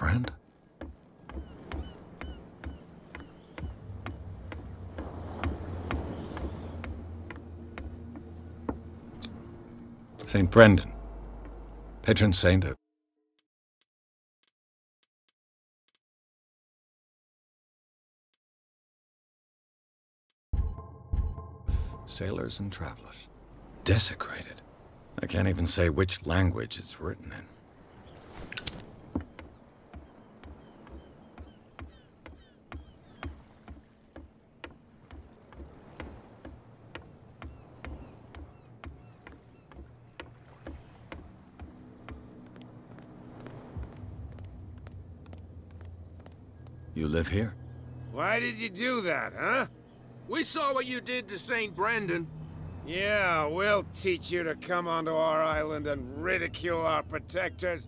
friend? St. Brendan, patron saint of sailors and travelers. Desecrated. I can't even say which language it's written in. You live here? Why did you do that, huh? We saw what you did to St. Brendan. Yeah, we'll teach you to come onto our island and ridicule our protectors.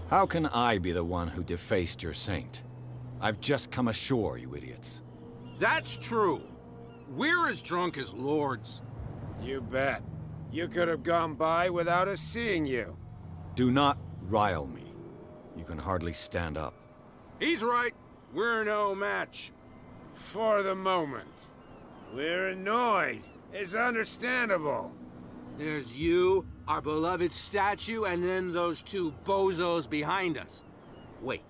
How can I be the one who defaced your saint? I've just come ashore, you idiots. That's true. We're as drunk as lords. You bet. You could have gone by without us seeing you. Do not rile me. You can hardly stand up. He's right. We're no match. For the moment. We're annoyed. It's understandable. There's you, our beloved statue, and then those two bozos behind us. Wait,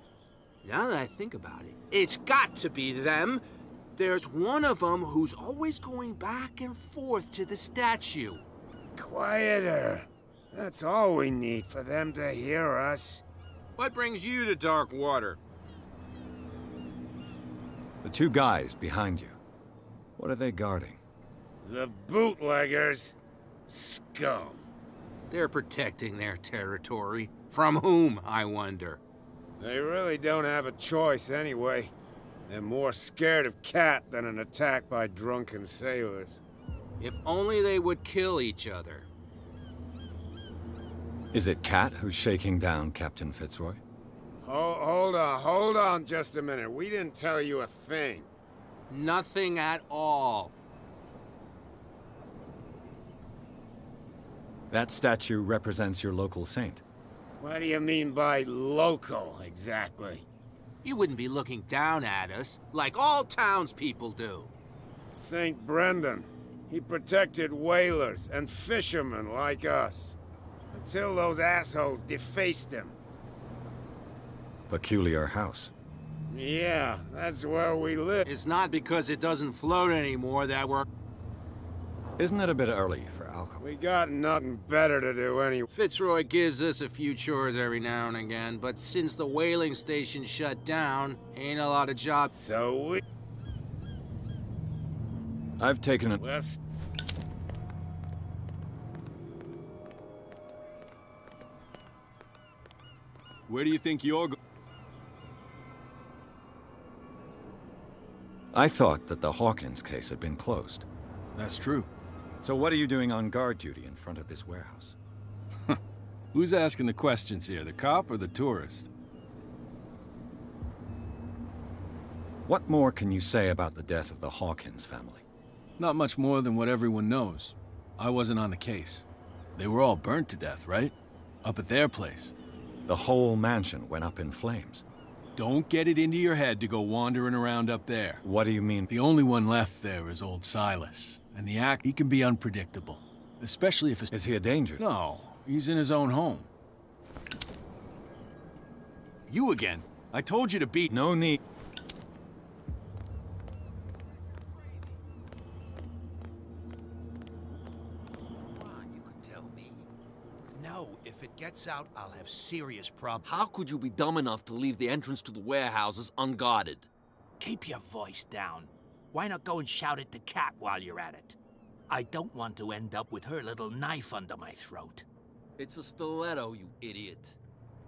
now that I think about it, it's got to be them. There's one of them who's always going back and forth to the statue. Quieter. That's all we need for them to hear us. What brings you to dark water? The two guys behind you. What are they guarding? The bootleggers. Scum. They're protecting their territory. From whom, I wonder? They really don't have a choice anyway. They're more scared of Cat than an attack by drunken sailors. If only they would kill each other. Is it Cat who's shaking down Captain Fitzroy? Hold on just a minute. We didn't tell you a thing. Nothing at all. That statue represents your local saint. What do you mean by local, exactly? You wouldn't be looking down at us, like all townspeople do. St. Brendan. He protected whalers and fishermen like us. Until those assholes defaced him. Peculiar house. Yeah, that's where we live. It's not because it doesn't float anymore that we're... Isn't it a bit early for alcohol? We got nothing better to do anyway. Fitzroy gives us a few chores every now and again, but since the whaling station shut down, ain't a lot of jobs. So we... I've taken it. Well, where do you think you're going? I thought that the Hawkins case had been closed. That's true. So what are you doing on guard duty in front of this warehouse? Who's asking the questions here, the cop or the tourist? What more can you say about the death of the Hawkins family? Not much more than what everyone knows. I wasn't on the case. They were all burnt to death, right? Up at their place. The whole mansion went up in flames. Don't get it into your head to go wandering around up there. What do you mean? The only one left there is old Silas. And the act, he can be unpredictable. Especially if it's... Is he a danger? No, he's in his own home. You again. I told you to beat... No need. You could tell me. No, if it gets out, I'll have serious problems. How could you be dumb enough to leave the entrance to the warehouses unguarded? Keep your voice down. Why not go and shout at the cat while you're at it? I don't want to end up with her little knife under my throat. It's a stiletto, you idiot.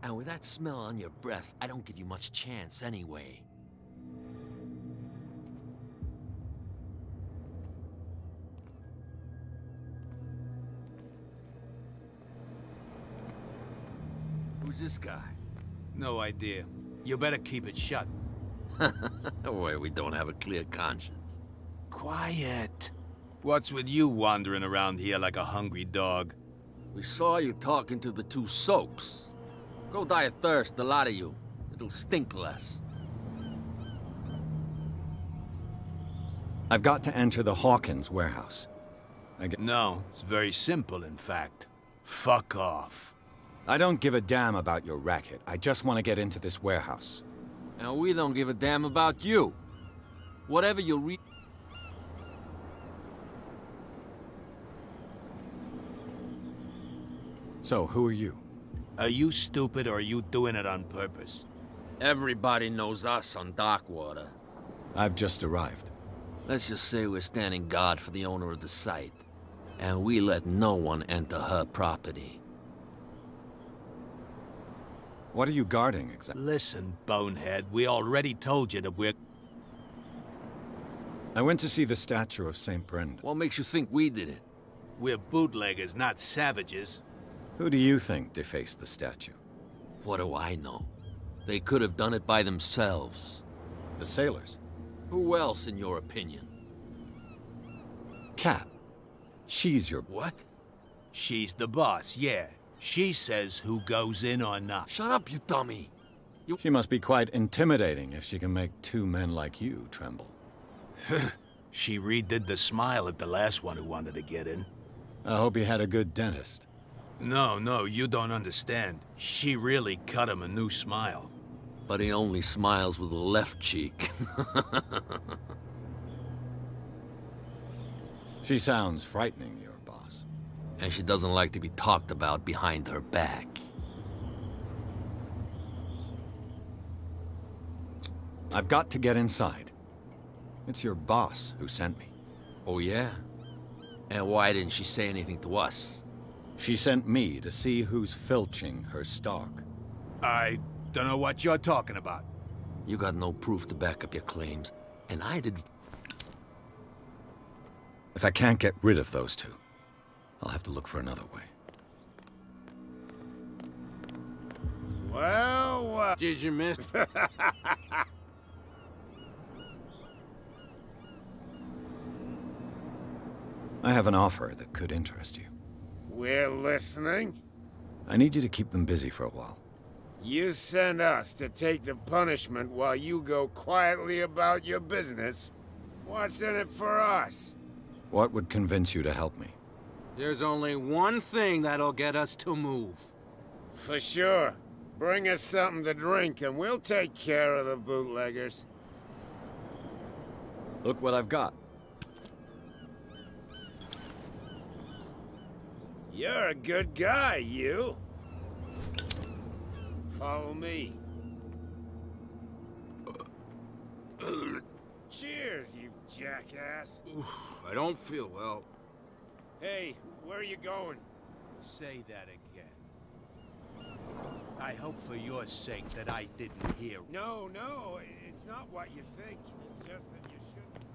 And with that smell on your breath, I don't give you much chance anyway. Who's this guy? No idea. You better keep it shut. Why, we don't have a clear conscience. Quiet. What's with you wandering around here like a hungry dog? We saw you talking to the two soaks. Go die of thirst, the lot of you. It'll stink less. I've got to enter the Hawkins warehouse. No, it's very simple, in fact. Fuck off. I don't give a damn about your racket. I just want to get into this warehouse. And we don't give a damn about you. Whatever you read. So, who are you? Are you stupid or are you doing it on purpose? Everybody knows us on Darkwater. I've just arrived. Let's just say we're standing guard for the owner of the site. And we let no one enter her property. What are you guarding exactly? Listen, bonehead, we already told you that we're... I went to see the statue of St. Brendan. What makes you think we did it? We're bootleggers, not savages. Who do you think defaced the statue? What do I know? They could have done it by themselves. The sailors? Who else, in your opinion? Cat. She's your... What? She's the boss, yeah. She says who goes in or not. Shut up, you dummy! She must be quite intimidating if she can make two men like you tremble. She redid the smile at the last one who wanted to get in. I hope you had a good dentist. No, you don't understand. She really cut him a new smile. But he only smiles with the left cheek. She sounds frightening, your boss. And she doesn't like to be talked about behind her back. I've got to get inside. It's your boss who sent me. Oh, yeah? And why didn't she say anything to us? She sent me to see who's filching her stock. I don't know what you're talking about. You got no proof to back up your claims, and I did... If I can't get rid of those two, I'll have to look for another way. Well, Did you miss? I have an offer that could interest you. we're listening. I need you to keep them busy for a while. You send us to take the punishment while you go quietly about your business. What's in it for us? What would convince you to help me? There's only one thing that'll get us to move. For sure. Bring us something to drink and we'll take care of the bootleggers. Look what I've got. You're a good guy, you. Follow me. Cheers, you jackass. I don't feel well. Hey, where are you going? Say that again. I hope for your sake that I didn't hear. No, it's not what you think. It's just that you shouldn't.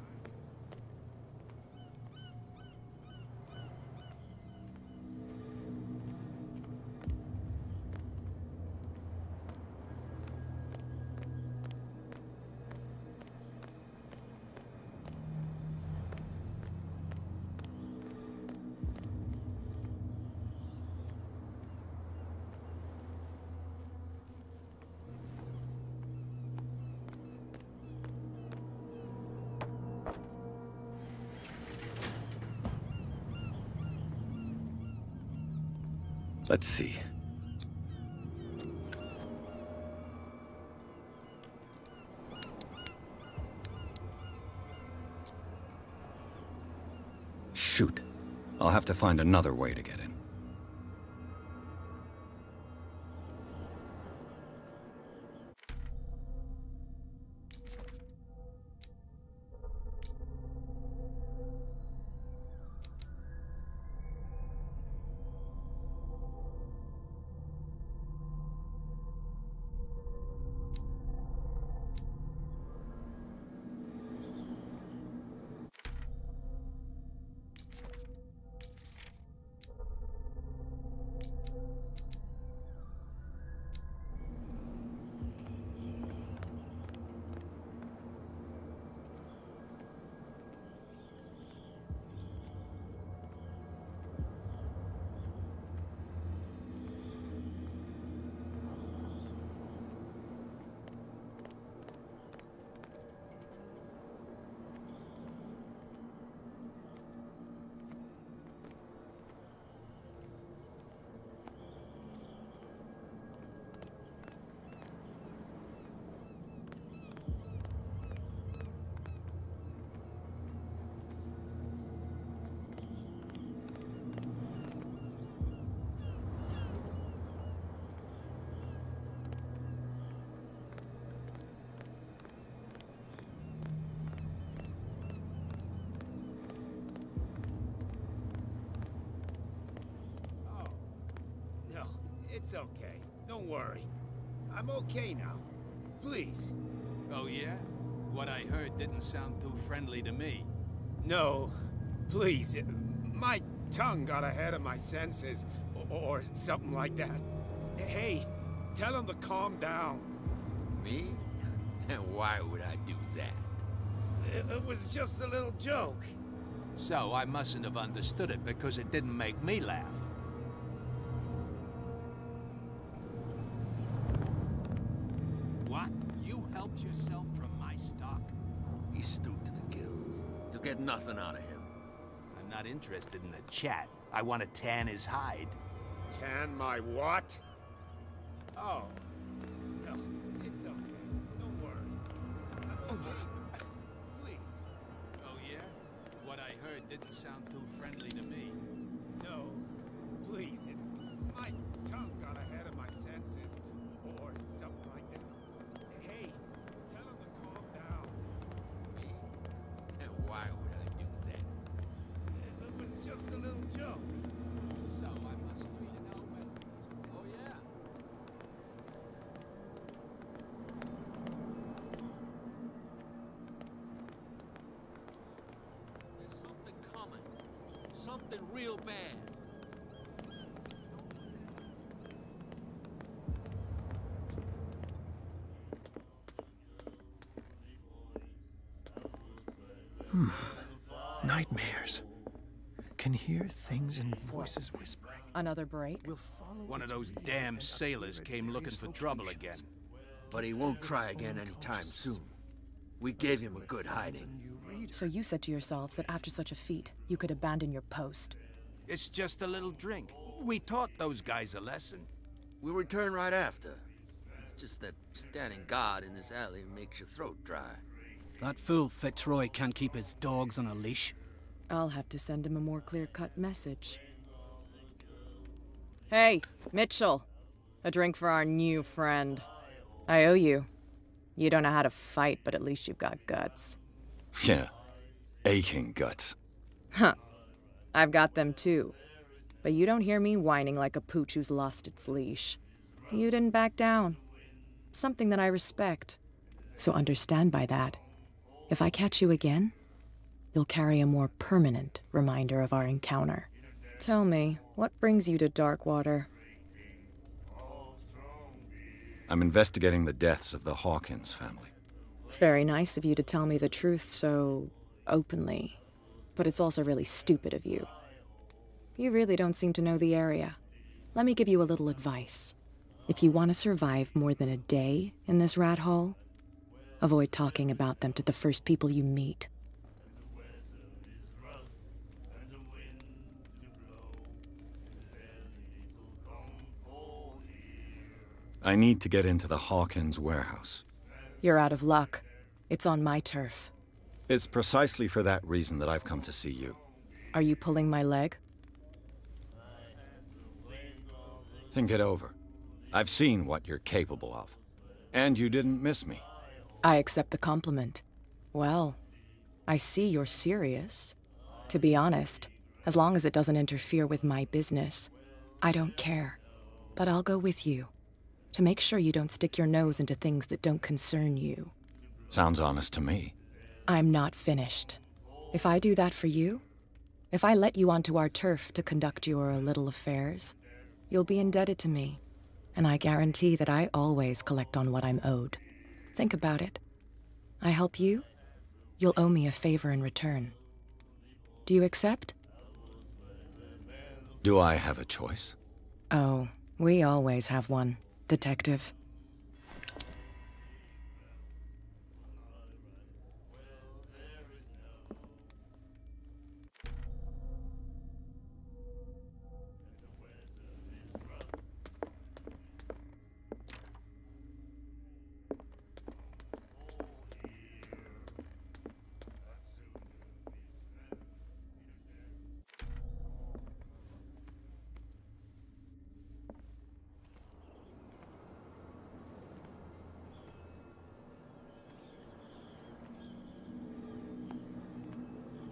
Let's see. Shoot. I'll have to find another way to get in. It's okay. Don't worry. I'm okay now. Please. Oh, yeah? What I heard didn't sound too friendly to me. No. Please. My tongue got ahead of my senses. Or something like that. Hey, tell him to calm down. Me? And why would I do that? It was just a little joke. So I mustn't have understood it because it didn't make me laugh. What? You helped yourself from my stock? He's stewed to the gills. You'll get nothing out of him. I'm not interested in a chat. I want to tan his hide. Tan my what? Oh. No, it's okay. Don't worry. I'm okay. Please. Oh, yeah? What I heard didn't sound too friendly to me. No. Please. My tongue got ahead of my senses. Or something like that. Hey, tell him to calm down. Me? And why would I do that? It was just a little joke. So I must read it out better. Oh, yeah? There's something coming. Something real bad. Nightmares. Can hear things and voices whispering. Another break? One of those damn sailors came looking for trouble again. But he won't try again anytime soon. We gave him a good hiding. So you said to yourselves that after such a feat, you could abandon your post. It's just a little drink. We taught those guys a lesson. We'll return right after. It's just that standing guard in this alley makes your throat dry. That fool Fitzroy can't keep his dogs on a leash. I'll have to send him a more clear-cut message. Hey, Mitchell. A drink for our new friend. I owe you. You don't know how to fight, but at least you've got guts. Yeah. Aching guts. Huh. I've got them too. But you don't hear me whining like a pooch who's lost its leash. You didn't back down. Something that I respect. So understand by that, if I catch you again, you'll carry a more permanent reminder of our encounter. Tell me, what brings you to Darkwater? I'm investigating the deaths of the Hawkins family. It's very nice of you to tell me the truth so openly, but it's also really stupid of you. You really don't seem to know the area. Let me give you a little advice. If you want to survive more than a day in this rat hole, avoid talking about them to the first people you meet. I need to get into the Hawkins warehouse. You're out of luck. It's on my turf. It's precisely for that reason that I've come to see you. Are you pulling my leg? Think it over. I've seen what you're capable of. And you didn't miss me. I accept the compliment. Well, I see you're serious. To be honest, as long as it doesn't interfere with my business, I don't care. But I'll go with you, to make sure you don't stick your nose into things that don't concern you. Sounds honest to me. I'm not finished. If I do that for you, if I let you onto our turf to conduct your little affairs, you'll be indebted to me, and I guarantee that I always collect on what I'm owed. Think about it. I help you, you'll owe me a favor in return. Do you accept? Do I have a choice? Oh, we always have one, Detective.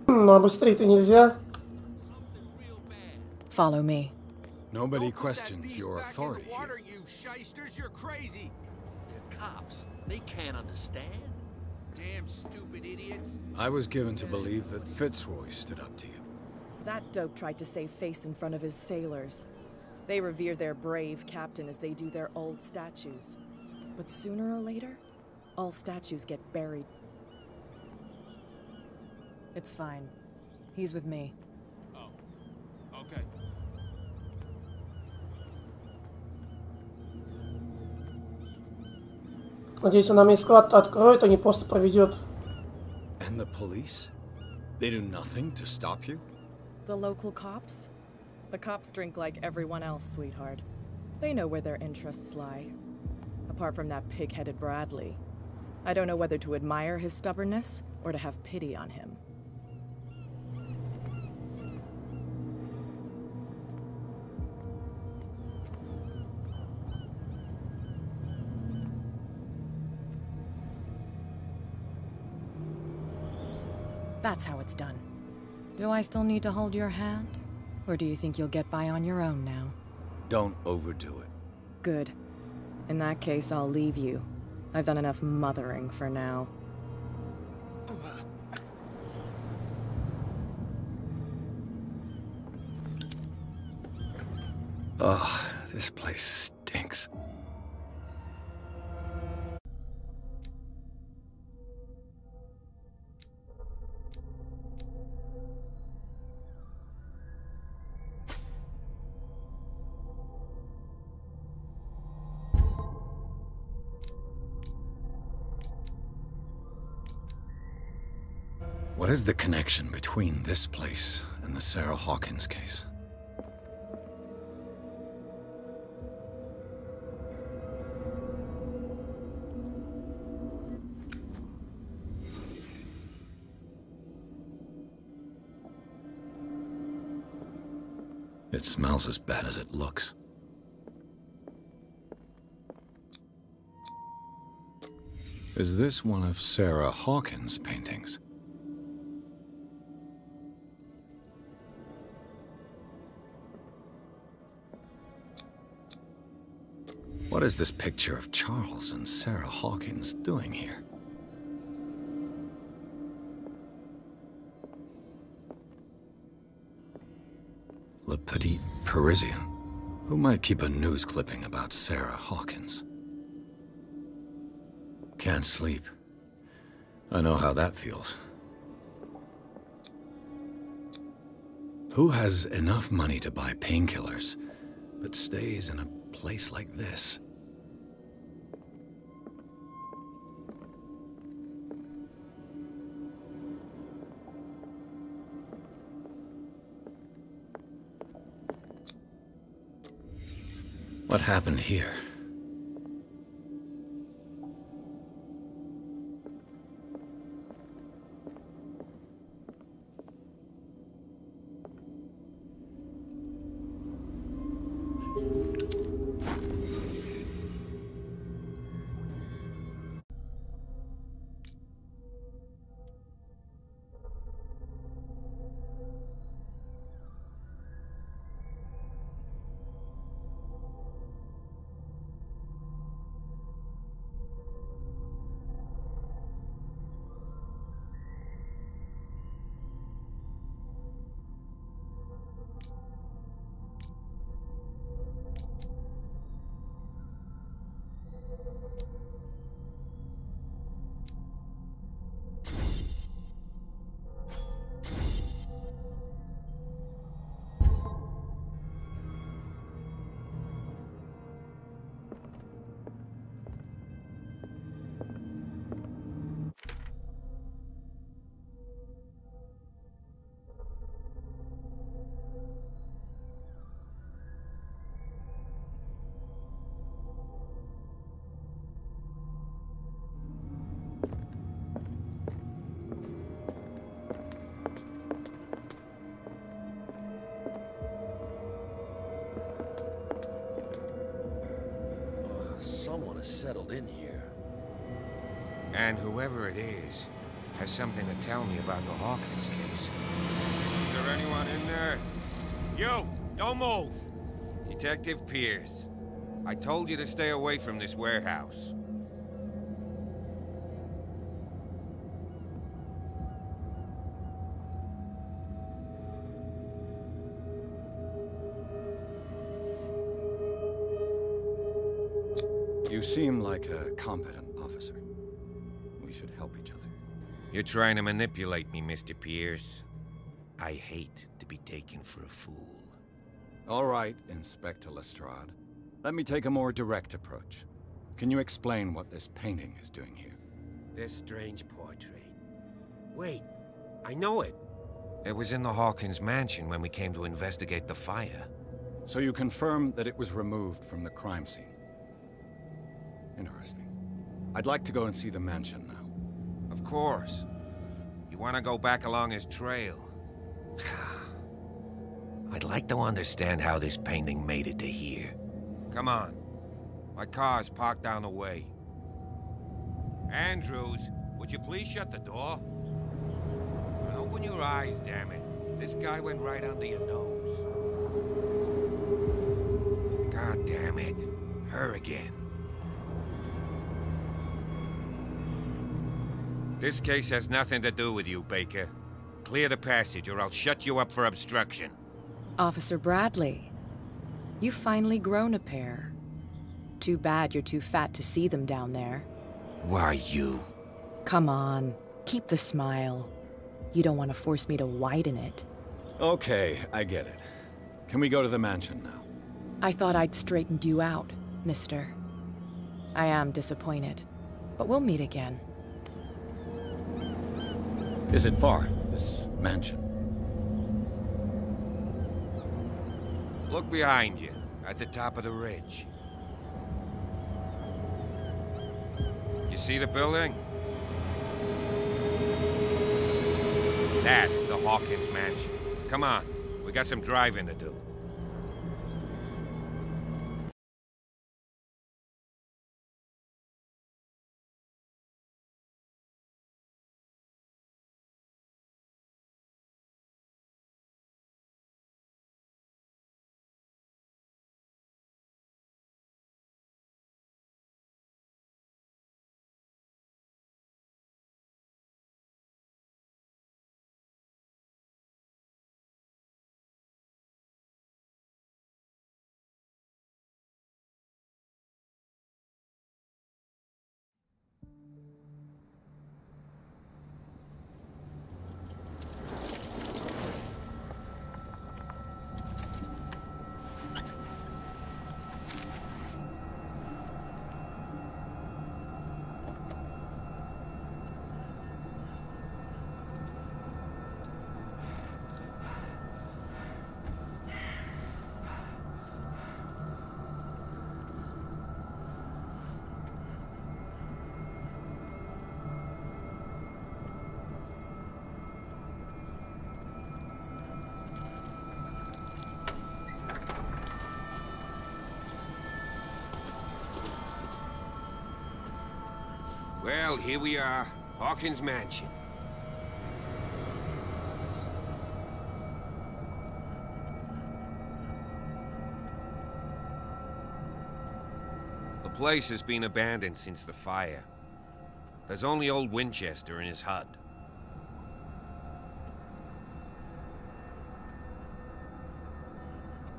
Ну а быстрее-то нельзя. Follow me. Nobody Don't put that questions beast your back in authority the water, here. you shysters, you're crazy. They're cops. They can't understand. Damn stupid idiots. I was given to believe that Fitzroy stood up to you. That dope tried to save face in front of his sailors. They revere their brave captain as they do their old statues. But sooner or later, all statues get buried. It's fine. He's with me. Oh, okay. Надеюсь, она мне склад откроет, а не просто проведет. And the police? They do nothing to stop you? The local cops? The cops drink like everyone else, sweetheart. They know where their interests lie. Apart from that pig-headed Bradley. I don't know whether to admire his stubbornness or to have pity on him. That's how it's done. Do I still need to hold your hand? Or do you think you'll get by on your own now? Don't overdo it. Good. In that case, I'll leave you. I've done enough mothering for now. Ugh, this place stinks. What is the connection between this place and the Sarah Hawkins case? It smells as bad as it looks. Is this one of Sarah Hawkins' paintings? What is this picture of Charles and Sarah Hawkins doing here? Le Petit Parisien. Who might keep a news clipping about Sarah Hawkins? Can't sleep. I know how that feels. Who has enough money to buy painkillers, but stays in a place like this? What happened here? Someone has settled in here. And whoever it is has something to tell me about the Hawkins case. Is there anyone in there? You! Don't move! Detective Pierce, I told you to stay away from this warehouse. You seem like a competent officer. We should help each other. You're trying to manipulate me, Mr. Pierce. I hate to be taken for a fool. All right, Inspector Lestrade. Let me take a more direct approach. Can you explain what this painting is doing here? This strange portrait. Wait, I know it. It was in the Hawkins mansion when we came to investigate the fire. So you confirm that it was removed from the crime scene? Interesting. I'd like to go and see the mansion now. Of course. You want to go back along his trail? I'd like to understand how this painting made it to here. Come on. My car's parked down the way. Andrews, would you please shut the door? And open your eyes, damn it. This guy went right under your nose. God damn it. Her again. This case has nothing to do with you, Baker. Clear the passage or I'll shut you up for obstruction. Officer Bradley, you've finally grown a pair. Too bad you're too fat to see them down there. Why you? Come on, keep the smile. You don't want to force me to widen it. Okay, I get it. Can we go to the mansion now? I thought I'd straightened you out, mister. I am disappointed, but we'll meet again. Is it far, this mansion? Look behind you, at the top of the ridge. You see the building? That's the Hawkins mansion. Come on, we got some driving to do. Well, here we are, Hawkins Mansion. The place has been abandoned since the fire. There's only old Winchester in his hut.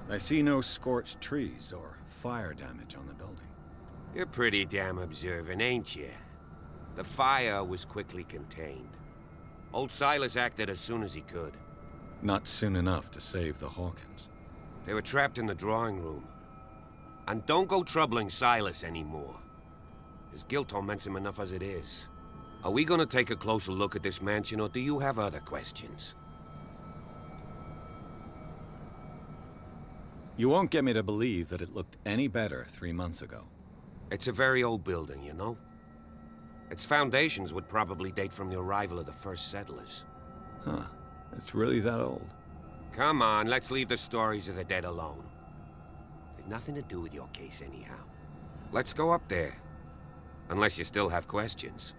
I see no scorched trees or fire damage on the building. You're pretty damn observant, ain't you? The fire was quickly contained. Old Silas acted as soon as he could. Not soon enough to save the Hawkins. They were trapped in the drawing room. And don't go troubling Silas anymore. His guilt torments him enough as it is. Are we gonna take a closer look at this mansion, or do you have other questions? You won't get me to believe that it looked any better 3 months ago. It's a very old building, you know? Its foundations would probably date from the arrival of the first settlers. Huh. It's really that old. Come on, let's leave the stories of the dead alone. They've nothing to do with your case anyhow. Let's go up there. Unless you still have questions.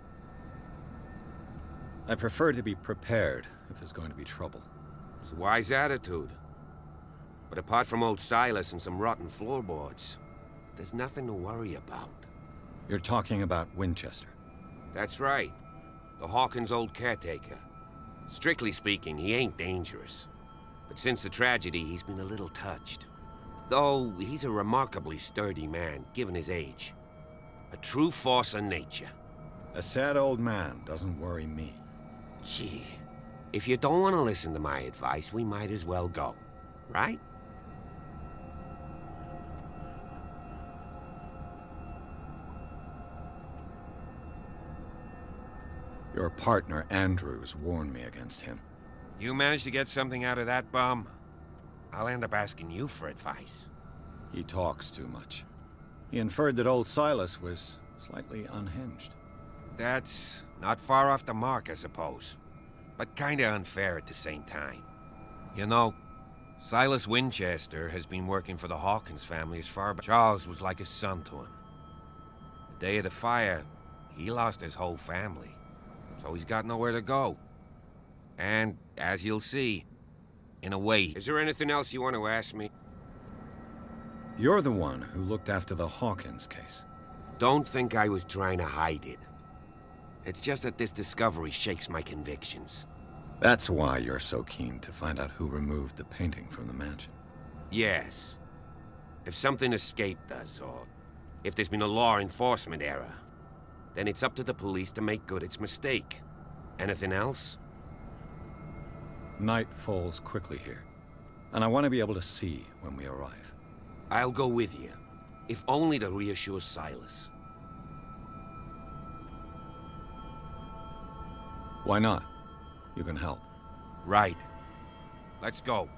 I prefer to be prepared if there's going to be trouble. It's a wise attitude. But apart from old Silas and some rotten floorboards, there's nothing to worry about. You're talking about Winchester? That's right. The Hawkins' old caretaker. Strictly speaking, he ain't dangerous. But since the tragedy, he's been a little touched. Though, he's a remarkably sturdy man, given his age. A true force of nature. A sad old man doesn't worry me. Gee, if you don't want to listen to my advice, we might as well go. Right? Your partner, Andrews, warned me against him. You managed to get something out of that bum? I'll end up asking you for advice. He talks too much. He inferred that old Silas was slightly unhinged. That's not far off the mark, I suppose. But kinda unfair at the same time. You know, Silas Winchester has been working for the Hawkins family as far back. Charles was like a son to him. The day of the fire, he lost his whole family. So he's got nowhere to go. And, as you'll see, in a way... Is there anything else you want to ask me? You're the one who looked after the Hawkins case. Don't think I was trying to hide it. It's just that this discovery shakes my convictions. That's why you're so keen to find out who removed the painting from the mansion. Yes. If something escaped us, or if there's been a law enforcement error, then it's up to the police to make good its mistake. Anything else? Night falls quickly here, and I want to be able to see when we arrive. I'll go with you, if only to reassure Silas. Why not? You can help. Right. Let's go.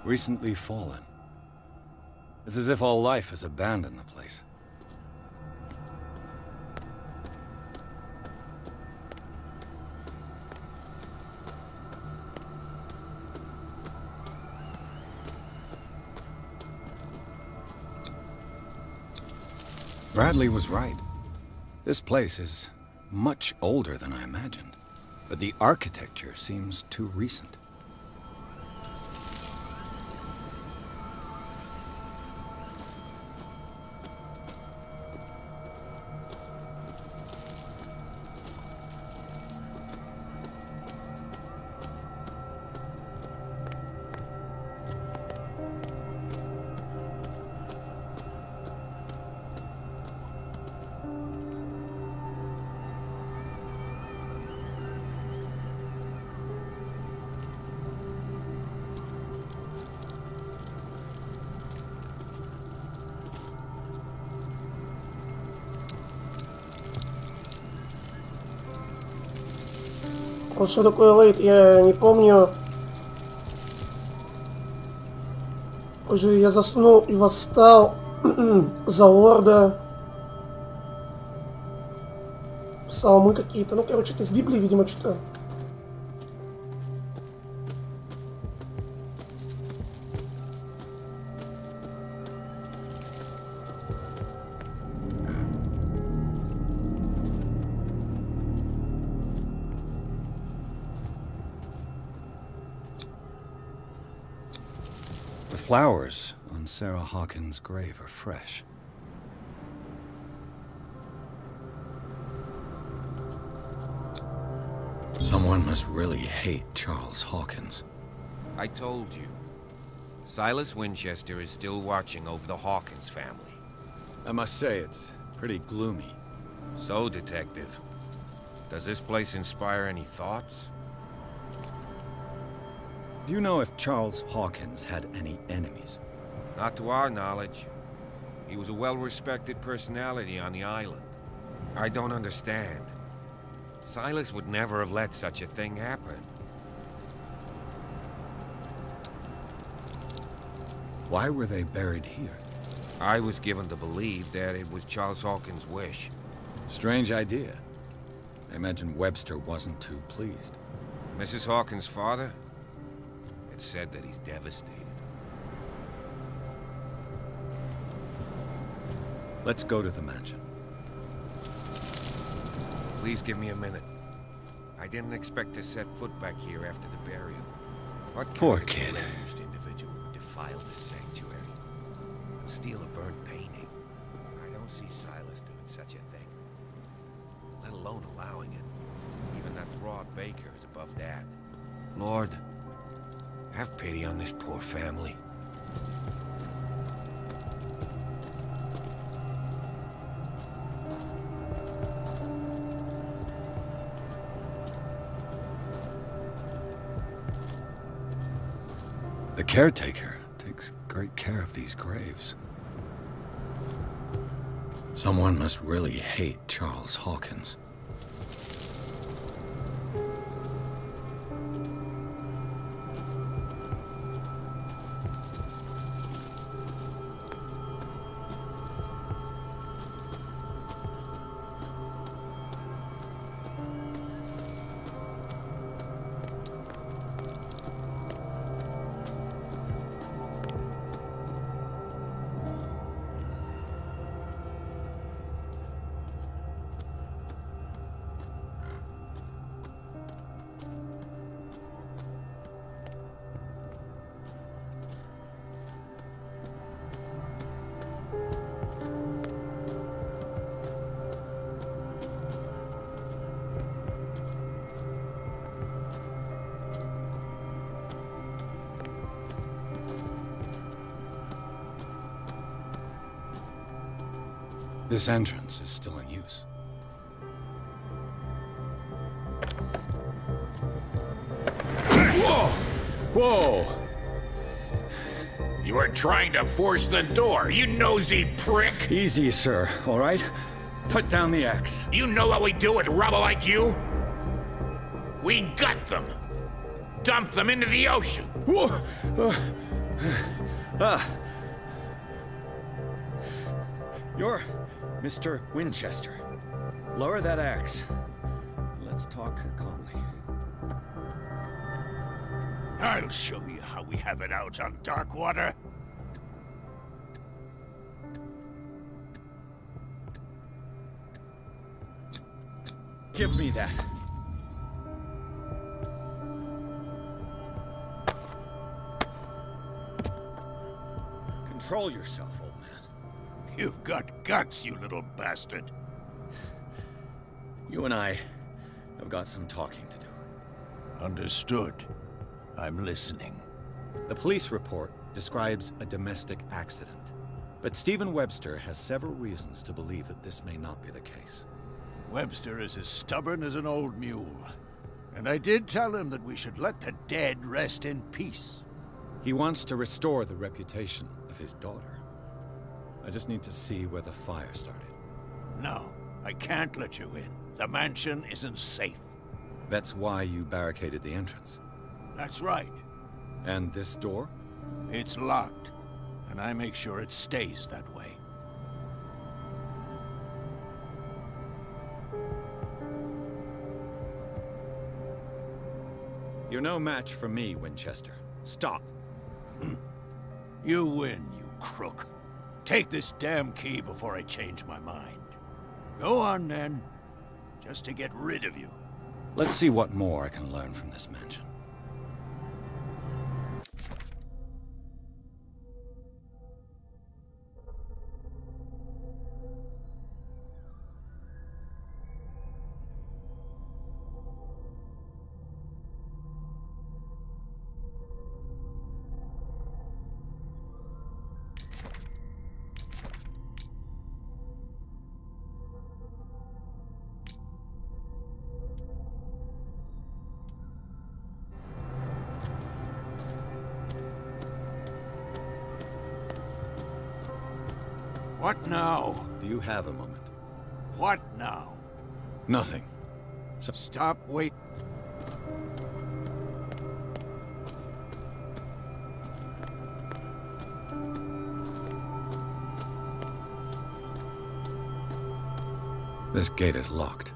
Recently fallen. It's as if all life has abandoned the place. Bradley was right. This place is much older than I imagined, but the architecture seems too recent. Вот что такое лейт, я не помню. Уже я заснул и восстал за лорда. Псалмы какие-то. Ну, короче, это из Библии, видимо, читаю. The flowers on Sarah Hawkins' grave are fresh. Someone must really hate Charles Hawkins. I told you. Silas Winchester is still watching over the Hawkins family. I must say, it's pretty gloomy. So, Detective, does this place inspire any thoughts? Do you know if Charles Hawkins had any enemies? Not to our knowledge. He was a well-respected personality on the island. I don't understand. Silas would never have let such a thing happen. Why were they buried here? I was given to believe that it was Charles Hawkins' wish. Strange idea. I imagine Webster wasn't too pleased. Mrs. Hawkins' father? It's said that he's devastated. Let's go to the mansion. Please give me a minute. I didn't expect to set foot back here after the burial. What Poor kind of kid. deranged individual would defile this sanctuary and steal a burnt painting? I don't see Silas doing such a thing, let alone allowing it. Even that broad baker is above that. Lord, have pity on this poor family. The caretaker takes great care of these graves. Someone must really hate Charles Hawkins. This entrance is still in use. Whoa! Whoa! You were trying to force the door, you nosy prick! Easy, sir, all right? Put down the axe. You know what we do with rubble like you? We gut them. Dump them into the ocean. Whoa! You're Mr. Winchester. Lower that axe. Let's talk calmly. I'll show you how we have it out on dark water. Give me that. Control yourself, old man. You've got guts, you little bastard. You and I have got some talking to do. Understood. I'm listening. The police report describes a domestic accident, but Stephen Webster has several reasons to believe that this may not be the case. Webster is as stubborn as an old mule. And I did tell him that we should let the dead rest in peace. He wants to restore the reputation of his daughter. I just need to see where the fire started. No, I can't let you in. The mansion isn't safe. That's why you barricaded the entrance. That's right. And this door? It's locked, and I make sure it stays that way. You're no match for me, Winchester. Stop. You win, you crook. Take this damn key before I change my mind. Go on, then. Just to get rid of you. Let's see what more I can learn from this mansion. What now? Do you have a moment? What now? Nothing. Stop wait. This gate is locked.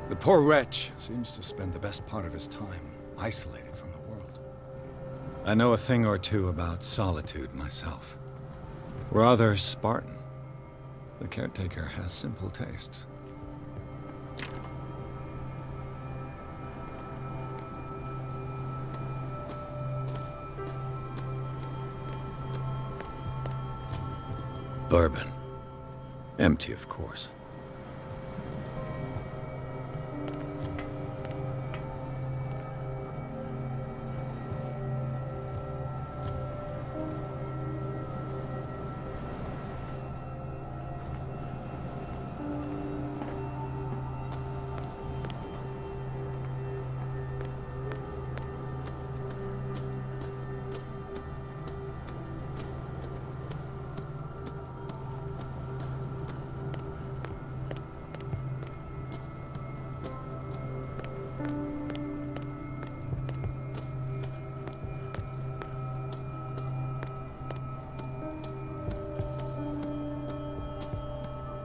The poor wretch seems to spend the best part of his time isolated from the world. I know a thing or two about solitude myself. Rather Spartan. The caretaker has simple tastes. Bourbon. Empty, of course.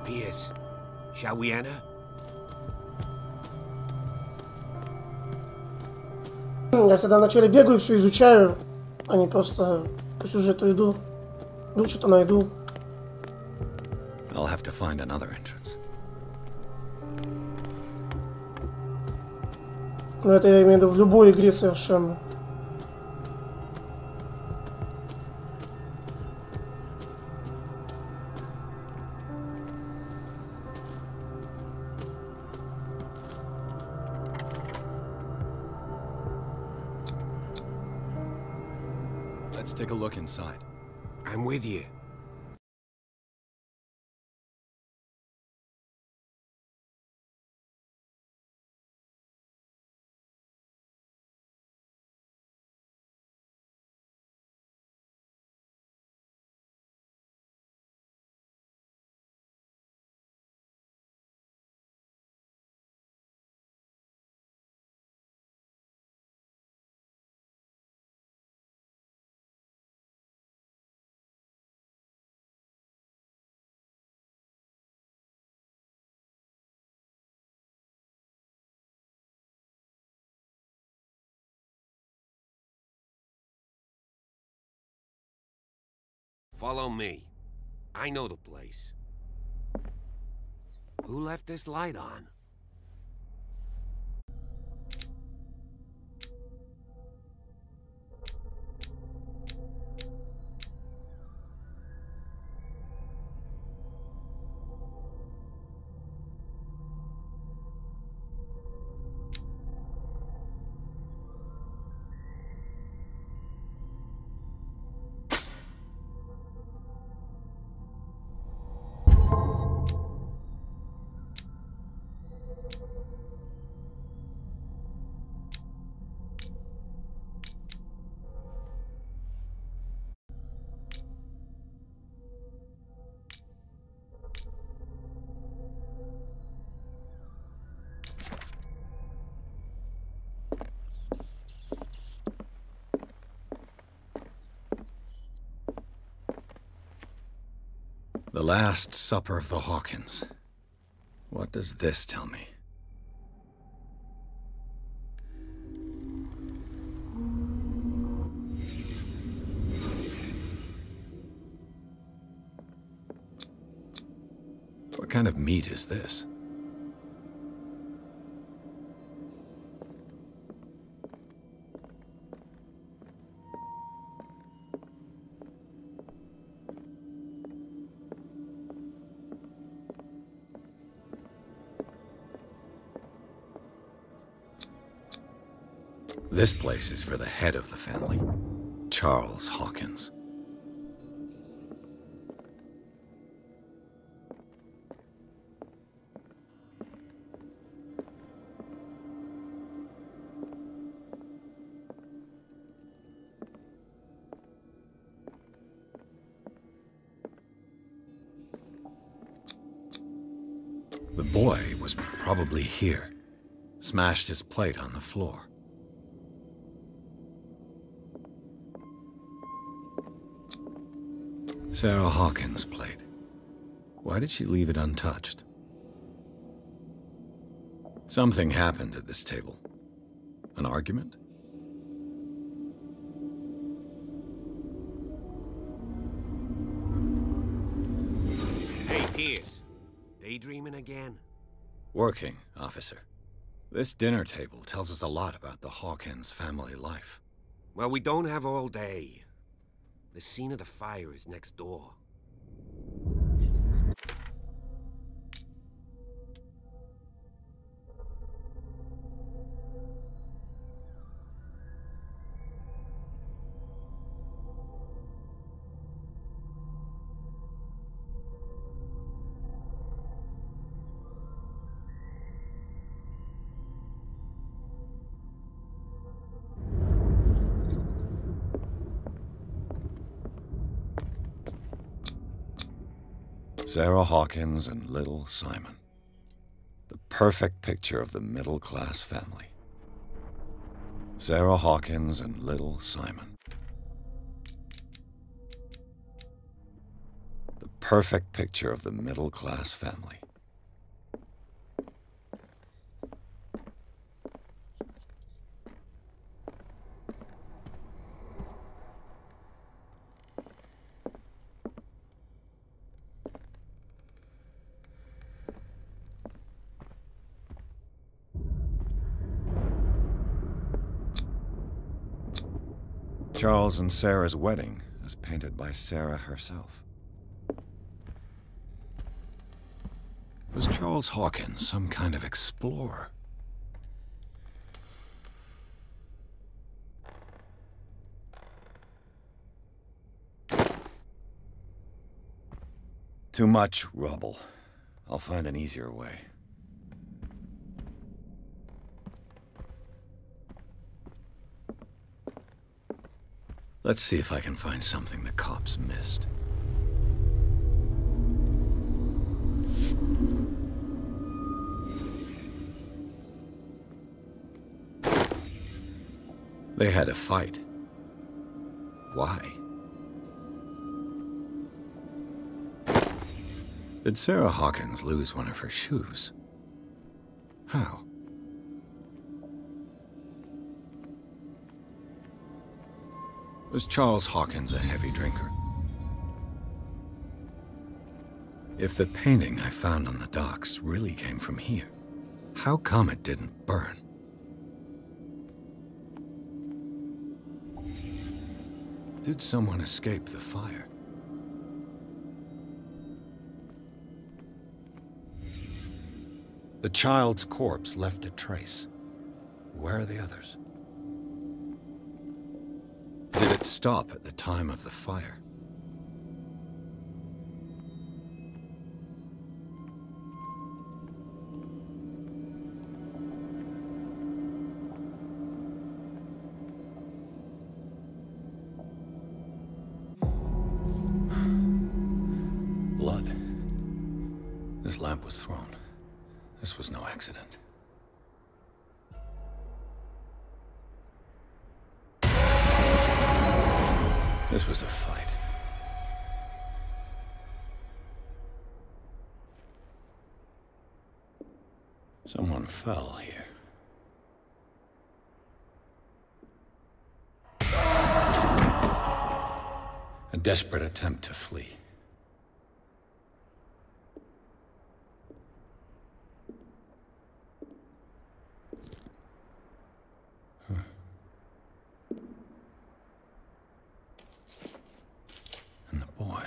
Pierce, shall we enter? Я всегда вначале бегаю, все изучаю, а не просто по сюжету иду. Ну, что-то найду. I'll have to find another entrance. Но это я имею в виду в любой игре совершенно. Let's take a look inside. I'm with you. Follow me. I know the place. Who left this light on? The Last Supper of the Hawkins. What does this tell me? What kind of meat is this? This place is for the head of the family, Charles Hawkins. The boy was probably here, smashed his plate on the floor. Sarah Hawkins' plate. Why did she leave it untouched? Something happened at this table. An argument? Hey, Pierce. Daydreaming again? Working, officer. This dinner table tells us a lot about the Hawkins family life. Well, we don't have all day. The scene of the fire is next door. Sarah Hawkins and little Simon. The perfect picture of the middle-class family. Sarah Hawkins and little Simon. The perfect picture of the middle-class family. Charles and Sarah's wedding is painted by Sarah herself. Was Charles Hawkins some kind of explorer? Too much rubble. I'll find an easier way. Let's see if I can find something the cops missed. They had a fight. Why? Did Sarah Hawkins lose one of her shoes? How? Was Charles Hawkins a heavy drinker? If the painting I found on the docks really came from here, how come it didn't burn? Did someone escape the fire? The child's corpse left a trace. Where are the others? Did it stop at the time of the fire? Blood. This lamp was thrown. This was no accident. This was a fight. Someone fell here. A desperate attempt to flee. And the boy.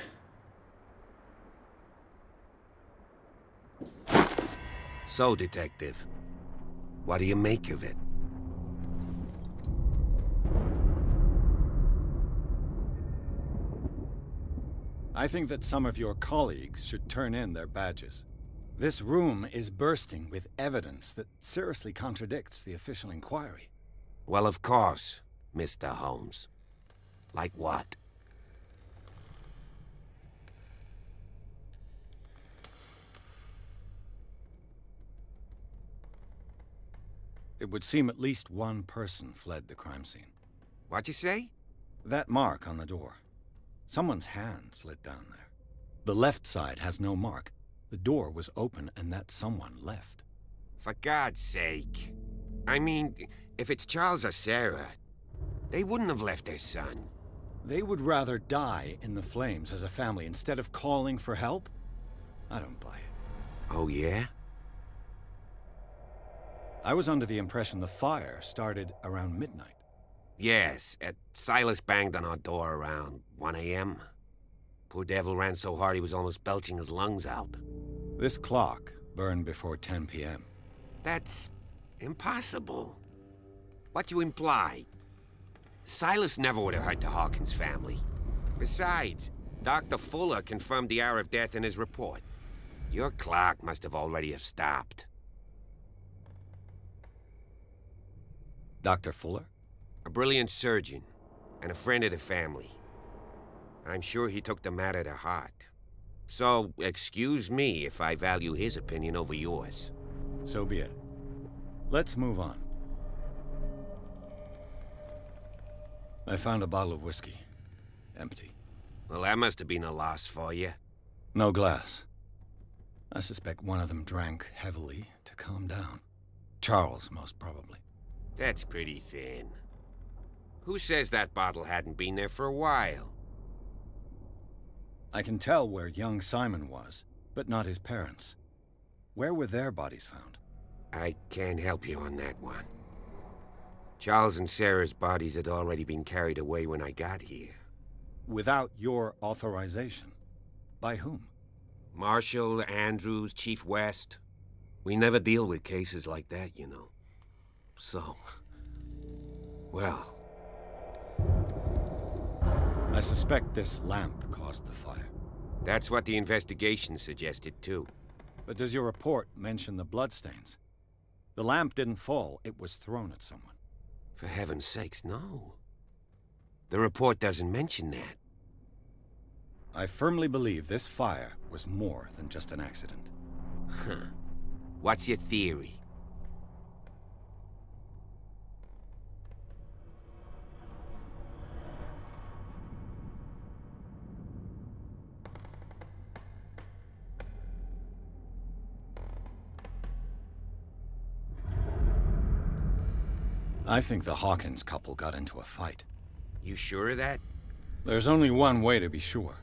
So, Detective, what do you make of it? I think that some of your colleagues should turn in their badges. This room is bursting with evidence that seriously contradicts the official inquiry. Well, of course, Mr. Holmes. Like what? It would seem at least one person fled the crime scene. What'd you say? That mark on the door. Someone's hand slid down there. The left side has no mark. The door was open and that someone left. For God's sake. I mean, if it's Charles or Sarah, they wouldn't have left their son. They would rather die in the flames as a family instead of calling for help? I don't buy it. Oh, yeah? I was under the impression the fire started around midnight. Yes, Silas banged on our door around 1 a.m. Poor devil ran so hard he was almost belching his lungs out. This clock burned before 10 p.m. That's impossible. What you imply? Silas never would have hurt the Hawkins family. Besides, Dr. Fuller confirmed the hour of death in his report. Your clock must have already have stopped. Dr. Fuller? A brilliant surgeon, and a friend of the family. I'm sure he took the matter to heart. So, excuse me if I value his opinion over yours. So be it. Let's move on. I found a bottle of whiskey. Empty. Well, that must have been a loss for you. No glass. I suspect one of them drank heavily to calm down. Charles, most probably. That's pretty thin. Who says that bottle hadn't been there for a while? I can tell where young Simon was, but not his parents. Where were their bodies found? I can't help you on that one. Charles and Sarah's bodies had already been carried away when I got here. Without your authorization? By whom? Marshall, Andrews, Chief West. We never deal with cases like that, you know. So... well... I suspect this lamp caused the fire. That's what the investigation suggested, too. But does your report mention the bloodstains? The lamp didn't fall, it was thrown at someone. For heaven's sakes, no. The report doesn't mention that. I firmly believe this fire was more than just an accident. Huh. What's your theory? I think the Hawkins couple got into a fight. You sure of that? There's only one way to be sure.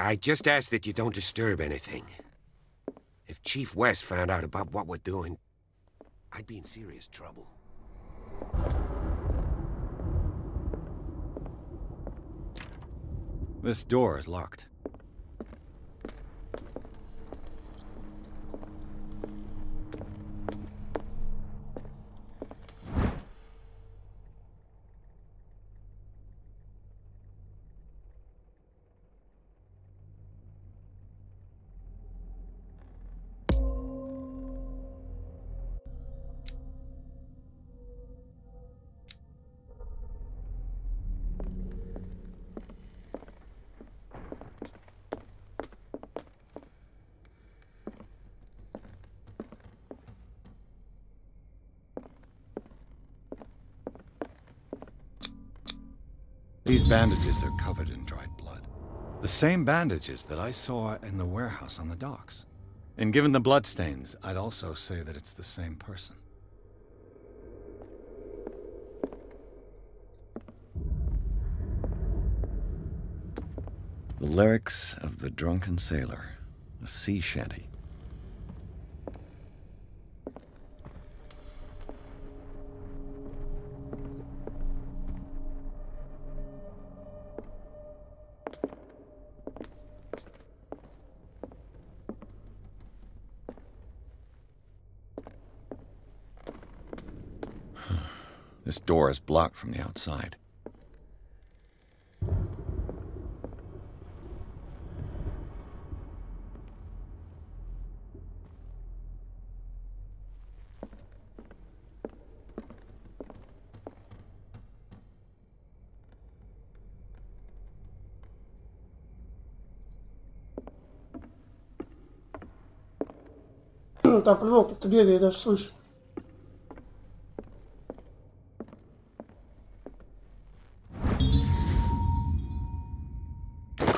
I just ask that you don't disturb anything. If Chief West found out about what we're doing, I'd be in serious trouble. This door is locked. These bandages are covered in dried blood. The same bandages that I saw in the warehouse on the docks. And given the bloodstains, I'd also say that it's the same person. The lyrics of the drunken sailor, a sea shanty. This door is blocked from the outside. Там по-любому кто-то бегает, даже слышу.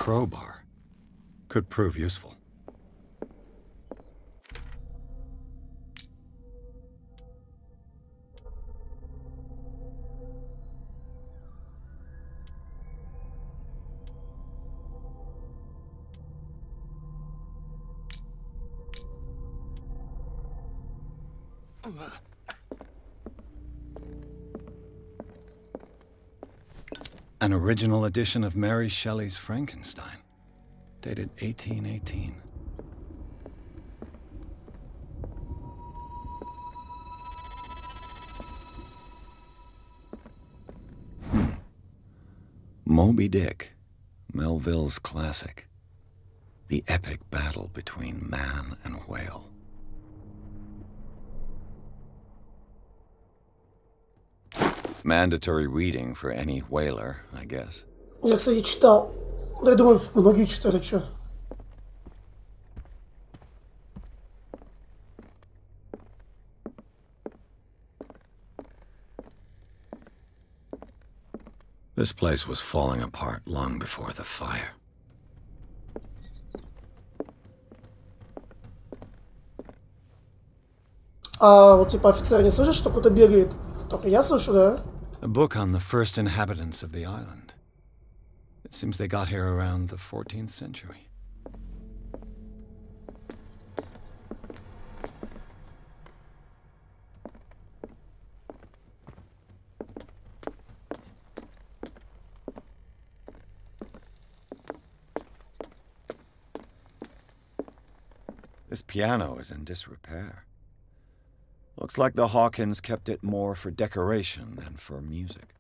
Crowbar could prove useful. An original edition of Mary Shelley's Frankenstein, dated 1818. Moby Dick, Melville's classic. The epic battle between man and whale. Mandatory reading for any whaler, I guess. Я, кстати, читал. Я думаю, многие читали, что. This place was falling apart long before the fire. А вот типа офицер не слышит, что кто-то бегает? Только я слышу, да? A book on the first inhabitants of the island. It seems they got here around the 14th century. This piano is in disrepair. Looks like the Hawkins kept it more for decoration than for music.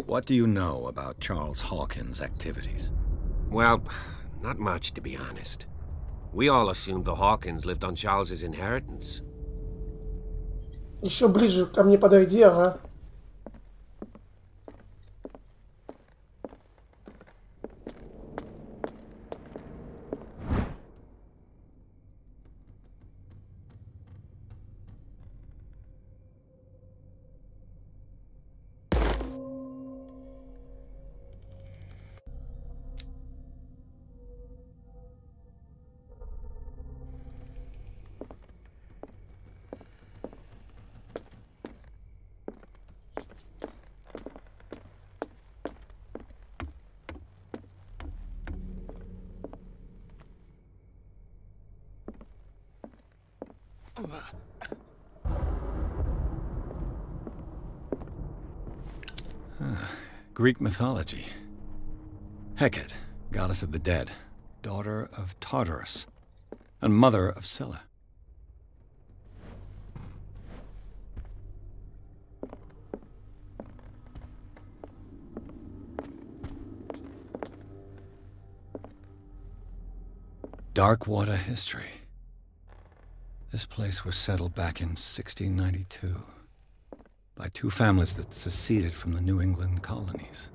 What do you know about Charles Hawkins' activities? Well, not much, to be honest. We all assumed the Hawkins lived on Charles's inheritance. Еще ближе ко мне подойди, ага. Greek mythology. Hecate, goddess of the dead, daughter of Tartarus, and mother of Scylla. Dark water history. This place was settled back in 1692 by two families that seceded from the New England colonies.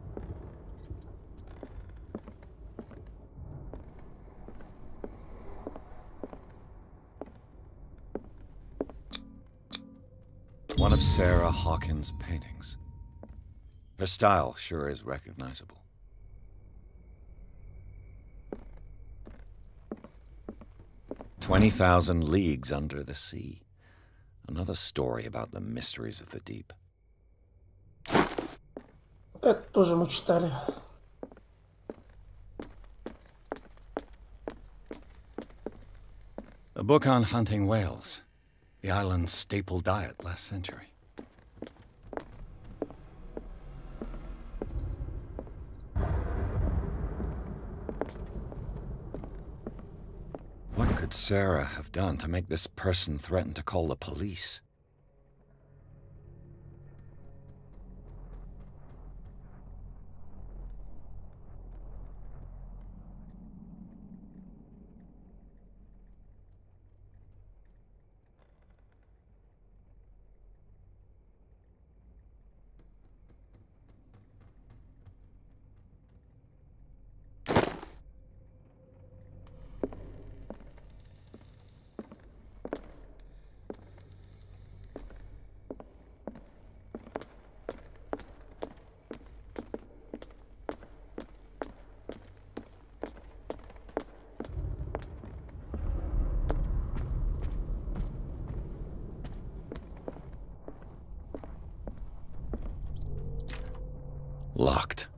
One of Sarah Hawkins' paintings. Her style sure is recognizable. "20,000 Leagues Under the Sea." Another story about the mysteries of the deep. Это тоже мы читали. A book on hunting whales, the island's staple diet last century. What could Sarah have done to make this person threaten to call the police? Locked.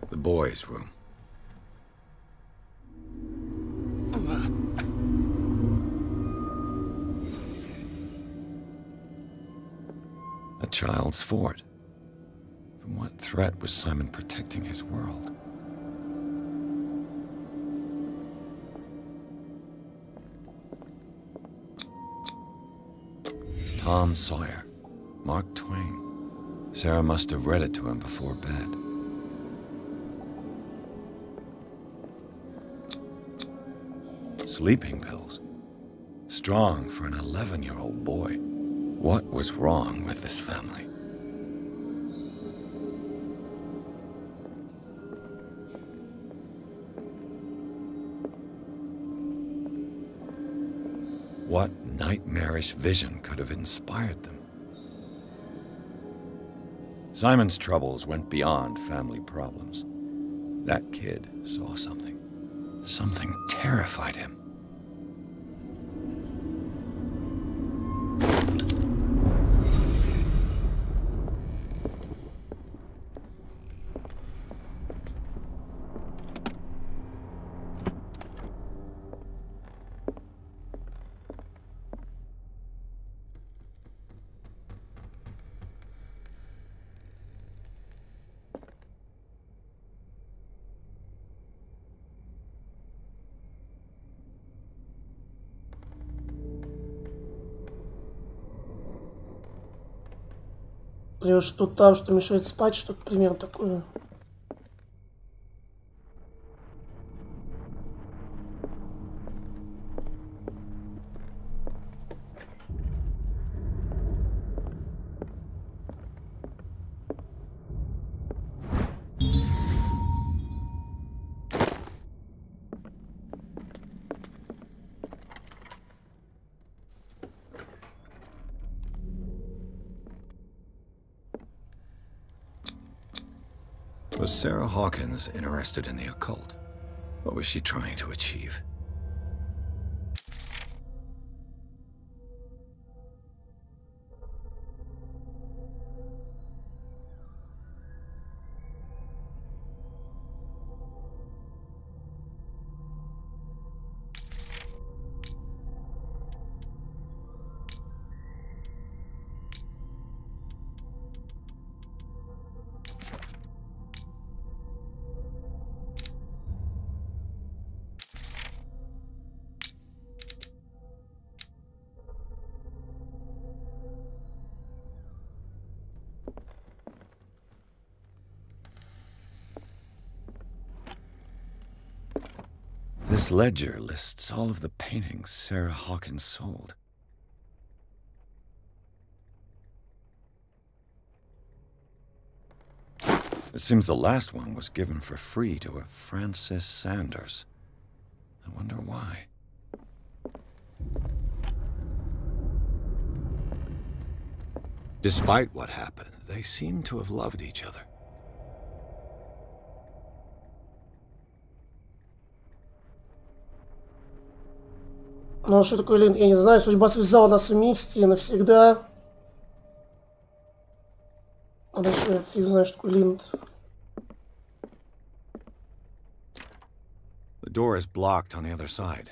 The boys' room. A child's fort. From what threat was Simon protecting his world? Tom Sawyer, Mark Twain. Sarah must have read it to him before bed. Sleeping pills. Strong for an 11-year-old boy. What was wrong with this family? What nightmarish vision could have inspired them? Simon's troubles went beyond family problems. That kid saw something. Something terrified him. Что там, что мешает спать, что-то примерно такое. Was Sarah Hawkins interested in the occult? What was she trying to achieve? This ledger lists all of the paintings Sarah Hawkins sold. It seems the last one was given for free to a Francis Sanders. I wonder why. Despite what happened, they seem to have loved each other. Ну, что такое Линд? Я не знаю, судьба связала нас вместе навсегда. А дальше я фиг знаю, что такое Линд. The door is blocked on the other side.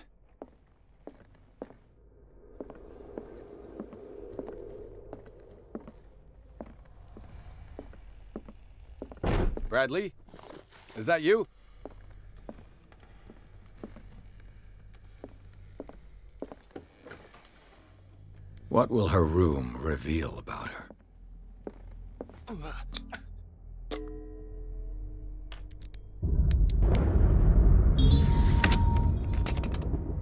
Bradley? Is that you? What will her room reveal about her?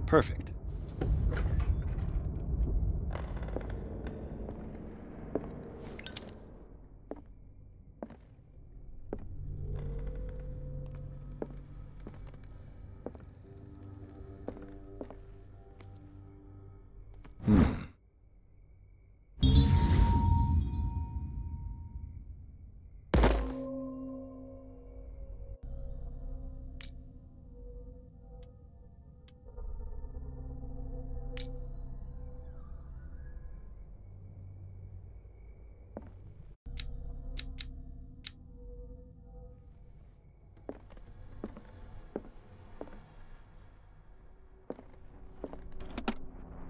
Perfect.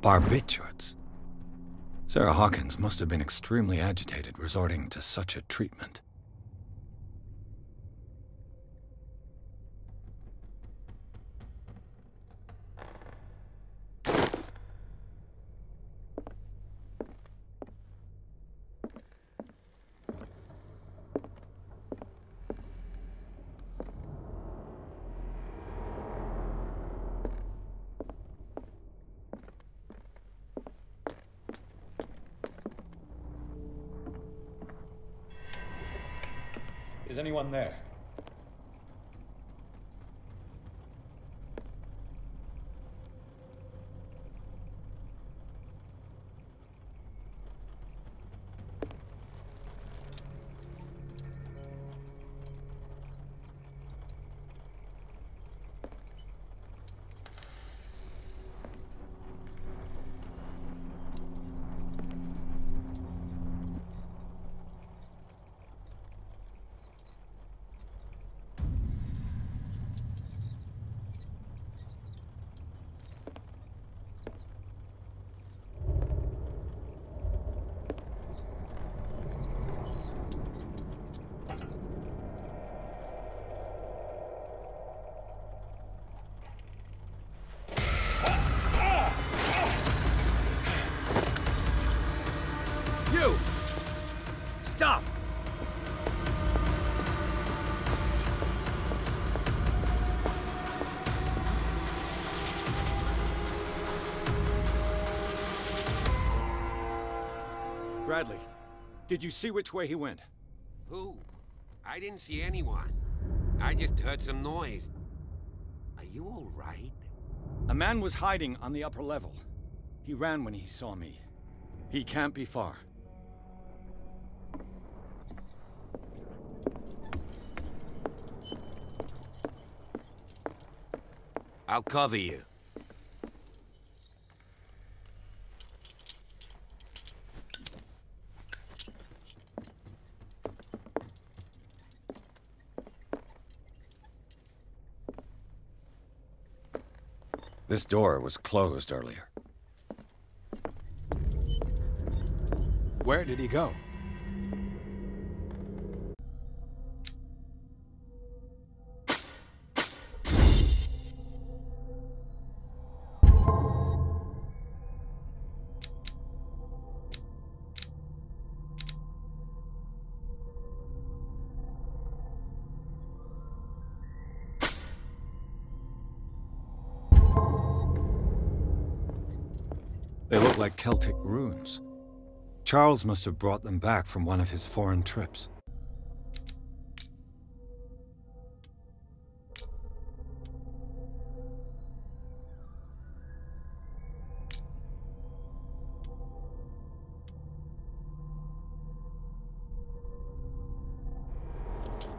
Barbiturates. Sarah Hawkins must have been extremely agitated resorting to such a treatment. Is anyone there? Stop! Bradley, did you see which way he went? Who? I didn't see anyone. I just heard some noise. Are you all right? A man was hiding on the upper level. He ran when he saw me. He can't be far. I'll cover you. This door was closed earlier. Where did he go? They look like Celtic runes. Charles must have brought them back from one of his foreign trips.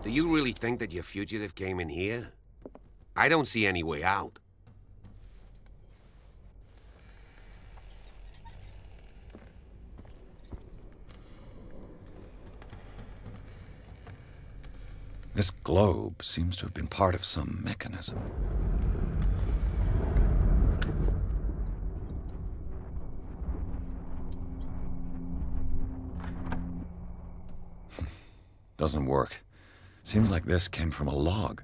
Do you really think that your fugitive came in here? I don't see any way out. This globe seems to have been part of some mechanism. Doesn't work. Seems like this came from a log.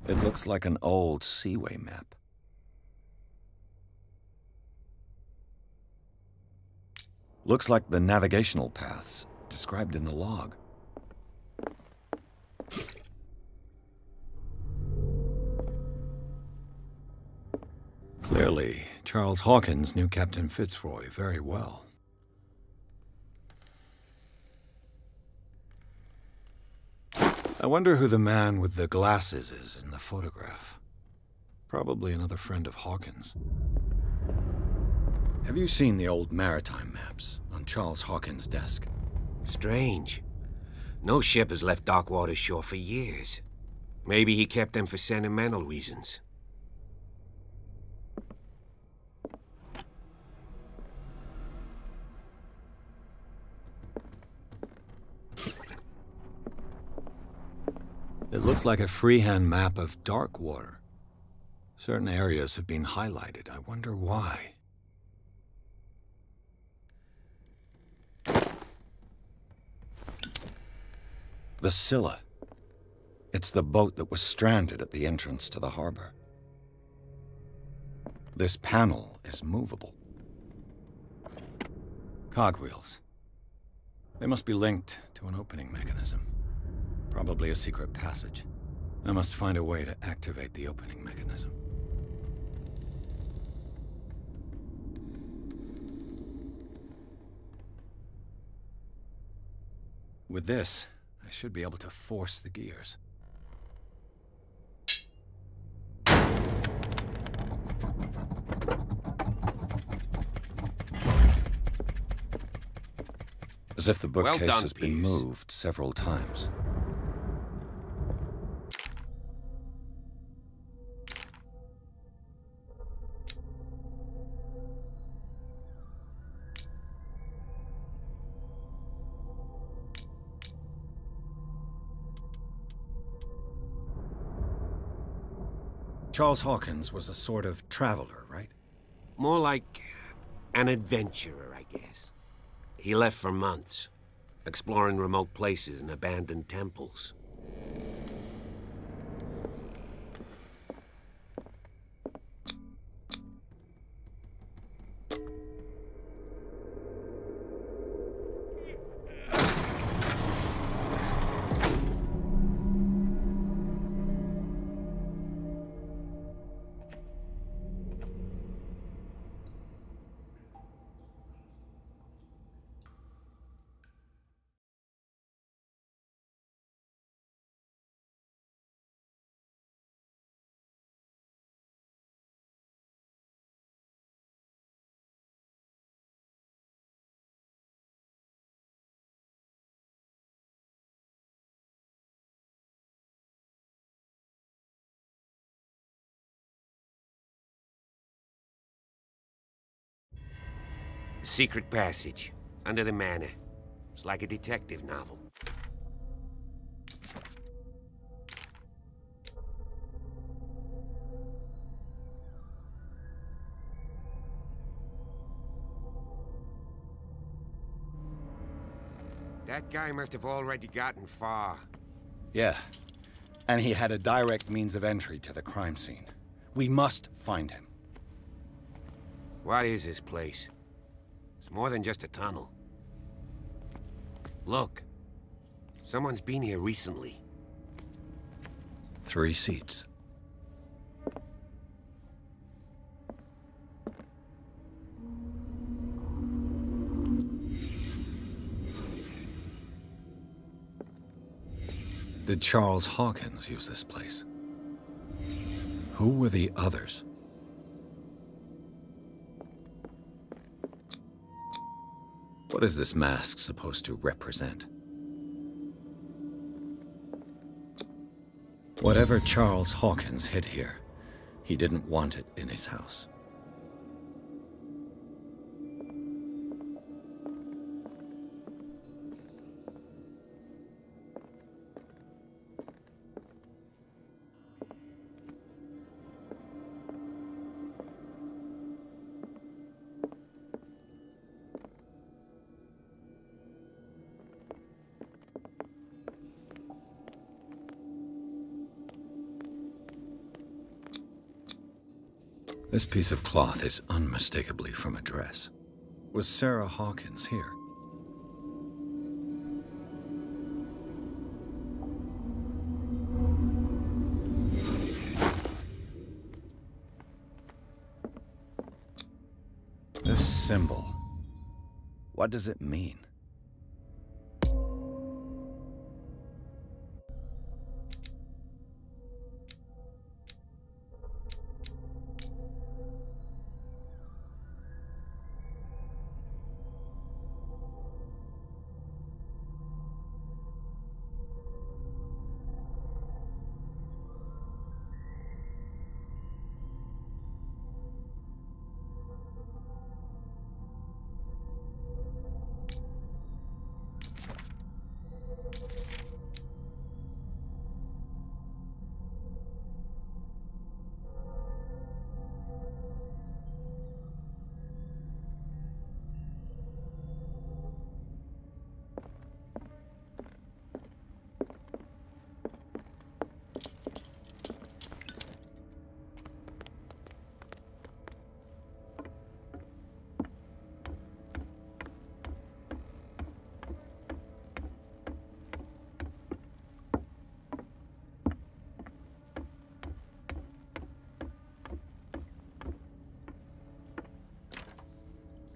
It looks like an old seaway map. Looks like the navigational paths described in the log. Clearly, Charles Hawkins knew Captain Fitzroy very well. I wonder who the man with the glasses is in the photograph. Probably another friend of Hawkins. Have you seen the old maritime maps on Charles Hawkins' desk? Strange. No ship has left Darkwater shore for years. Maybe he kept them for sentimental reasons. It looks like a freehand map of Darkwater. Certain areas have been highlighted. I wonder why. The Scylla. It's the boat that was stranded at the entrance to the harbor. This panel is movable. Cogwheels. They must be linked to an opening mechanism. Probably a secret passage. I must find a way to activate the opening mechanism. With this, I should be able to force the gears. As if the bookcase has been moved several times. Charles Hawkins was a sort of traveler, right? More like an adventurer, I guess. He left for months, exploring remote places and abandoned temples. secret passage, under the manor. It's like a detective novel. That guy must have already gotten far. Yeah, and he had a direct means of entry to the crime scene. We must find him. What is this place? It's more than just a tunnel. Look. Someone's been here recently. 3 seats. Did Charles Hawkins use this place? Who were the others? What is this mask supposed to represent? Whatever Charles Hawkins hid here, he didn't want it in his house. This piece of cloth is unmistakably from a dress. Was Sarah Hawkins here? This symbol, what does it mean?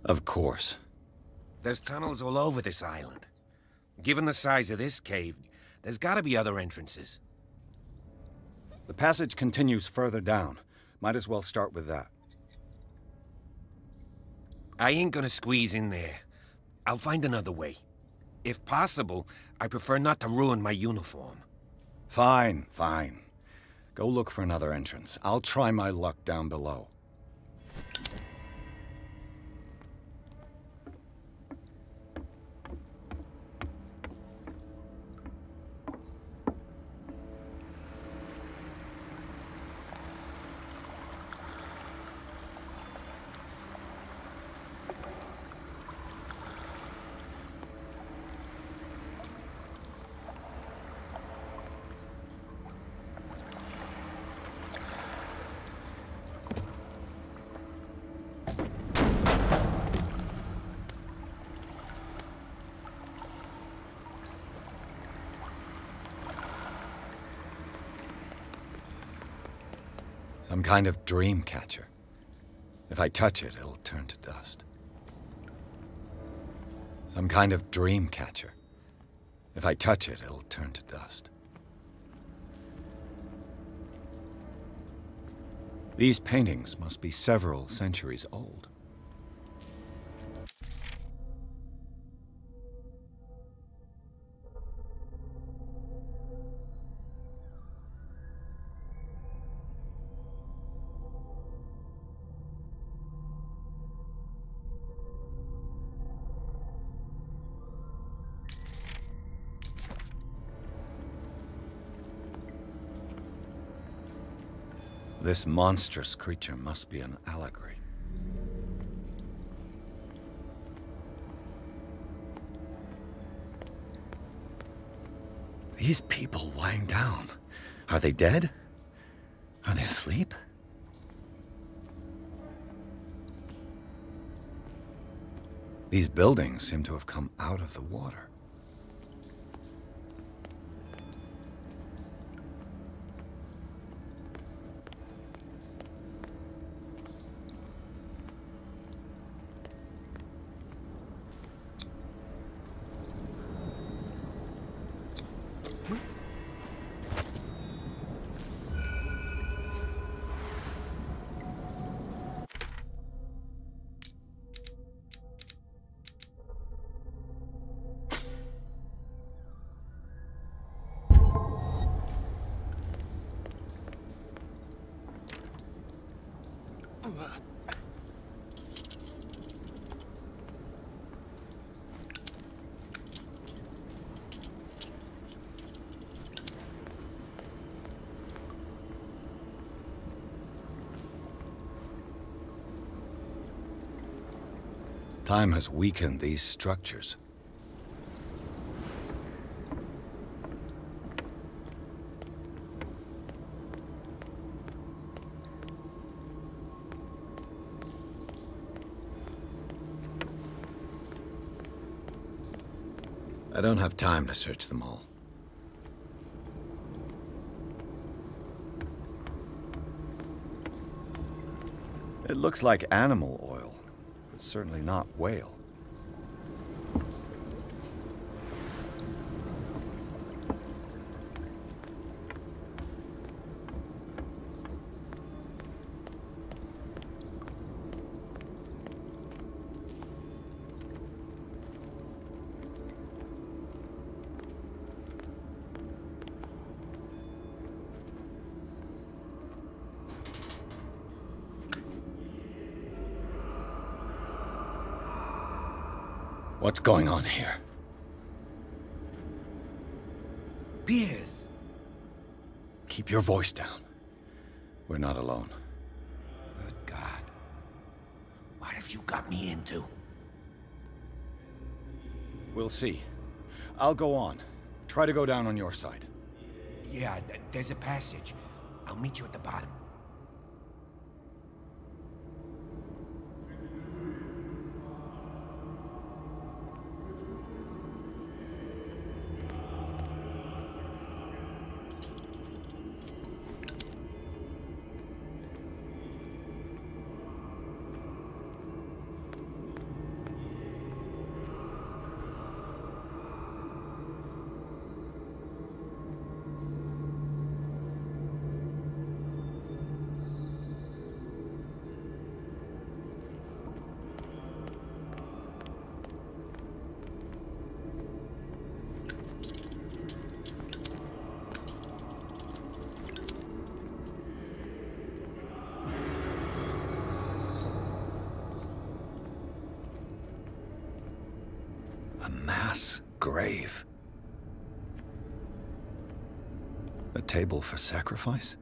Of course. There's tunnels all over this island. Given the size of this cave, there's gotta be other entrances. The passage continues further down. Might as well start with that. I ain't gonna squeeze in there. I'll find another way. If possible, I prefer not to ruin my uniform. Fine, fine. Go look for another entrance. I'll try my luck down below. Some kind of dream catcher. If I touch it, it'll turn to dust. Some kind of dream catcher. If I touch it, it'll turn to dust. These paintings must be several centuries old. This monstrous creature must be an allegory. These people lying down, are they dead? Are they asleep? These buildings seem to have come out of the water. Time has weakened these structures. I don't have time to search them all. It looks like animal oil. It's certainly not whale. What's going on here? Piers! Keep your voice down. We're not alone. Good God. What have you got me into? We'll see. I'll go on. Try to go down on your side. Yeah, there's a passage. I'll meet you at the bottom. Grave. A table for sacrifice?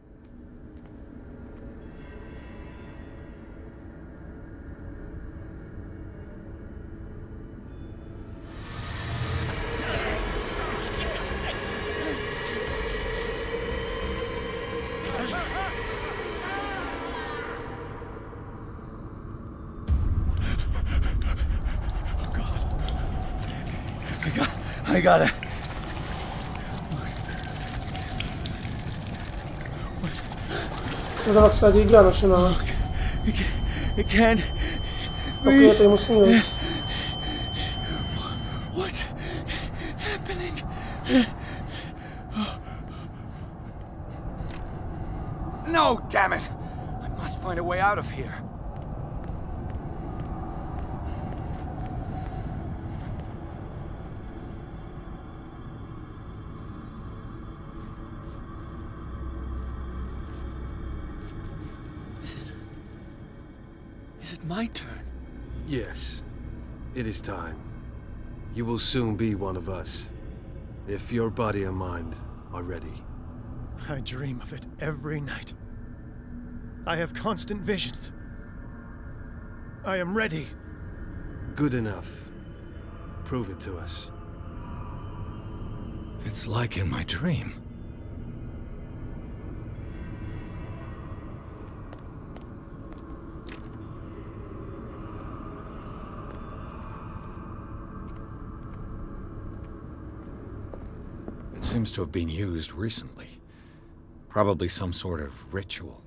I got it. С этого, кстати, игра начиналась. Только это ему снилось. What's happening? No, damn it! I must find a way out of here. Is it my turn? Yes. It is time. You will soon be one of us. If your body and mind are ready. I dream of it every night. I have constant visions. I am ready. Good enough. Prove it to us. It's like in my dream. It seems to have been used recently. Probably some sort of ritual.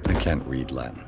I can't read Latin.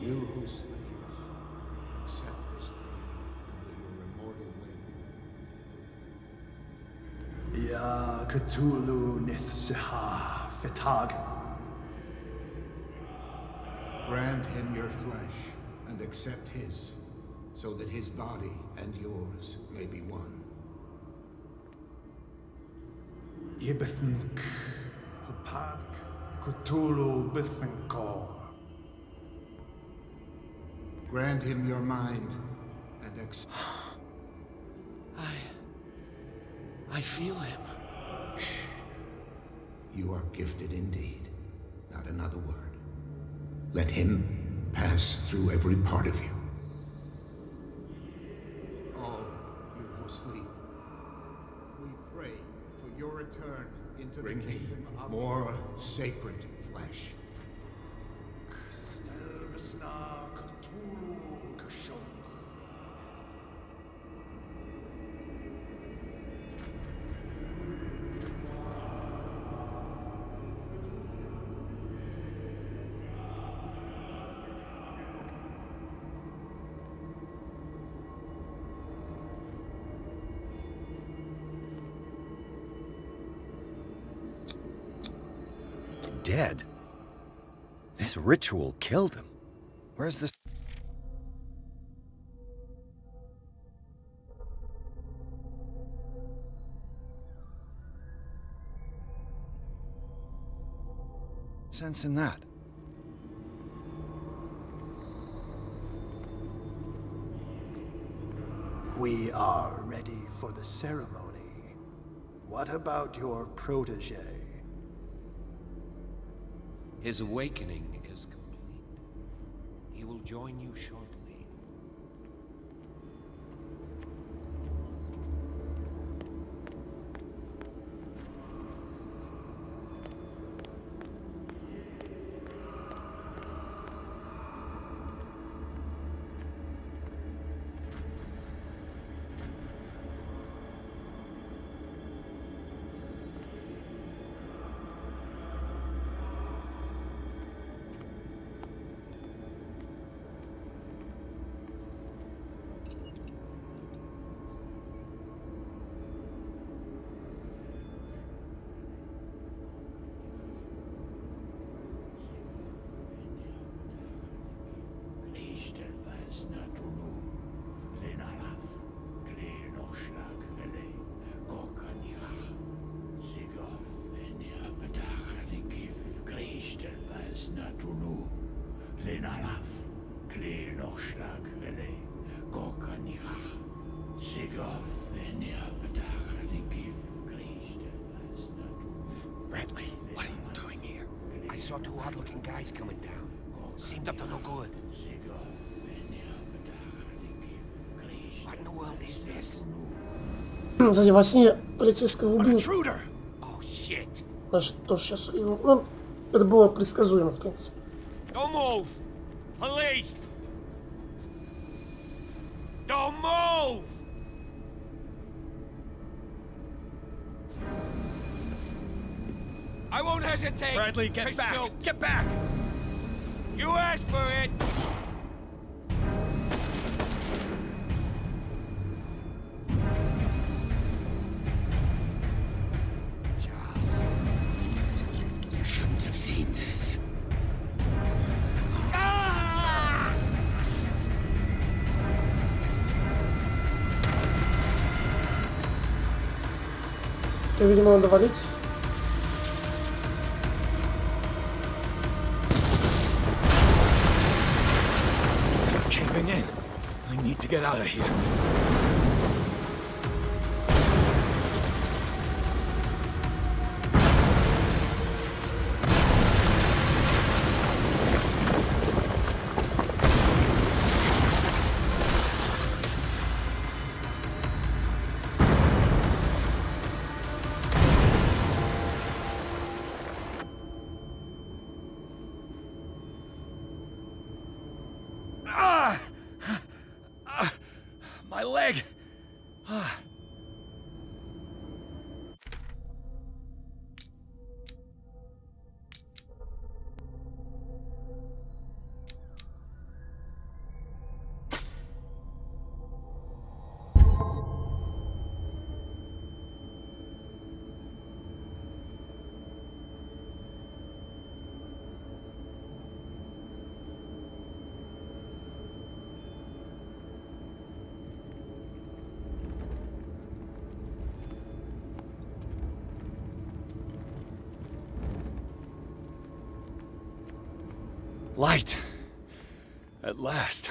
You who sleeps, accept this dream under your immortal wing. Ya Cthulhu Nithsiha Fitagen. Grant him your flesh and accept his, so that his body and yours may be one. Yibithink Hupadik Cthulhu Bithinkor. Grant him your mind and accept. I feel him. You are gifted indeed. Not another word. Let him pass through every part of you. All you who sleep, we pray for your return into the kingdom of more sacred flesh. Dead? This ritual killed him. Where's this? Sense in that? We are ready for the ceremony. What about your protege? His awakening is complete. He will join you shortly. Bradley, what are you doing here? I saw two odd-looking guys coming down. Seemed up to no good. What in the world is this? Сзади во сне полицейского убил. Oh shit! Значит, тоже сейчас его... Ну, это было предсказуемо, в принципе. Don't move! Police! Don't move! I won't hesitate. Bradley, get back! Get back! You asked for it! Charles, you shouldn't have seen this. Видимо, надо валить. It's caving in. I need to get out of here. My leg! Light. At last.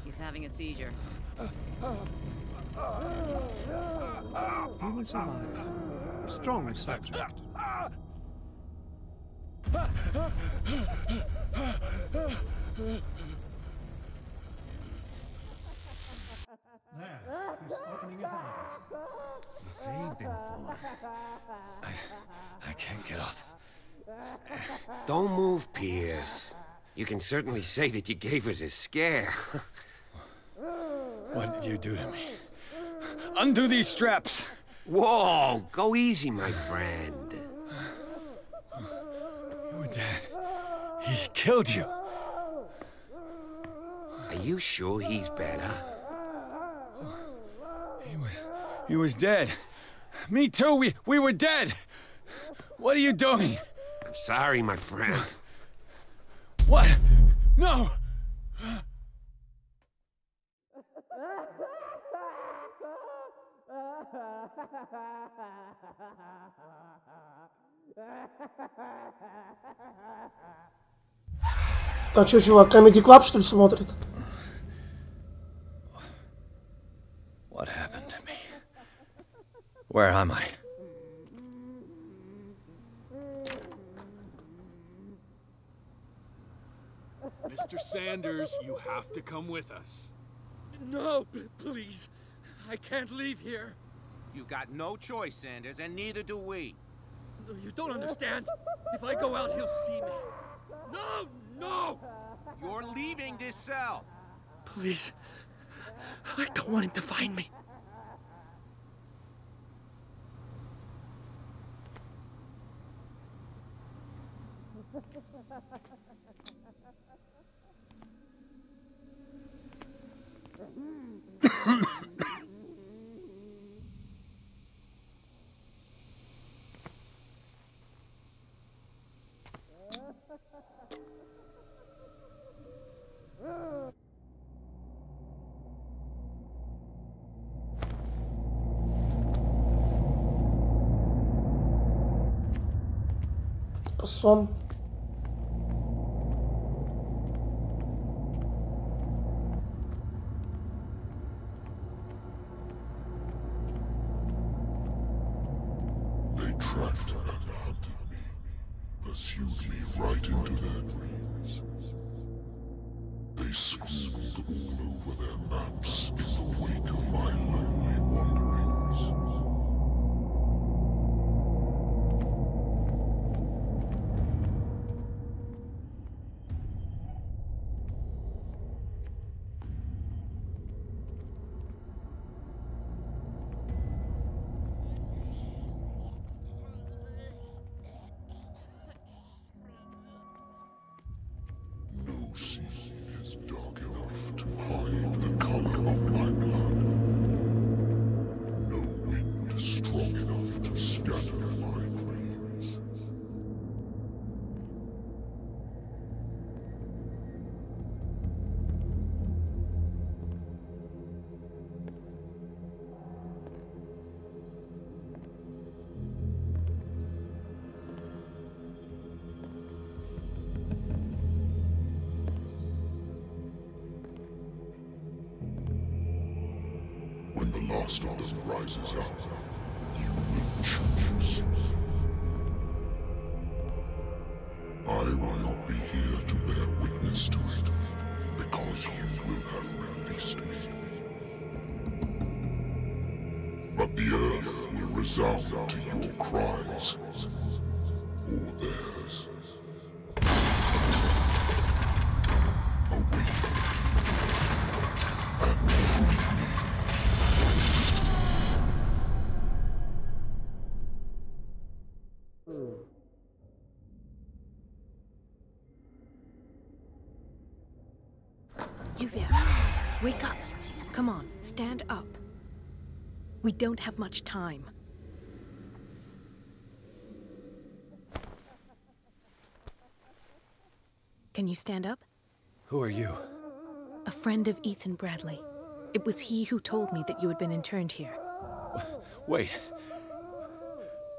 He's having a seizure. He will survive. Strong subject. There, he's opening his eyes. You saved him, Fuller. I can't get up. Don't move, Pierce. You can certainly say that you gave us a scare. What did you do to me? Undo these straps! Whoa! Go easy, my friend. You were dead. He killed you. Are you sure he's better? He was dead. Me too, we were dead! What are you doing? I'm sorry, my friend. What? No! А чё, чувак, Comedy Club, что ли, смотрит? What happened to me? Where am I? Mr. Sanders, you have to come with us. No, please. I can't leave here. You got no choice, Sanders, and neither do we. No, you don't understand. If I go out, he'll see me. No, no! You're leaving this cell. Please. I don't want him to find me. Сон. They tracked and hunted me, pursued me right into their dreams. They scrawled all over their maps in the wake of my lonely wanderings. No sea is dark enough to hide the color of my blood. No wind strong enough to scatter my dreams. When the last of them rises up, you will choose. I will not be here to bear witness to it, because you will have released me. But the earth will resound to your cries, or theirs. Awaken and free me. You there. Wake up. Come on, stand up. We don't have much time. Can you stand up? Who are you? A friend of Ethan Bradley. It was he who told me that you had been interned here. Wait.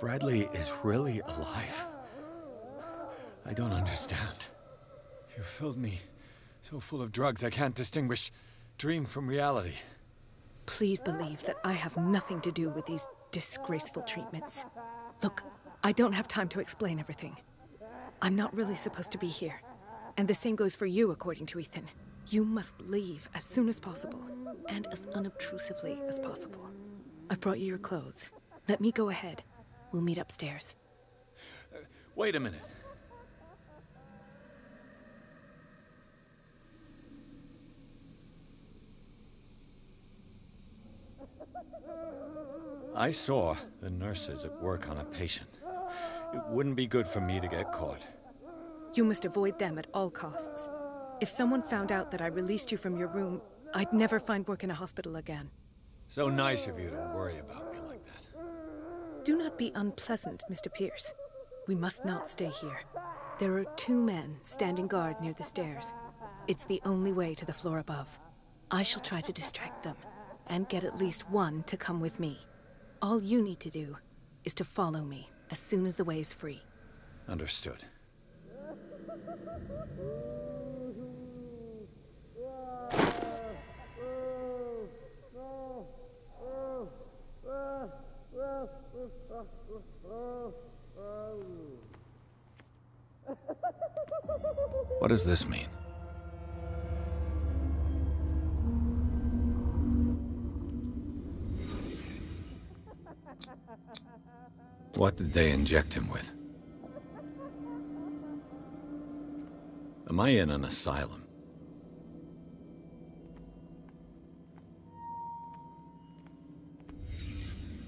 Bradley is really alive? I don't understand. You filled me so full of drugs I can't distinguish dream from reality. Please believe that I have nothing to do with these disgraceful treatments. Look, I don't have time to explain everything. I'm not really supposed to be here. And the same goes for you, according to Ethan. You must leave as soon as possible, and as unobtrusively as possible. I've brought you your clothes. Let me go ahead. We'll meet upstairs. Wait a minute. I saw the nurses at work on a patient. It wouldn't be good for me to get caught. You must avoid them at all costs. If someone found out that I released you from your room, I'd never find work in a hospital again. So nice of you to worry about me like that. Do not be unpleasant, Mr. Pierce. We must not stay here. There are 2 men standing guard near the stairs. It's the only way to the floor above. I shall try to distract them, and get at least one to come with me. All you need to do is to follow me as soon as the way is free. Understood. What does this mean? What did they inject him with? Am I in an asylum?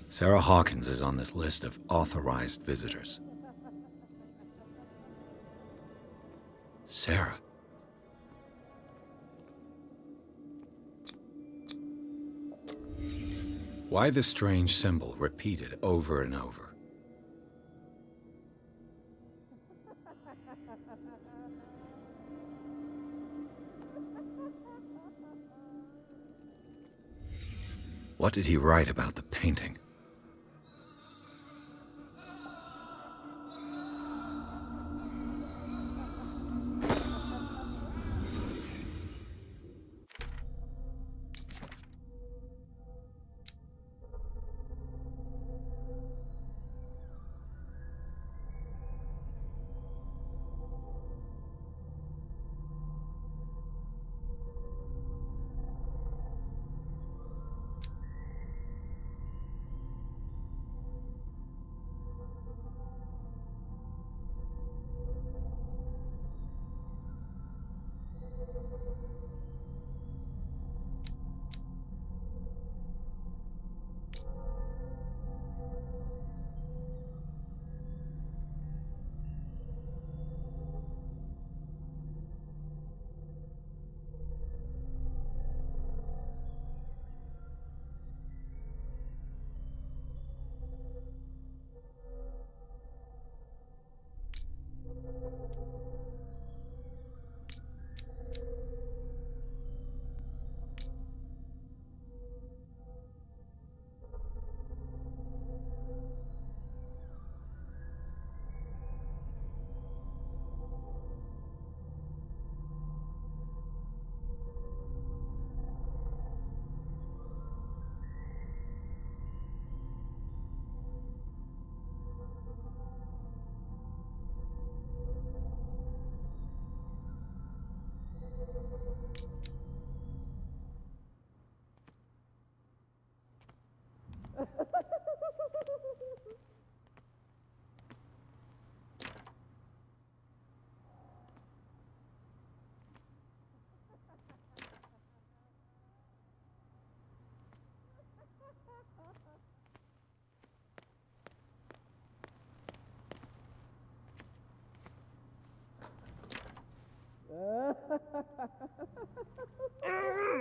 Sarah Hawkins is on this list of authorized visitors. Sarah. Why the strange symbol repeated over and over? What did he write about the painting?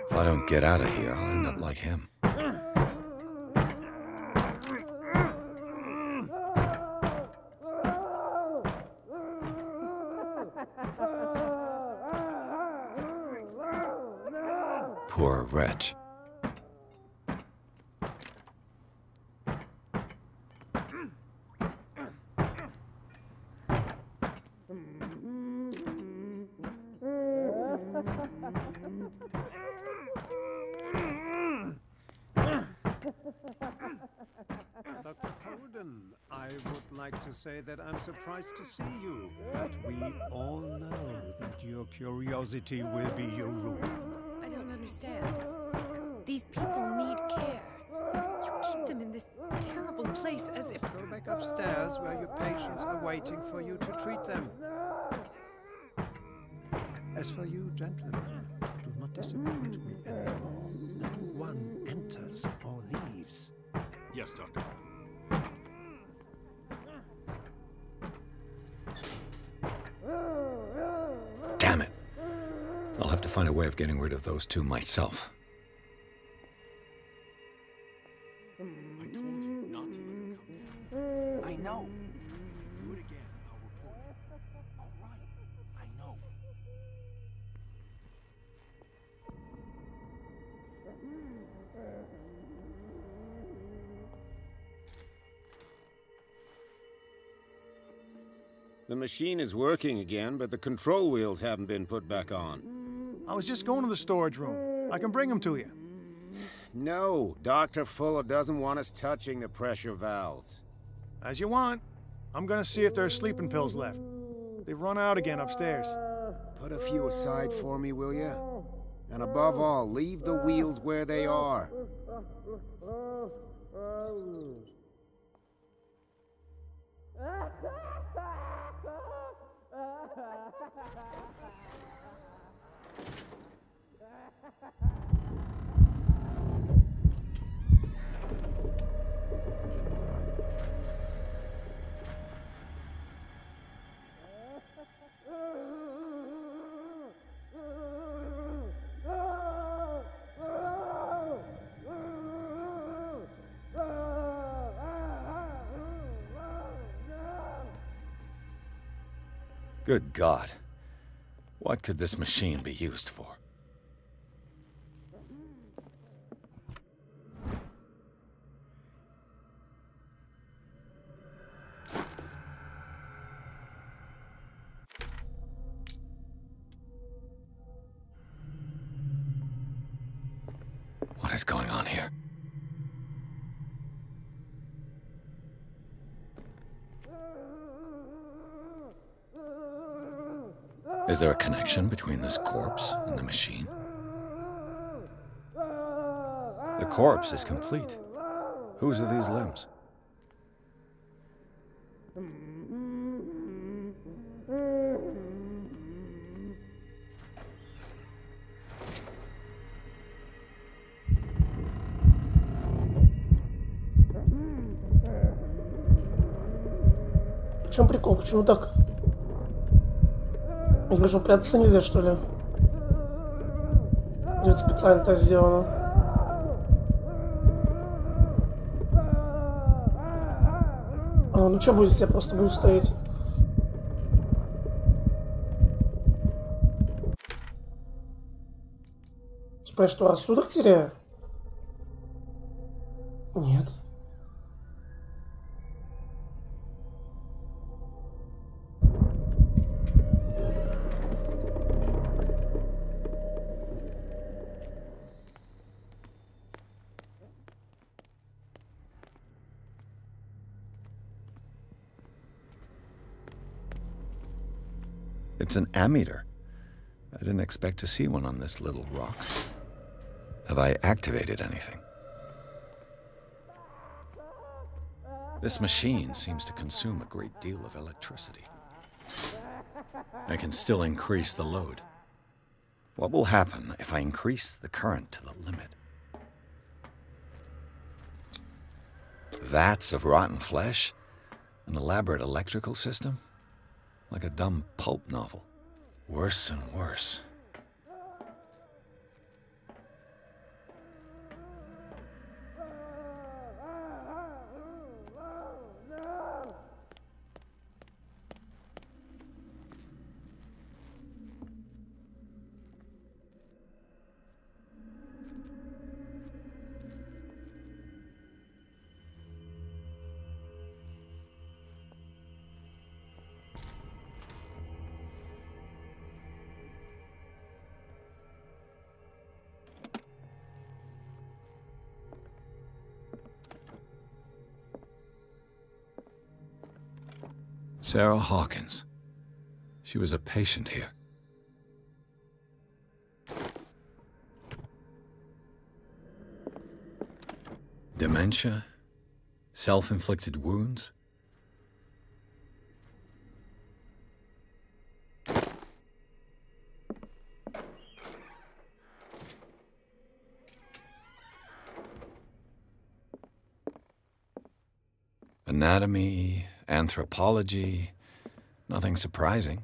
If I don't get out of here, I'll end up like him. Poor wretch. Dr. Colden, I would like to say that I'm surprised to see you, but we all know that your curiosity will be your ruin. I don't understand. These people need care. You keep them in this terrible place as if... Go back upstairs where your patients are waiting for you to treat them. As for you, gentlemen, do not disappoint me anymore. No one enters or leaves. Yes, Doctor. Damn it. I'll have to find a way of getting rid of those two myself. I told you not to let her come in. I know. Do it again, and I'll report you. All right. I know. The machine is working again, but the control wheels haven't been put back on. I was just going to the storage room. I can bring them to you. No, Dr. Fuller doesn't want us touching the pressure valves. As you want. I'm gonna see if there's sleeping pills left. They've run out again upstairs. Put a few aside for me, will you? And above all, leave the wheels where they are. Good God. What could this machine be used for? What is going on here? Is there a connection between this corpse and the machine? The corpse is complete. Whose are these limbs? В чем прикол? Почему так? Я вижу, прятаться нельзя, что ли? Нет, специально так сделано. Ну что будет, если я просто буду стоять? Типа я что, рассудок теряю? Нет. It's an ammeter. I didn't expect to see one on this little rock. Have I activated anything? This machine seems to consume a great deal of electricity. I can still increase the load. What will happen if I increase the current to the limit? Vats of rotten flesh? An elaborate electrical system? Like a dumb pulp novel. Worse and worse. Sarah Hawkins. She was a patient here. Dementia? Self-inflicted wounds? Anatomy, anthropology, nothing surprising.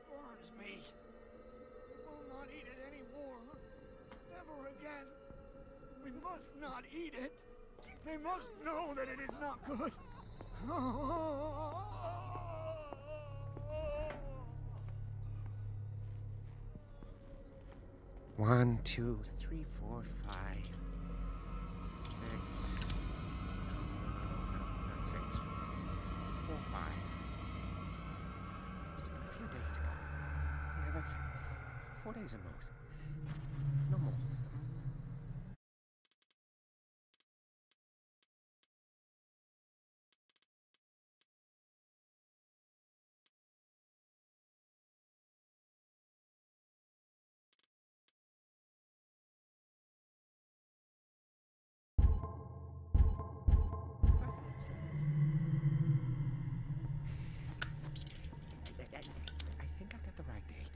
Burns me. Will not eat it anymore. Never again. We must not eat it. They must know that it is not good. 1, 2, 3, 4, 5, 6. No, not 6. 4, 5. Just got a few days to go. Yeah, that's it. 4 days at most. No more. I think I got the right date.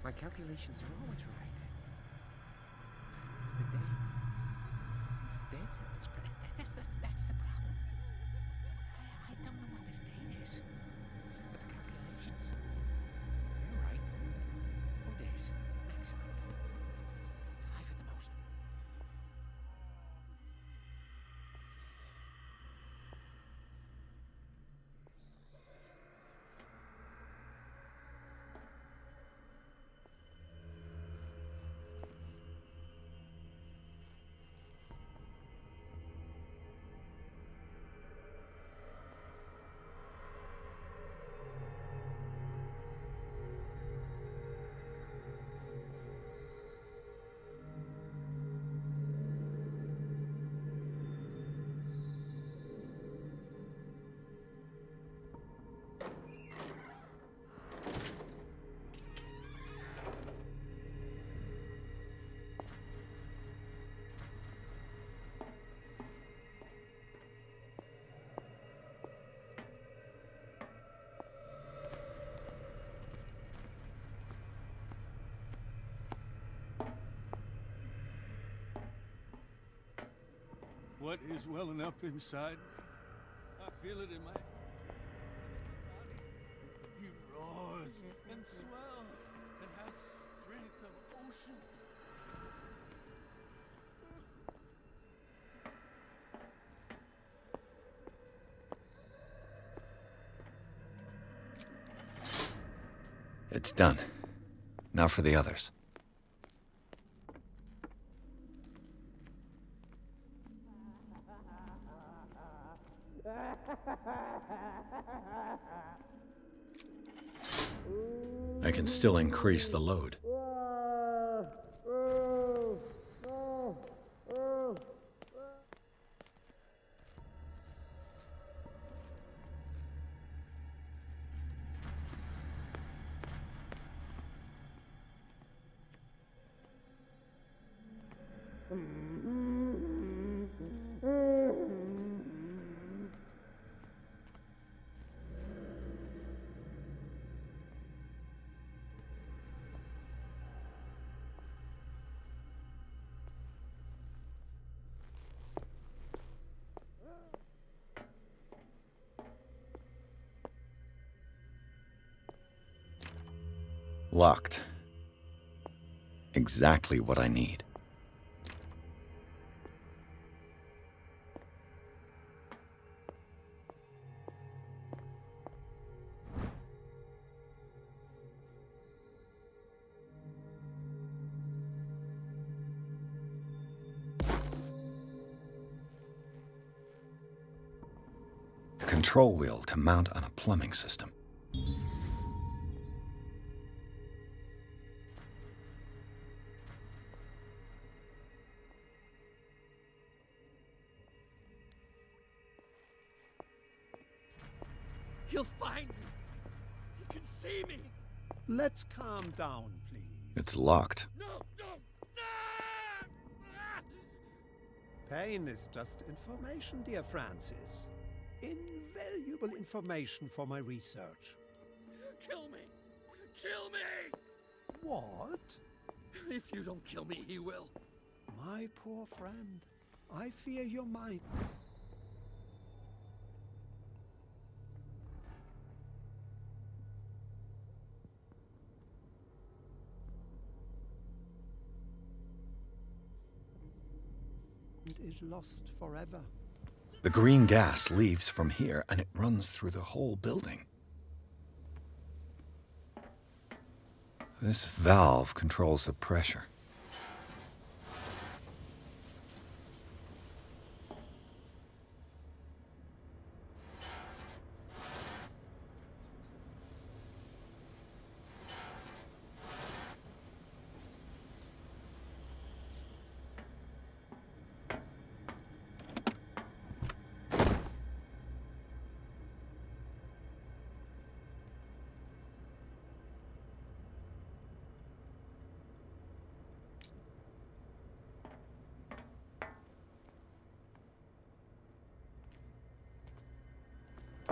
My calculations are always right. It's the date. It's the date that the spread. That's the problem. I don't know what this date is. But the calculations, they're right. 4 days, maximum. 5 at the most. What is welling up inside? I feel it in my body. He roars and swells and has strength of oceans. It's done. Now for the others. I can still increase the load. Locked. Exactly what I need. A control wheel to mount on a plumbing system. He'll find me. He can see me. Let's calm down, please. It's locked. Pain is just information, dear Francis. Invaluable information for my research. Kill me! Kill me! What? If you don't kill me, he will. My poor friend, I fear your mind. Is lost forever. The green gas leaves from here and it runs through the whole building. This valve controls the pressure.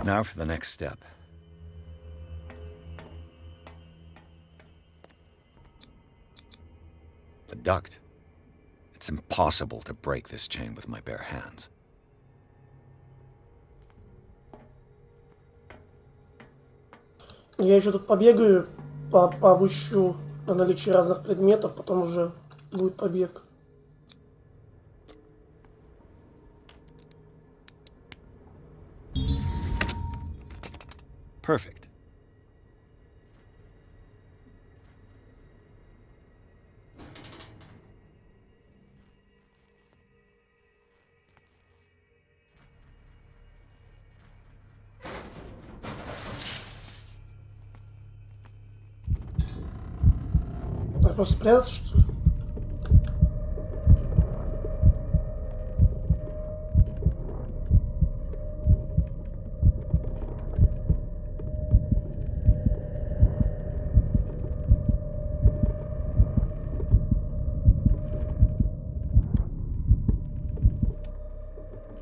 Now for the next step. The duct. It's impossible to break this chain with my bare hands. Я еще тут побегаю, пообыщу на наличие разных предметов, потом уже будет побег. Perfect. Так, просто спрятаться, что ли?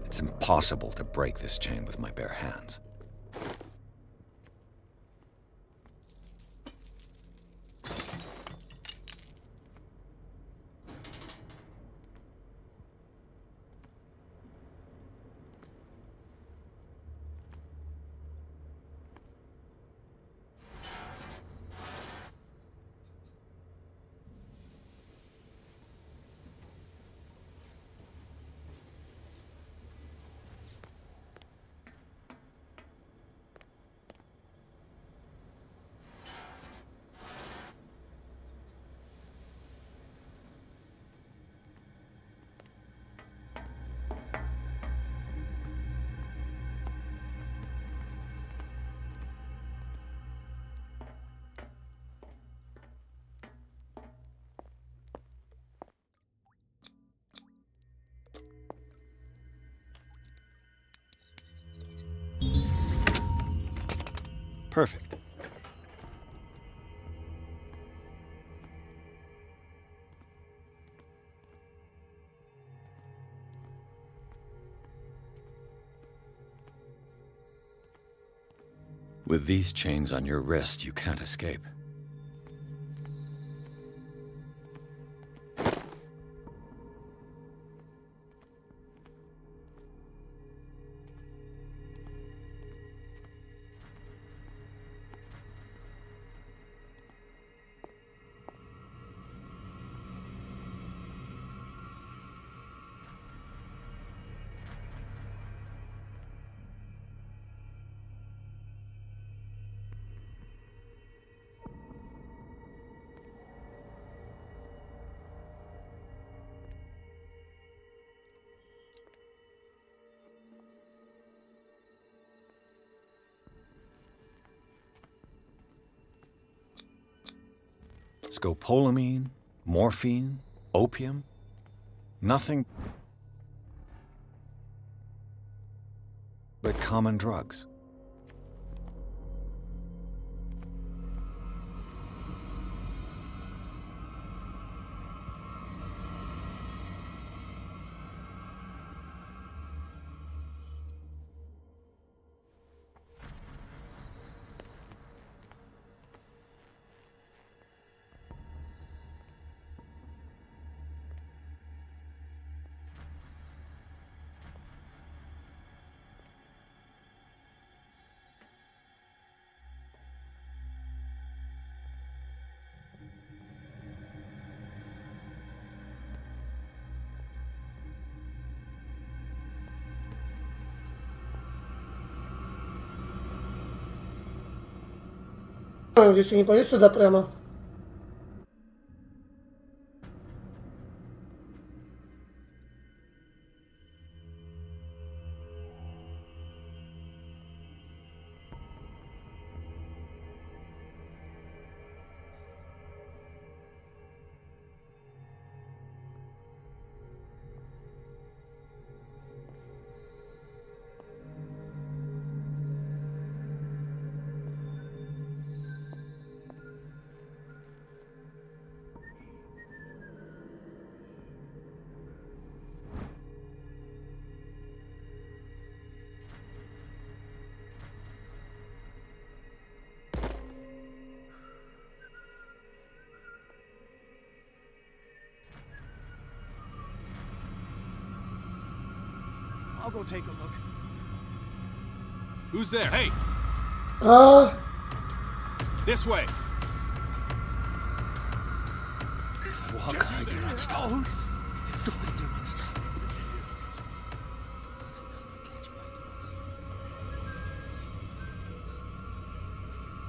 It's impossible to break this chain with my bare hands. Perfect. With these chains on your wrist, you can't escape. Scopolamine, morphine, opium, nothing but common drugs. Здесь не пойдет сюда прямо. I'll go take a look. Who's there? Hey! This way! If I walk, I do not stop. If I do not stop.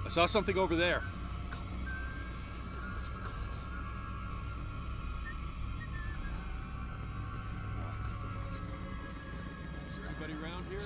I saw something over there. Anybody around here?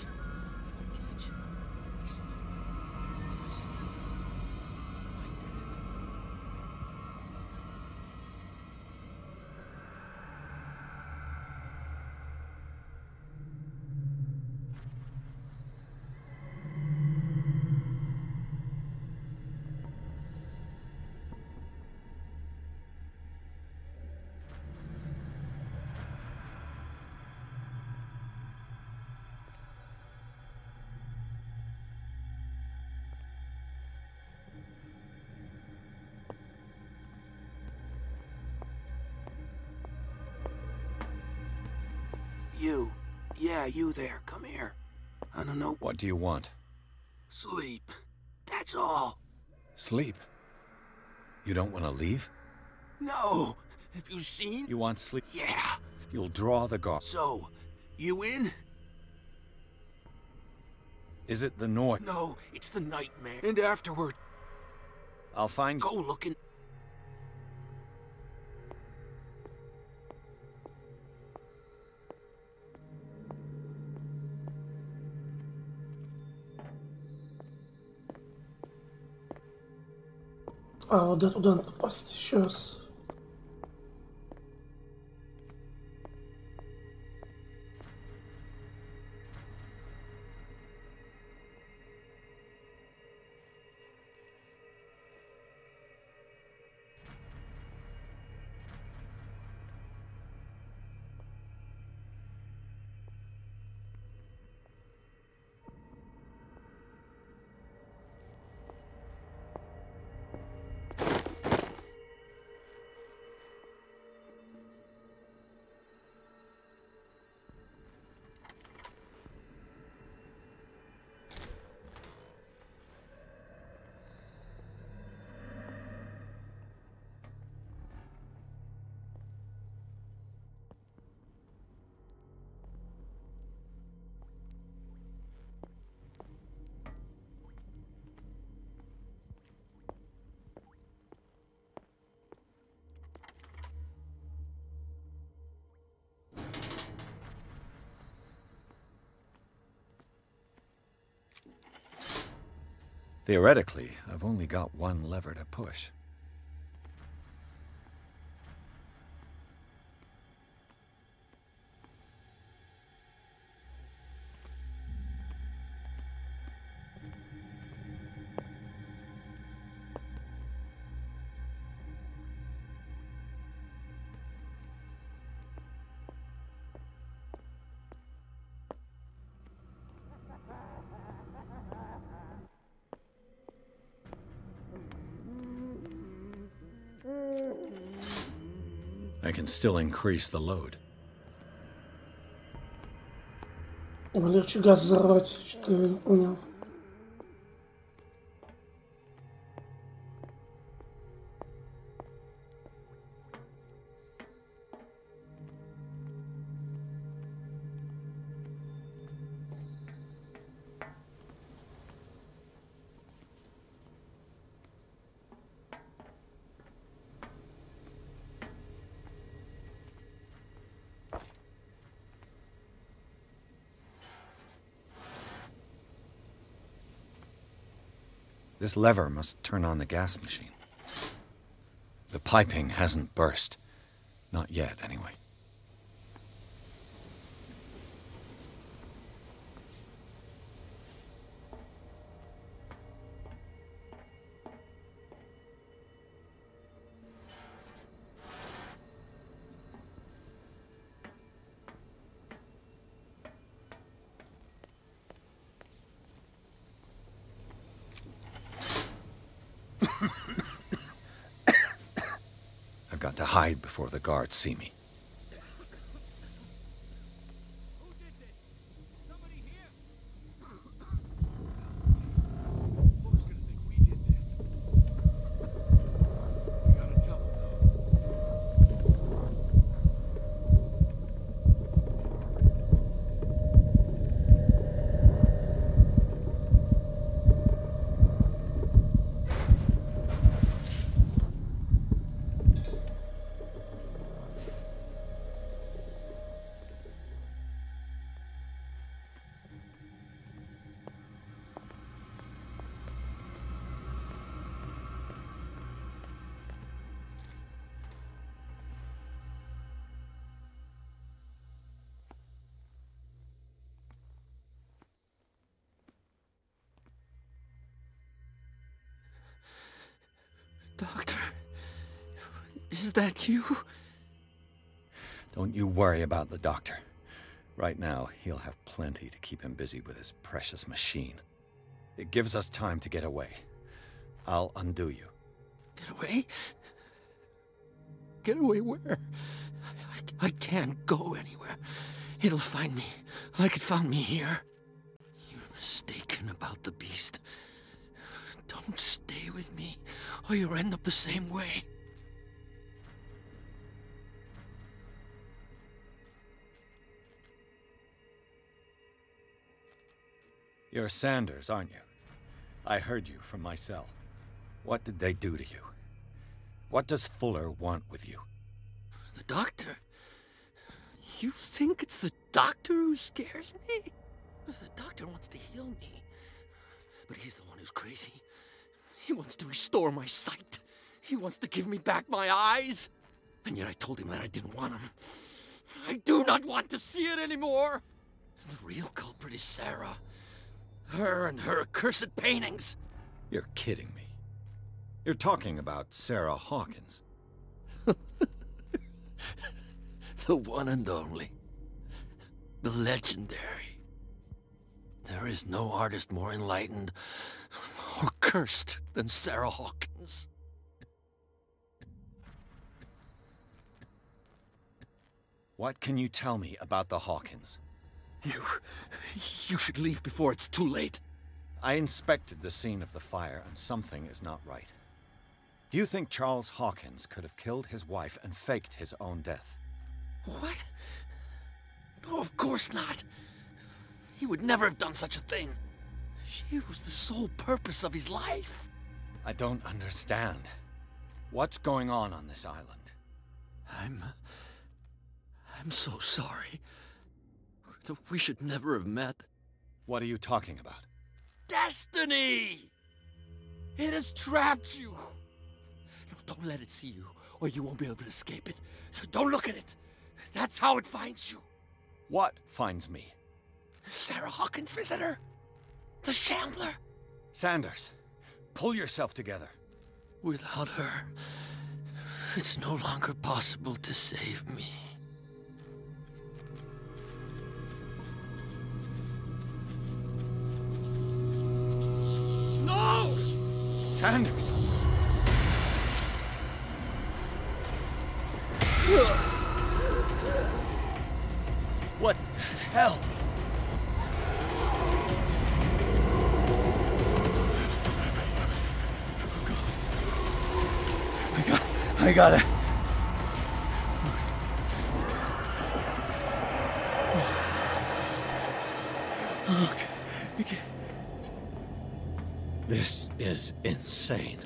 You. Yeah, you there. Come here. I don't know. What do you want? Sleep. That's all. Sleep? You don't want to leave? No. Have you seen? You want sleep? Yeah. You'll draw the guard. So, you in? Is it the noise? No, it's the nightmare. And afterward, I'll find... Go looking. А, вот да, туда надо попасть. Еще раз. Theoretically, I've only got one lever to push. I can still increase the load. Легче газ взорвать, что я не понял. This lever must turn on the gas machine. The piping hasn't burst. Not yet, anyway. I've got to hide before the guards see me. Doctor, is that you? Don't you worry about the doctor. Right now, he'll have plenty to keep him busy with his precious machine. It gives us time to get away. I'll undo you. Get away? Get away where? I can't go anywhere. It'll find me, like it found me here. You're mistaken about the beast. Don't stay with me, or you'll end up the same way. You're Sanders, aren't you? I heard you from my cell. What did they do to you? What does Fuller want with you? The doctor? You think it's the doctor who scares me? The doctor wants to heal me, but he's the one who's crazy. He wants to restore my sight. He wants to give me back my eyes. And yet I told him that I didn't want him. I do not want to see it anymore. The real culprit is Sarah. Her and her accursed paintings. You're kidding me. You're talking about Sarah Hawkins. The one and only. The legendary. There is no artist more enlightened or cursed than Sarah Hawkins. What can you tell me about the Hawkins? You should leave before it's too late. I inspected the scene of the fire, and something is not right. Do you think Charles Hawkins could have killed his wife and faked his own death? What? No, of course not. He would never have done such a thing. She was the sole purpose of his life. I don't understand. What's going on this island? I'm so sorry. That we should never have met. What are you talking about? Destiny! It has trapped you. No, don't let it see you, or you won't be able to escape it. Don't look at it. That's how it finds you. What finds me? Sarah Hawkins' visitor. The Shambler. Sanders, pull yourself together. Without her, it's no longer possible to save me. No! Sanders! What the hell? I gotta... Okay. This is insane.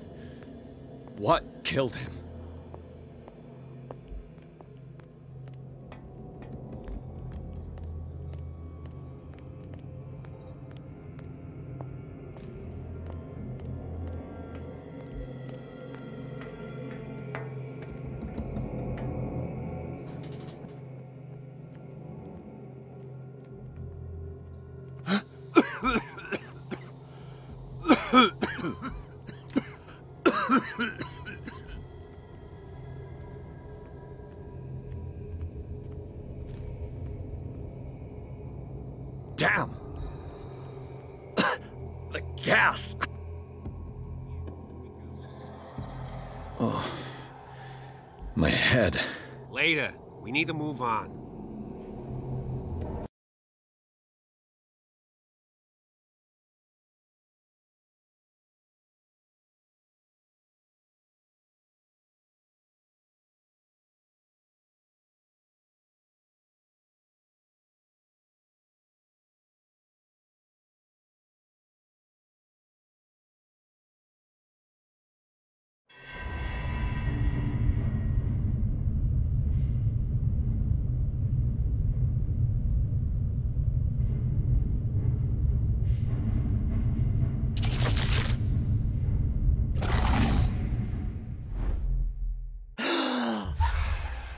What killed him? Damn! The gas! Oh. My head. Later. We need to move on.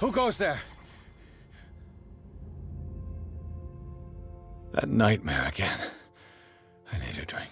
Who goes there? That nightmare again. I need a drink.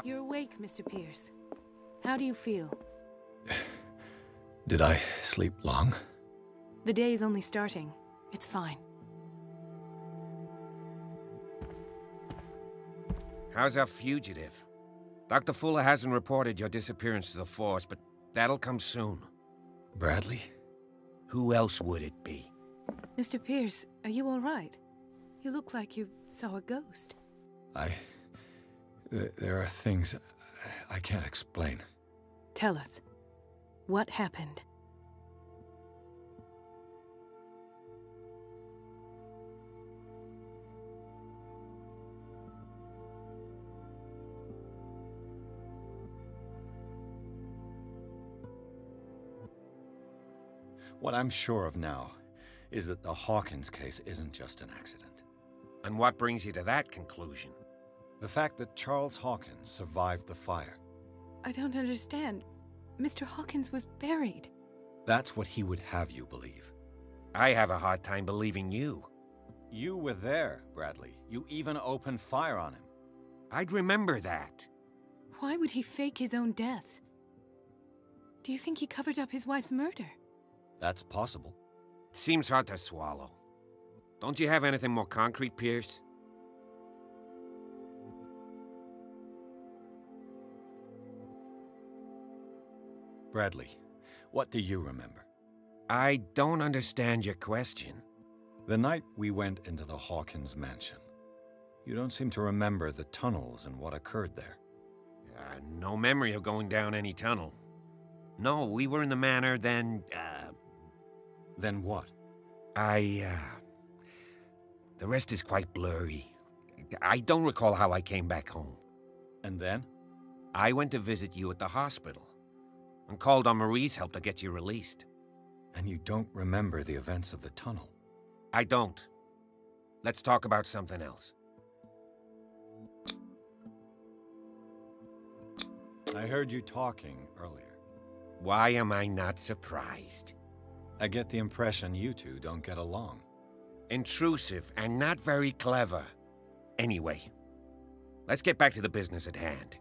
You're awake, Mr. Pierce. How do you feel? Did I sleep long? The day is only starting. It's fine. How's our fugitive? Dr. Fuller hasn't reported your disappearance to the force, but that'll come soon. Bradley? Who else would it be? Mr. Pierce, are you all right? You look like you saw a ghost. There are things I can't explain. Tell us. What happened? What I'm sure of now is that the Hawkins case isn't just an accident. And what brings you to that conclusion? The fact that Charles Hawkins survived the fire. I don't understand. Mr. Hawkins was buried. That's what he would have you believe. I have a hard time believing you. You were there, Bradley. You even opened fire on him. I'd remember that. Why would he fake his own death? Do you think he covered up his wife's murder? That's possible. It seems hard to swallow. Don't you have anything more concrete, Pierce? Bradley, what do you remember? I don't understand your question. The night we went into the Hawkins mansion. You don't seem to remember the tunnels and what occurred there. No memory of going down any tunnel. No, we were in the manor, then, Then what? The rest is quite blurry. I don't recall how I came back home. And then? I went to visit you at the hospital, and called on Marie's help to get you released. And you don't remember the events of the tunnel? I don't. Let's talk about something else. I heard you talking earlier. Why am I not surprised? I get the impression you two don't get along. Intrusive and not very clever. Anyway, let's get back to the business at hand.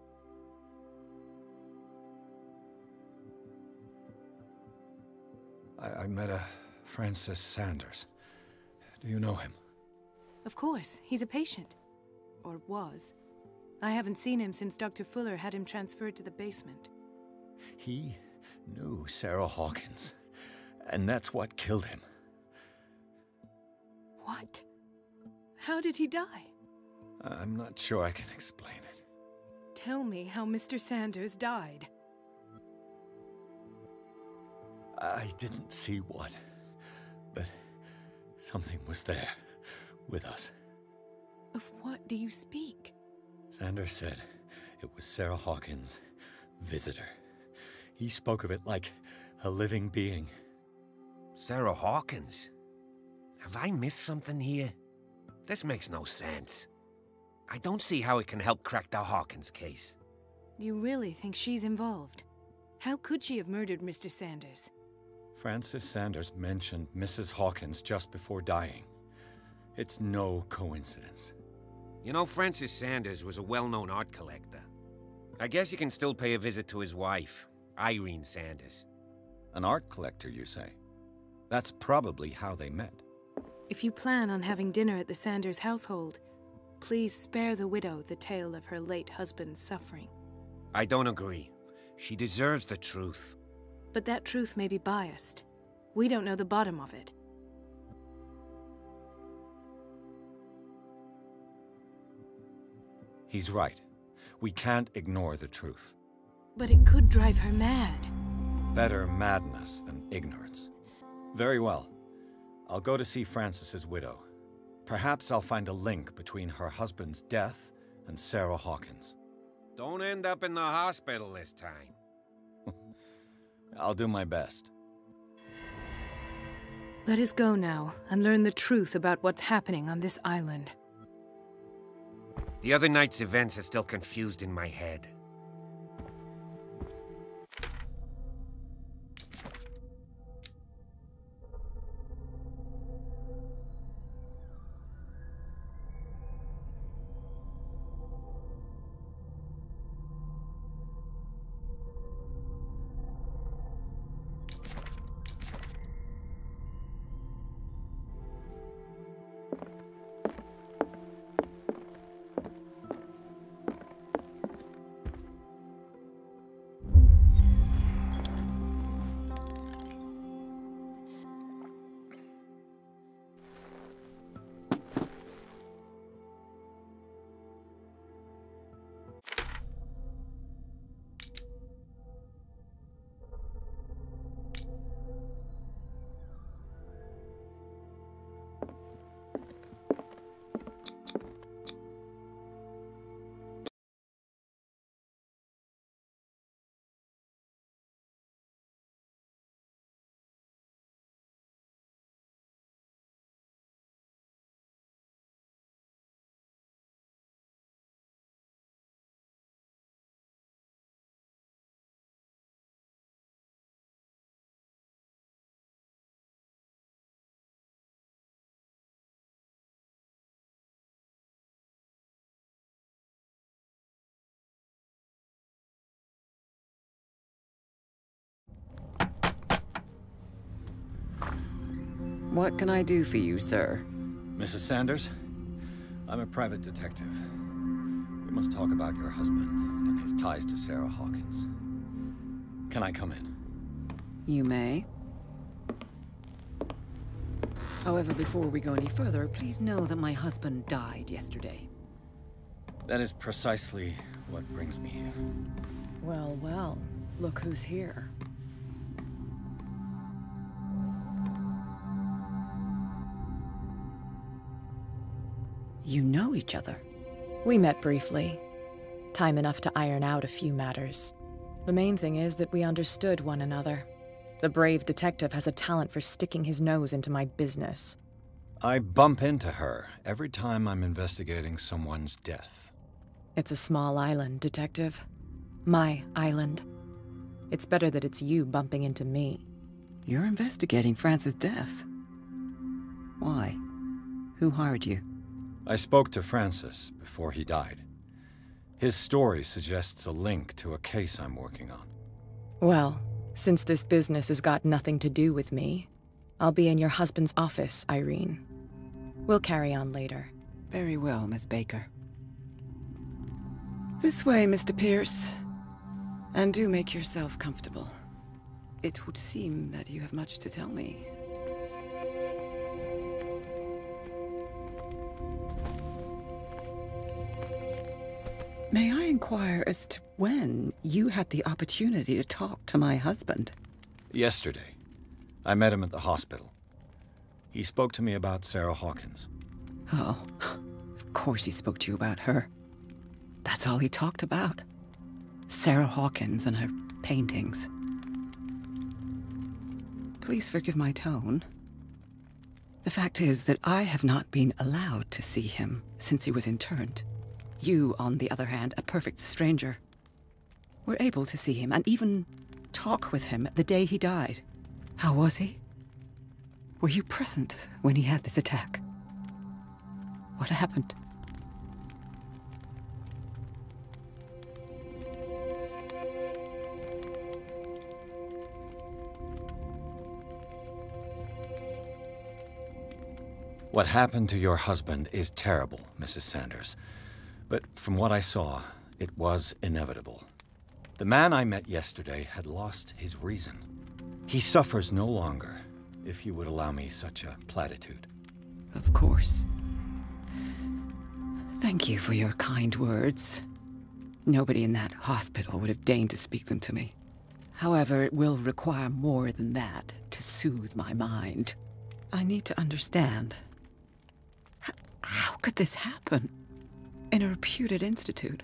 I met a Francis Sanders. Do you know him? Of course, he's a patient. Or was. I haven't seen him since Dr. Fuller had him transferred to the basement. He knew Sarah Hawkins, and that's what killed him. What? How did he die? I'm not sure I can explain it. Tell me how Mr. Sanders died. I didn't see what, but something was there, with us. Of what do you speak? Sanders said it was Sarah Hawkins' visitor. He spoke of it like a living being. Sarah Hawkins? Have I missed something here? This makes no sense. I don't see how it can help crack the Hawkins case. You really think she's involved? How could she have murdered Mr. Sanders? Francis Sanders mentioned Mrs. Hawkins just before dying. It's no coincidence. You know, Francis Sanders was a well-known art collector. I guess you can still pay a visit to his wife, Irene Sanders. An art collector, you say? That's probably how they met. If you plan on having dinner at the Sanders household, please spare the widow the tale of her late husband's suffering. I don't agree. She deserves the truth. But that truth may be biased. We don't know the bottom of it. He's right. We can't ignore the truth. But it could drive her mad. Better madness than ignorance. Very well. I'll go to see Francis's widow. Perhaps I'll find a link between her husband's death and Sarah Hawkins. Don't end up in the hospital this time. I'll do my best. Let us go now and learn the truth about what's happening on this island. The other night's events are still confused in my head. What can I do for you, sir? Mrs. Sanders? I'm a private detective. We must talk about your husband and his ties to Sarah Hawkins. Can I come in? You may. However, before we go any further, please know that my husband died yesterday. That is precisely what brings me here. Well, well, look who's here. You know each other? We met briefly. Time enough to iron out a few matters. The main thing is that we understood one another. The brave detective has a talent for sticking his nose into my business. I bump into her every time I'm investigating someone's death. It's a small island, Detective. My island. It's better that it's you bumping into me. You're investigating Francis' death. Why? Who hired you? I spoke to Francis before he died. His story suggests a link to a case I'm working on. Well, since this business has got nothing to do with me, I'll be in your husband's office, Irene. We'll carry on later. Very well, Miss Baker. This way, Mr. Pierce. And do make yourself comfortable. It would seem that you have much to tell me. May I inquire as to when you had the opportunity to talk to my husband? Yesterday. I met him at the hospital. He spoke to me about Sarah Hawkins. Oh, of course he spoke to you about her. That's all he talked about. Sarah Hawkins and her paintings. Please forgive my tone. The fact is that I have not been allowed to see him since he was interned. You, on the other hand, a perfect stranger, were able to see him and even talk with him the day he died. How was he? Were you present when he had this attack? What happened? What happened to your husband is terrible, Mrs. Sanders. But from what I saw, it was inevitable. The man I met yesterday had lost his reason. He suffers no longer, if you would allow me such a platitude. Of course. Thank you for your kind words. Nobody in that hospital would have deigned to speak them to me. However, it will require more than that to soothe my mind. I need to understand. How could this happen? In a reputed institute?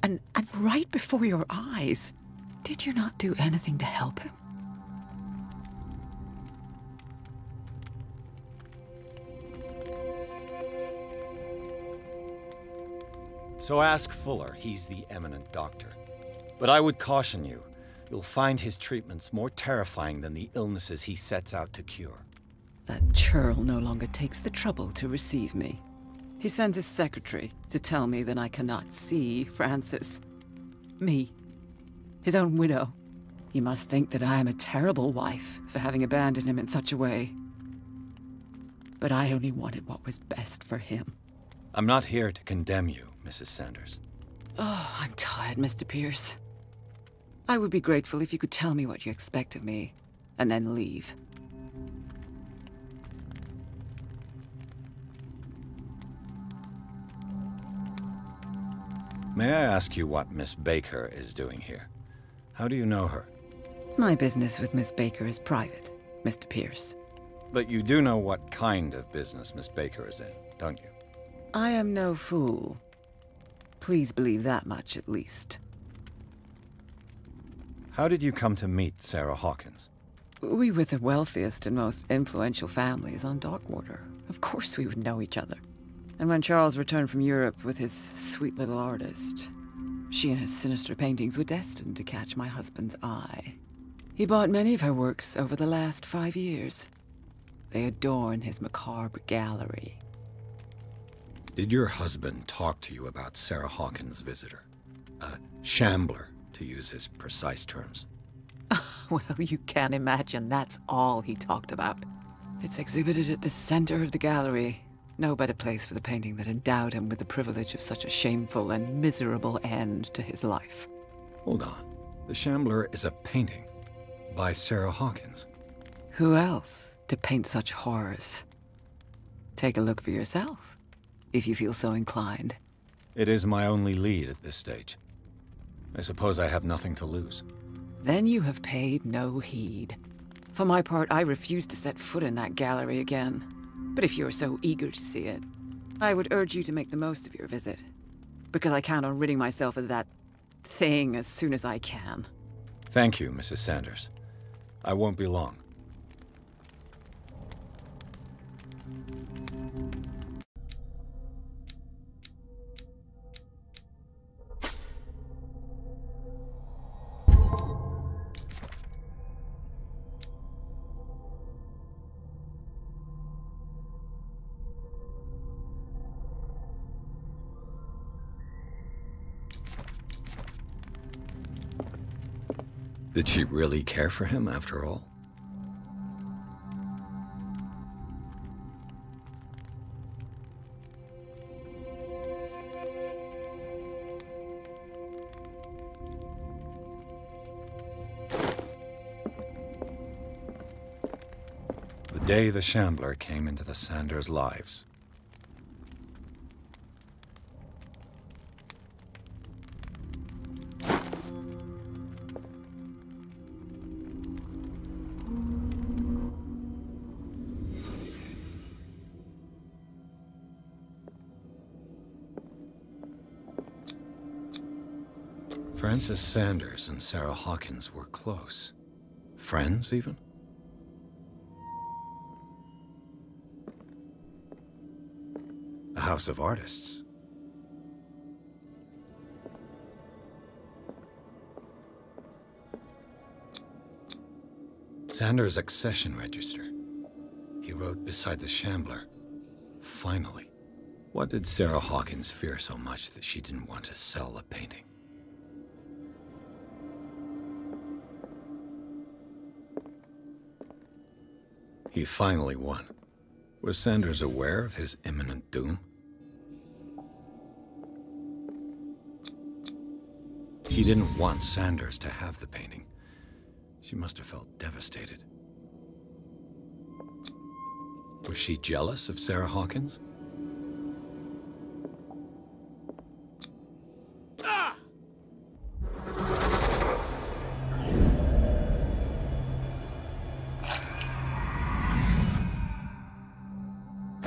And right before your eyes? Did you not do anything to help him? So ask Fuller, he's the eminent doctor. But I would caution you, you'll find his treatments more terrifying than the illnesses he sets out to cure. That churl no longer takes the trouble to receive me. He sends his secretary to tell me that I cannot see Francis. Me. His own widow. He must think that I am a terrible wife for having abandoned him in such a way. But I only wanted what was best for him. I'm not here to condemn you, Mrs. Sanders. Oh, I'm tired, Mr. Pierce. I would be grateful if you could tell me what you expect of me, and then leave. May I ask you what Miss Baker is doing here? How do you know her? My business with Miss Baker is private, Mr. Pierce. But you do know what kind of business Miss Baker is in, don't you? I am no fool. Please believe that much, at least. How did you come to meet Sarah Hawkins? We were the wealthiest and most influential families on Darkwater. Of course we would know each other. And when Charles returned from Europe with his sweet little artist, she and her sinister paintings were destined to catch my husband's eye. He bought many of her works over the last 5 years. They adorn his macabre gallery. Did your husband talk to you about Sarah Hawkins' visitor? A shambler, to use his precise terms. Well, you can imagine that's all he talked about. It's exhibited at the center of the gallery. No better place for the painting that endowed him with the privilege of such a shameful and miserable end to his life. Hold on. The Shambler is a painting by Sarah Hawkins. Who else to paint such horrors? Take a look for yourself, if you feel so inclined. It is my only lead at this stage. I suppose I have nothing to lose. Then you have paid no heed. For my part, I refuse to set foot in that gallery again. But if you're so eager to see it, I would urge you to make the most of your visit, because I count on ridding myself of that thing as soon as I can. Thank you, Mrs. Sanders. I won't be long. Did she really care for him after all? The day the Shambler came into the Sanders' lives. Frances Sanders and Sarah Hawkins were close. Friends, even? A house of artists. Sanders' accession register. He wrote beside the Shambler, "Finally." What did Sarah Hawkins fear so much that she didn't want to sell the painting? He finally won. Was Sanders aware of his imminent doom? He didn't want Sanders to have the painting. She must have felt devastated. Was she jealous of Sarah Hawkins?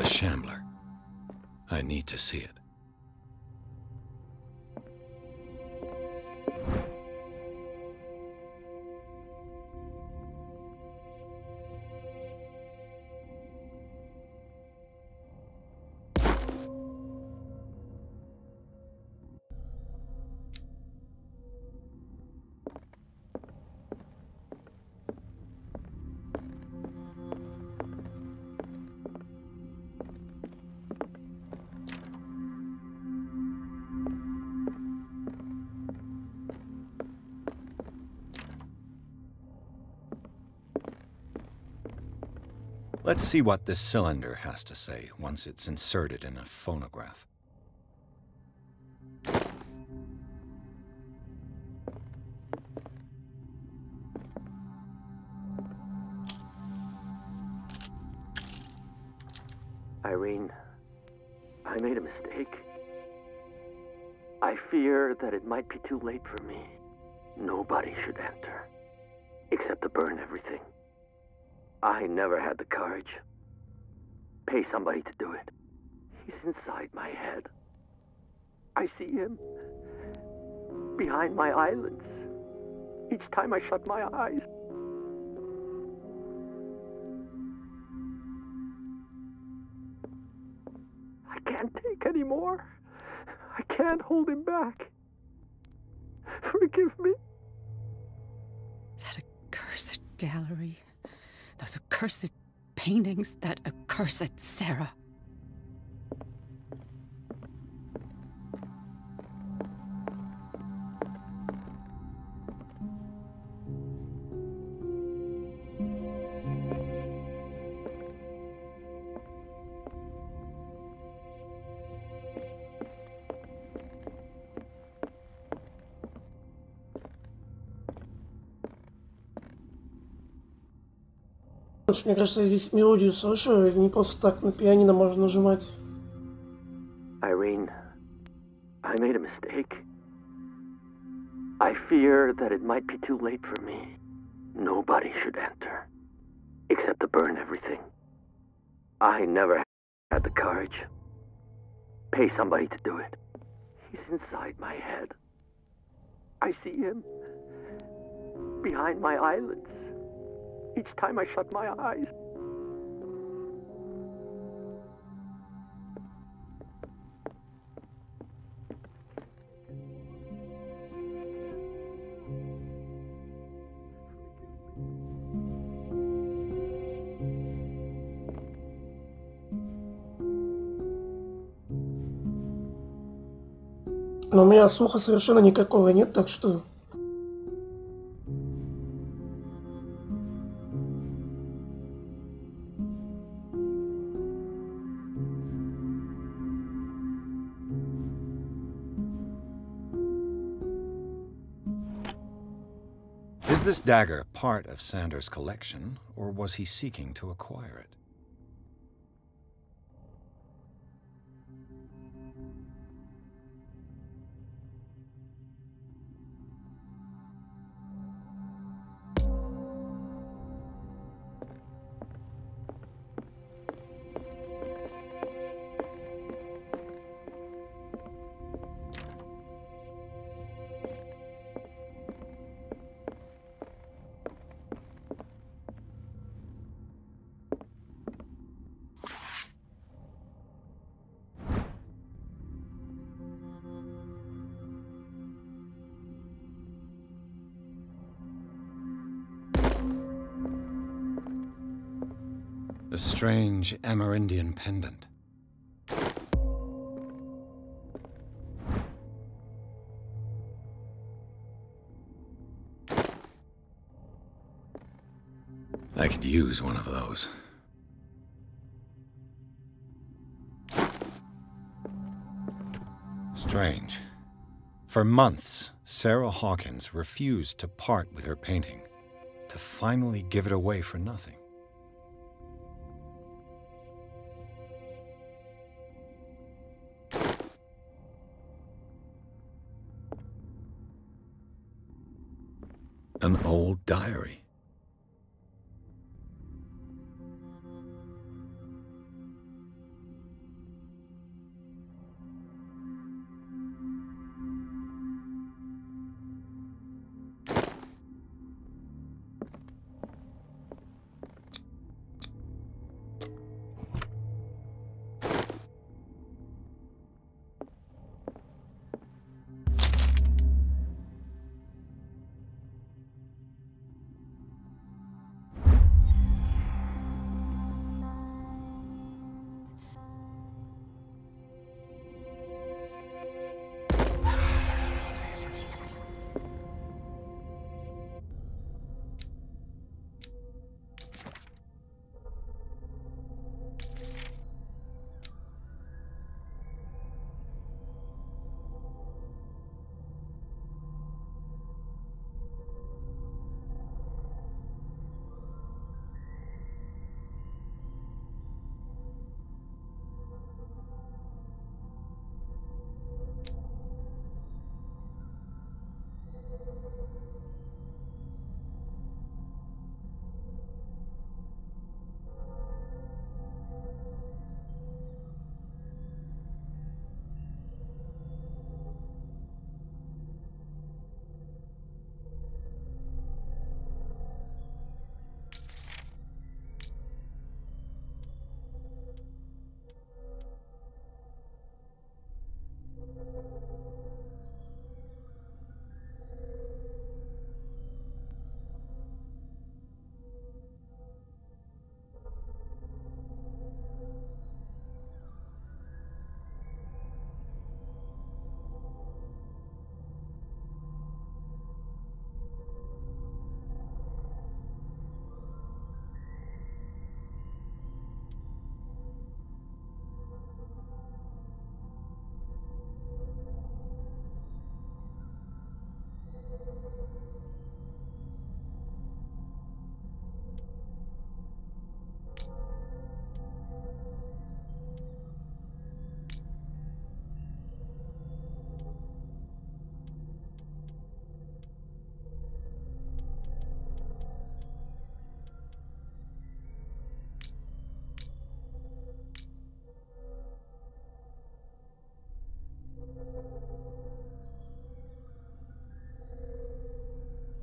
Shambler. I need to see it. Let's see what this cylinder has to say once it's inserted in a phonograph. Irene, I made a mistake. I fear that it might be too late for me. Nobody should enter, except to burn everything. I never had the courage. Pay somebody to do it. He's inside my head. I see him behind my eyelids each time I shut my eyes. I can't take any more. I can't hold him back. Forgive me. That accursed gallery. Those accursed paintings, that accursed Sarah. Мне кажется, я здесь мелодию слышу, не просто так на пианино можно нажимать. Irene, I made a mistake. I fear that it might be too late for me. Nobody should enter, except to burn everything. I never had the courage. Pay somebody to do it. He's inside my head. I see him behind my eyelids each time I shut my eyes. Но у меня слуха совершенно никакого нет, так что... Is this dagger part of Sanders' collection, or was he seeking to acquire it? A strange Amerindian pendant. I could use one of those. Strange. For months, Sarah Hawkins refused to part with her painting, to finally give it away for nothing. An old diary.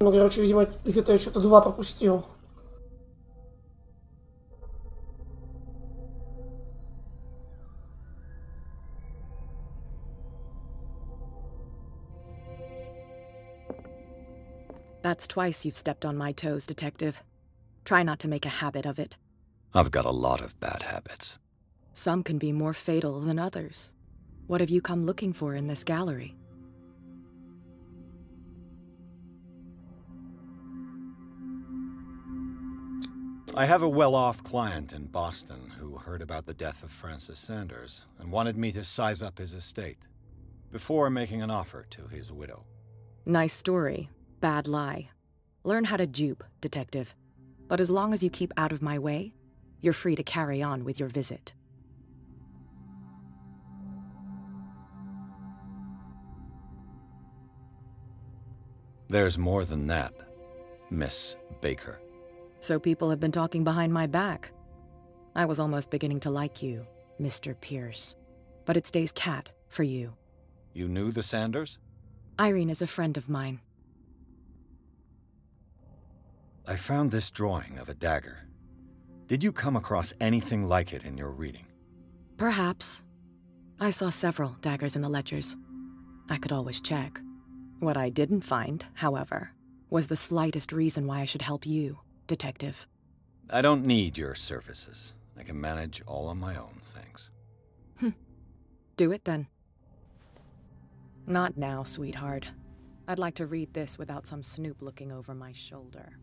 Ну, короче, видимо, где-то я что-то 2 пропустил. That's twice you've stepped on my toes, Detective. Try not to make a habit of it. I've got a lot of bad habits. Some can be more fatal than others. What have you come looking for in this gallery? I have a well-off client in Boston who heard about the death of Francis Sanders and wanted me to size up his estate before making an offer to his widow. Nice story. Bad lie. Learn how to dupe, Detective. But as long as you keep out of my way, you're free to carry on with your visit. There's more than that, Miss Baker. So people have been talking behind my back. I was almost beginning to like you, Mr. Pierce. But it stays cat for you. You knew the Sanders? Irene is a friend of mine. I found this drawing of a dagger. Did you come across anything like it in your reading? Perhaps. I saw several daggers in the ledgers. I could always check. What I didn't find, however, was the slightest reason why I should help you, Detective. I don't need your services. I can manage all on my own, thanks. Do it then. Not now, sweetheart. I'd like to read this without some snoop looking over my shoulder.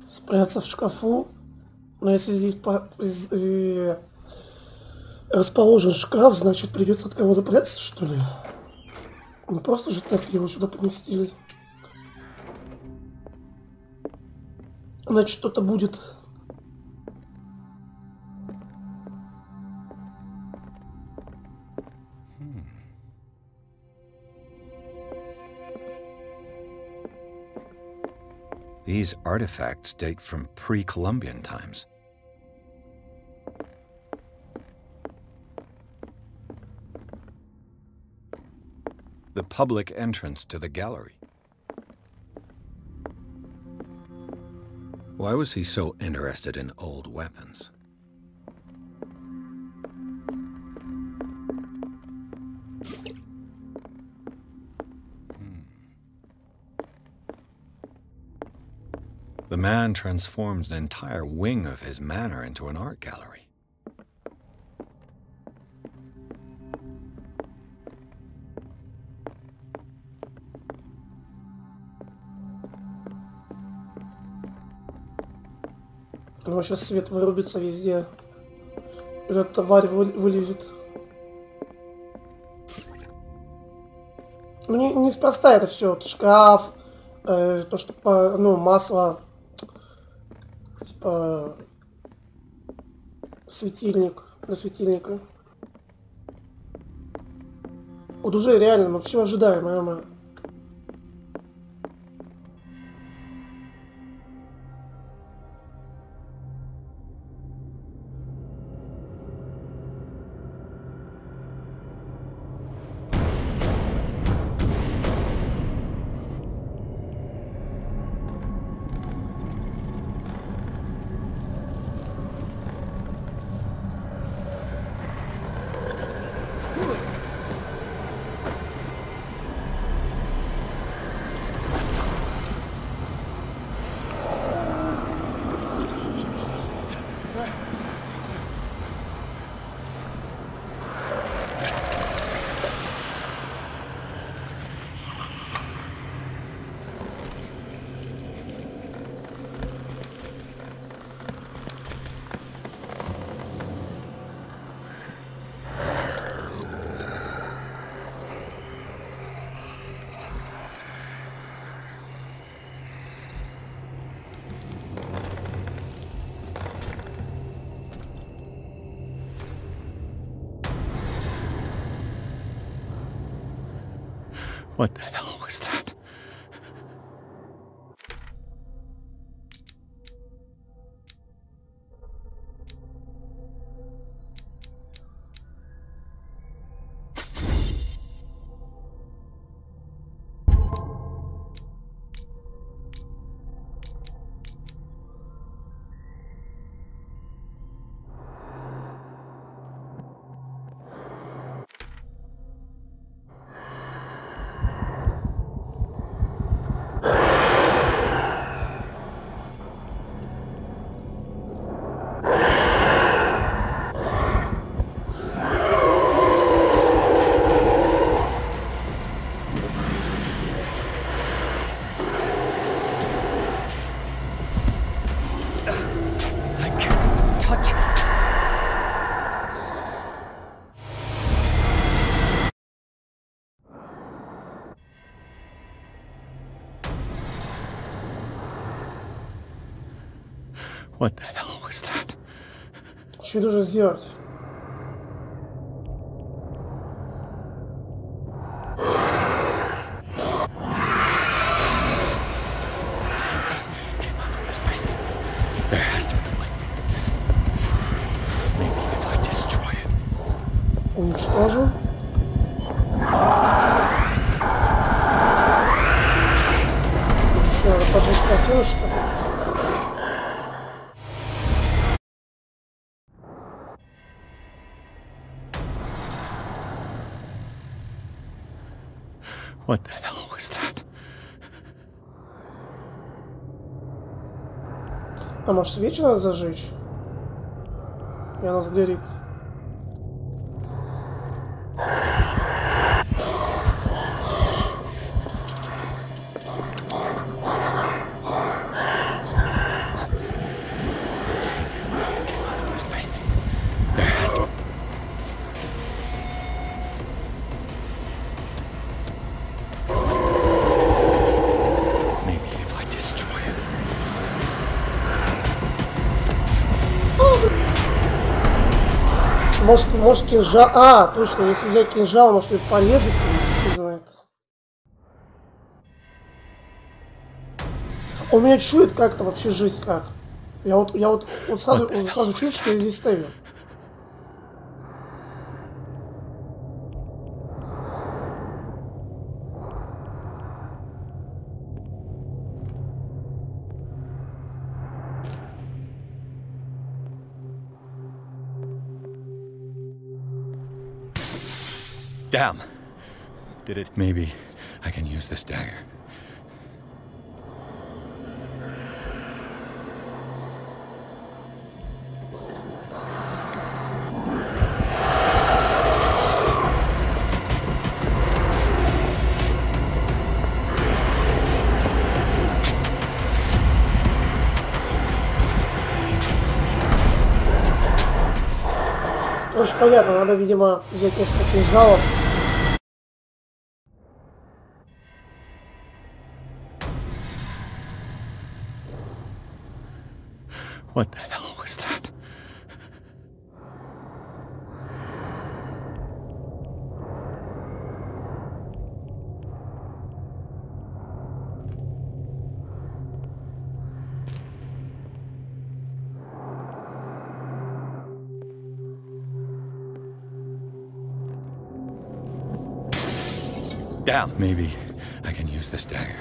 Спрятаться в шкафу. Но если здесь расположен шкаф, значит придется от кого-то прятаться, что ли? Не просто же так его сюда поместили. Значит, что-то будет. These artifacts date from pre-Columbian times. The public entrance to the gallery. Why was he so interested in old weapons? The man transformed an entire wing of his manor into an art gallery. Ну, сейчас свет вырубится везде. Этот тварь вылезет. Ну, неспроста это все. Шкаф, то, что, ну, масло. Типа светильник для светильника. Вот уже реально, ну все ожидаемое. What the hell was that? What the hell was that? Что должен сделать? There has to be a link. Maybe if I destroy it. Уничтожил? Что, надо поджечь картину, что ли? What the hell was that? А может, свечи надо зажечь? И она сгорит. Может кинжал... А, точно, если взять кинжал, может ее порезать, кто знает. Он меня чует как-то вообще, жесть как. Я вот сразу чую, что я здесь стою. Damn. Did it? Maybe I can use this dagger. Очень понятно, надо, видимо, взять несколько кинжалов. What the hell was that? Damn. Maybe I can use this dagger.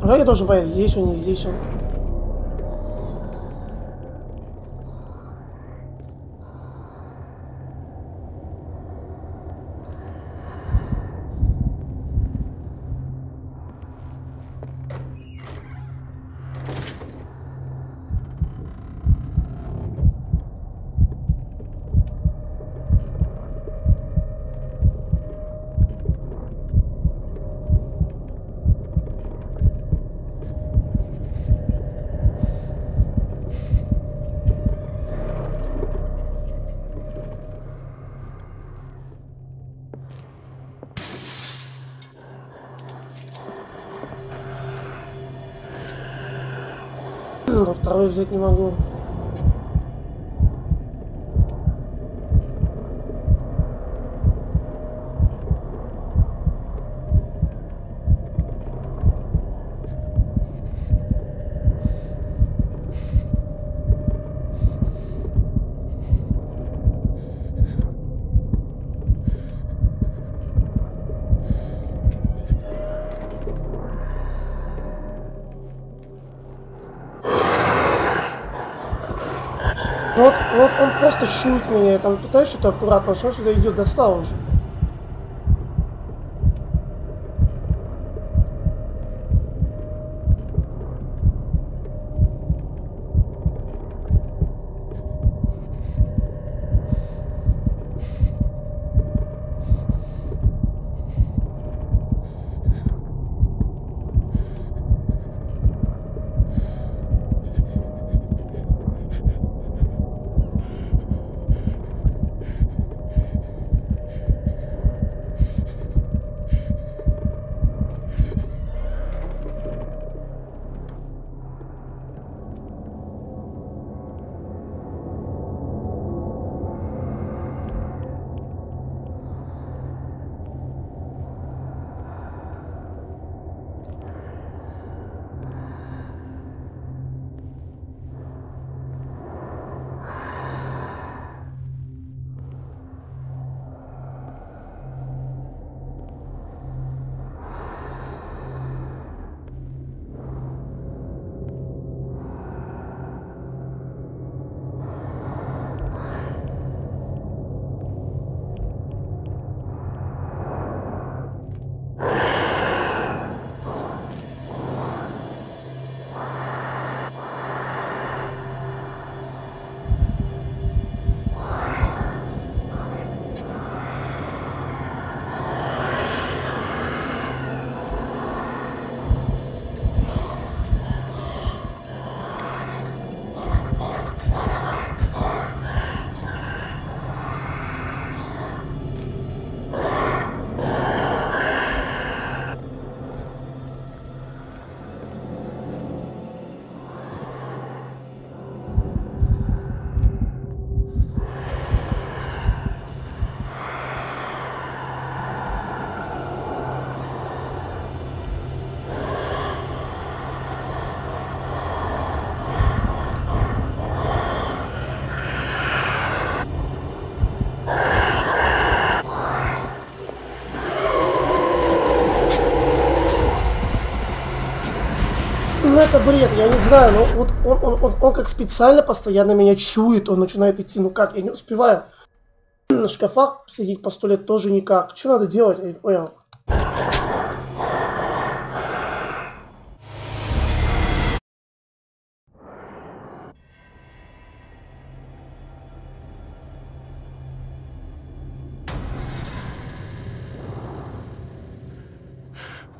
Как я должен понять, здесь он, не здесь он? Но второй взять не могу. Вот он просто чует меня, я там пытаюсь что-то аккуратно, он сюда идет, достал уже. Ну это бред, я не знаю, но вот он как специально постоянно меня чует, он начинает идти, ну как, я не успеваю. На шкафах сидеть по 100 лет тоже никак. Что надо делать, я не понял.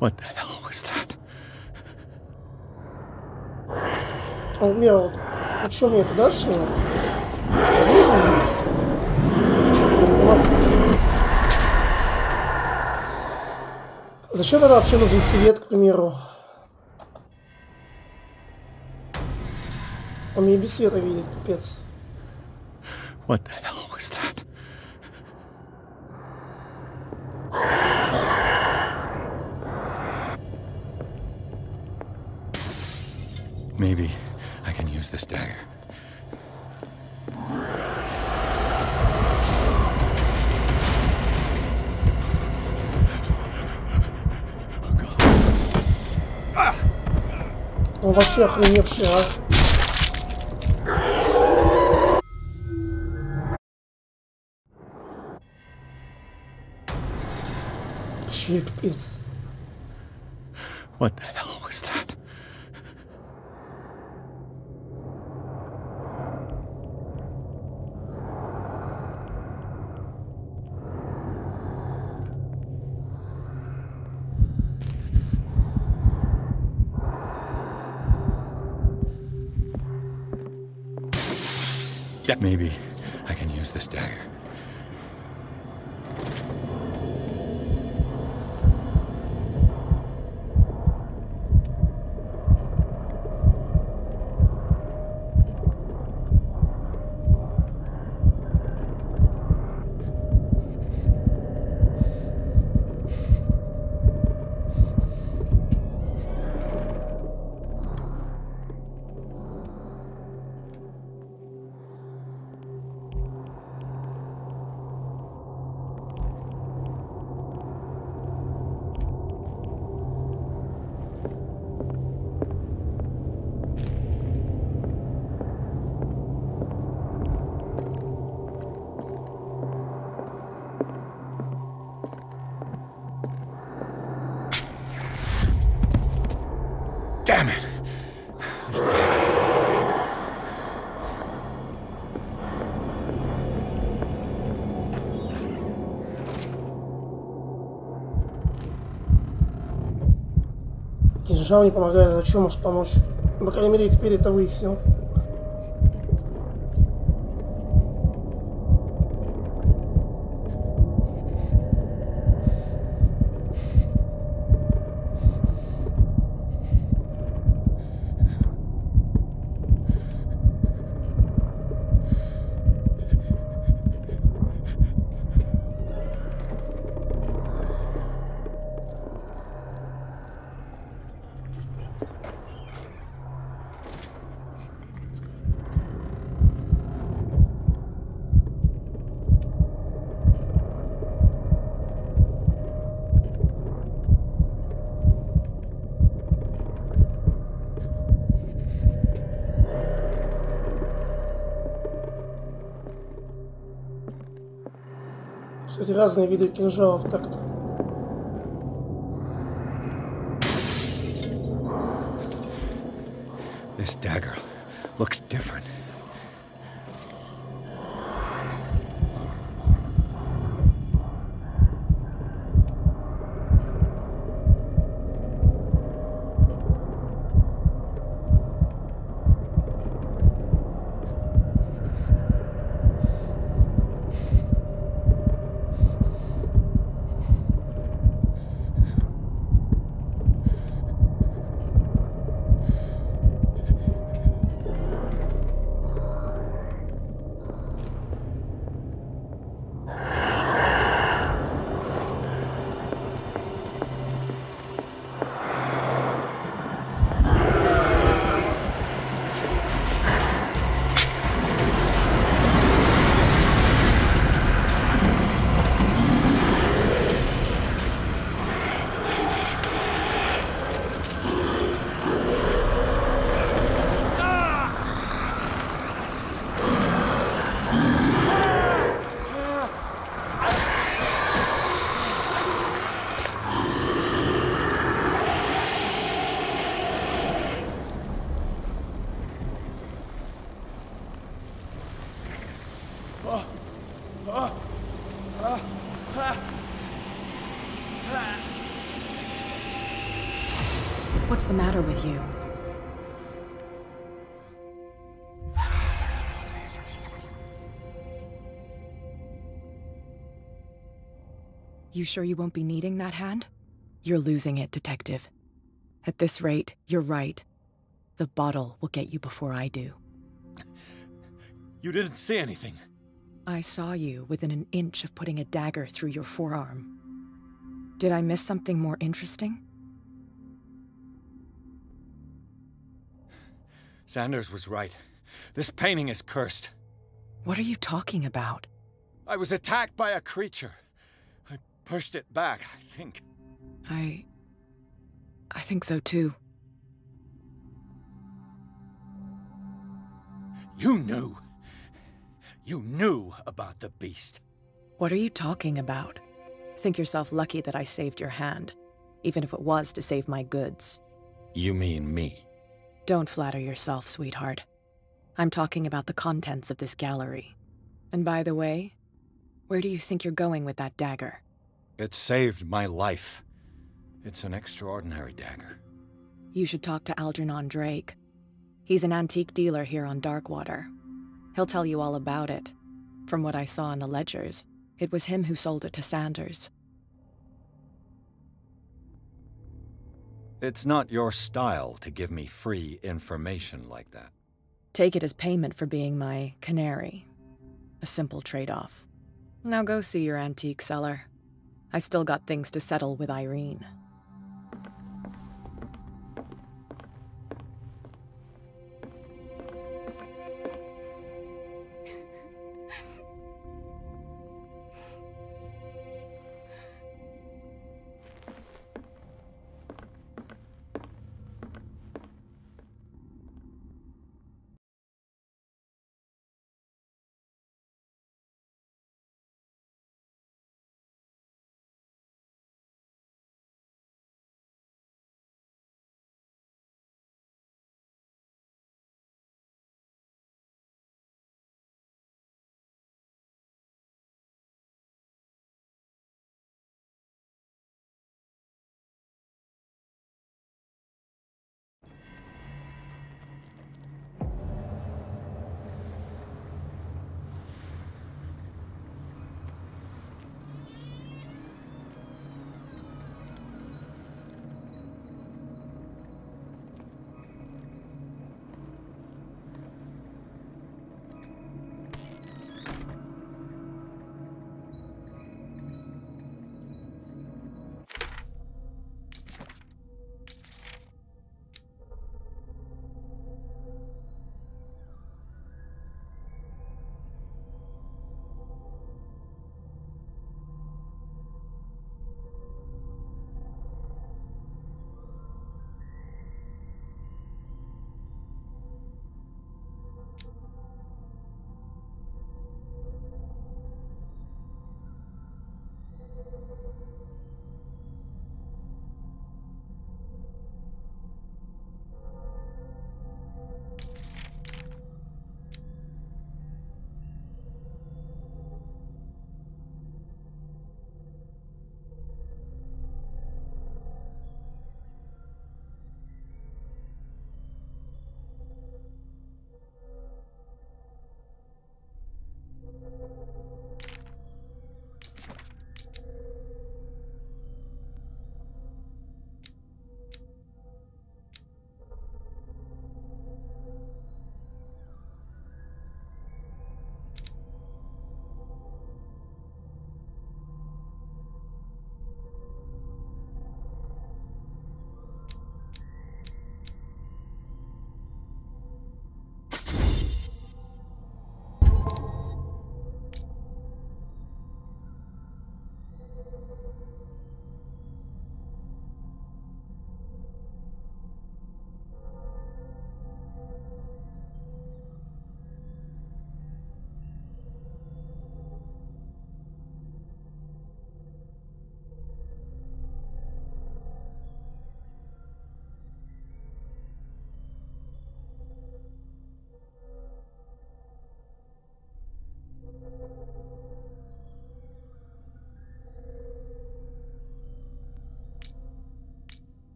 What the hell was that? А у меня вот что мне это дальше? Зачем это вообще нужен свет, к примеру? Он мне без света видит, пипец. What the hell was that? Maybe I can use this dagger. Он вообще охреневший, а. Вообще пипец. What the hell was that? Maybe I can use this dagger. Damn it! Кинжал не помогает, а что может помочь? По крайней мере, теперь это выяснил. Кстати, разные виды кинжалов так-то. This dagger looks different. What's the matter with you? You sure you won't be needing that hand? You're losing it, Detective. At this rate, you're right. The bottle will get you before I do. You didn't see anything. I saw you within an inch of putting a dagger through your forearm. Did I miss something more interesting? Sanders was right. This painting is cursed. What are you talking about? I was attacked by a creature. I pushed it back, I think. I think so too. You knew. You knew about the beast. What are you talking about? Think yourself lucky that I saved your hand, even if it was to save my goods. You mean me? Don't flatter yourself, sweetheart. I'm talking about the contents of this gallery. And by the way, where do you think you're going with that dagger? It saved my life. It's an extraordinary dagger. You should talk to Algernon Drake. He's an antique dealer here on Darkwater. He'll tell you all about it. From what I saw in the ledgers, it was him who sold it to Sanders. It's not your style to give me free information like that. Take it as payment for being my canary. A simple trade-off. Now go see your antique seller. I've still got things to settle with Irene.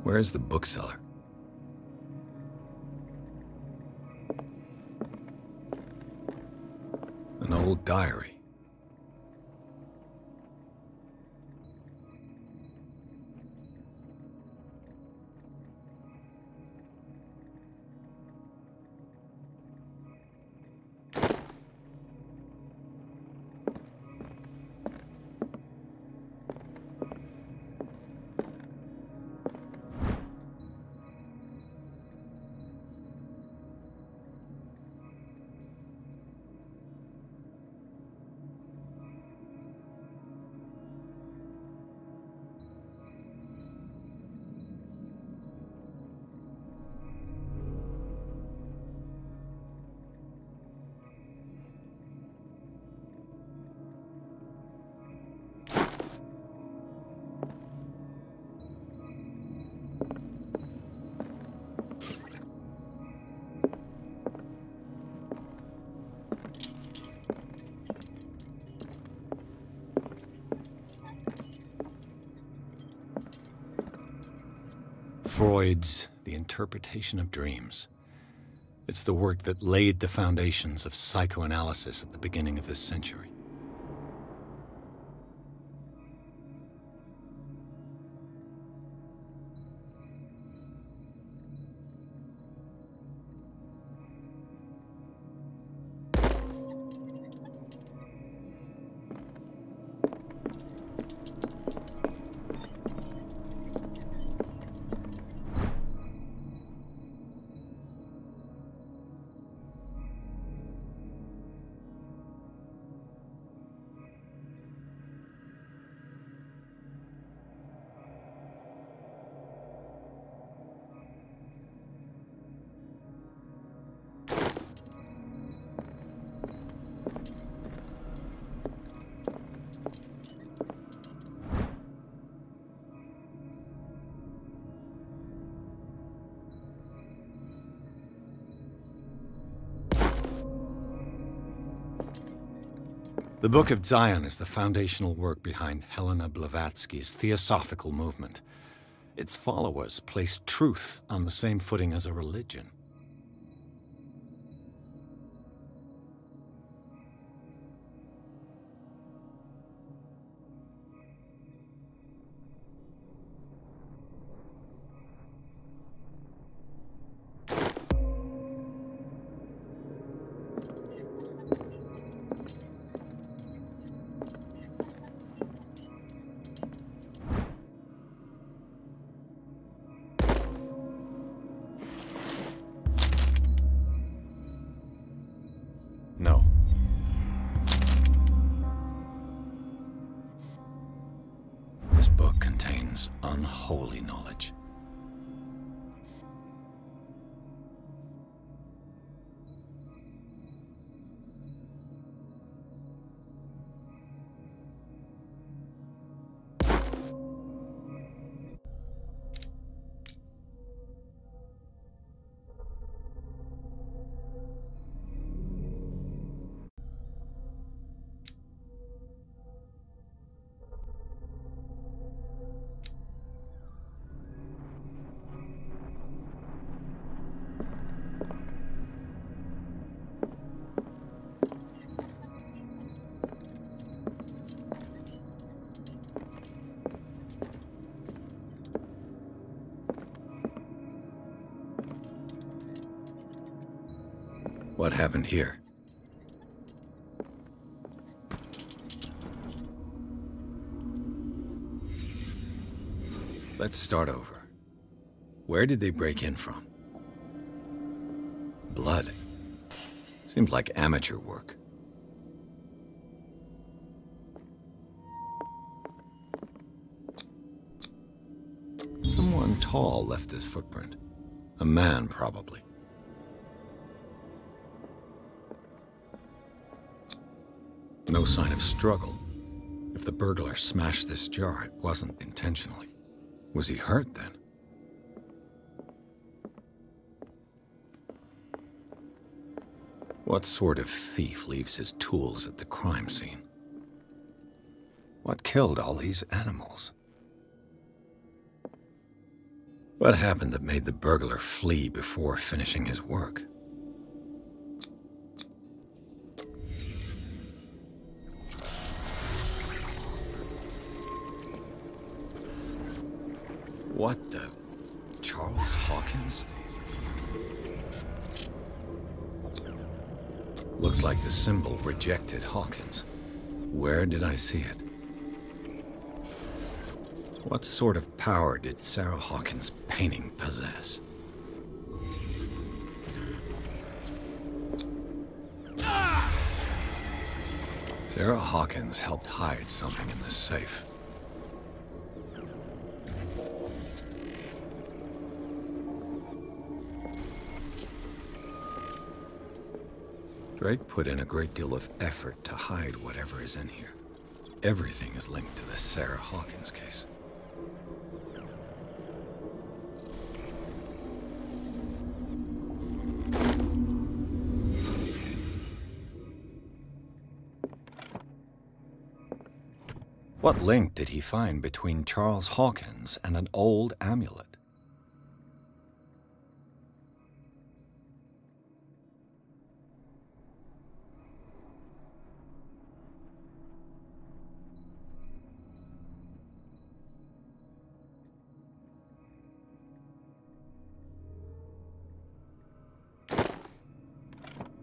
Where's the bookseller? An old diary. Freud's The Interpretation of Dreams. It's the work that laid the foundations of psychoanalysis at the beginning of this century. The Book of Zion is the foundational work behind Helena Blavatsky's Theosophical movement. Its followers placed truth on the same footing as a religion. No. This book contains unholy knowledge. What happened here? Let's start over. Where did they break in from? Blood. Seems like amateur work. Someone tall left this footprint. A man, probably. No sign of struggle. If the burglar smashed this jar, it wasn't intentionally. Was he hurt then? What sort of thief leaves his tools at the crime scene? What killed all these animals? What happened that made the burglar flee before finishing his work? What the? Charles Hawkins? Looks like the symbol rejected Hawkins. Where did I see it? What sort of power did Sarah Hawkins' painting possess? Sarah Hawkins helped hide something in this safe. Drake put in a great deal of effort to hide whatever is in here. Everything is linked to the Sarah Hawkins case. What link did he find between Charles Hawkins and an old amulet?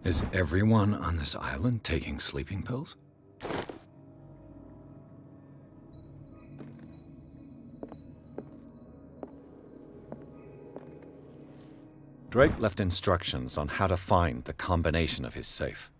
Is everyone on this island taking sleeping pills? Drake left instructions on how to find the combination of his safe.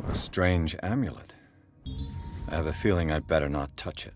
A strange amulet. I have a feeling I'd better not touch it.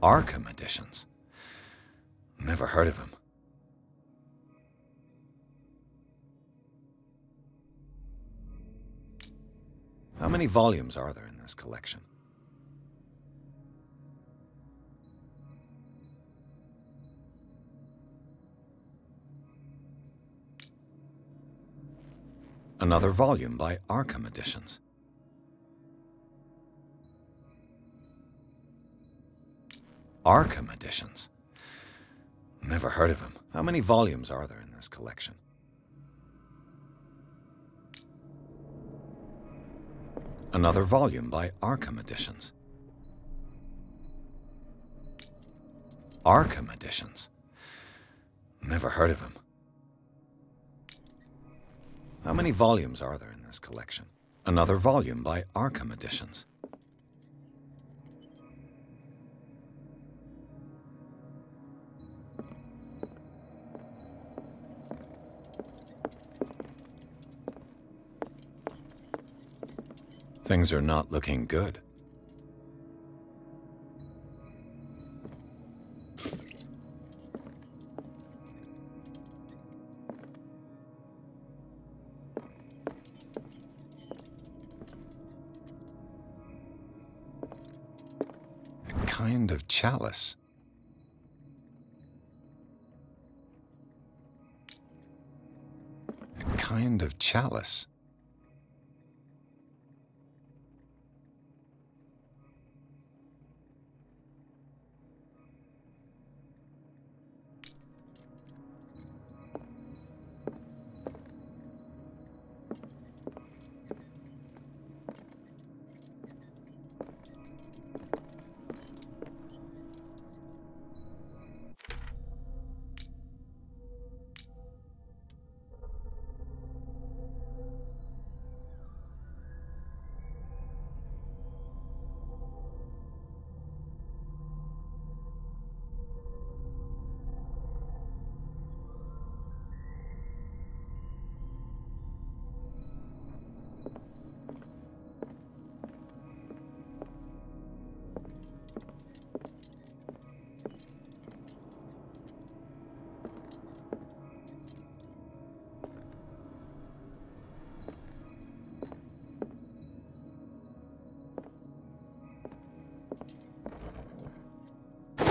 Arkham editions. Never heard of him. How many volumes are there in this collection? Another volume by Arkham Editions. Arkham Editions. Never heard of him. How many volumes are there in this collection? Another volume by Arkham Editions. Arkham Editions. Never heard of him. How many volumes are there in this collection? Another volume by Arkham Editions. Things are not looking good. A kind of chalice. A kind of chalice.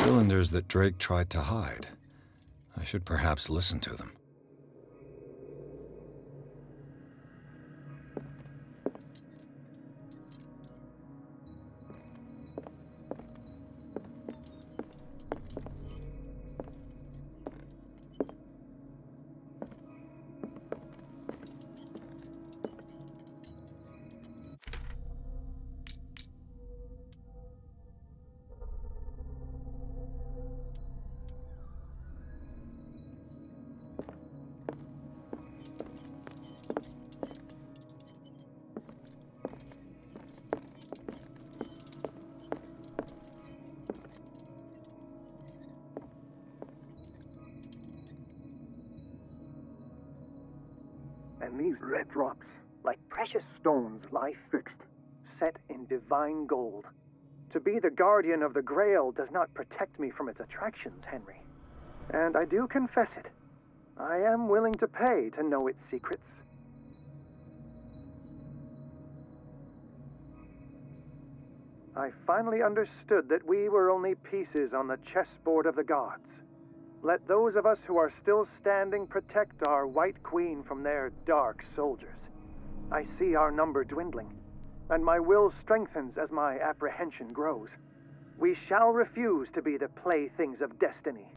Cylinders that Drake tried to hide. I should perhaps listen to them. And these red drops, like precious stones, lie fixed, set in divine gold. To be the guardian of the Grail does not protect me from its attractions, Henry. And I do confess it. I am willing to pay to know its secrets. I finally understood that we were only pieces on the chessboard of the gods. Let those of us who are still standing protect our White Queen from their dark soldiers. I see our number dwindling, and my will strengthens as my apprehension grows. We shall refuse to be the playthings of destiny.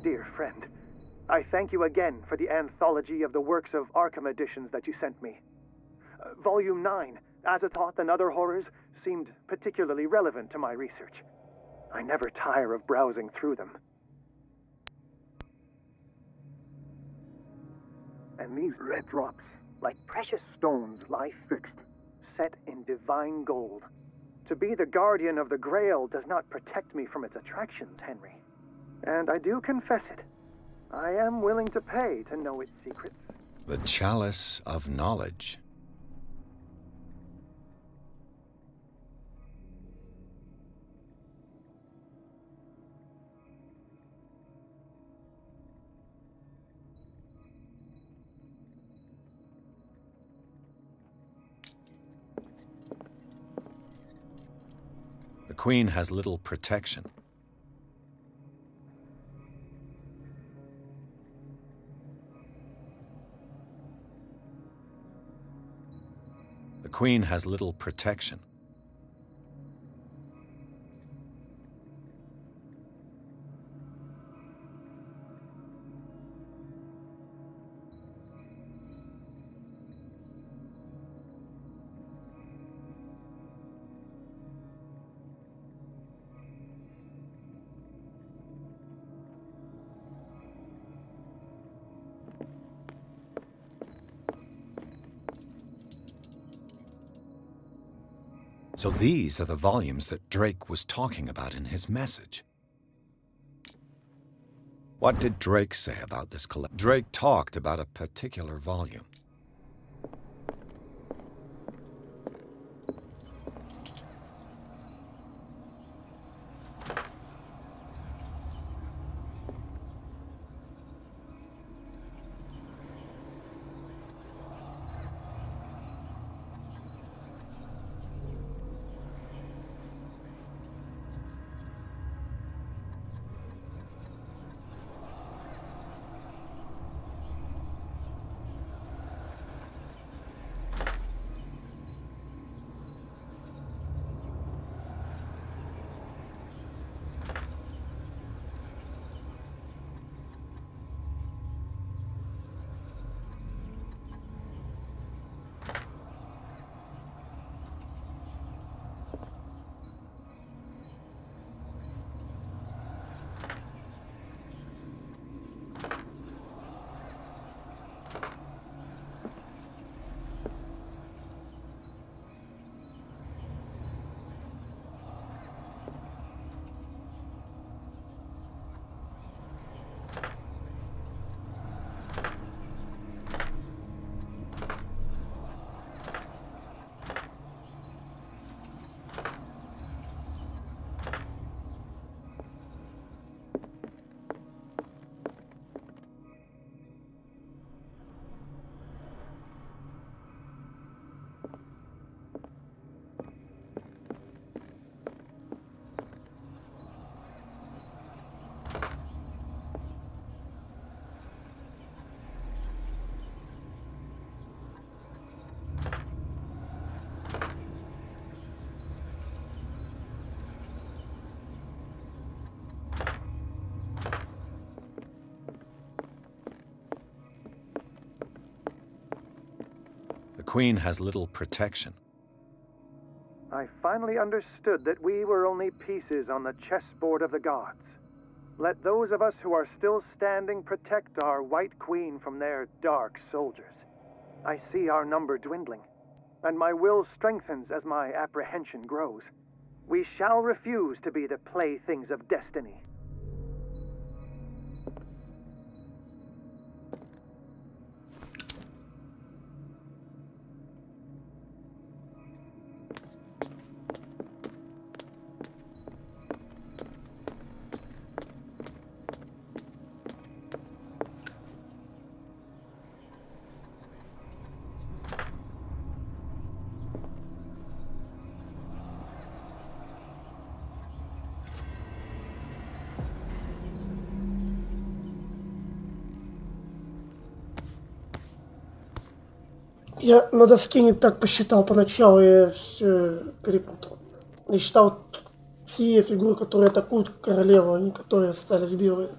Dear friend, I thank you again for the anthology of the works of Arkham editions that you sent me. Volume 9, Azathoth and Other Horrors, seemed particularly relevant to my research. I never tire of browsing through them. And these red drops, like precious stones, lie fixed, set in divine gold. To be the guardian of the Grail does not protect me from its attractions, Henry. And I do confess it. I am willing to pay to know its secrets. The Chalice of Knowledge. Queen has little protection. The Queen has little protection. So these are the volumes that Drake was talking about in his message. What did Drake say about this collection? Drake talked about a particular volume. The Queen has little protection. I finally understood that we were only pieces on the chessboard of the gods. Let those of us who are still standing protect our White Queen from their dark soldiers. I see our number dwindling, and my will strengthens as my apprehension grows. We shall refuse to be the playthings of destiny. Я на доске не так посчитал поначалу, я все перепутал. Я считал те фигуры, которые атакуют королеву, а не которые остались белые.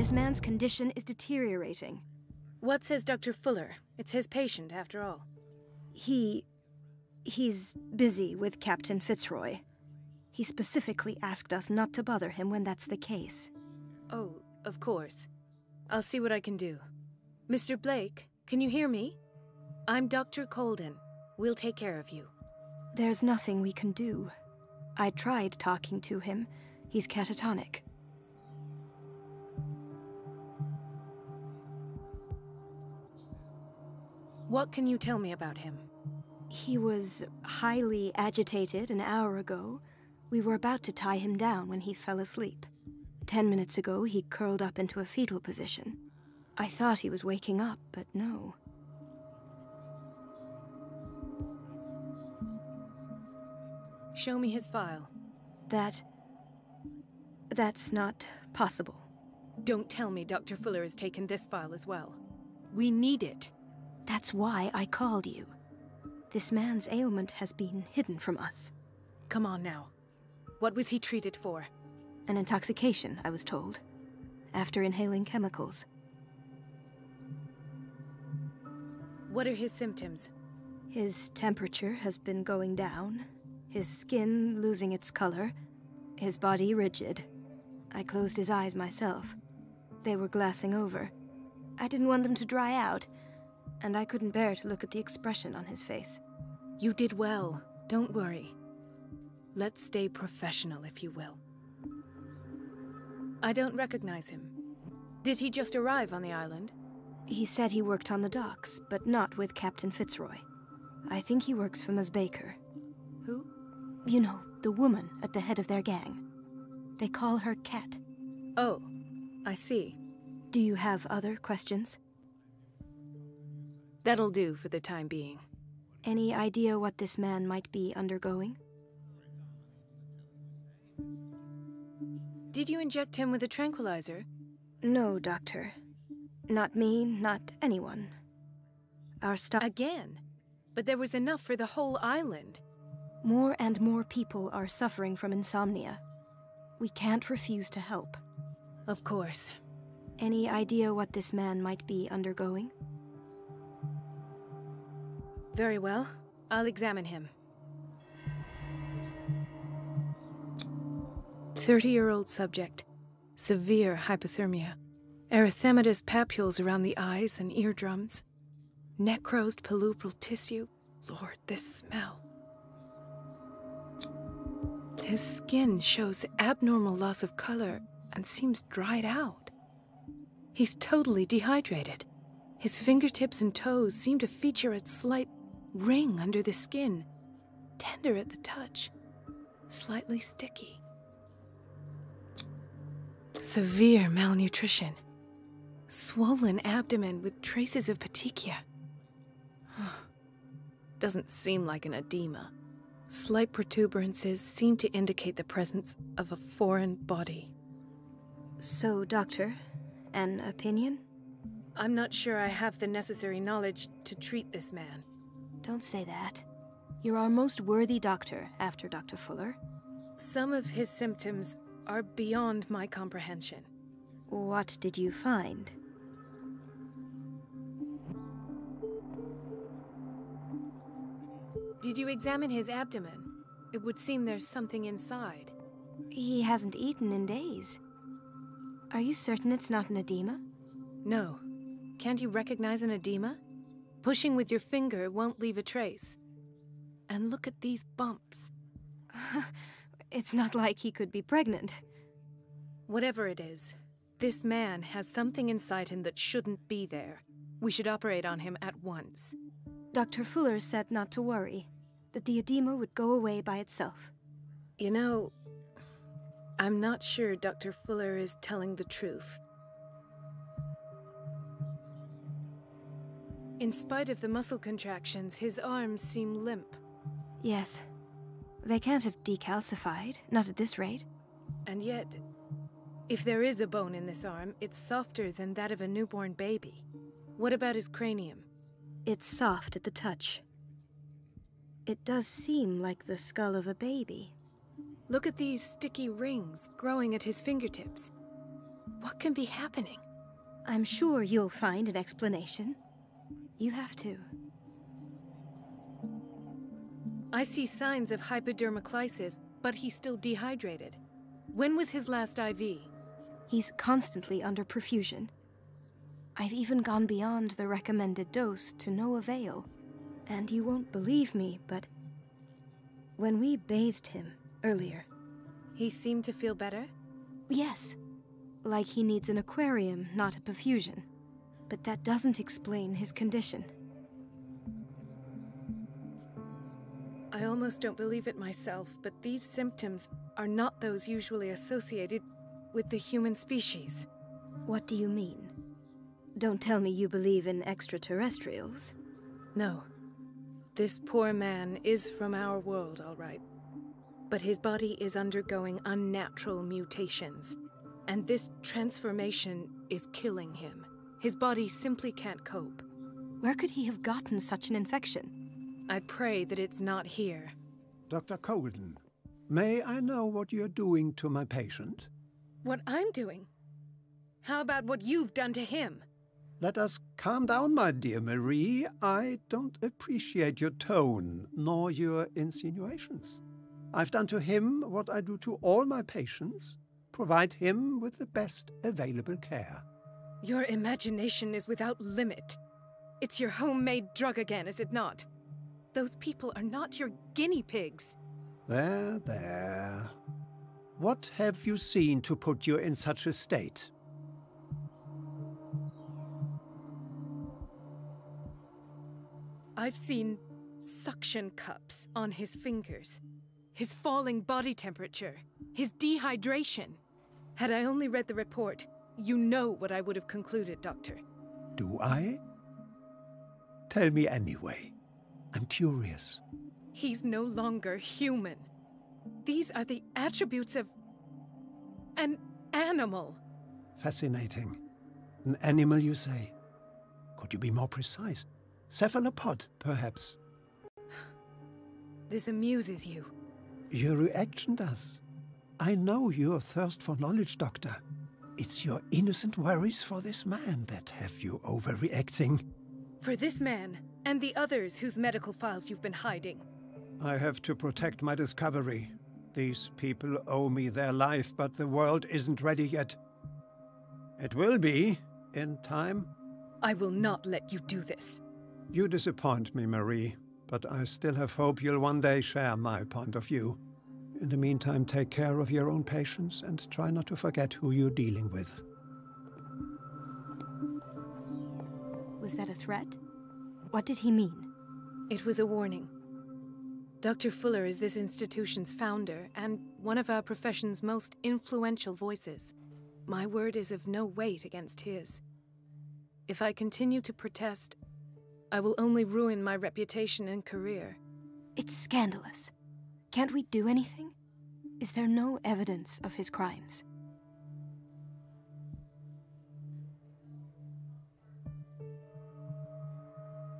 This man's condition is deteriorating. What says Dr. Fuller? It's his patient, after all. He's busy with Captain Fitzroy. He specifically asked us not to bother him when that's the case. Oh, of course. I'll see what I can do. Mr. Blake, can you hear me? I'm Dr. Colden. We'll take care of you. There's nothing we can do. I tried talking to him. He's catatonic. What can you tell me about him? He was highly agitated an hour ago. We were about to tie him down when he fell asleep. 10 minutes ago, he curled up into a fetal position. I thought he was waking up, but no. Show me his file. That's not possible. Don't tell me Dr. Fuller has taken this file as well. We need it. That's why I called you. This man's ailment has been hidden from us. Come on now. What was he treated for? An intoxication, I was told. After inhaling chemicals. What are his symptoms? His temperature has been going down. His skin losing its color. His body rigid. I closed his eyes myself. They were glassing over. I didn't want them to dry out, and I couldn't bear to look at the expression on his face. You did well. Don't worry. Let's stay professional, if you will. I don't recognize him. Did he just arrive on the island? He said he worked on the docks, but not with Captain Fitzroy. I think he works for Ms. Baker. Who? You know, the woman at the head of their gang. They call her Cat. Oh, I see. Do you have other questions? That'll do for the time being. Any idea what this man might be undergoing? Did you inject him with a tranquilizer? No, Doctor. Not me, not anyone. Our stock... Again? But there was enough for the whole island. More and more people are suffering from insomnia. We can't refuse to help. Of course. Any idea what this man might be undergoing? Very well. I'll examine him. 30-year-old subject. Severe hypothermia. Erythematous papules around the eyes and eardrums. Necrosed palpebral tissue. Lord, this smell. His skin shows abnormal loss of color and seems dried out. He's totally dehydrated. His fingertips and toes seem to feature a slight ring under the skin, tender at the touch, slightly sticky. Severe malnutrition. Swollen abdomen with traces of petechia. Doesn't seem like an edema. Slight protuberances seem to indicate the presence of a foreign body. So, Doctor, an opinion? I'm not sure I have the necessary knowledge to treat this man. Don't say that. You're our most worthy doctor after Dr. Fuller. Some of his symptoms are beyond my comprehension. What did you find? Did you examine his abdomen? It would seem there's something inside. He hasn't eaten in days. Are you certain it's not an edema? No. Can't you recognize an edema? Pushing with your finger won't leave a trace. And look at these bumps. It's not like he could be pregnant. Whatever it is, this man has something inside him that shouldn't be there. We should operate on him at once. Dr. Fuller said not to worry, that the edema would go away by itself. You know, I'm not sure Dr. Fuller is telling the truth. In spite of the muscle contractions, his arms seem limp. Yes. They can't have decalcified, not at this rate. And yet, if there is a bone in this arm, it's softer than that of a newborn baby. What about his cranium? It's soft at the touch. It does seem like the skull of a baby. Look at these sticky rings growing at his fingertips. What can be happening? I'm sure you'll find an explanation. You have to. I see signs of hypodermoclysis, but he's still dehydrated. When was his last IV? He's constantly under perfusion. I've even gone beyond the recommended dose to no avail. And you won't believe me, but when we bathed him earlier... He seemed to feel better? Yes. Like he needs an aquarium, not a perfusion. But that doesn't explain his condition. I almost don't believe it myself, but these symptoms are not those usually associated with the human species. What do you mean? Don't tell me you believe in extraterrestrials. No. This poor man is from our world, all right. But his body is undergoing unnatural mutations, and this transformation is killing him. His body simply can't cope. Where could he have gotten such an infection? I pray that it's not here. Dr. Colden, may I know what you're doing to my patient? What I'm doing? How about what you've done to him? Let us calm down, my dear Marie. I don't appreciate your tone, nor your insinuations. I've done to him what I do to all my patients, provide him with the best available care. Your imagination is without limit. It's your homemade drug again, is it not? Those people are not your guinea pigs. There, there. What have you seen to put you in such a state? I've seen suction cups on his fingers, his falling body temperature, his dehydration. Had I only read the report, you know what I would have concluded, Doctor. Do I? Tell me anyway. I'm curious. He's no longer human. These are the attributes of an animal. Fascinating. An animal, you say? Could you be more precise? Cephalopod, perhaps? This amuses you. Your reaction does. I know your thirst for knowledge, Doctor. It's your innocent worries for this man that have you overreacting. For this man, and the others whose medical files you've been hiding. I have to protect my discovery. These people owe me their life, but the world isn't ready yet. It will be, in time. I will not let you do this. You disappoint me, Marie, but I still have hope you'll one day share my point of view. In the meantime, take care of your own patients and try not to forget who you're dealing with. Was that a threat? What did he mean? It was a warning. Dr. Fuller is this institution's founder and one of our profession's most influential voices. My word is of no weight against his. If I continue to protest, I will only ruin my reputation and career. It's scandalous. Can't we do anything? Is there no evidence of his crimes?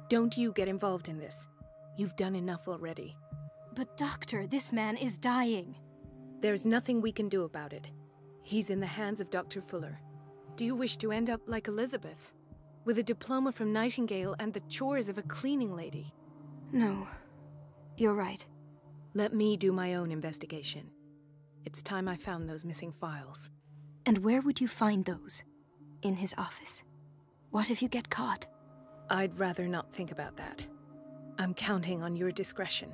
Don't you get involved in this. You've done enough already. But doctor, this man is dying. There's nothing we can do about it. He's in the hands of Dr. Fuller. Do you wish to end up like Elizabeth? With a diploma from Nightingale and the chores of a cleaning lady? No. You're right. Let me do my own investigation. It's time I found those missing files. And where would you find those? In his office? What if you get caught? I'd rather not think about that. I'm counting on your discretion.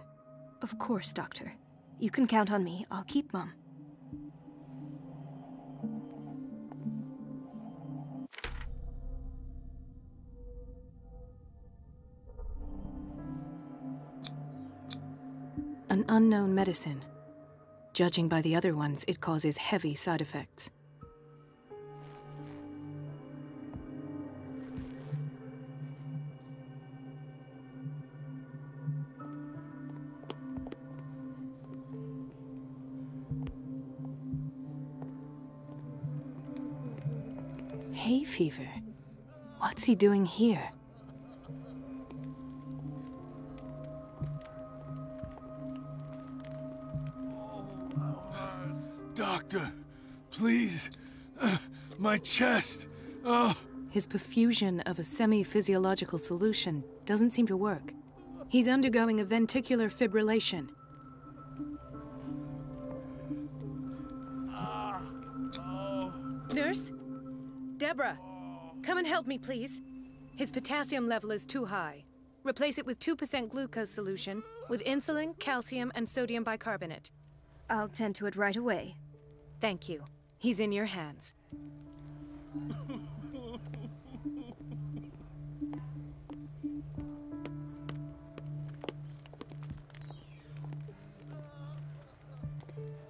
Of course, Doctor. You can count on me. I'll keep mum. An unknown medicine. Judging by the other ones, it causes heavy side effects. Hay fever. What's he doing here? Doctor, please, My chest! Oh! His perfusion of a semi-physiological solution doesn't seem to work. He's undergoing a ventricular fibrillation. Nurse? Deborah, come and help me, please. His potassium level is too high. Replace it with 2% glucose solution with insulin, calcium, and sodium bicarbonate. I'll tend to it right away. Thank you. He's in your hands.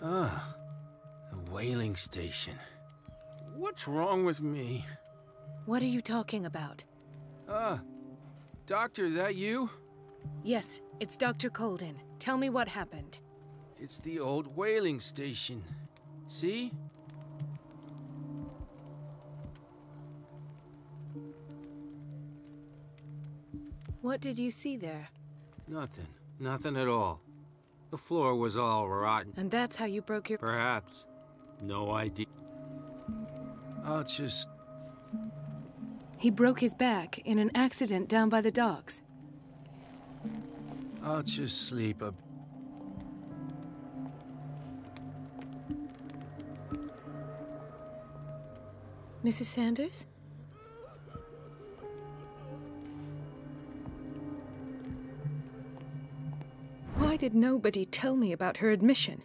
Ah, the whaling station. What's wrong with me? What are you talking about? Doctor, that you? Yes, it's Dr. Colden. Tell me what happened. It's the old whaling station. See? What did you see there? Nothing. Nothing at all. The floor was all rotten. And that's how you broke your... Perhaps. No idea. I'll just... He broke his back in an accident down by the docks. I'll just sleep a... Mrs. Sanders? Why did nobody tell me about her admission?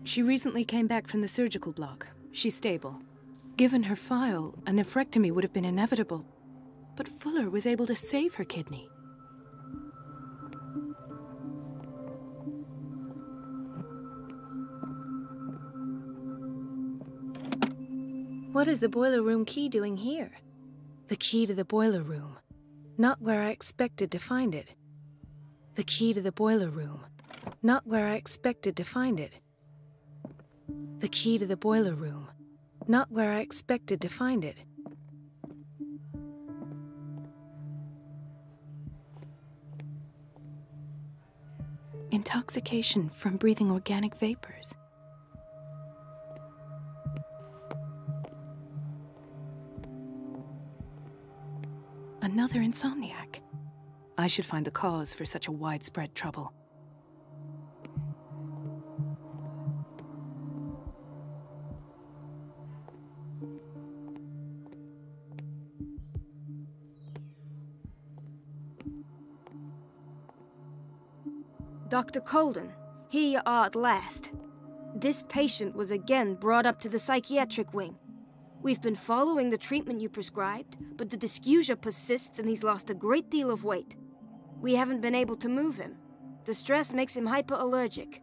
She recently came back from the surgical block. She's stable. Given her file, a nephrectomy would have been inevitable. But Fuller was able to save her kidney. What is the boiler room key doing here? The key to the boiler room. Not where I expected to find it. The key to the boiler room. Not where I expected to find it. The key to the boiler room. Not where I expected to find it. Intoxication from breathing organic vapors. Another insomniac. I should find the cause for such a widespread trouble. Dr. Colden, here you are at last. This patient was again brought up to the psychiatric wing. We've been following the treatment you prescribed, but the dysgeusia persists and he's lost a great deal of weight. We haven't been able to move him. The stress makes him hyperallergic.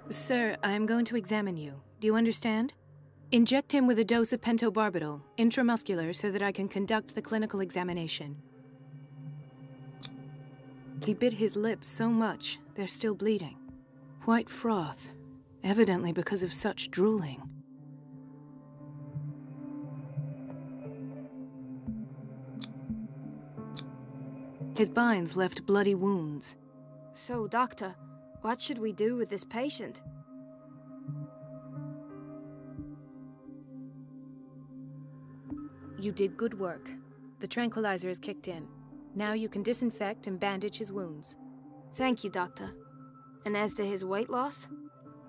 Sir, I'm going to examine you. Do you understand? Inject him with a dose of pentobarbital, intramuscular, so that I can conduct the clinical examination. He bit his lips so much, they're still bleeding. White froth, evidently because of such drooling. His binds left bloody wounds. So, Doctor, what should we do with this patient? You did good work. The tranquilizer is kicked in. Now you can disinfect and bandage his wounds. Thank you, Doctor. And as to his weight loss?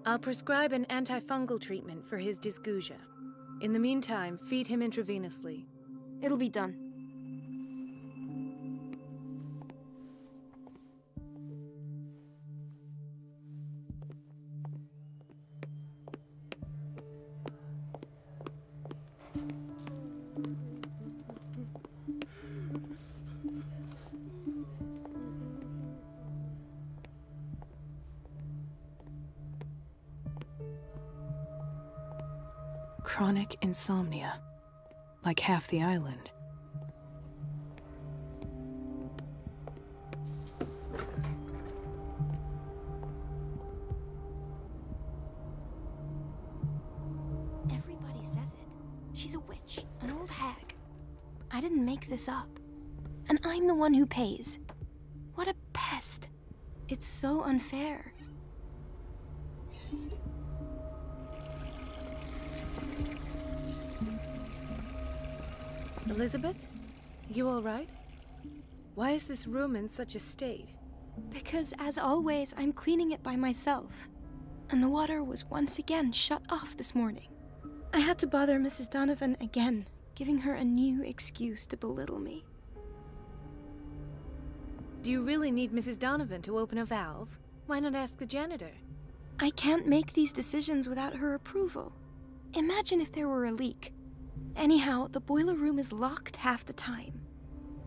I'll prescribe an antifungal treatment for his dysgeusia. In the meantime, feed him intravenously. It'll be done. Chronic insomnia, like half the island. She's a witch, an old hag. I didn't make this up. And I'm the one who pays. What a pest. It's so unfair. Elizabeth? You all right? Why is this room in such a state? Because, as always, I'm cleaning it by myself. And the water was once again shut off this morning. I had to bother Mrs. Donovan again, giving her a new excuse to belittle me. Do you really need Mrs. Donovan to open a valve? Why not ask the janitor? I can't make these decisions without her approval. Imagine if there were a leak. Anyhow, the boiler room is locked half the time.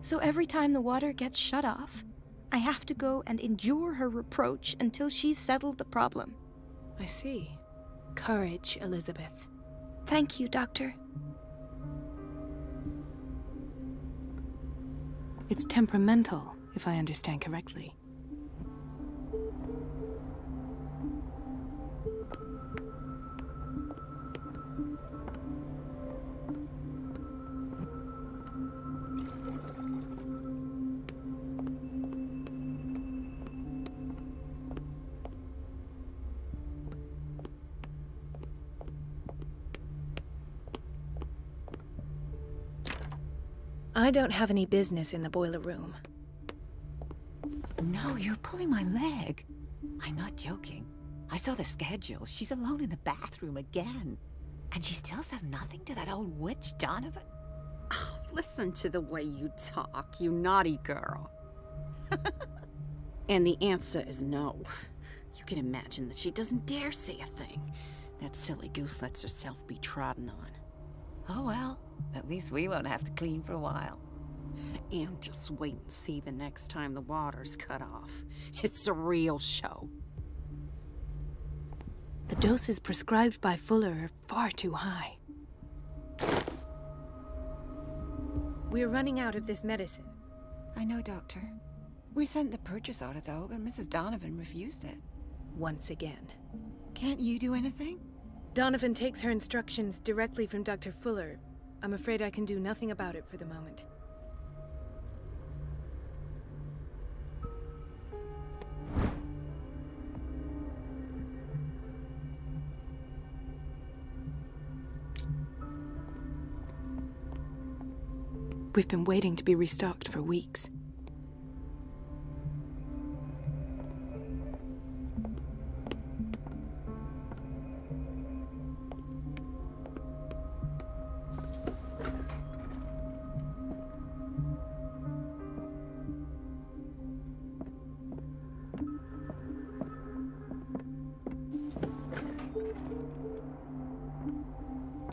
So every time the water gets shut off, I have to go and endure her reproach until she's settled the problem. I see. Courage, Elizabeth. Thank you, Doctor. It's temperamental, if I understand correctly. I don't have any business in the boiler room. No, you're pulling my leg. I'm not joking. I saw the schedule. She's alone in the bathroom again. And she still says nothing to that old witch, Donovan? Oh, listen to the way you talk, you naughty girl. And the answer is no. You can imagine that she doesn't dare say a thing. That silly goose lets herself be trodden on. Oh well, at least we won't have to clean for a while. And just wait and see the next time the water's cut off. It's a real show. The doses prescribed by Fuller are far too high. We're running out of this medicine. I know, Doctor. We sent the purchase order, though, and Mrs. Donovan refused it. Once again. Can't you do anything? Donovan takes her instructions directly from Dr. Fuller. I'm afraid I can do nothing about it for the moment. We've been waiting to be restocked for weeks.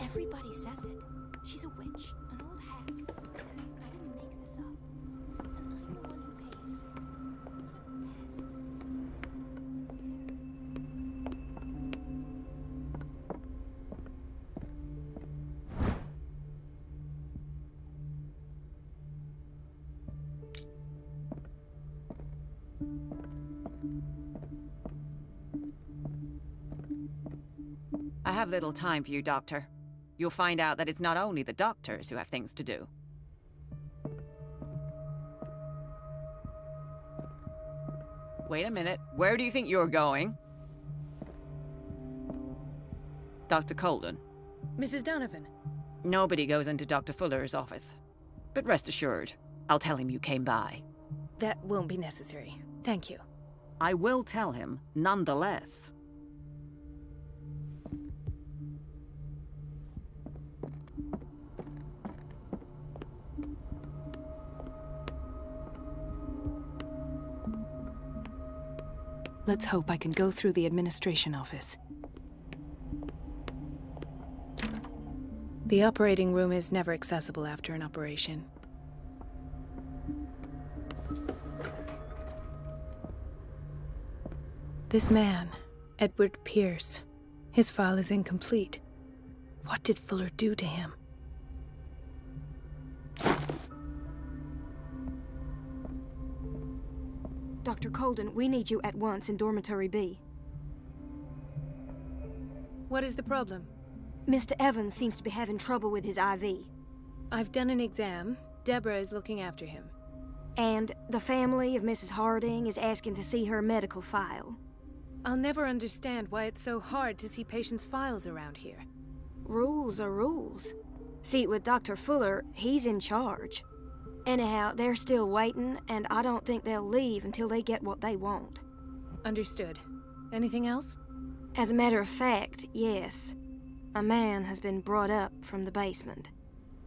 Everybody says it. She's a witch, an old hag. I didn't make this up. And I'm the one who pays. What a pest. I have little time for you, Doctor. You'll find out that it's not only the doctors who have things to do. Wait a minute. Where do you think you're going? Dr. Colden. Mrs. Donovan. Nobody goes into Dr. Fuller's office. But rest assured, I'll tell him you came by. That won't be necessary. Thank you. I will tell him, nonetheless. Let's hope I can go through the administration office. The operating room is never accessible after an operation. This man, Edward Pierce, his file is incomplete. What did Fuller do to him? Dr. Colden, we need you at once in Dormitory B. What is the problem? Mr. Evans seems to be having trouble with his IV. I've done an exam. Deborah is looking after him. And the family of Mrs. Harding is asking to see her medical file. I'll never understand why it's so hard to see patients' files around here. Rules are rules. See, with Dr. Fuller, he's in charge. Anyhow, they're still waiting, and I don't think they'll leave until they get what they want. Understood. Anything else? As a matter of fact, yes. A man has been brought up from the basement.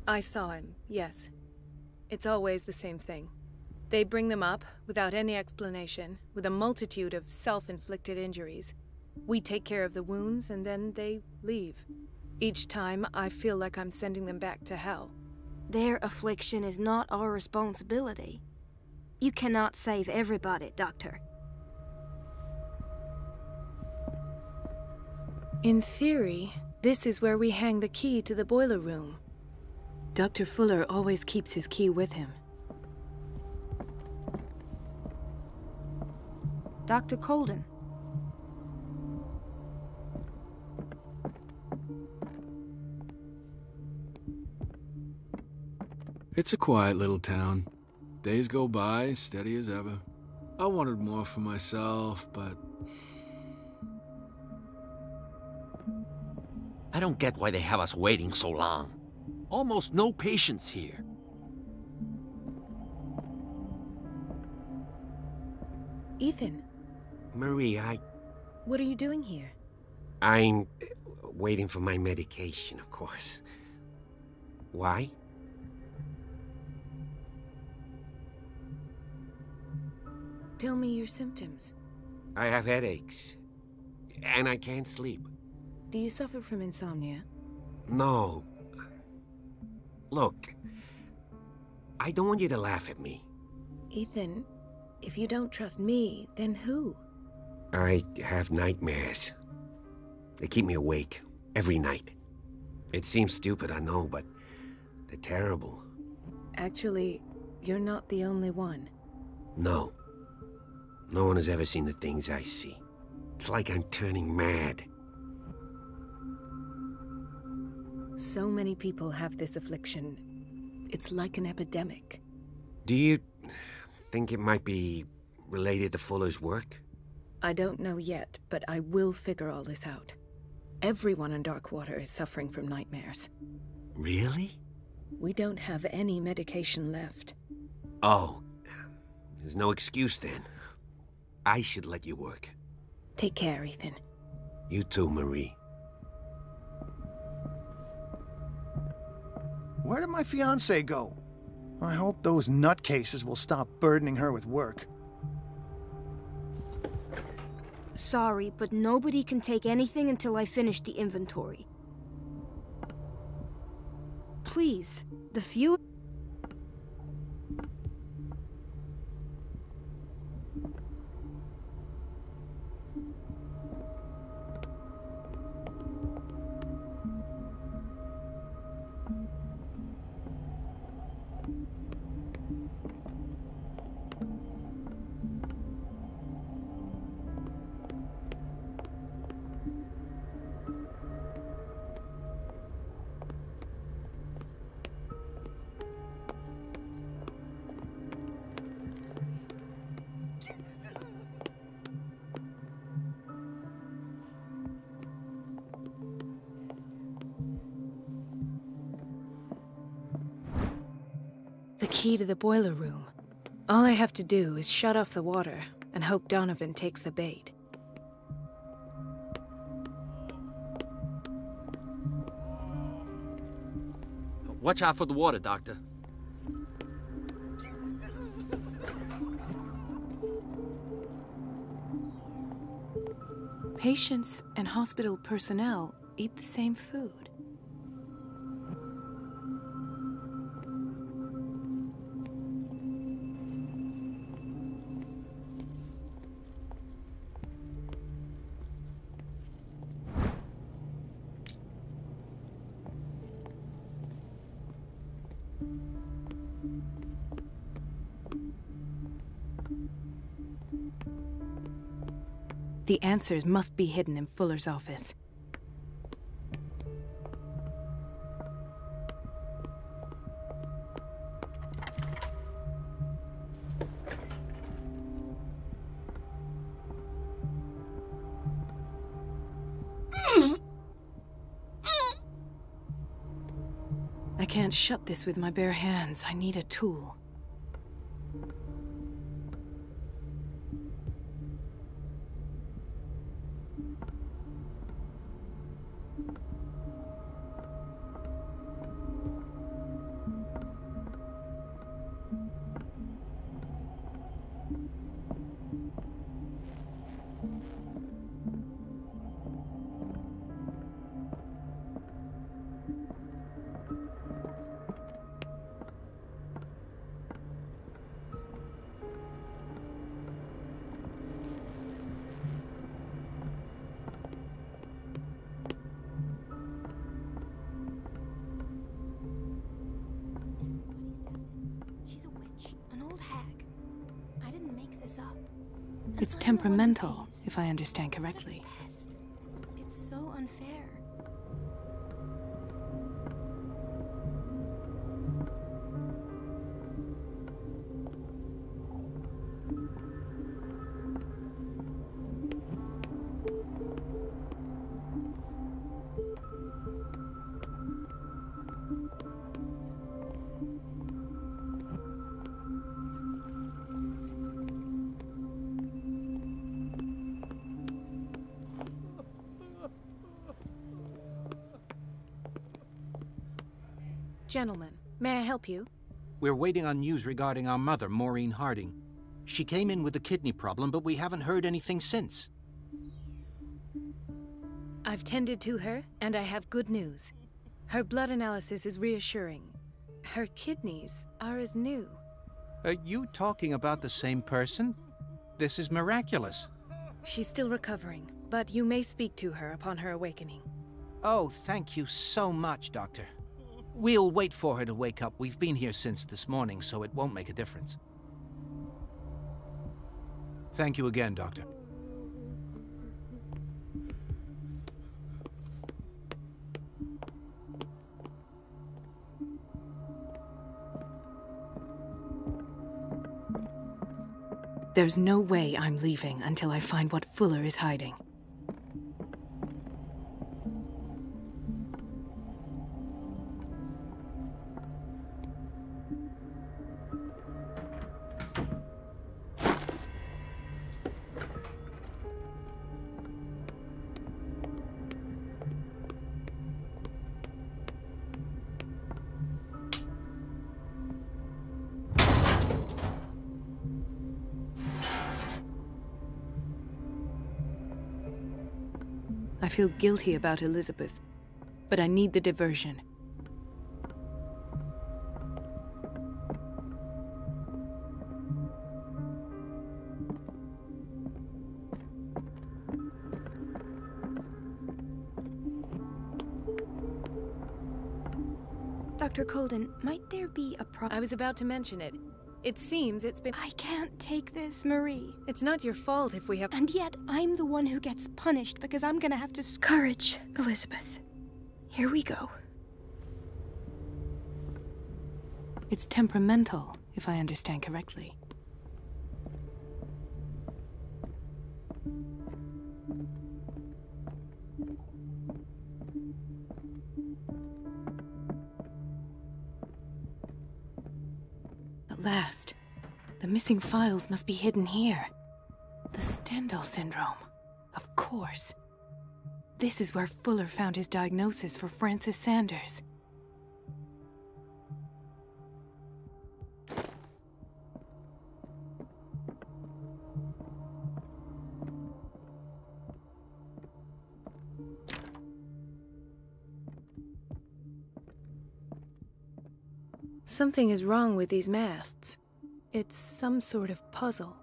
I saw him, yes. It's always the same thing. They bring them up without any explanation, with a multitude of self-inflicted injuries. We take care of the wounds, and then they leave. Each time, I feel like I'm sending them back to hell. Their affliction is not our responsibility. You cannot save everybody, Doctor. In theory, this is where we hang the key to the boiler room. Dr. Fuller always keeps his key with him. Dr. Colden. It's a quiet little town. Days go by, steady as ever. I wanted more for myself, but... I don't get why they have us waiting so long. Almost no patients here. Ethan. Marie, What are you doing here? I'm waiting for my medication, of course. Why? Tell me your symptoms. I have headaches. And I can't sleep. Do you suffer from insomnia? No. Look, I don't want you to laugh at me. Ethan, if you don't trust me, then who? I have nightmares. They keep me awake every night. It seems stupid, I know, but they're terrible. Actually, you're not the only one. No. No one has ever seen the things I see. It's like I'm turning mad. So many people have this affliction. It's like an epidemic. Do you think it might be related to Fuller's work? I don't know yet, but I will figure all this out. Everyone in Darkwater is suffering from nightmares. Really? We don't have any medication left. Oh, there's no excuse then. I should let you work. Take care, Ethan. You too, Marie. Where did my fiancé go? I hope those nutcases will stop burdening her with work. Sorry, but nobody can take anything until I finish the inventory. Please, the few... The key to the boiler room. All I have to do is shut off the water and hope Donovan takes the bait. Watch out for the water, Doctor. Patients and hospital personnel eat the same food. The answers must be hidden in Fuller's office. can't shut this with my bare hands. I need a tool. It's temperamental, if I understand correctly. It's so unfair. Gentlemen, may I help you? We're waiting on news regarding our mother, Maureen Harding. She came in with a kidney problem, but we haven't heard anything since. I've tended to her, and I have good news. Her blood analysis is reassuring. Her kidneys are as new. Are you talking about the same person? This is miraculous. She's still recovering, but you may speak to her upon her awakening. Oh, thank you so much, Doctor. We'll wait for her to wake up. We've been here since this morning, so it won't make a difference. Thank you again, Doctor. There's no way I'm leaving until I find what Fuller is hiding. I feel guilty about Elizabeth, but I need the diversion. Dr. Colden, might there be a I was about to mention it. It seems it's been— I can't take this, Marie. It's not your fault if we have— And yet, I'm the one who gets punished because I'm gonna have to— Courage, Elizabeth. Here we go. It's temperamental, if I understand correctly. At last, the missing files must be hidden here. The Stendhal syndrome, of course. This is where Fuller found his diagnosis for Francis Sanders. Something is wrong with these masts. It's some sort of puzzle.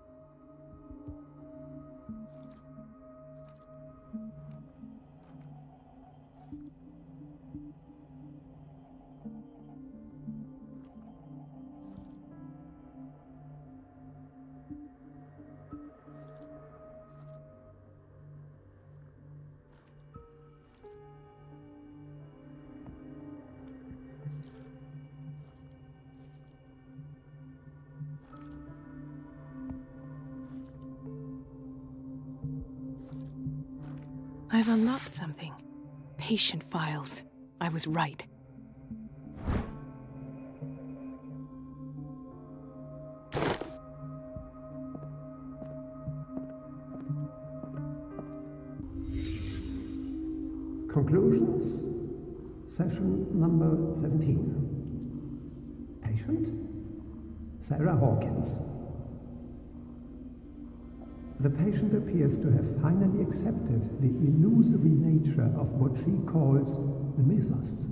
I've unlocked something. Patient files. I was right. Conclusions, session number 17. Patient, Sarah Hawkins. The patient appears to have finally accepted the illusory nature of what she calls the mythos.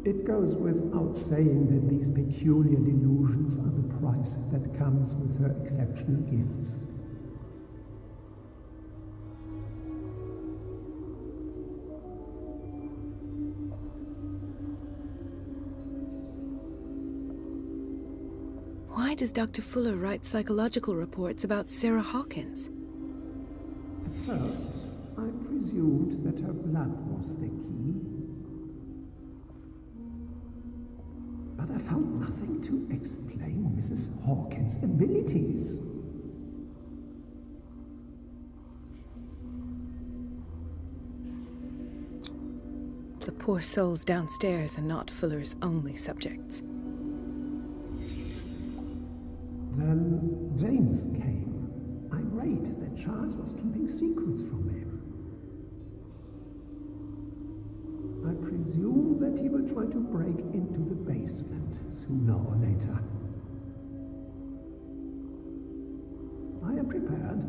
It goes without saying that these peculiar delusions are the price that comes with her exceptional gifts. Why does Dr. Fuller write psychological reports about Sarah Hawkins? At first, I presumed that her blood was the key. But I found nothing to explain Mrs. Hawkins' abilities. The poor souls downstairs are not Fuller's only subjects. Then James came, irate that Charles was keeping secrets from him. I presume that he will try to break into the basement sooner or later. I am prepared.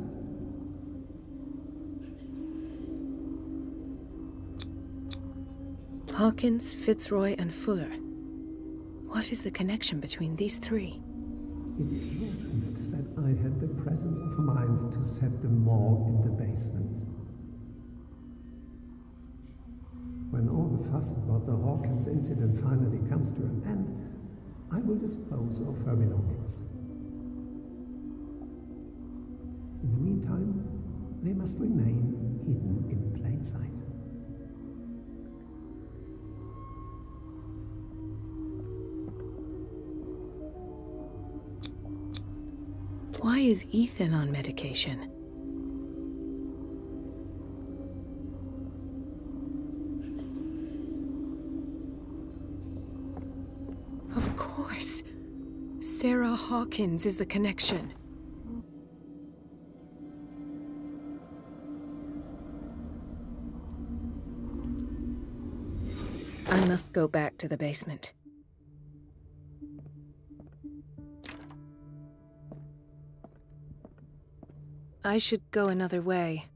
Hawkins, Fitzroy, and Fuller. What is the connection between these three? It is fortunate that I had the presence of mind to set the morgue in the basement. When all the fuss about the Hawkins incident finally comes to an end, I will dispose of her belongings. In the meantime, they must remain hidden in plain sight. Why is Ethan on medication? Of course. Sarah Hawkins is the connection. I must go back to the basement. I should go another way.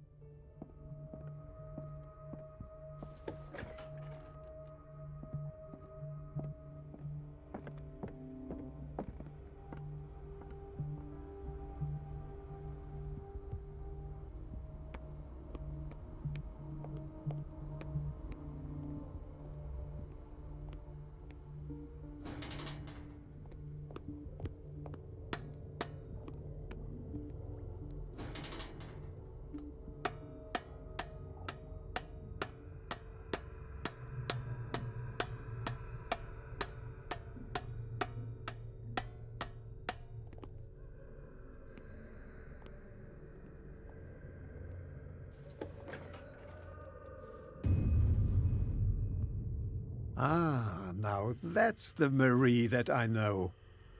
Ah, now that's the Marie that I know.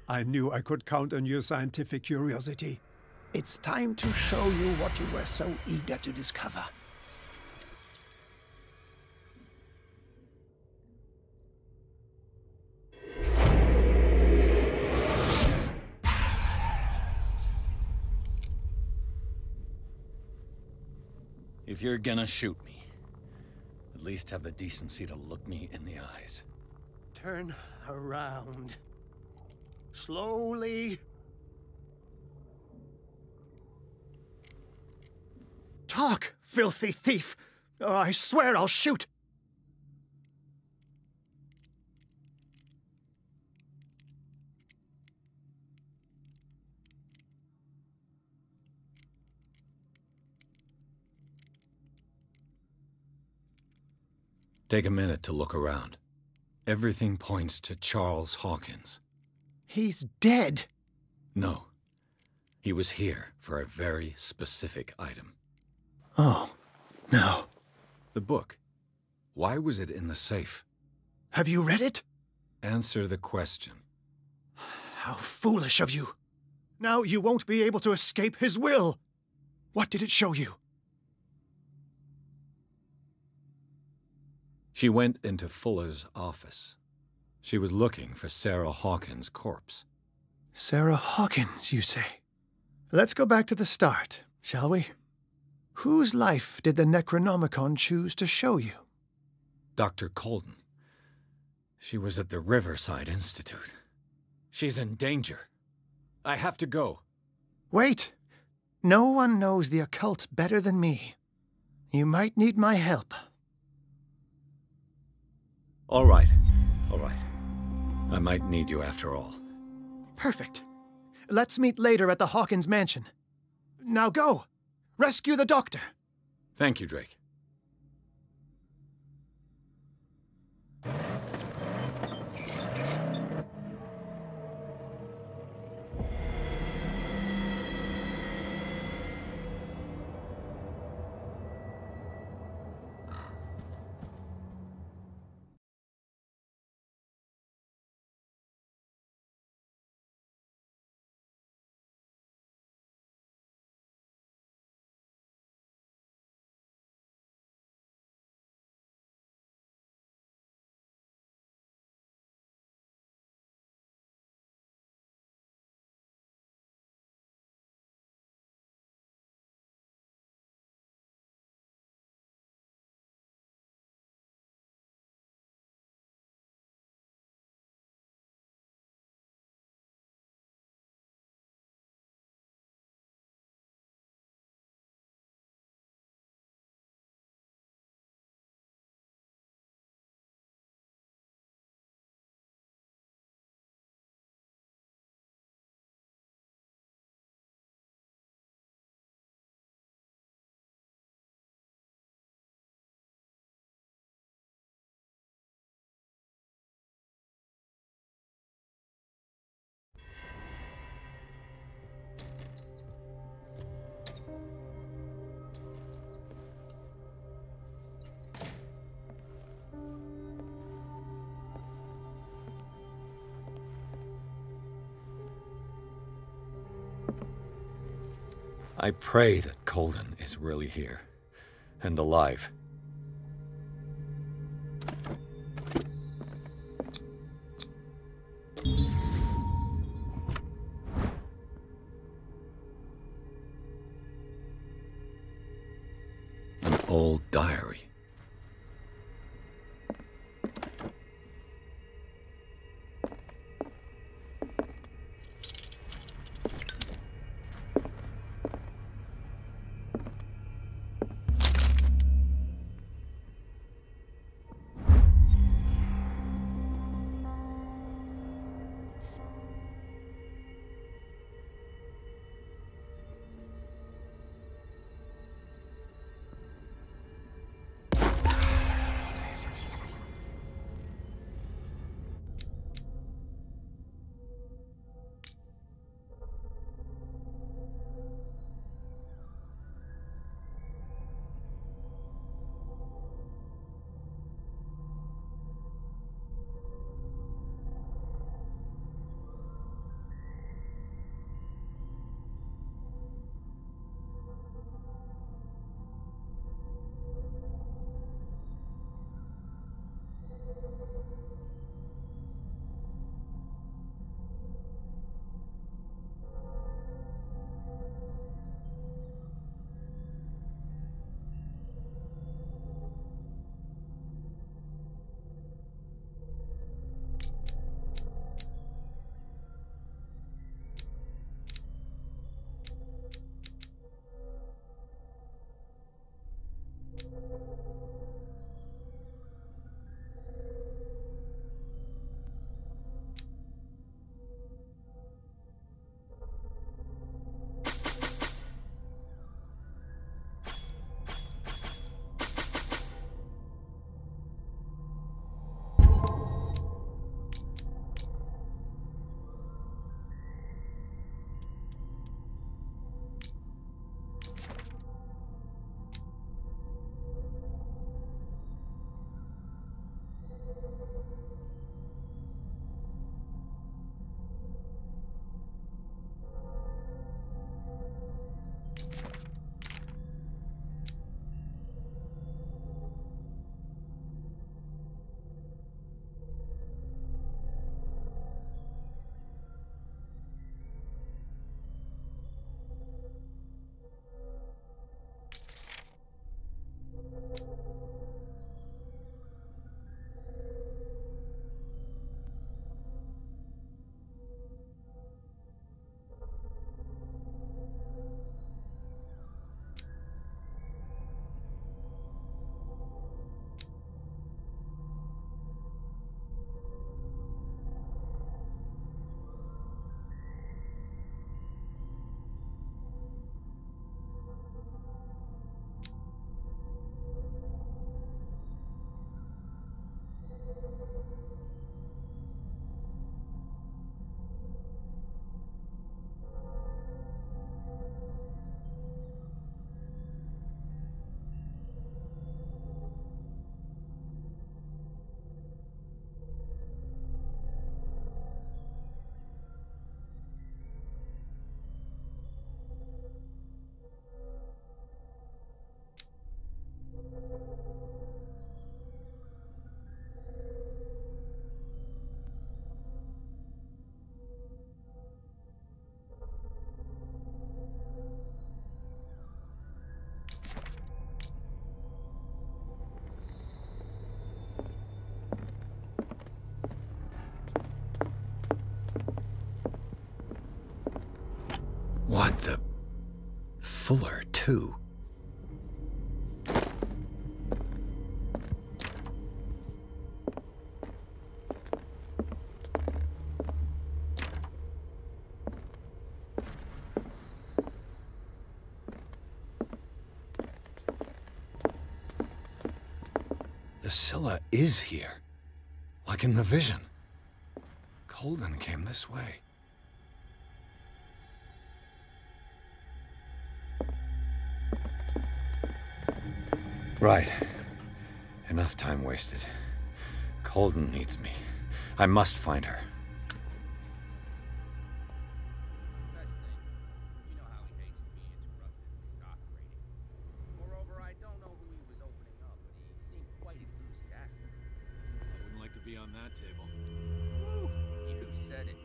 I knew I could count on your scientific curiosity. It's time to show you what you were so eager to discover. If you're gonna shoot me, at least have the decency to look me in the eyes. Turn around. Slowly. Talk, filthy thief! Oh, I swear I'll shoot! Take a minute to look around. Everything points to Charles Hawkins. He's dead! No. He was here for a very specific item. Oh, no. The book. Why was it in the safe? Have you read it? Answer the question. How foolish of you. Now you won't be able to escape his will. What did it show you? She went into Fuller's office. She was looking for Sarah Hawkins' corpse. Sarah Hawkins, you say? Let's go back to the start, shall we? Whose life did the Necronomicon choose to show you? Dr. Colden. She was at the Riverside Institute. She's in danger. I have to go. Wait! No one knows the occult better than me. You might need my help. All right. All right. I might need you after all. Perfect. Let's meet later at the Hawkins mansion. Now go! Rescue the doctor! Thank you, Drake. I pray that Colden is really here, and alive. An old diary. fuller, too. The Scylla is here, like in the vision. Colden came this way. Right. Enough time wasted. Colden needs me. I must find her. On that table. Woo, you said it.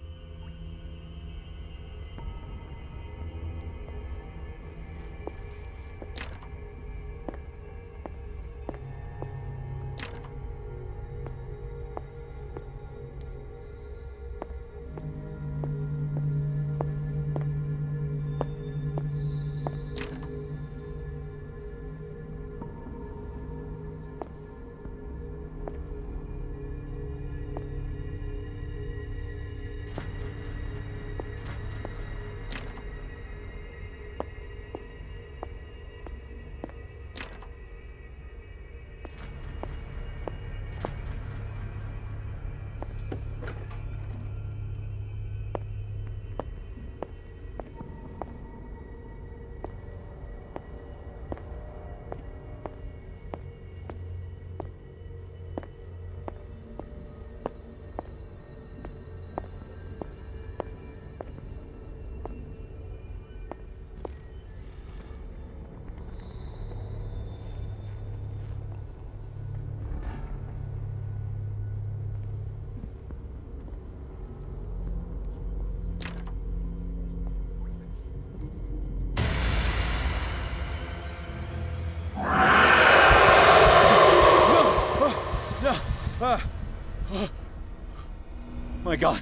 My God,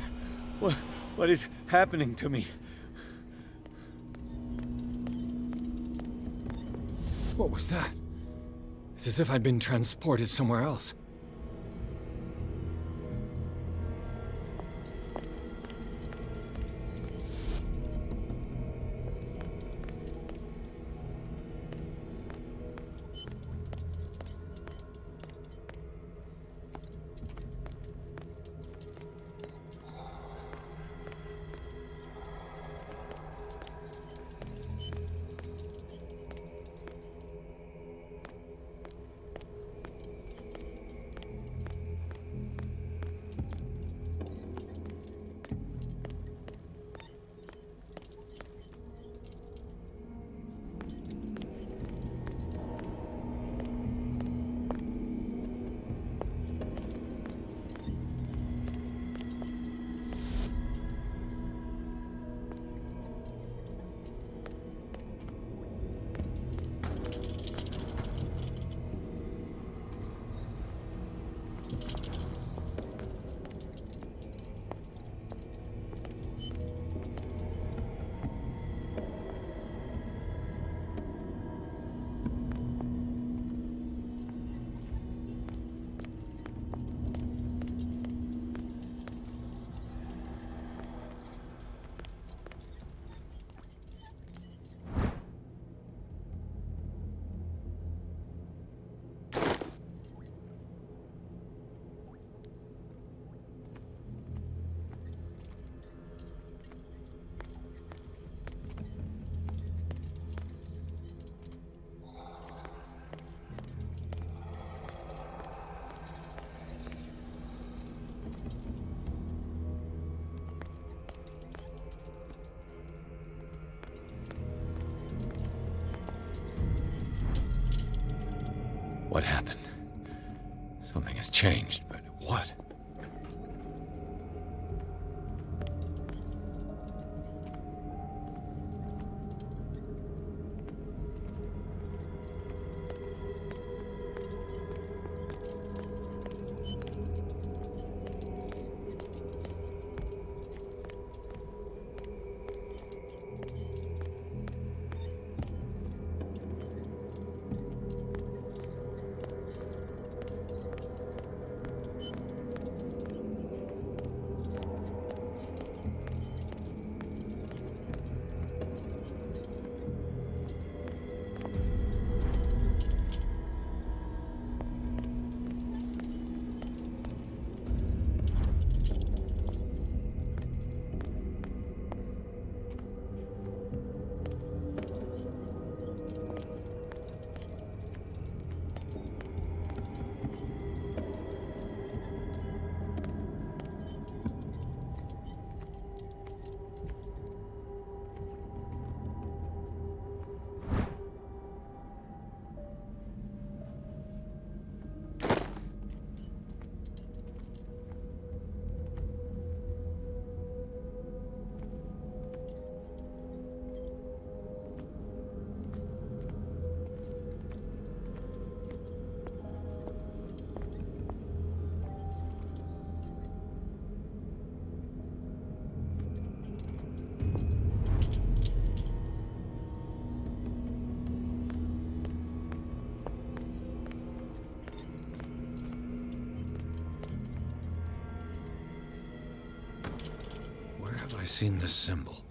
what is happening to me? What was that? It's as if I'd been transported somewhere else. What happened? Something has changed, but what? I seen this symbol?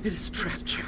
It has trapped you.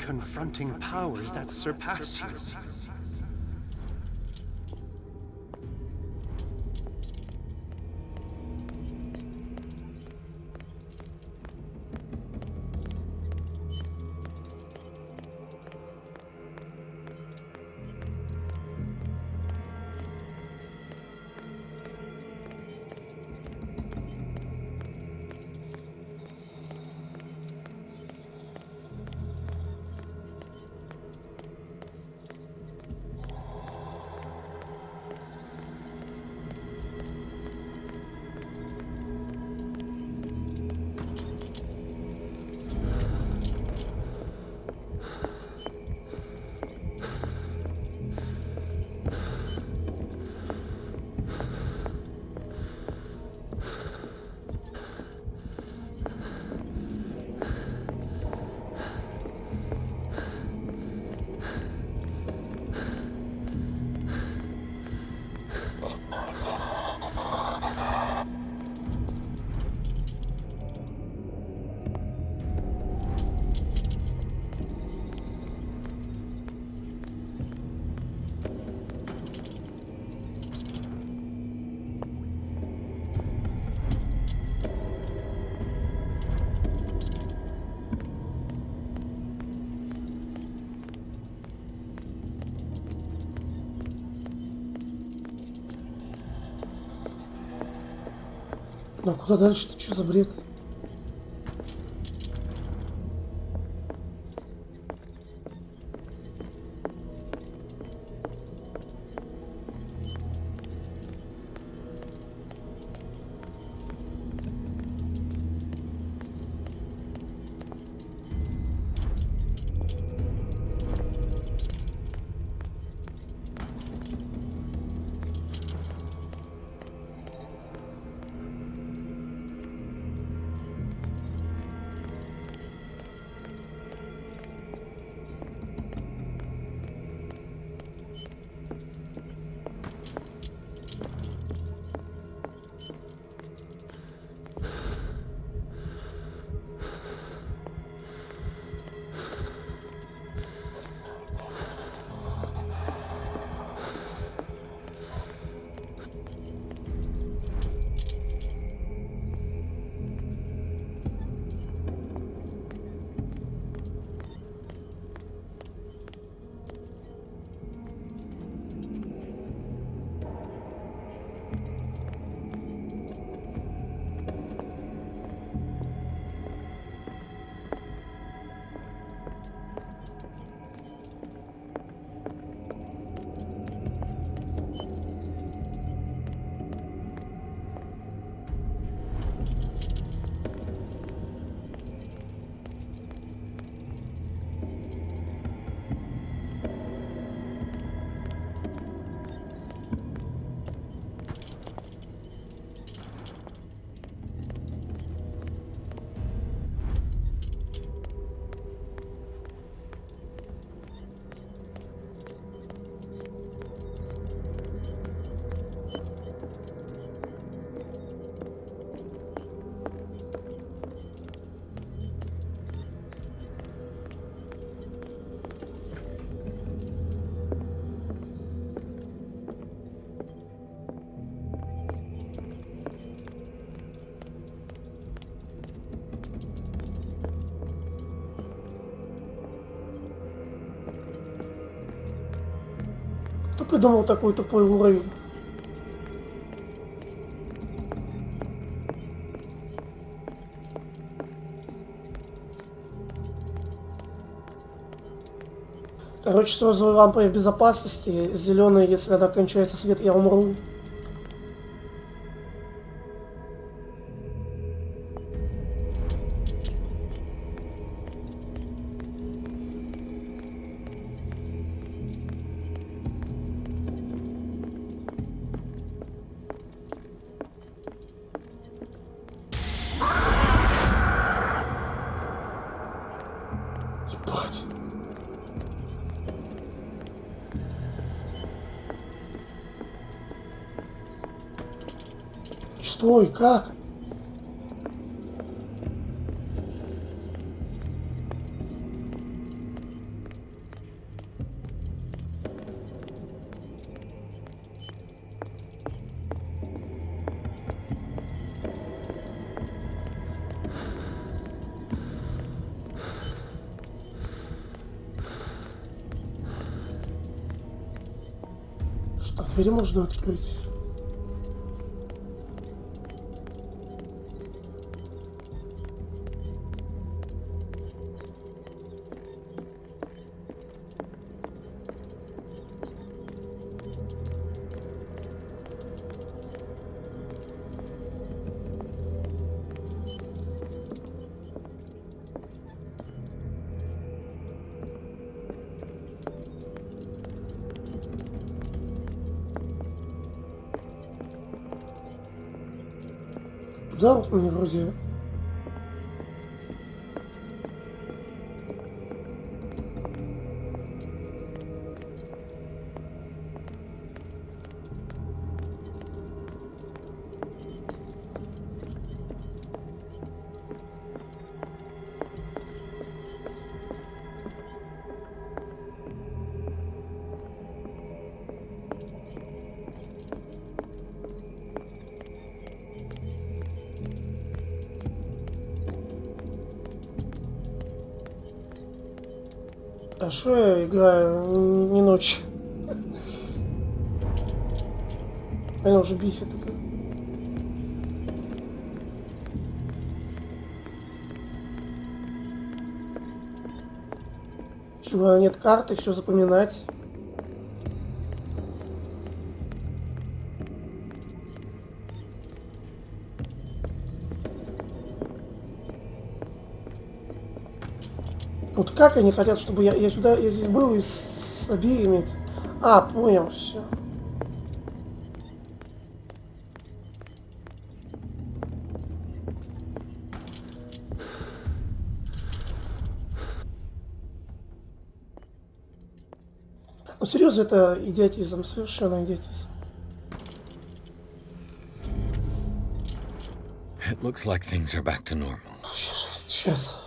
confronting powers that surpass you. А куда дальше-то? Что за бред? Кто придумал такой тупой уровень? Короче, с розовой лампой в безопасности, зеленой, если она кончается свет, я умру. Ебать. Что и как? Что, двери можно открыть? Да, вот мне вроде... А что я играю не ночь? Меня уже бесит это. Чего нет карты, все запоминать. Вот как они хотят, чтобы я здесь был и с обеими. А, понял, все. Ну серьезно, это идиотизм, совершенно идиотизм. It looks like things are back to normal. Сейчас.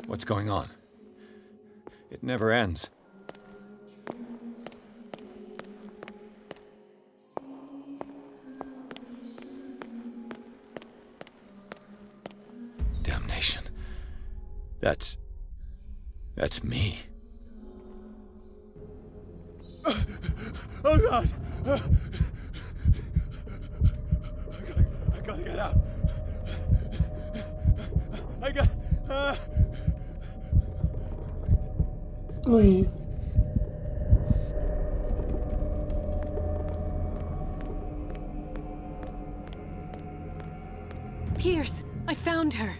What's going on? It never ends. Damnation. That's me. Oh God! I gotta get out. Ну и... Pierce, I found her.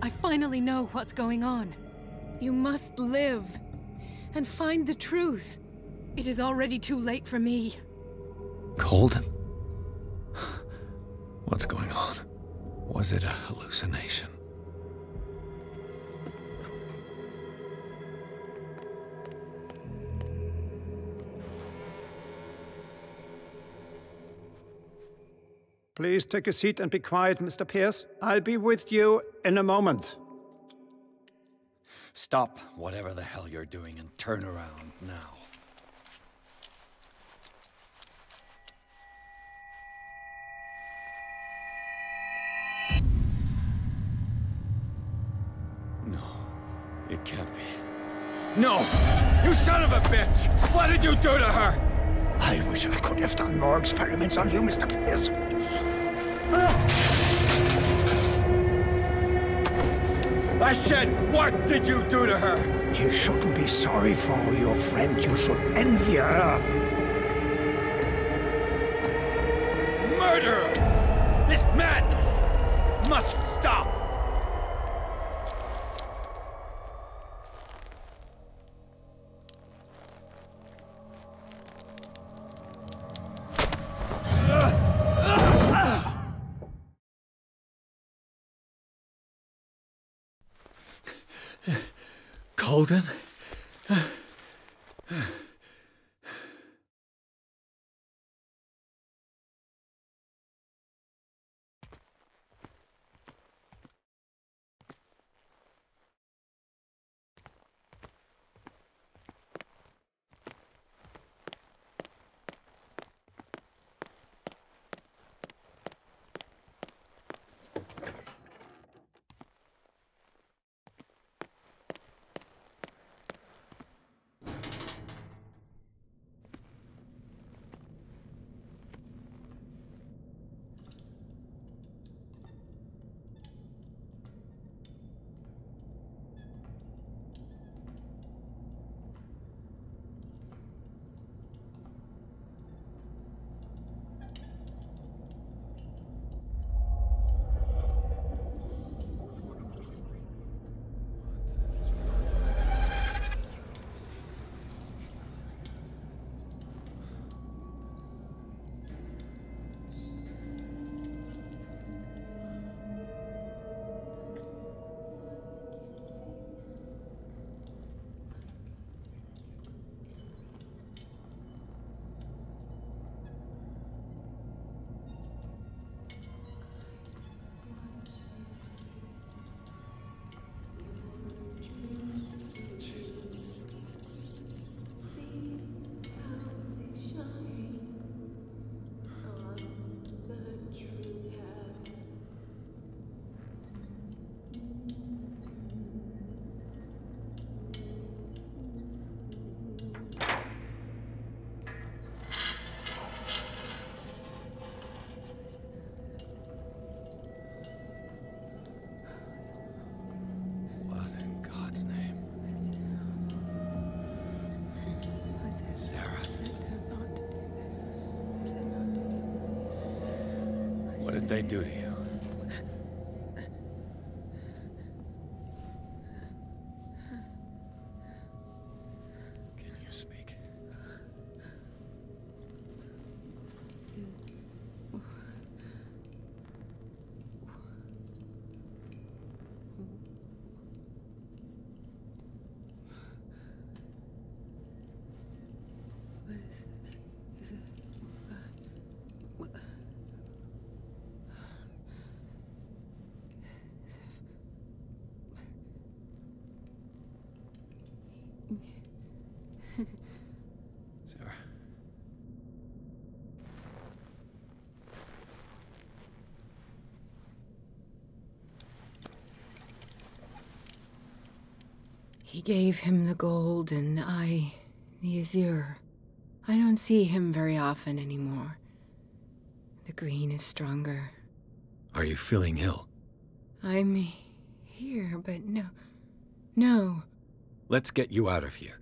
I finally know what's going on. You must live and find the truth. It is already too late for me. Colden? What's going on? Was it a hallucination? Please take a seat and be quiet, Mr. Pierce. I'll be with you in a moment. Stop whatever the hell you're doing and turn around now. No, it can't be. No! You son of a bitch! What did you do to her? I wish I could have done more experiments on you, Mr. Pierce. I said, what did you do to her? You shouldn't be sorry for your friend. You should envy her. Murderer! This madness must stop! Golden? What did they do to you? Can you speak? Sarah. He gave him the gold and I the azure. I don't see him very often anymore. The green is stronger. Are you feeling ill? I'm here, but no. Let's get you out of here.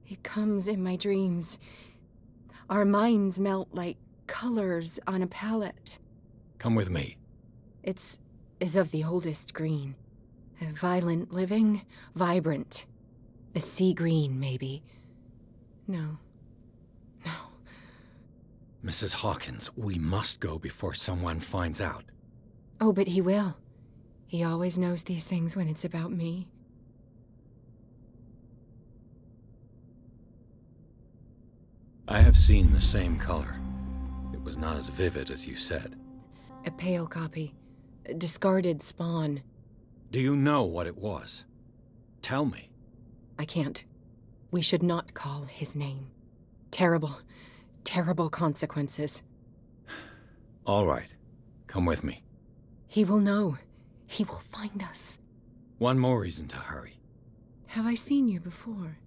It comes in my dreams. Our minds melt like colors on a palette. Come with me. It's of the oldest green. Violent living, vibrant. A sea green, maybe. No. Mrs. Hawkins, we must go before someone finds out. Oh, but he will. He always knows these things when it's about me. I have seen the same color. It was not as vivid as you said. A pale copy. A discarded spawn. Do you know what it was? Tell me. I can't. We should not call his name. Terrible consequences. All right. Come with me. He will know. He will find us. One more reason to hurry. Have I seen you before?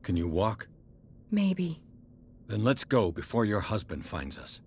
Can you walk? Maybe. Then let's go before your husband finds us.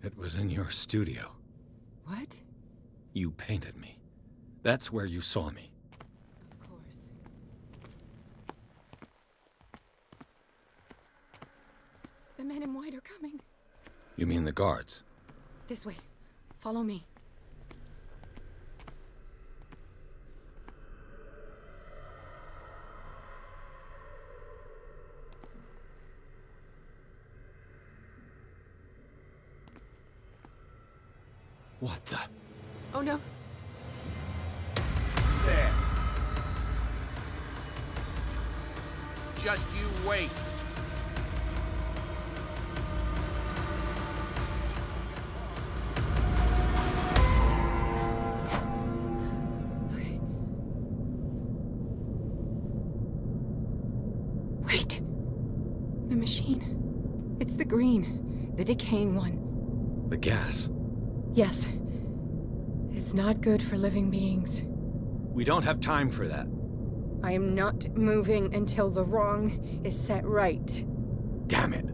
It was in your studio. What? You painted me. That's where you saw me. Of course. The men in white are coming. You mean the guards? This way. Follow me. What the? Oh no. There. Just you wait. Wait. The machine. It's the green. The decaying one. The gas. Yes. It's not good for living beings. We don't have time for that. I am not moving until the wrong is set right. Damn it!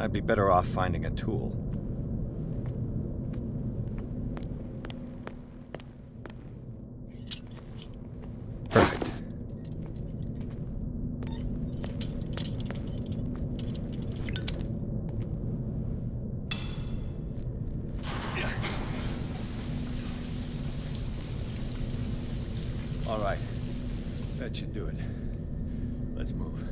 I'd be better off finding a tool. Perfect. All right. That should do it. Let's move.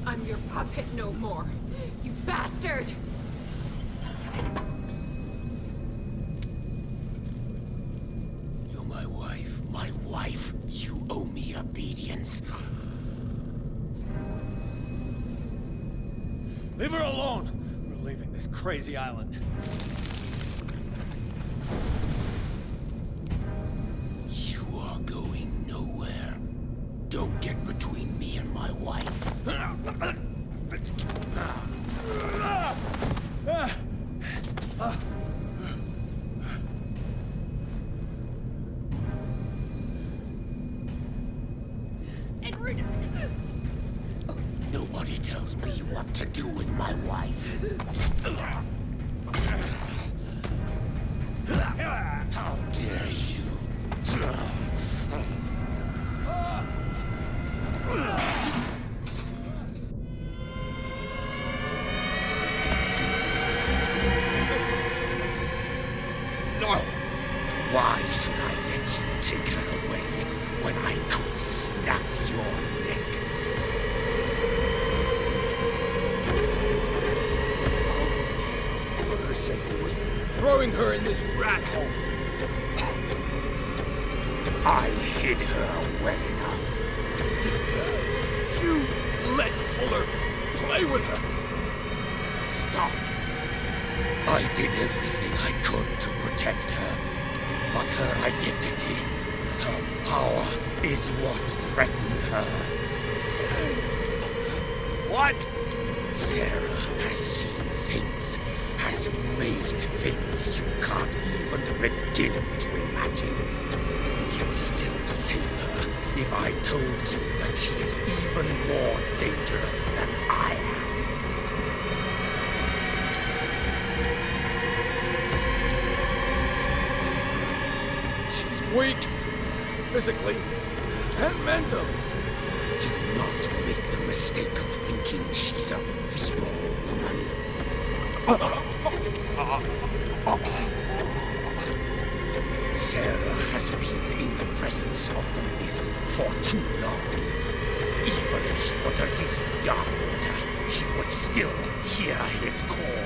I'm your puppet no more, you bastard! You're my wife. My wife. You owe me obedience. Leave her alone! We're leaving this crazy island. You are going nowhere. Don't get between me and my wife. Edward! Nobody tells me what to do with my wife. How dare you? throwing her in this rat hole. I hid her well enough. You let Fuller play with her. Stop. I did everything I could to protect her. But her identity, her power, is what threatens her. What? Sarah has seen things, has made things you can't even begin to imagine. You'd still save her if I told you that she is even more dangerous than I am. She's weak, physically and mentally. Do not make the mistake of thinking she's a feeble woman. Sarah has been in the presence of the myth for too long. Even if she were to leave Darkwater, she would still hear his call.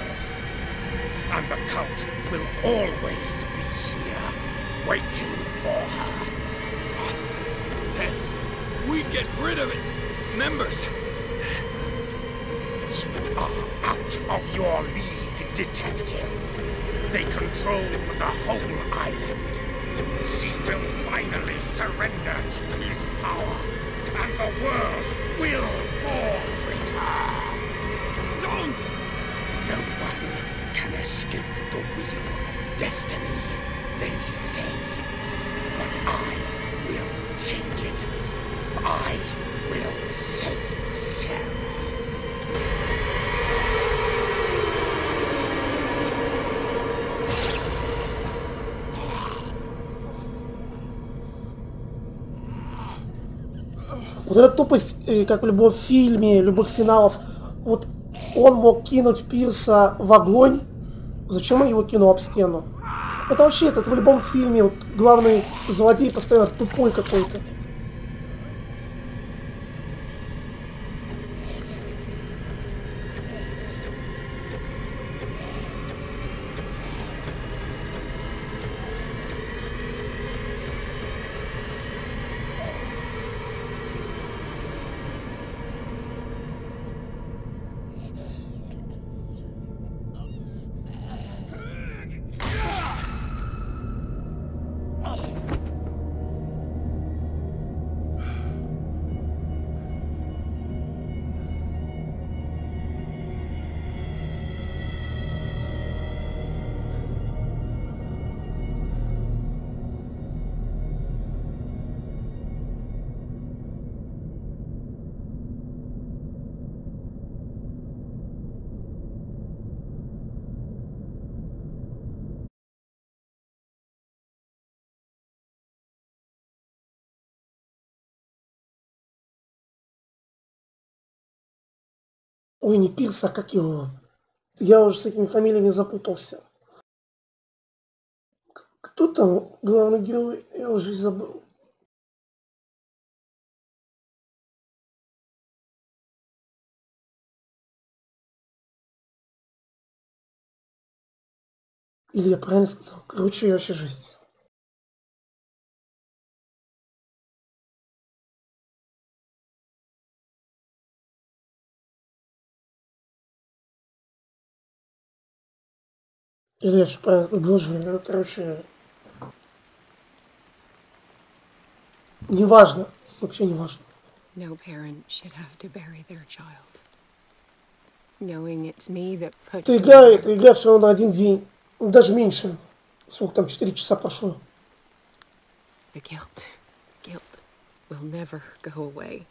And the cult will always be here, waiting for her. Then we get rid of its members. You are out of your league, detective. They control the whole island. She will finally surrender to his power, and the world will fall with her. Don't! No one can escape the wheel of destiny, they say. But I will change it. I will save Sarah. Вот эта тупость, как в любом фильме, любых финалов. Вот он мог кинуть Пирса в огонь. Зачем он его кинул об стену? Это вообще, это в любом фильме, вот главный злодей постоянно тупой какой-то. Ой, не Пирс, а как его? Я уже с этими фамилиями запутался. Кто там главный герой? Я уже забыл. Или я правильно сказал? Короче, вообще жесть. Или я все правильно... Боже, короче... Неважно. Вообще не важно. No parent should have to bury their child. Knowing it's me that put Эта игра все равно на один день. Даже меньше. Сколько там, 4 часа прошло. The guilt will never go away.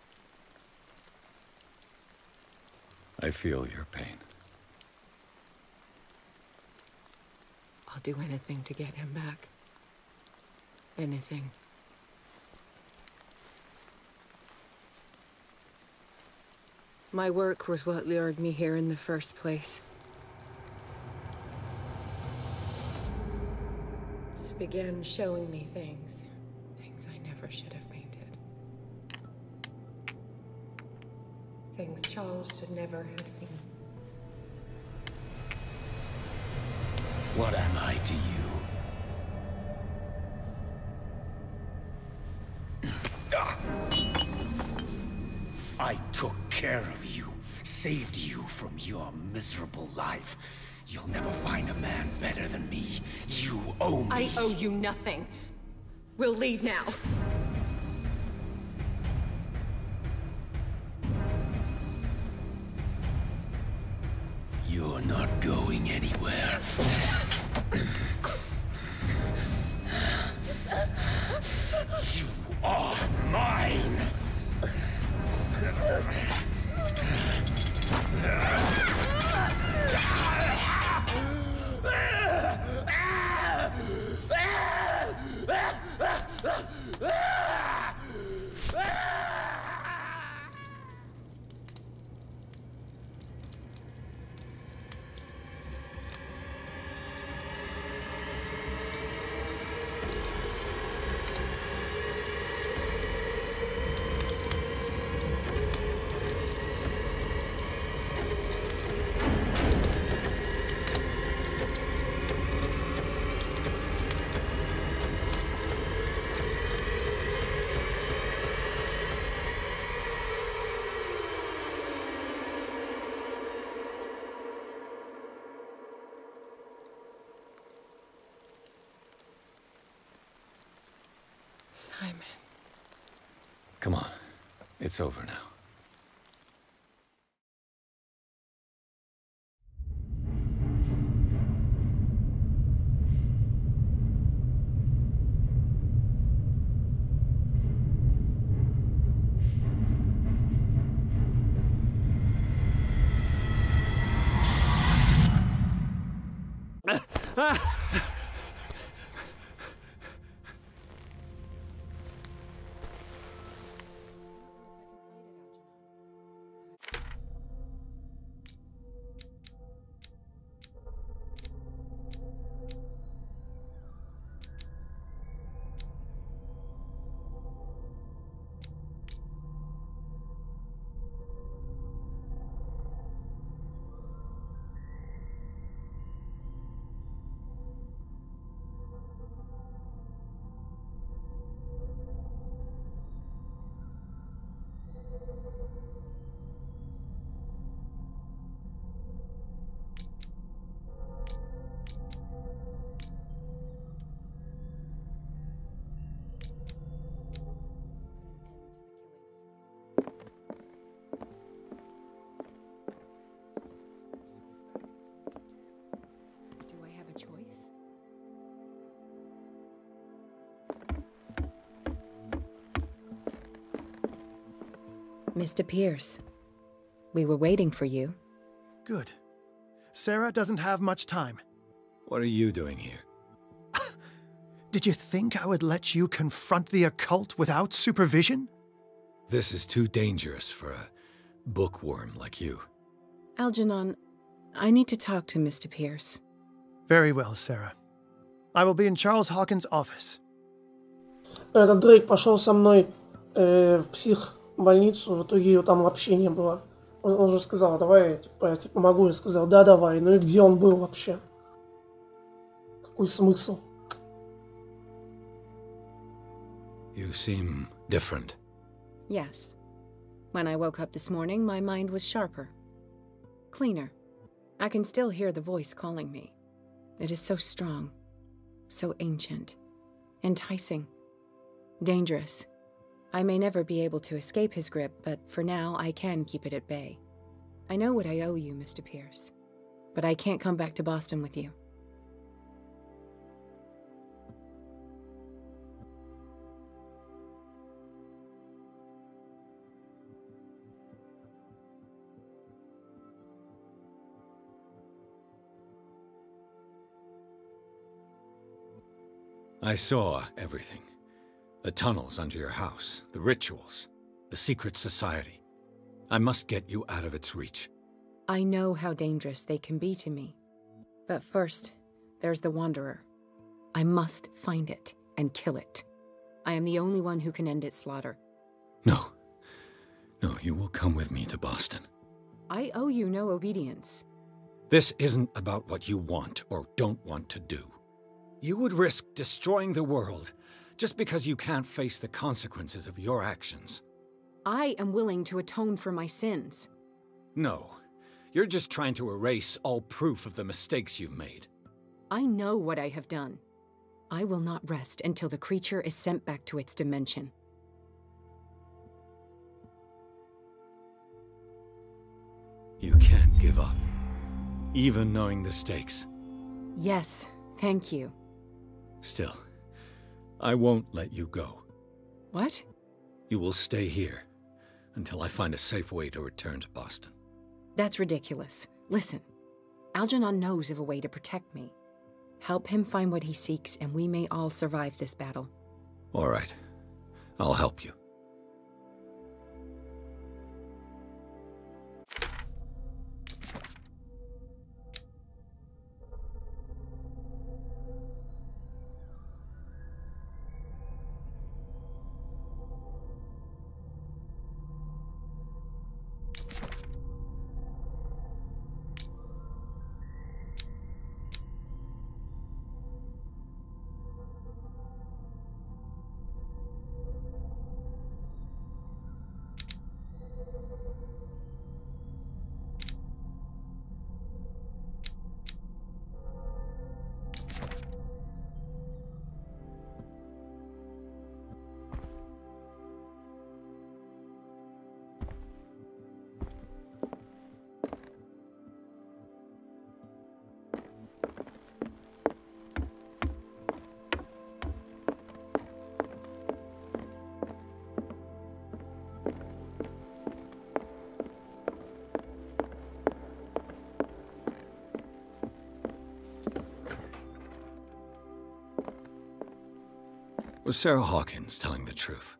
I feel your pain. I'll do anything to get him back. Anything. My work was what lured me here in the first place. It began showing me things I never should have painted. Things Charles should never have seen. What am I to you? I took care of you, saved you from your miserable life. You'll never find a man better than me. You owe me. I owe you nothing. We'll leave now. You're not going anywhere. You are mine! Simon. Come on. It's over now. Mr. Pierce, we were waiting for you. Good. Sarah doesn't have much time. What are you doing here? Did you think I would let you confront the occult without supervision? This is too dangerous for a bookworm like you. Algernon, I need to talk to Mr. Pierce. Very well, Sarah. I will be in Charles Hawkins' office. Этот Дрейк пошел со мной в психбольницу, в итоге его там вообще не было. Он же сказал, давай я тебе помогу. Я сказал, да, давай. Ну и где он был вообще? Какой смысл? You seem different. Yes. When I woke up this morning, my mind was sharper. Cleaner. I can still hear the voice calling me. It is so strong. So ancient. Enticing. Dangerous. I may never be able to escape his grip, but for now I can keep it at bay. I know what I owe you, Mr. Pierce. But I can't come back to Boston with you. I saw everything. The tunnels under your house, the rituals, the secret society. I must get you out of its reach. I know how dangerous they can be to me. But first, there's the Wanderer. I must find it and kill it. I am the only one who can end its slaughter. No. No, you will come with me to Boston. I owe you no obedience. This isn't about what you want or don't want to do. You would risk destroying the world just because you can't face the consequences of your actions. I am willing to atone for my sins. No, you're just trying to erase all proof of the mistakes you've made. I know what I have done. I will not rest until the creature is sent back to its dimension. You can't give up, even knowing the stakes. Yes, thank you. Still, I won't let you go. What? You will stay here until I find a safe way to return to Boston. That's ridiculous. Listen, Algernon knows of a way to protect me. Help him find what he seeks, and we may all survive this battle. All right. I'll help you. Was Sarah Hawkins telling the truth?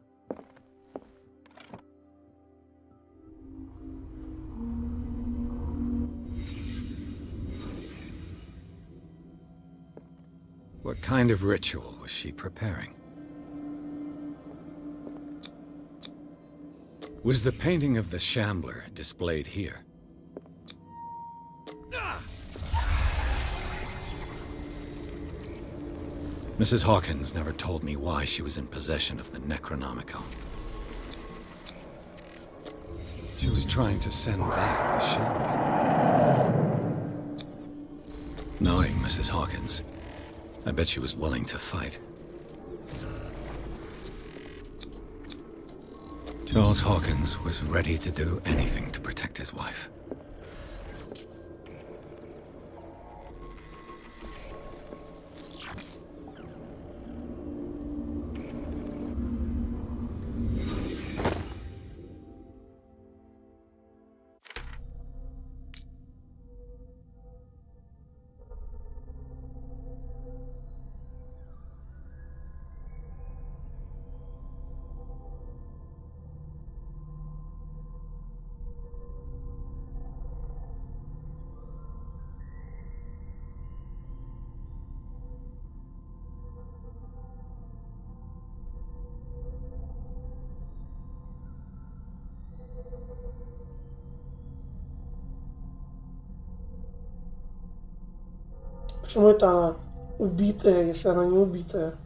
What kind of ritual was she preparing? Was the painting of the Shambler displayed here? Mrs. Hawkins never told me why she was in possession of the Necronomicon. She was trying to send back the Shambler. Knowing Mrs. Hawkins, I bet she was willing to fight. Charles Hawkins was ready to do anything to protect his wife. Почему это она убитая, если она не убитая?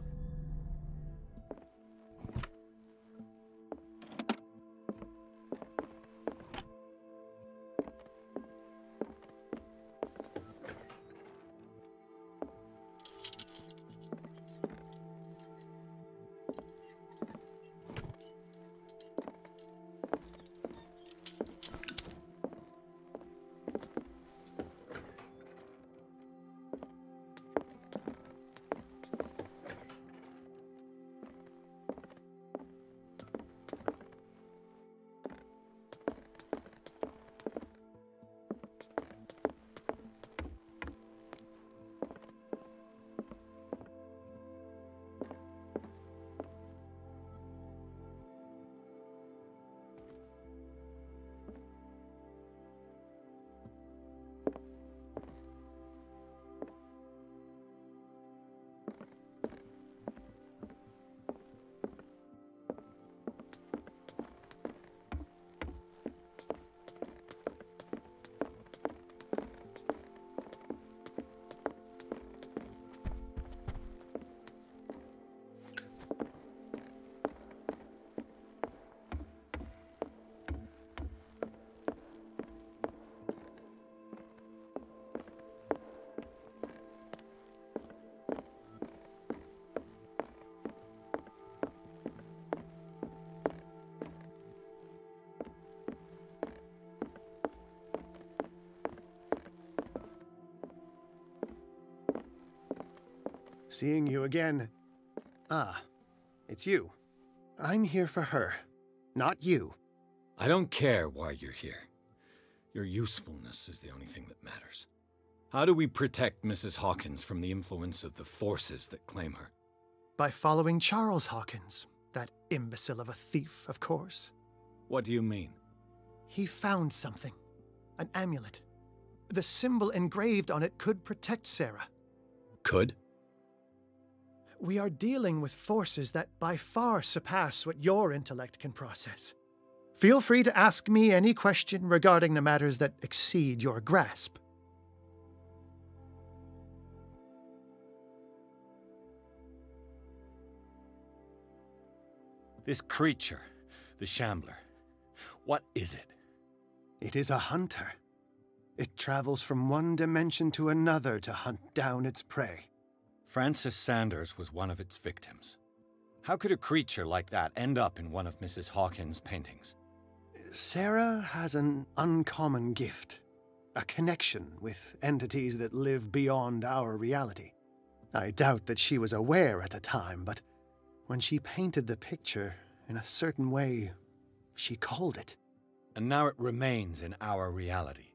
Seeing you again. Ah, it's you. I'm here for her, not you. I don't care why you're here. Your usefulness is the only thing that matters. How do we protect Mrs. Hawkins from the influence of the forces that claim her? By following Charles Hawkins, that imbecile of a thief, of course. What do you mean? He found something. An amulet. The symbol engraved on it could protect Sarah. Could? We are dealing with forces that by far surpass what your intellect can process. Feel free to ask me any question regarding the matters that exceed your grasp. This creature, the Shambler, what is it? It is a hunter. It travels from one dimension to another to hunt down its prey. Francis Sanders was one of its victims. How could a creature like that end up in one of Mrs. Hawkins' paintings? Sarah has an uncommon gift. A connection with entities that live beyond our reality. I doubt that she was aware at the time, but when she painted the picture in a certain way, she called it. And now it remains in our reality.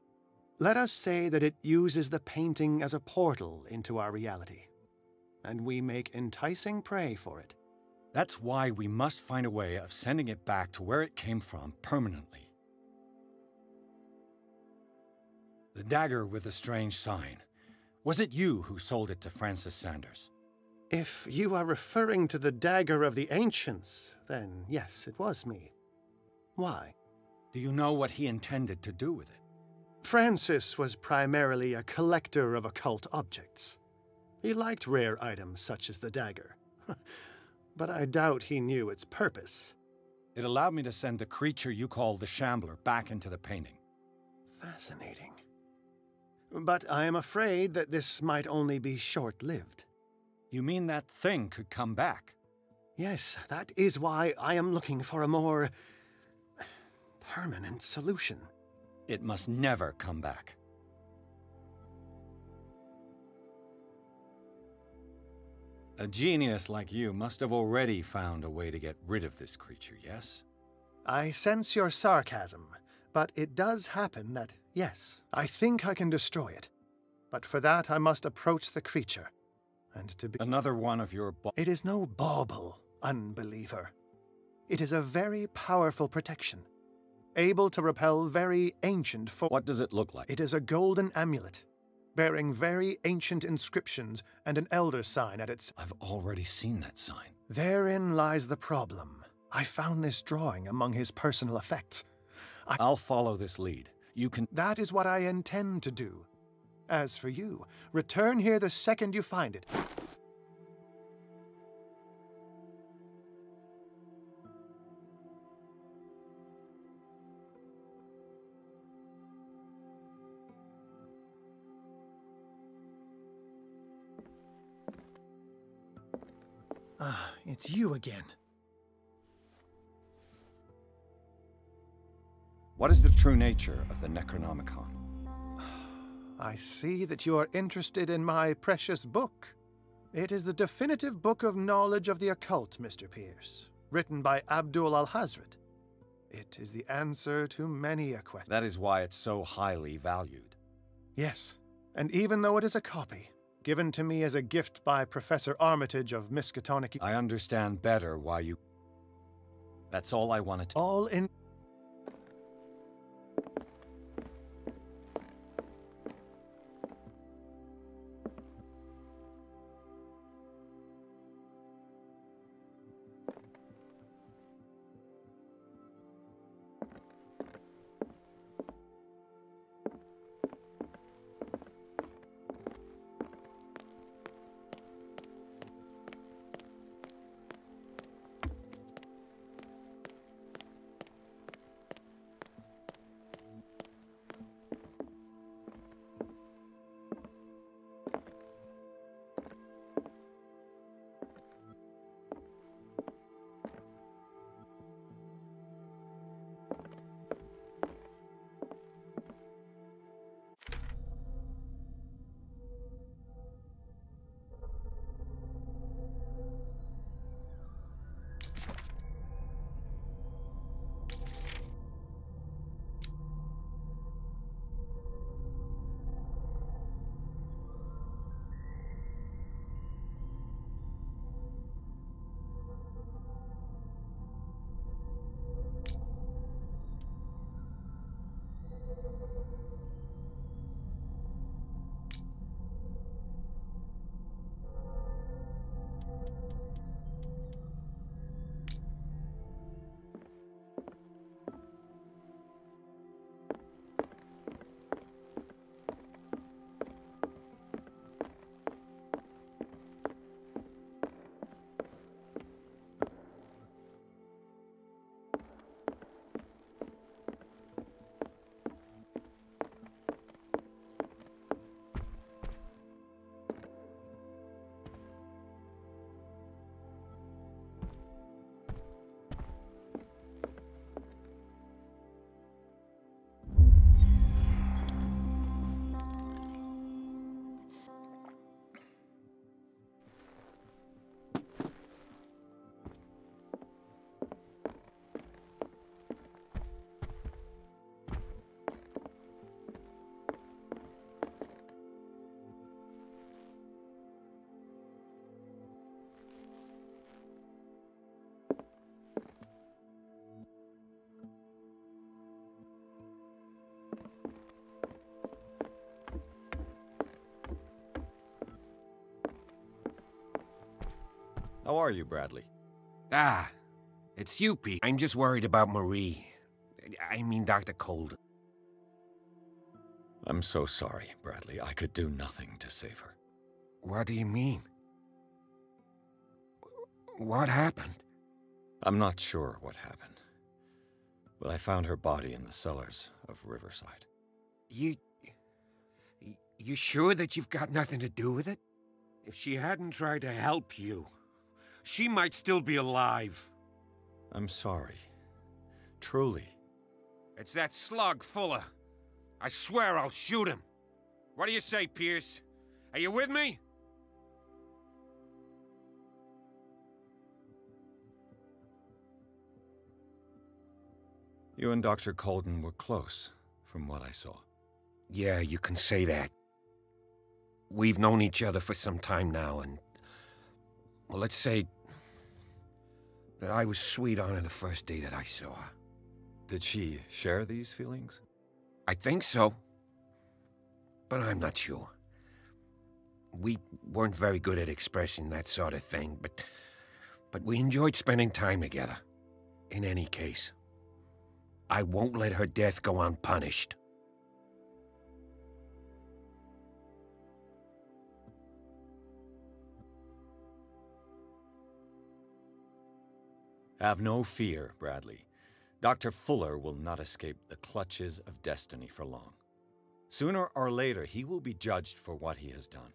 Let us say that it uses the painting as a portal into our reality, and we make enticing prey for it. That's why we must find a way of sending it back to where it came from permanently. The dagger with the strange sign. Was it you who sold it to Francis Sanders? If you are referring to the dagger of the ancients, then yes, it was me. Why? Do you know what he intended to do with it? Francis was primarily a collector of occult objects. He liked rare items such as the dagger. But I doubt he knew its purpose. It allowed me to send the creature you call the Shambler back into the painting. Fascinating. But I am afraid that this might only be short-lived. You mean that thing could come back? Yes, that is why I am looking for a more permanent solution. It must never come back. A genius like you must have already found a way to get rid of this creature, yes? I sense your sarcasm, but it does happen that, yes, I think I can destroy it. But for that I must approach the creature. And to be another one of your It is no bauble, unbeliever. It is a very powerful protection, able to repel very ancient What does it look like? It is a golden amulet, bearing very ancient inscriptions and an elder sign at its... I've already seen that sign. Therein lies the problem. I found this drawing among his personal effects. I'll follow this lead. You can... That is what I intend to do. As for you, return here the second you find it. Ah, it's you again. What is the true nature of the Necronomicon? I see that you are interested in my precious book. It is the definitive book of knowledge of the occult, Mr. Pierce, written by Abdul al-Hazred. It is the answer to many a question. That is why it's so highly valued. Yes, and even though it is a copy, given to me as a gift by Professor Armitage of Miskatonic... I understand better why you... That's all I wanted to... All in... How are you, Bradley? Ah, it's you, Pete. I'm just worried about Marie. I mean, Dr. Colden. I'm so sorry, Bradley. I could do nothing to save her. What do you mean? What happened? I'm not sure what happened, but I found her body in the cellars of Riverside. You sure that you've got nothing to do with it? If she hadn't tried to help you, she might still be alive. I'm sorry. Truly. It's that slug, Fuller. I swear I'll shoot him. What do you say, Pierce? Are you with me? You and Dr. Colden were close, from what I saw. Yeah, you can say that. We've known each other for some time now, and... well, let's say... that I was sweet on her the first day that I saw her. Did she share these feelings? I think so. But I'm not sure. We weren't very good at expressing that sort of thing, but we enjoyed spending time together. In any case, I won't let her death go unpunished. Have no fear, Bradley. Dr. Fuller will not escape the clutches of destiny for long. Sooner or later, he will be judged for what he has done.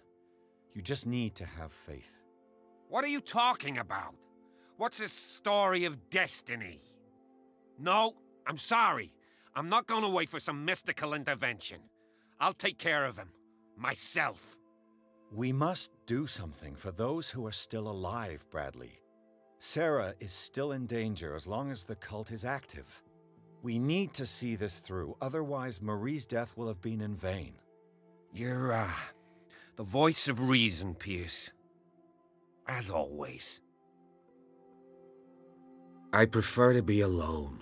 You just need to have faith. What are you talking about? What's this story of destiny? No, I'm sorry. I'm not going to wait for some mystical intervention. I'll take care of him. Myself. We must do something for those who are still alive, Bradley. Sarah is still in danger as long as the cult is active. We need to see this through, otherwise Marie's death will have been in vain. You're, the voice of reason, Pierce. As always. I prefer to be alone.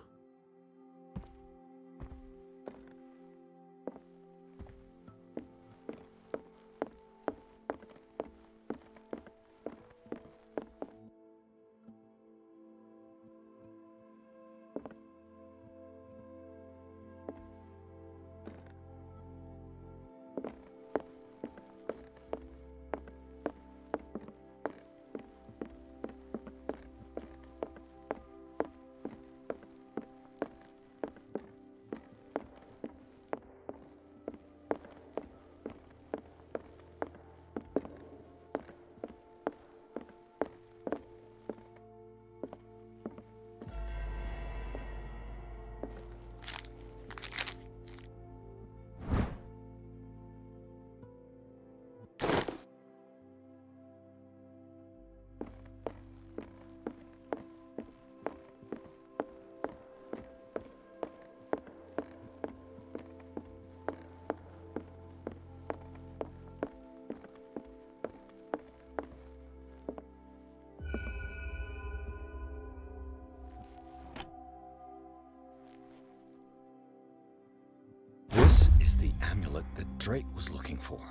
This is the amulet that Drake was looking for.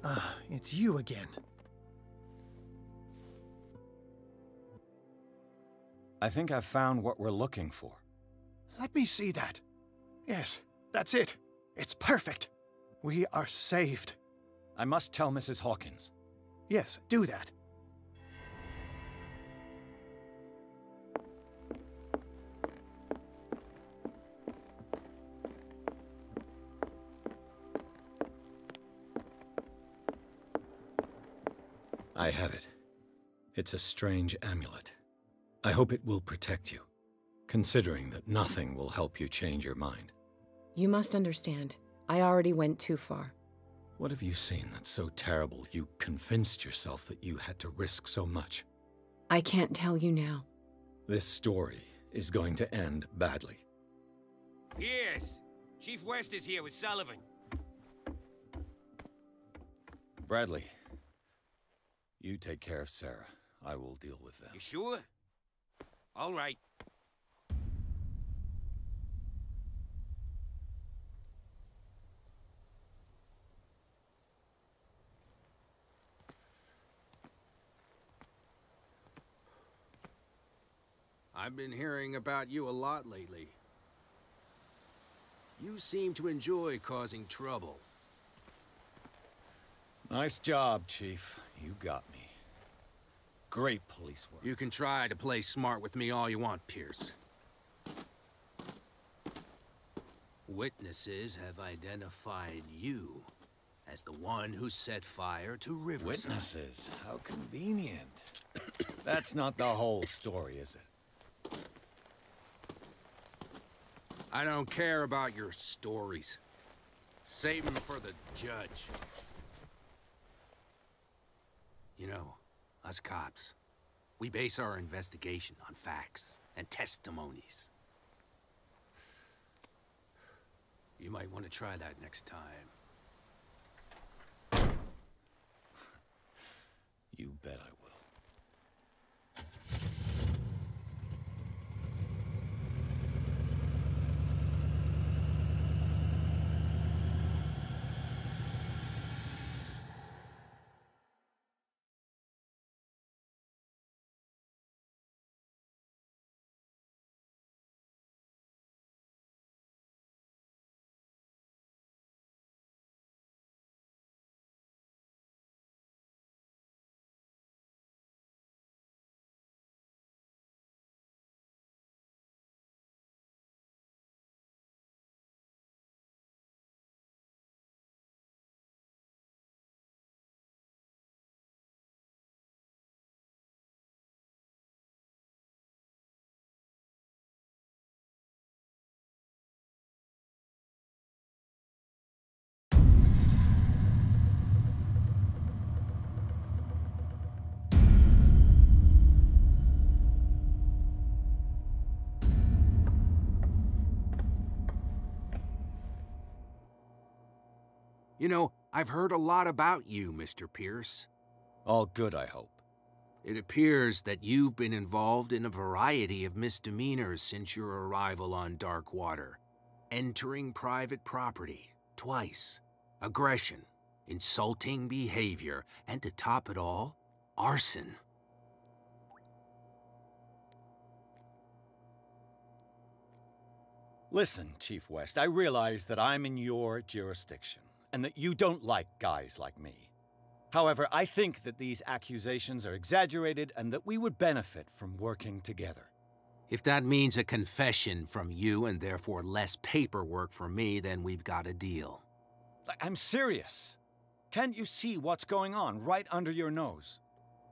Ah, it's you again. I think I've found what we're looking for. Let me see that. Yes, that's it. It's perfect. We are saved. I must tell Mrs. Hawkins. Yes, do that. I have it. It's a strange amulet. I hope it will protect you, considering that nothing will help you change your mind. You must understand, I already went too far. What have you seen that's so terrible you convinced yourself that you had to risk so much? I can't tell you now. This story is going to end badly. Yes! Chief West is here with Sullivan. Bradley, you take care of Sarah. I will deal with them. You sure? All right. I've been hearing about you a lot lately. You seem to enjoy causing trouble. Nice job, Chief. You got me. Great police work. You can try to play smart with me all you want, Pierce. Witnesses have identified you as the one who set fire to Riverside. Witnesses? How convenient. That's not the whole story, is it? I don't care about your stories. Save them for the judge. You know, us cops, we base our investigation on facts and testimonies. You might want to try that next time. You bet I will. You know, I've heard a lot about you, Mr. Pierce. All good, I hope. It appears that you've been involved in a variety of misdemeanors since your arrival on Dark Water. Entering private property, twice. Aggression, insulting behavior, and to top it all, arson. Listen, Chief West, I realize that I'm in your jurisdiction, and that you don't like guys like me. However, I think that these accusations are exaggerated and that we would benefit from working together. If that means a confession from you and therefore less paperwork for me, then we've got a deal. I'm serious. Can't you see what's going on right under your nose?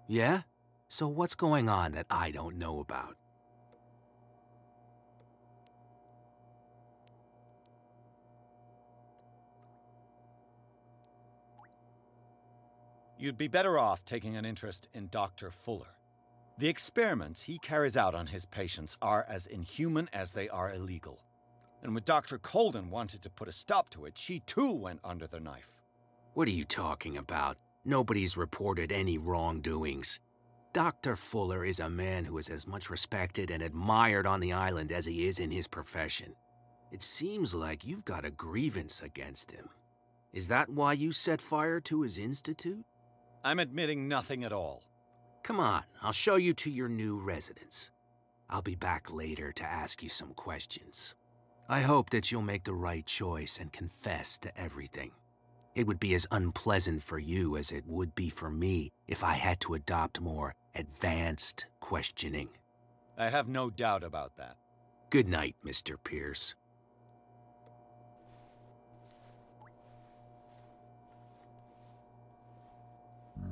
Yeah? So what's going on that I don't know about? You'd be better off taking an interest in Dr. Fuller. The experiments he carries out on his patients are as inhuman as they are illegal. And when Dr. Colden wanted to put a stop to it, she too went under the knife. What are you talking about? Nobody's reported any wrongdoings. Dr. Fuller is a man who is as much respected and admired on the island as he is in his profession. It seems like you've got a grievance against him. Is that why you set fire to his institute? I'm admitting nothing at all. Come on, I'll show you to your new residence. I'll be back later to ask you some questions. I hope that you'll make the right choice and confess to everything. It would be as unpleasant for you as it would be for me if I had to adopt more advanced questioning. I have no doubt about that. Good night, Mr. Pierce.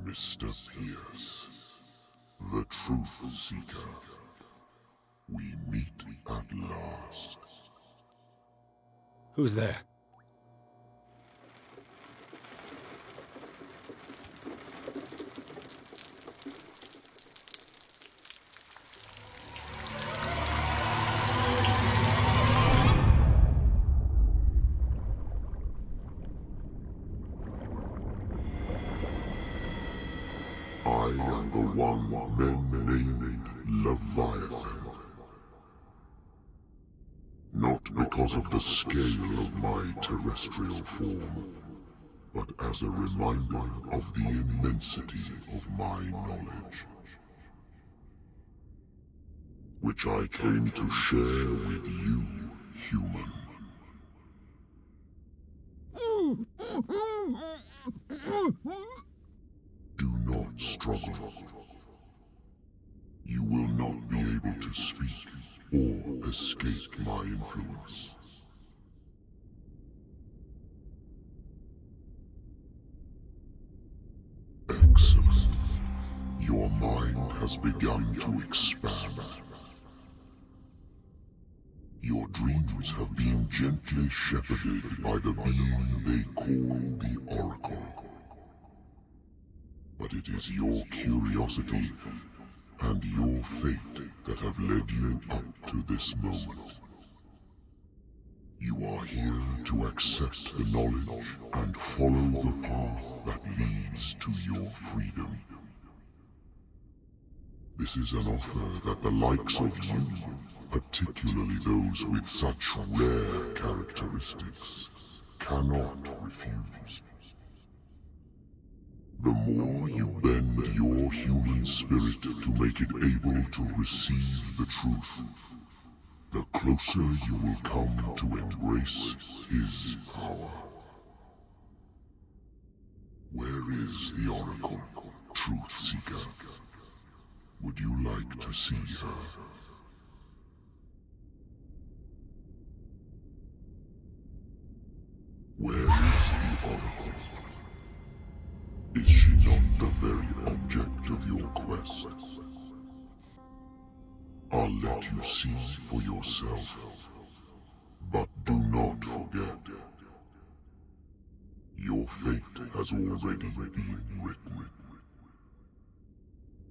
Mr. Pierce, the truth seeker. We meet at last. Who's there? I am the one men named Leviathan. Not because of the scale of my terrestrial form, but as a reminder of the immensity of my knowledge, which I came to share with you, human. Do not struggle. You will not be able to speak or escape my influence. Excellent. Your mind has begun to expand. Your dreams have been gently shepherded by the being they call the Oracle. But it is your curiosity and your fate that have led you up to this moment. You are here to accept the knowledge and follow the path that leads to your freedom. This is an offer that the likes of you, particularly those with such rare characteristics, cannot refuse. The more you bend your human spirit to make it able to receive the truth, the closer you will come to embrace his power. Where is the Oracle, Truth Seeker? Would you like to see her? Where is the Oracle? Is she not the very object of your quest? I'll let you see for yourself. But do not forget, your fate has already been written.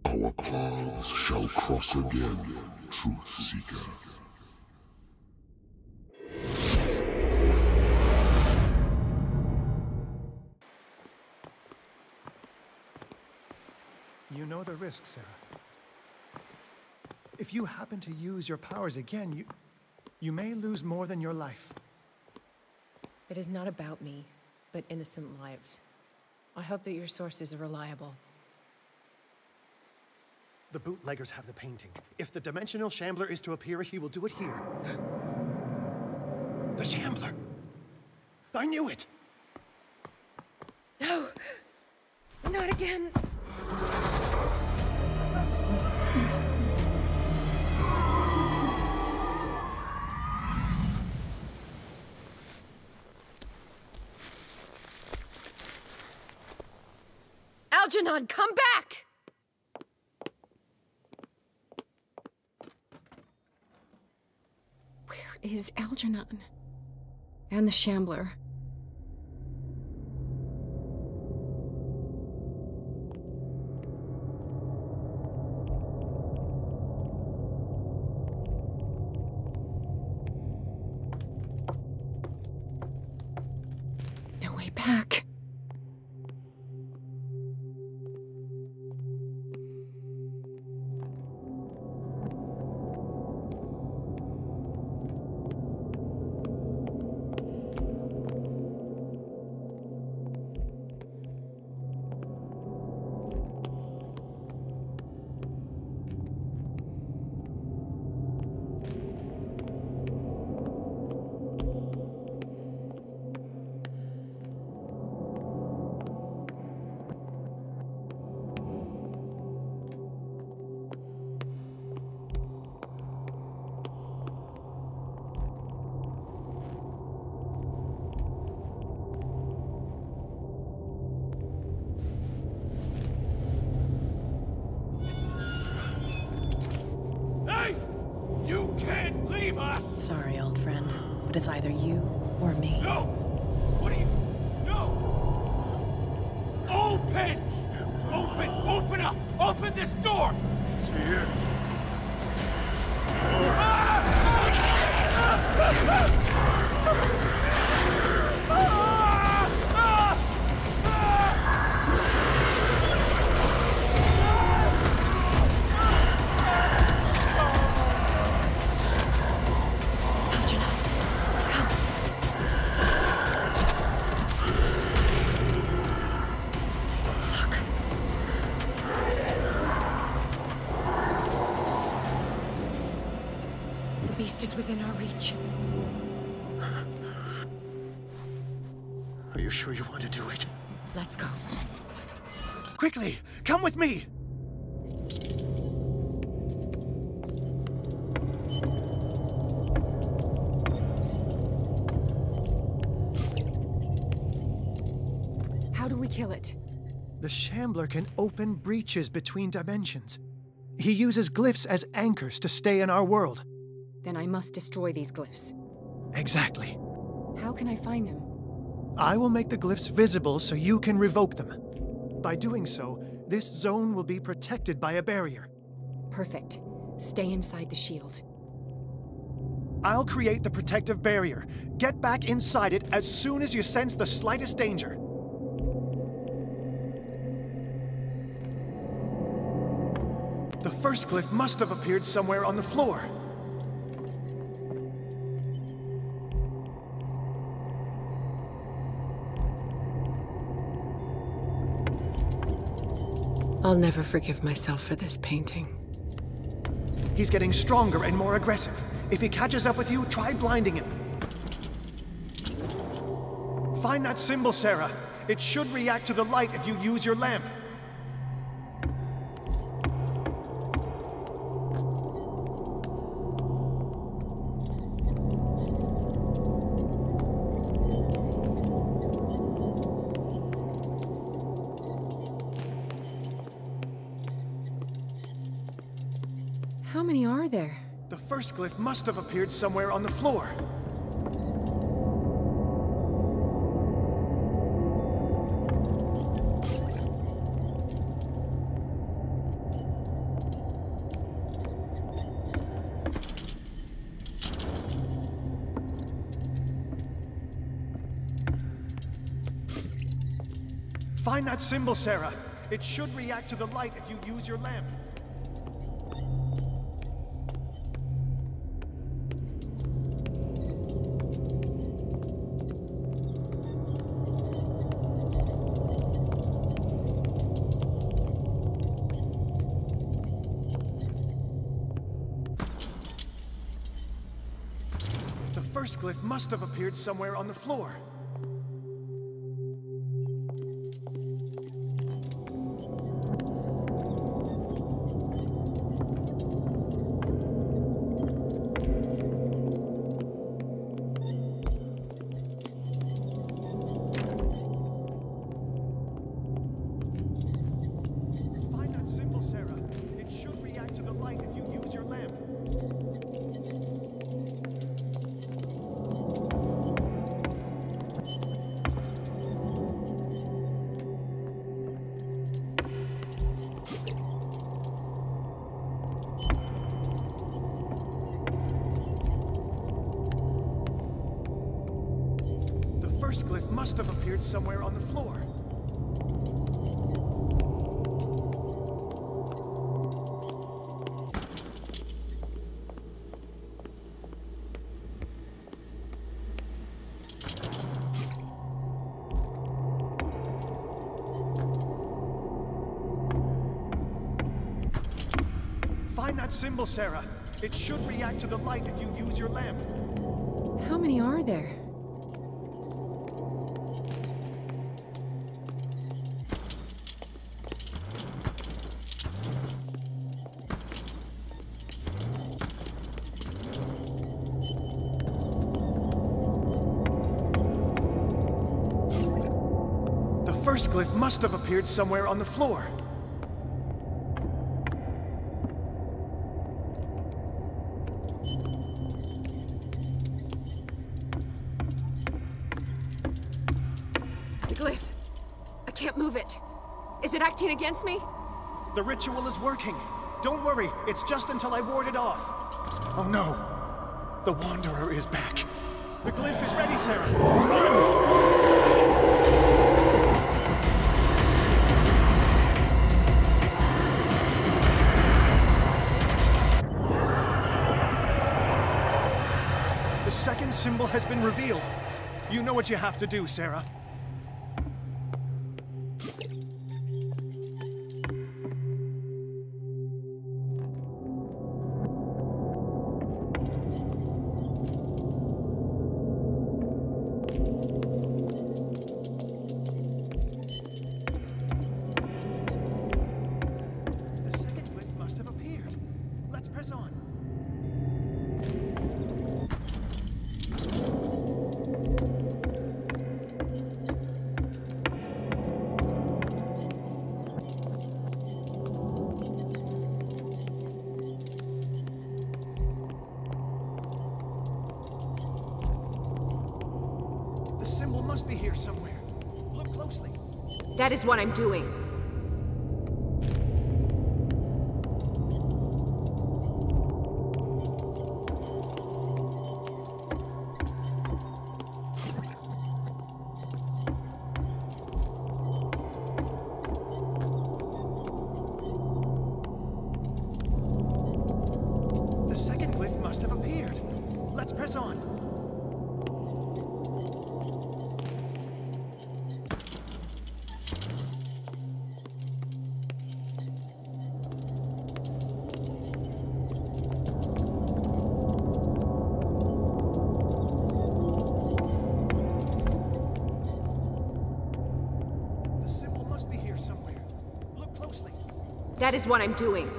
Our paths shall cross again, Truth Seeker. You know the risk, Sarah. If you happen to use your powers again, you may lose more than your life. It is not about me, but innocent lives. I hope that your sources are reliable. The bootleggers have the painting. If the dimensional shambler is to appear, he will do it here. The shambler! I knew it! No! Not again! Algernon, come back! Where is Algernon? And the Shambler? No way back. Sorry, old friend, but it's either you Or me. No! What are you... No! Open! Open! Open up! Open this door! It's here. Is within our reach. Are you sure you want to do it? Let's go. Quickly, come with me! How do we kill it? The Shambler can open breaches between dimensions. He uses glyphs as anchors to stay in our world. Then I must destroy these glyphs. Exactly. How can I find them? I will make the glyphs visible so you can revoke them. By doing so, this zone will be protected by a barrier. Perfect. Stay inside the shield. I'll create the protective barrier. Get back inside it as soon as you sense the slightest danger. The first glyph must have appeared somewhere on the floor. I'll never forgive myself for this painting. He's getting stronger and more aggressive. If he catches up with you, try blinding him. Find that symbol, Sarah. It should react to the light if you use your lamp. How many are there? The first glyph must have appeared somewhere on the floor. Find that symbol, Sarah. It should react to the light if you use your lamp. The first glyph must have appeared somewhere on the floor. Find that symbol, Sarah. It should react to the light if you use your lamp. The first glyph must have appeared somewhere on the floor. Find that symbol, Sarah. It should react to the light if you use your lamp. How many are there? The first glyph must have appeared somewhere on the floor. The glyph. I can't move it. Is it acting against me? The ritual is working. Don't worry, it's just until I ward it off. Oh no. The Wanderer is back. The glyph is ready, Sarah. The second symbol has been revealed. You know what you have to do, Sarah. The symbol must be here somewhere. Look closely. That is what I'm doing. The second glyph must have appeared. Let's press on. That is what I'm doing.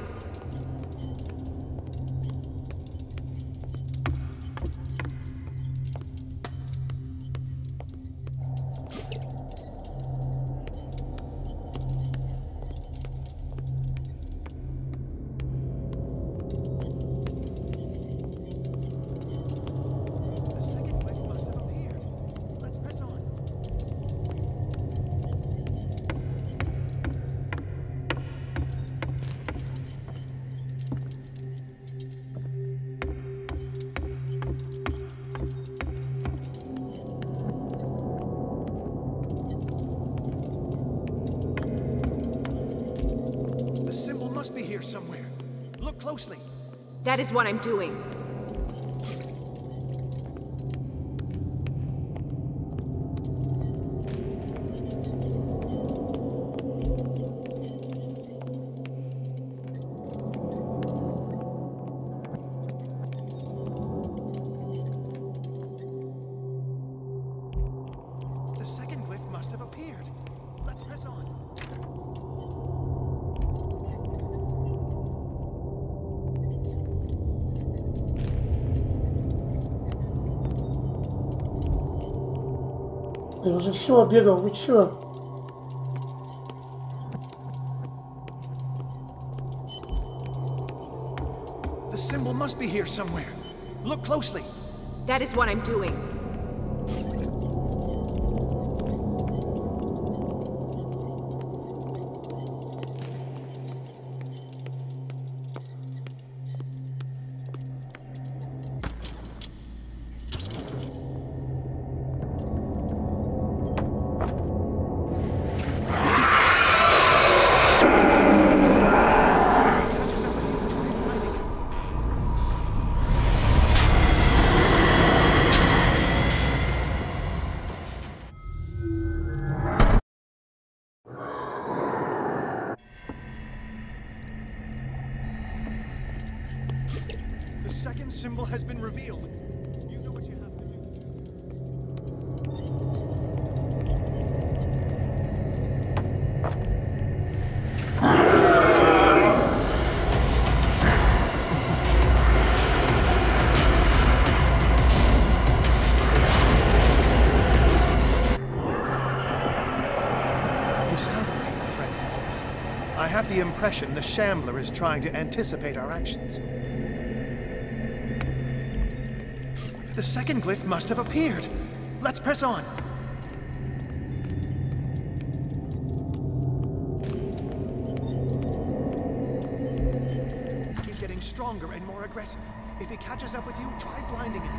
Be here somewhere. Look closely. That is what I'm doing. The second glyph must have appeared. Let's press on. Я уже все обегал, вы чё? The symbol must be here somewhere. Look closely. That is what I'm doing. The second symbol has been revealed. You know what you have to do. You startled me, my friend. I have the impression the Shambler is trying to anticipate our actions. The second glyph must have appeared. Let's press on. stronger and more aggressive. If he catches up with you, try blinding him.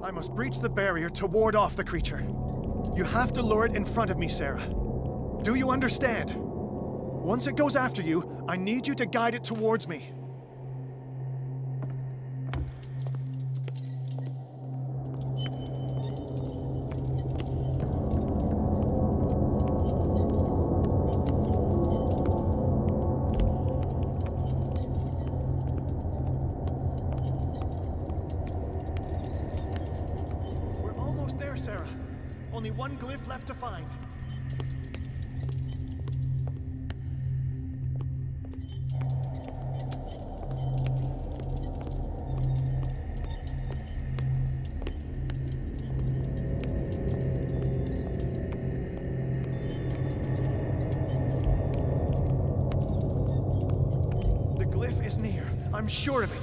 I must breach the barrier to ward off the creature. You have to lure it in front of me, Sarah. Do you understand? Once it goes after you, I need you to guide it towards me. Sarah. Only one glyph left to find. The glyph is near. I'm sure of it.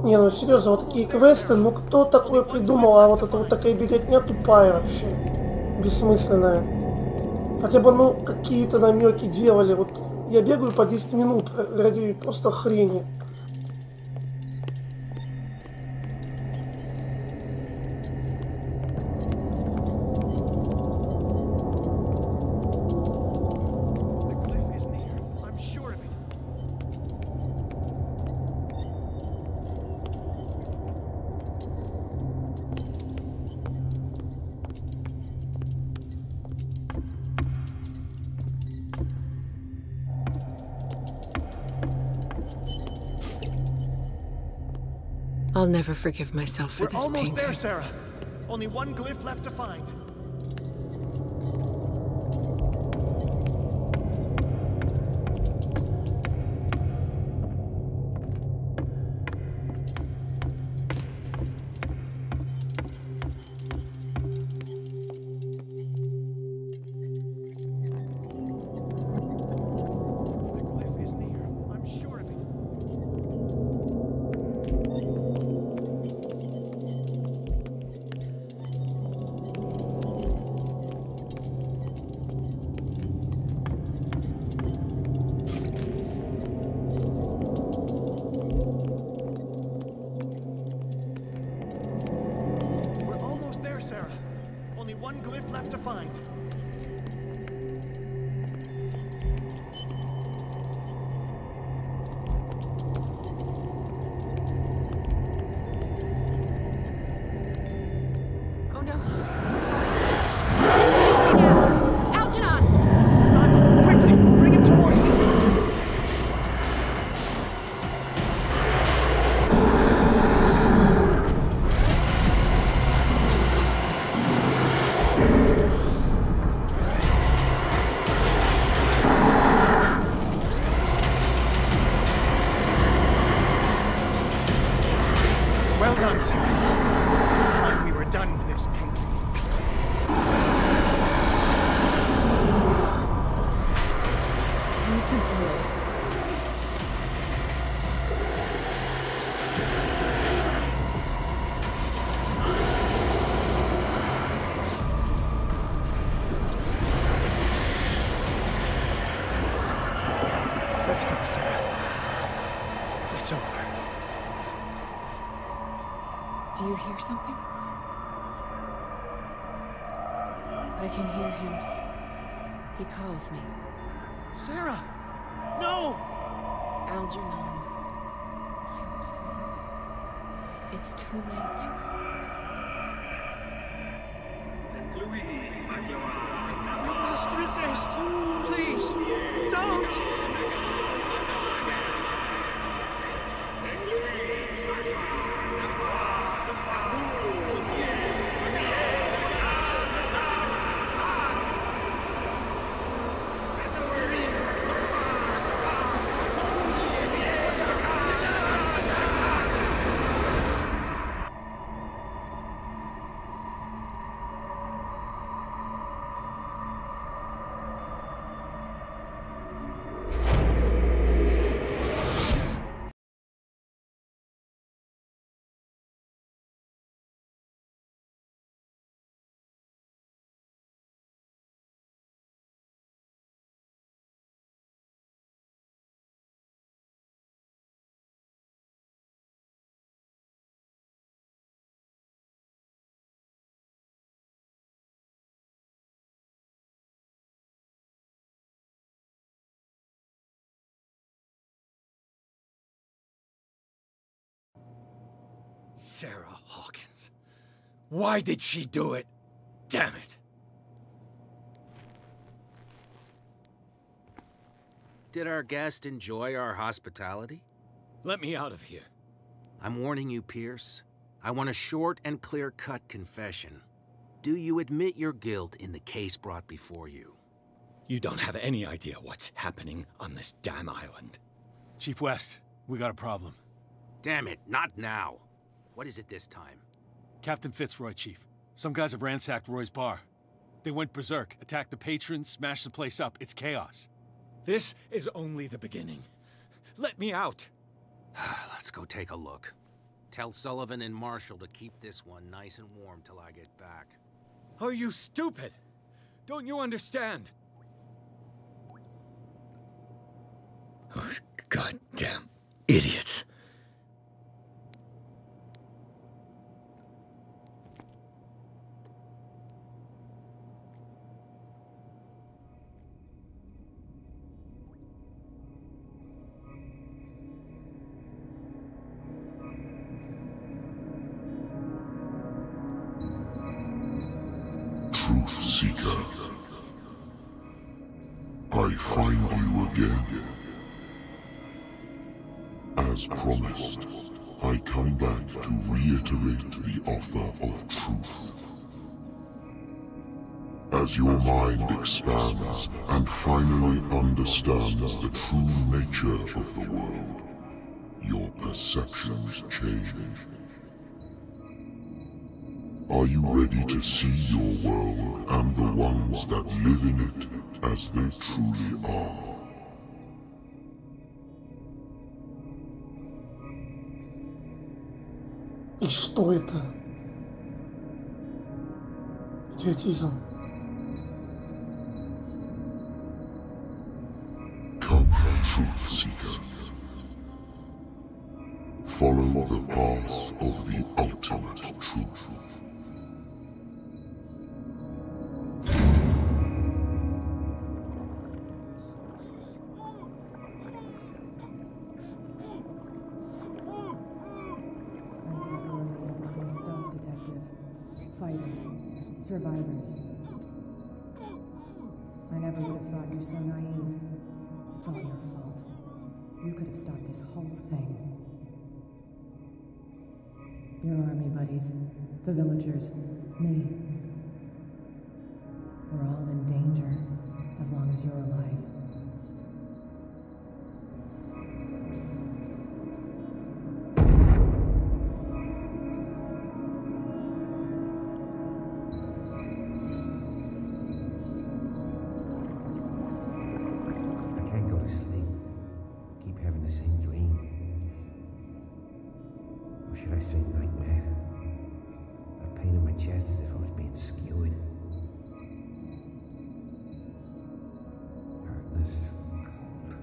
Не, ну серьезно, вот такие квесты, ну кто такое придумал, а вот это вот такая беготня тупая вообще, бессмысленная. Хотя бы, ну, какие-то намеки делали, вот я бегаю по 10 минут ради просто хрени. I'll never forgive myself for this painting. We're almost there, Sarah. Only one glyph left to find. Let's go, Sarah. It's over. Do you hear something? I can hear him. He calls me. Sarah! No! Algernon. My old friend. It's too late. You must resist! Please! Don't! Sarah Hawkins. Why did she do it? Damn it! Did our guest enjoy our hospitality? Let me out of here. I'm warning you, Pierce. I want a short and clear-cut confession. Do you admit your guilt in the case brought before you? You don't have any idea what's happening on this damn island. Chief West, we got a problem. Damn it, not now. What is it this time? Captain Fitzroy, Chief. Some guys have ransacked Roy's bar. They went berserk, attacked the patrons, smashed the place up. It's chaos. This is only the beginning. Let me out. Let's go take a look. Tell Sullivan and Marshall to keep this one nice and warm till I get back. Are you stupid? Don't you understand? Those goddamn idiots. Truth Seeker, I find you again. As promised, I come back to reiterate the offer of truth. As your mind expands and finally understands the true nature of the world, your perceptions change. Are you ready to see your world and the ones that live in it as they truly are? И что это? Идиотизм. Come, Truth Seeker. Follow the path of the ultimate truth. Same stuff, Detective. Fighters. Survivors. I never would have thought you so naive. It's all your fault. You could have stopped this whole thing. Your army buddies, the villagers, me. We're all in danger, as long as you're alive. Should I say nightmare? That pain in my chest as if I was being skewered. Heartless, cold.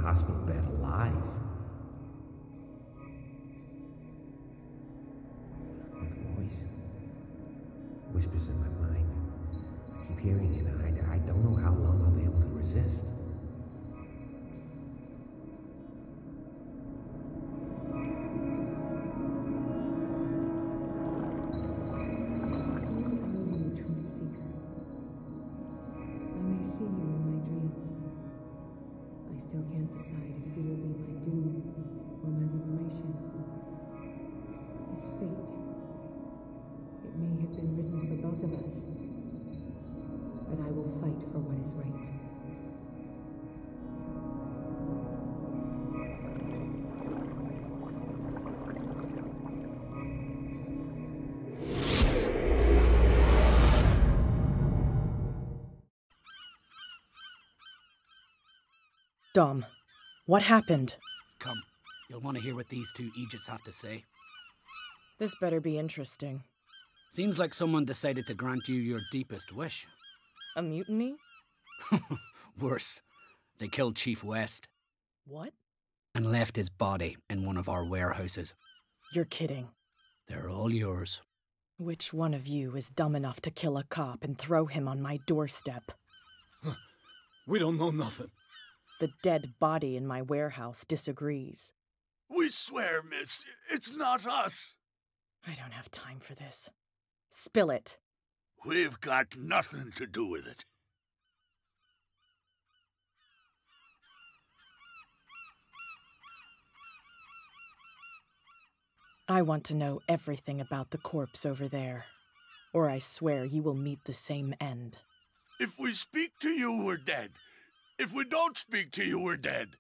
hospital bed alive. That voice whispers in my mind. I keep hearing it, and I don't know how long I'll be able to resist. Still can't decide if you will be my doom or my liberation. This fate, it may have been written for both of us, but I will fight for what is right. Dom, what happened? Come, you'll want to hear what these two Egypts have to say. This better be interesting. Seems like someone decided to grant you your deepest wish. A mutiny? Worse. They killed Chief West. What? And left his body in one of our warehouses. You're kidding. They're all yours. Which one of you is dumb enough to kill a cop and throw him on my doorstep? We don't know nothing. The dead body in my warehouse disagrees. We swear, miss, it's not us. I don't have time for this. Spill it. We've got nothing to do with it. I want to know everything about the corpse over there, or I swear you will meet the same end. If we speak to you, we're dead. If we don't speak to you, we're dead.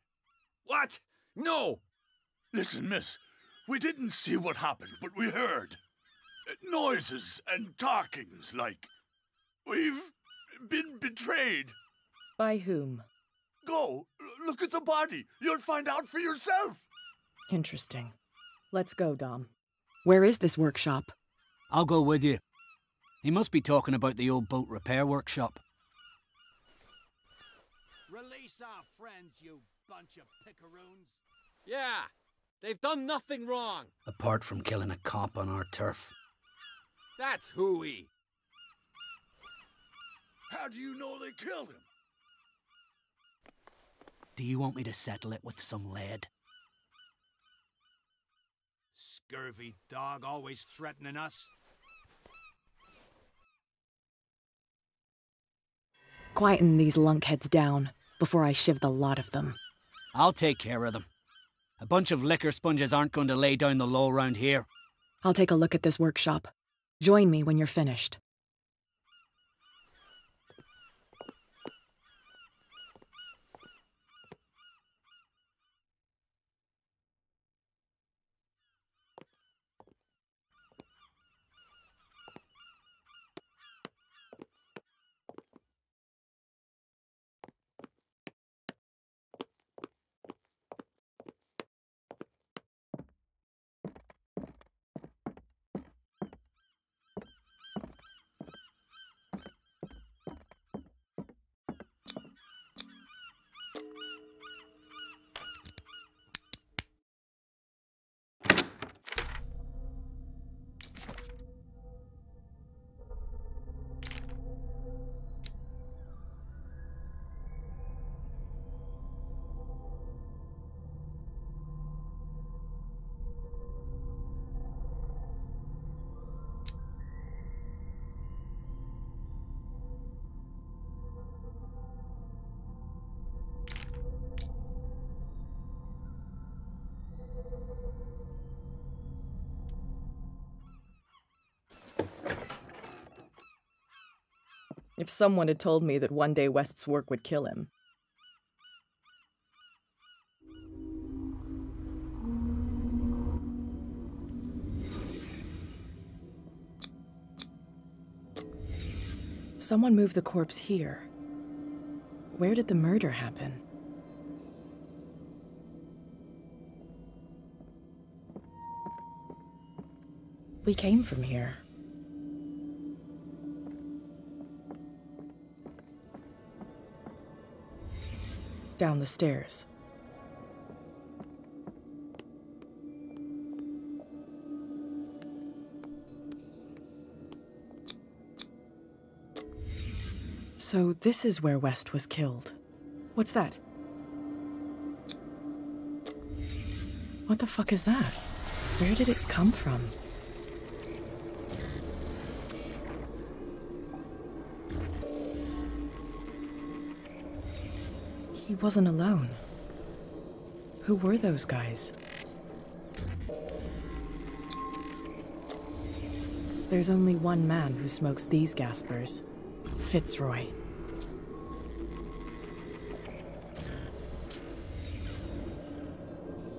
What? No! Listen, miss, we didn't see what happened, but we heard. Noises and talkings, like. We've been betrayed. By whom? Go, look at the body. You'll find out for yourself. Interesting. Let's go, Dom. Where is this workshop? I'll go with you. He must be talking about the old boat repair workshop. Release our friends, you bunch of pickaroons. Yeah, they've done nothing wrong. Apart from killing a cop on our turf. That's hooey. How do you know they killed him? Do you want me to settle it with some lead? Scurvy dog, always threatening us. Quieten these lunkheads down before I shiv the lot of them. I'll take care of them. A bunch of liquor sponges aren't going to lay down the law around here. I'll take a look at this workshop. Join me when you're finished. If someone had told me that one day West's work would kill him. Someone moved the corpse here. Where did the murder happen? We came from here. Down the stairs. So this is where West was killed. What's that? What the fuck is that? Where did it come from? He wasn't alone. Who were those guys? There's only one man who smokes these gaspers. Fitzroy.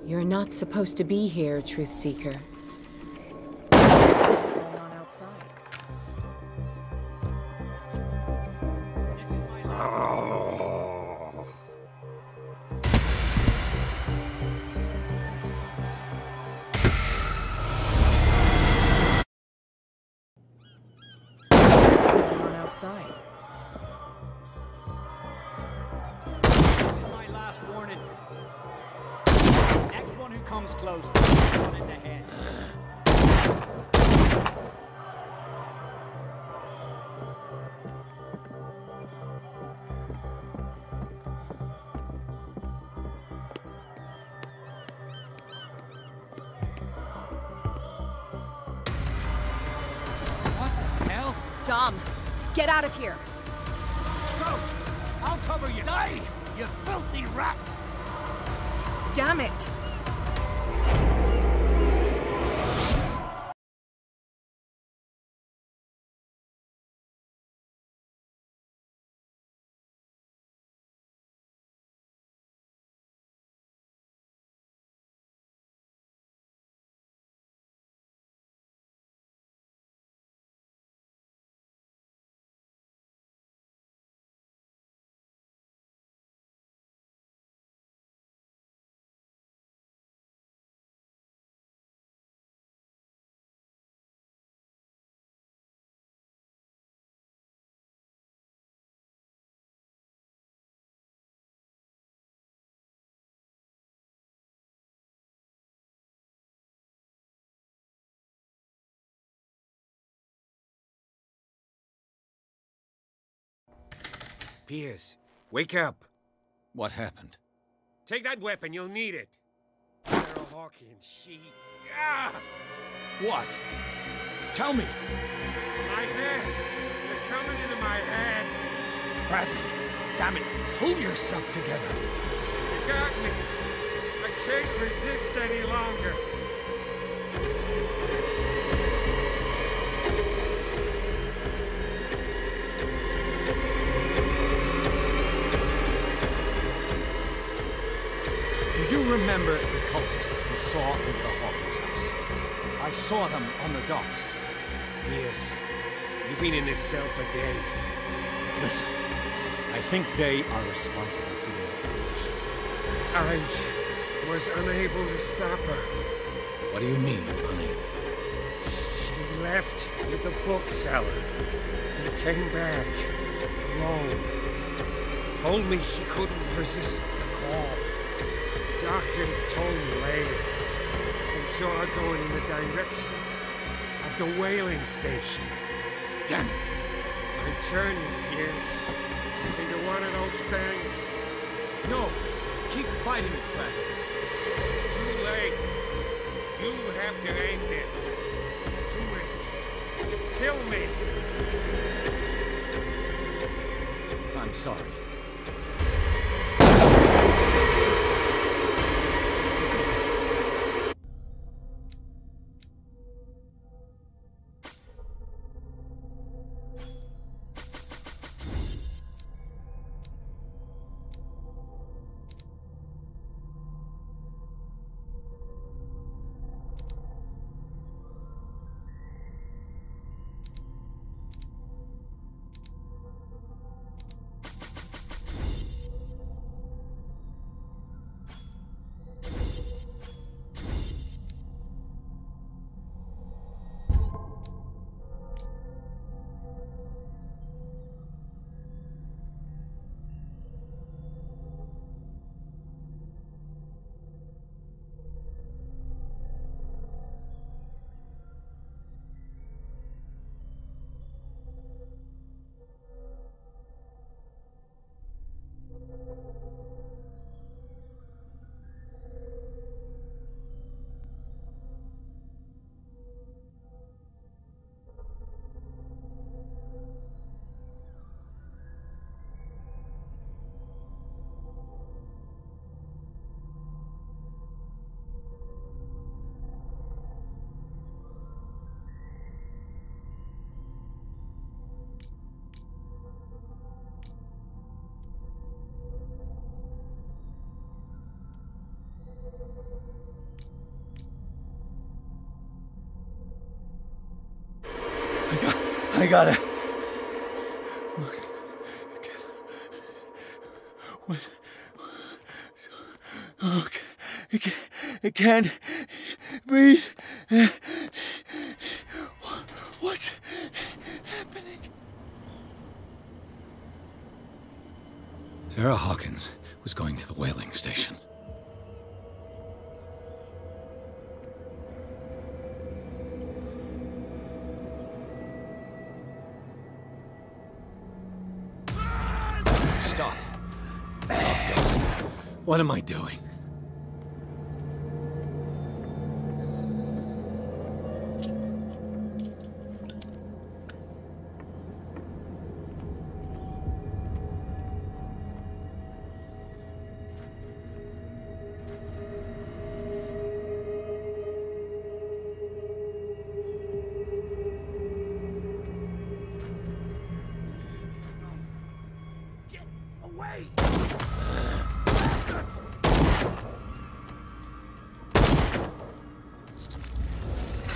You're not supposed to be here, Truth Seeker. What's going on outside? What's going on outside? This is my last warning. Next one who comes close, one in the head. What the hell? Dom, get out of here. Go! I'll cover you. Die, you filthy rat! Damn it. Piers, wake up. What happened? Take that weapon, you'll need it. Sarah Hawkins, she... Ah! What? Tell me. My head. They're coming into my head. Bradley, damn it, pull yourself together. You got me. I can't resist any longer. Do you remember the cultists we saw in the Hawkins house? I saw them on the docks. Yes. You've been in this cell for days. Listen, I think they are responsible for your affliction. I was unable to stop her. What do you mean, unable? She left with the bookseller and came back alone. Told me she couldn't resist the call. The doctors told me later they saw her going in the direction of the whaling station. Damn it! I'm turning, Piers, into one of those things. No! Keep fighting it, Bradley. It's too late. You have to end this. Do it. Kill me. I'm sorry. I gotta... Okay. I can't breathe. What's happening? Sarah Hawkins was going to the whaling station. Stop. What am I doing?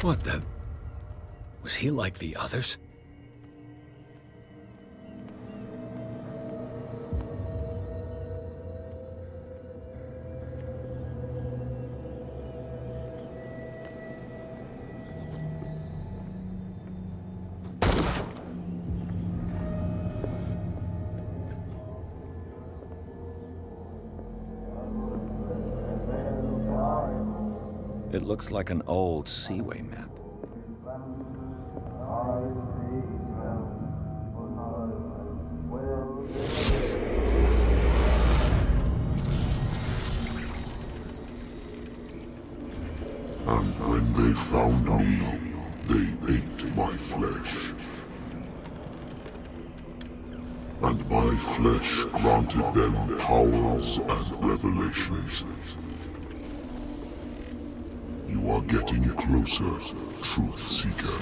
What the... Was he like the others? It looks like an old seaway map. And when they found me, they ate my flesh. And my flesh granted them powers and revelations. You are getting closer, Truth Seeker.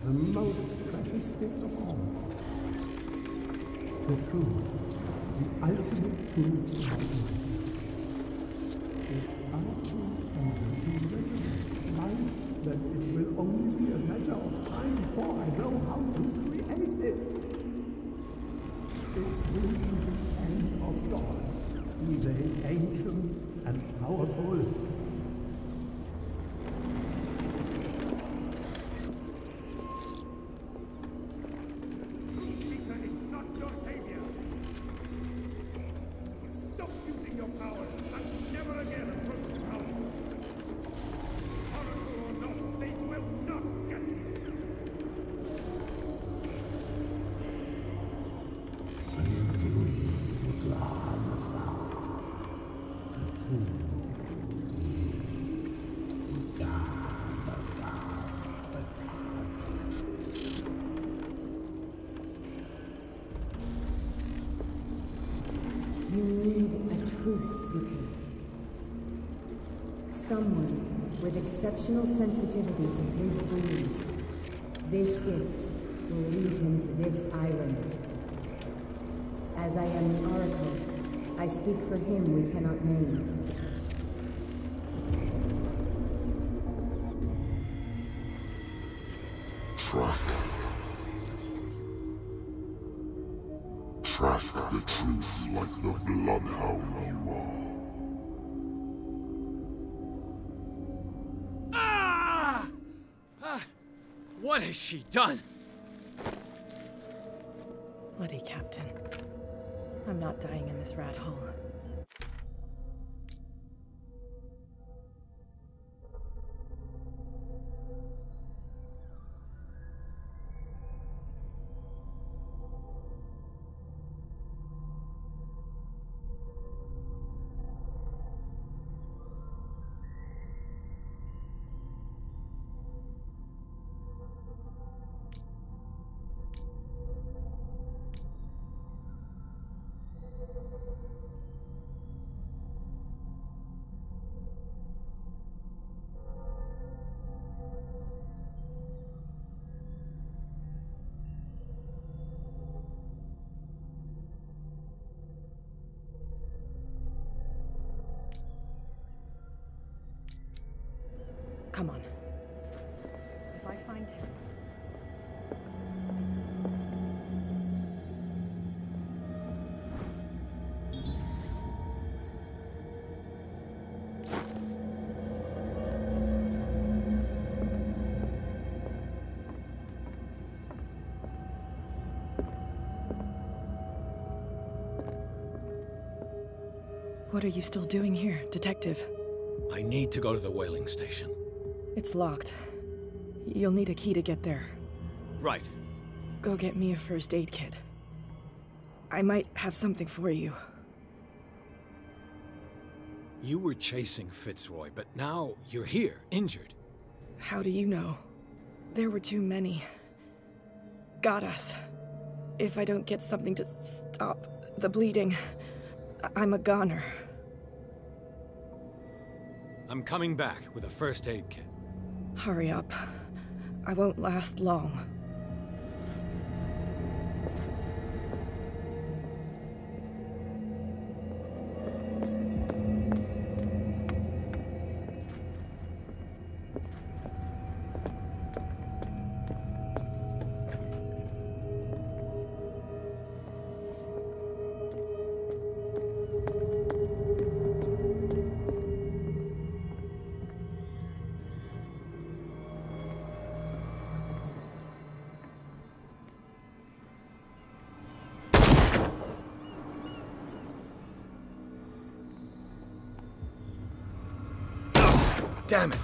The most precious gift of all. The truth. The ultimate truth of life. If I prove able to resonate life, then it will only be a matter of time, for I know how to create it. It will be the end of gods, be they ancient and powerful. You need a truth seeker. Someone with exceptional sensitivity to his dreams. This gift will lead him to this island. As I am the Oracle, I speak for him we cannot name. Track the truth like the bloodhound you are. What has she done? Bloody Captain. I'm not dying in this rat hole. Come on. If I find him... What are you still doing here, Detective? I need to go to the whaling station. It's locked. You'll need a key to get there. Right. Go get me a first aid kit. I might have something for you. You were chasing Fitzroy, but now you're here, injured. How do you know? There were too many. Got us. If I don't get something to stop the bleeding, I'm a goner. I'm coming back with a first aid kit. Hurry up. I won't last long. Damn it!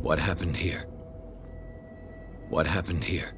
What happened here? What happened here?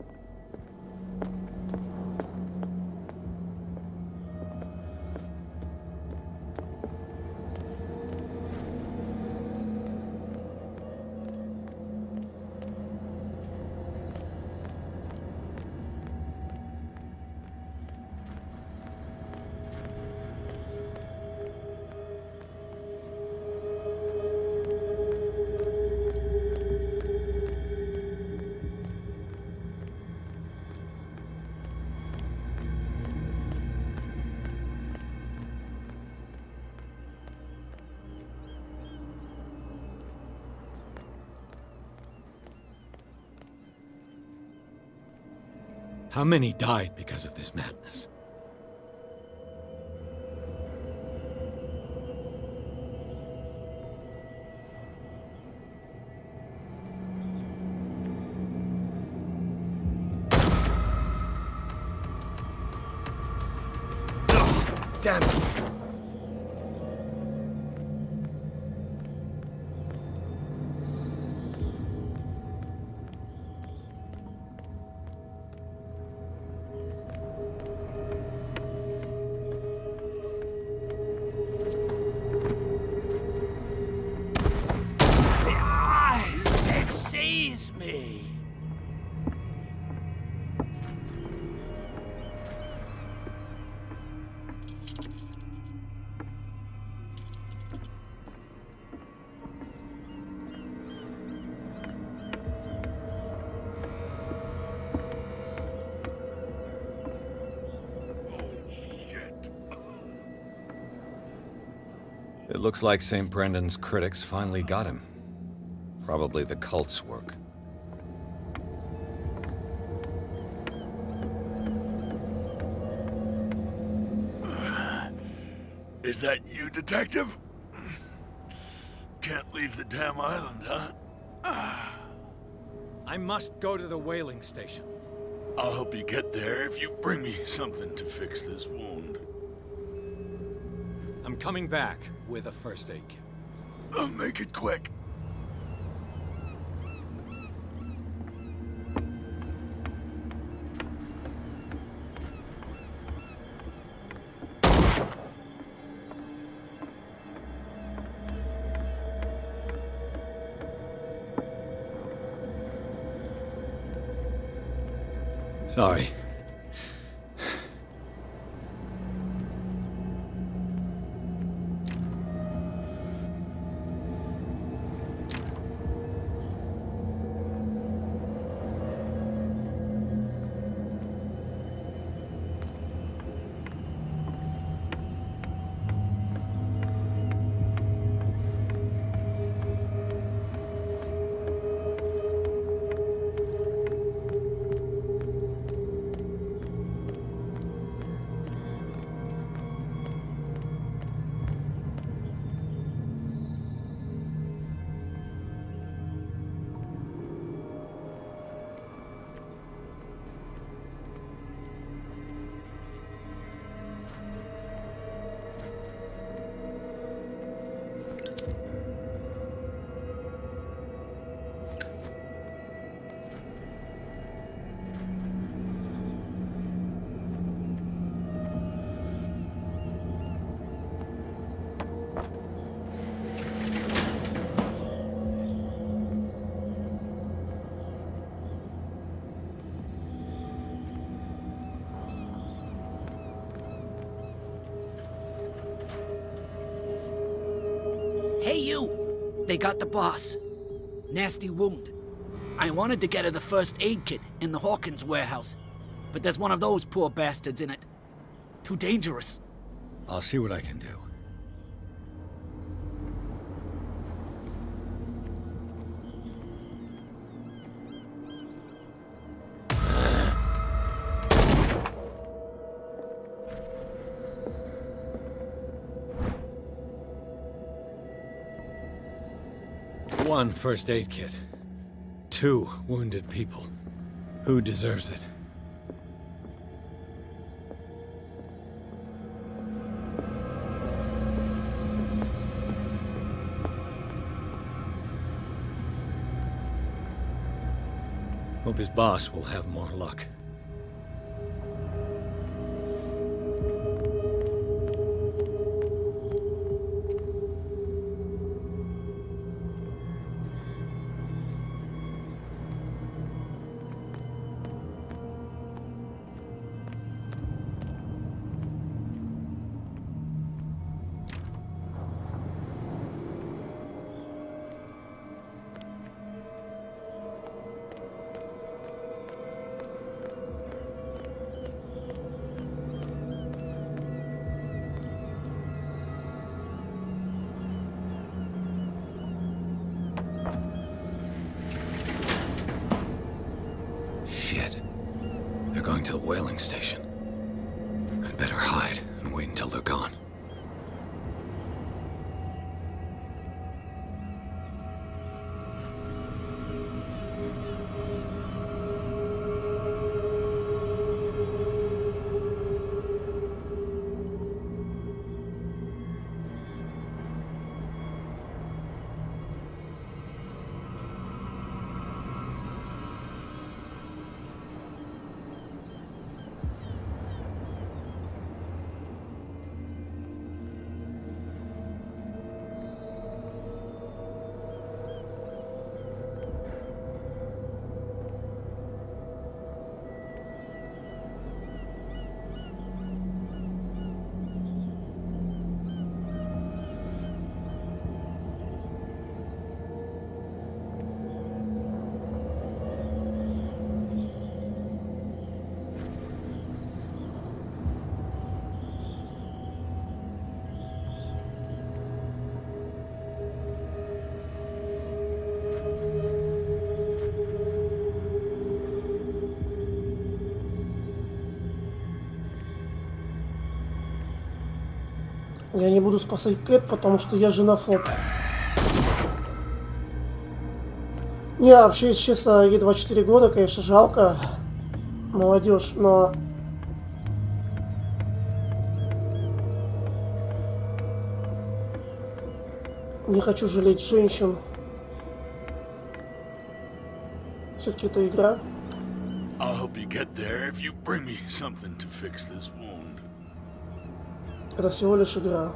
How many died because of this madness? Damn it! It looks like St. Brendan's critics finally got him. Probably the cult's work. Is that you, Detective? Can't leave the damn island, huh? I must go to the whaling station. I'll help you get there if you bring me something to fix this wound. I'm coming back with a first aid kit. I'll make it quick. Sorry. Hey, you! They got the boss. Nasty wound. I wanted to get her the first aid kit in the Hawkins warehouse, but there's one of those poor bastards in it. Too dangerous. I'll see what I can do. One first aid kit. 2 wounded people. Who deserves it? Hope his boss will have more luck. To the whaling station. I'd better hide and wait until they're gone. Я не буду спасать Кэт, потому что я женофоб. Не, вообще, если честно, ей 24 года, конечно, жалко. Молодежь, но... Не хочу жалеть женщин. Все-таки это игра. I'll help you get there if you bring me something to fix this wound. Это всего лишь игра.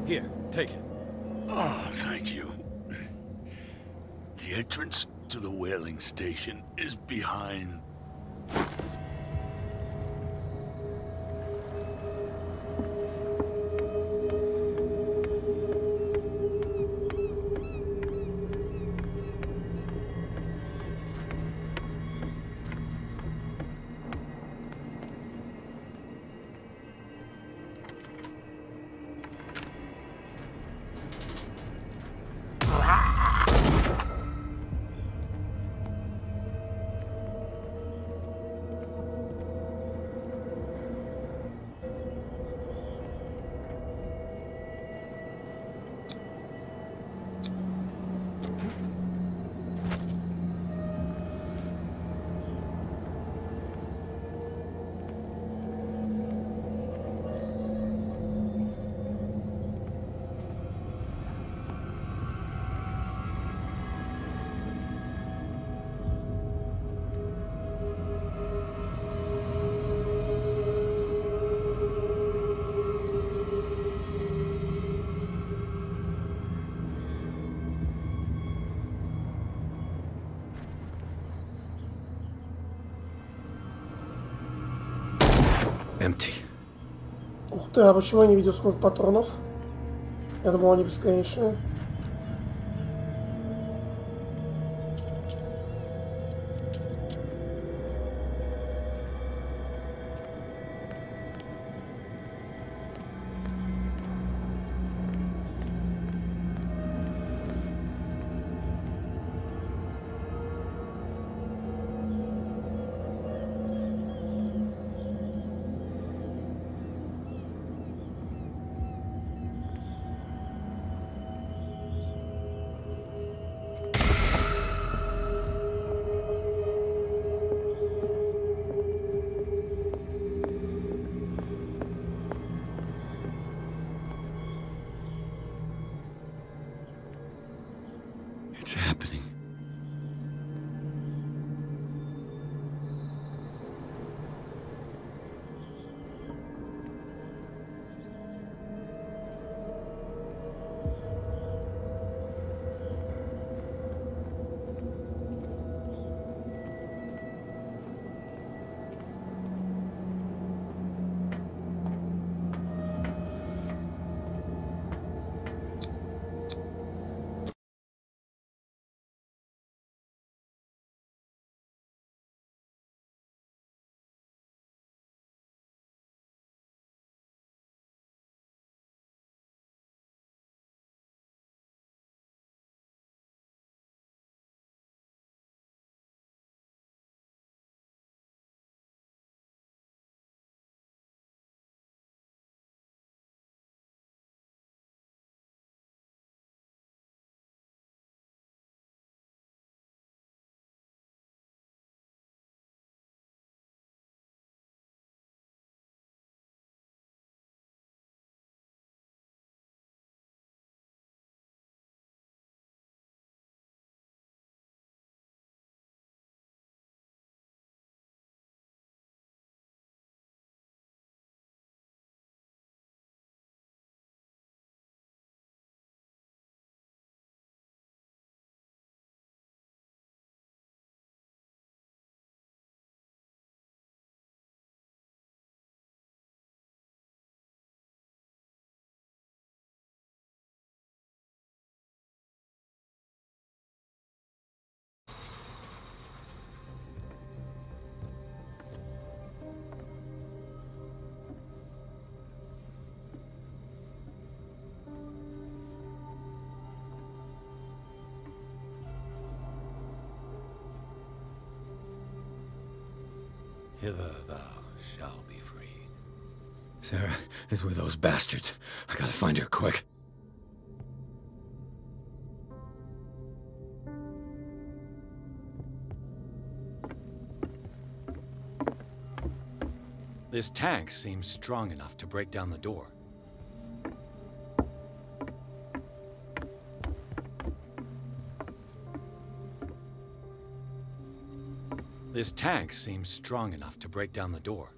Here, take it. Oh, thank you. The entrance to the whaling station is behind. Ух ты, а почему я не видел сколько патронов? Я думал, они бесконечные. It's happening. Hither thou shalt be freed. Sarah is with those bastards. I gotta find her quick. This tank seems strong enough to break down the door. This tank seems strong enough to break down the door.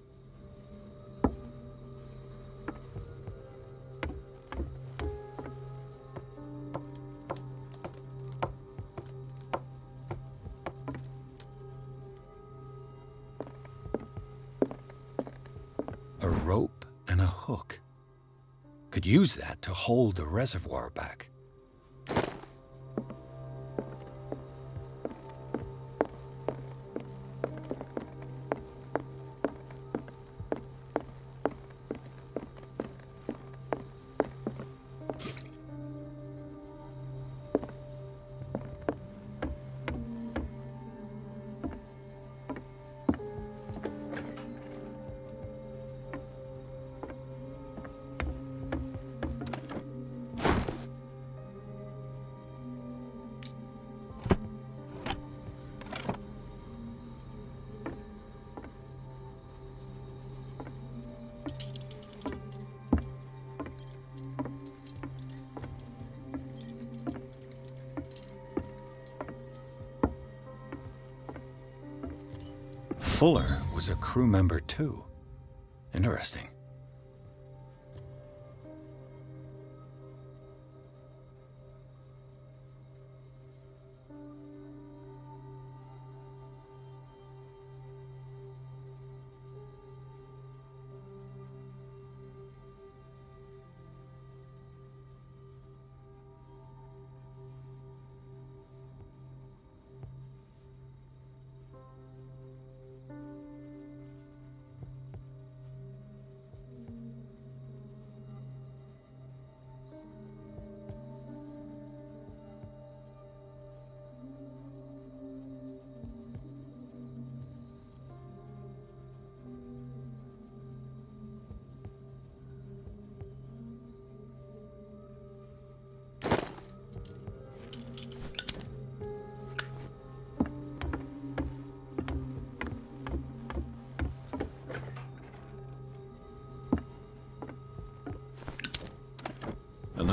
A rope and a hook. Could use that to hold the reservoir back. Fuller was a crew member too. Interesting.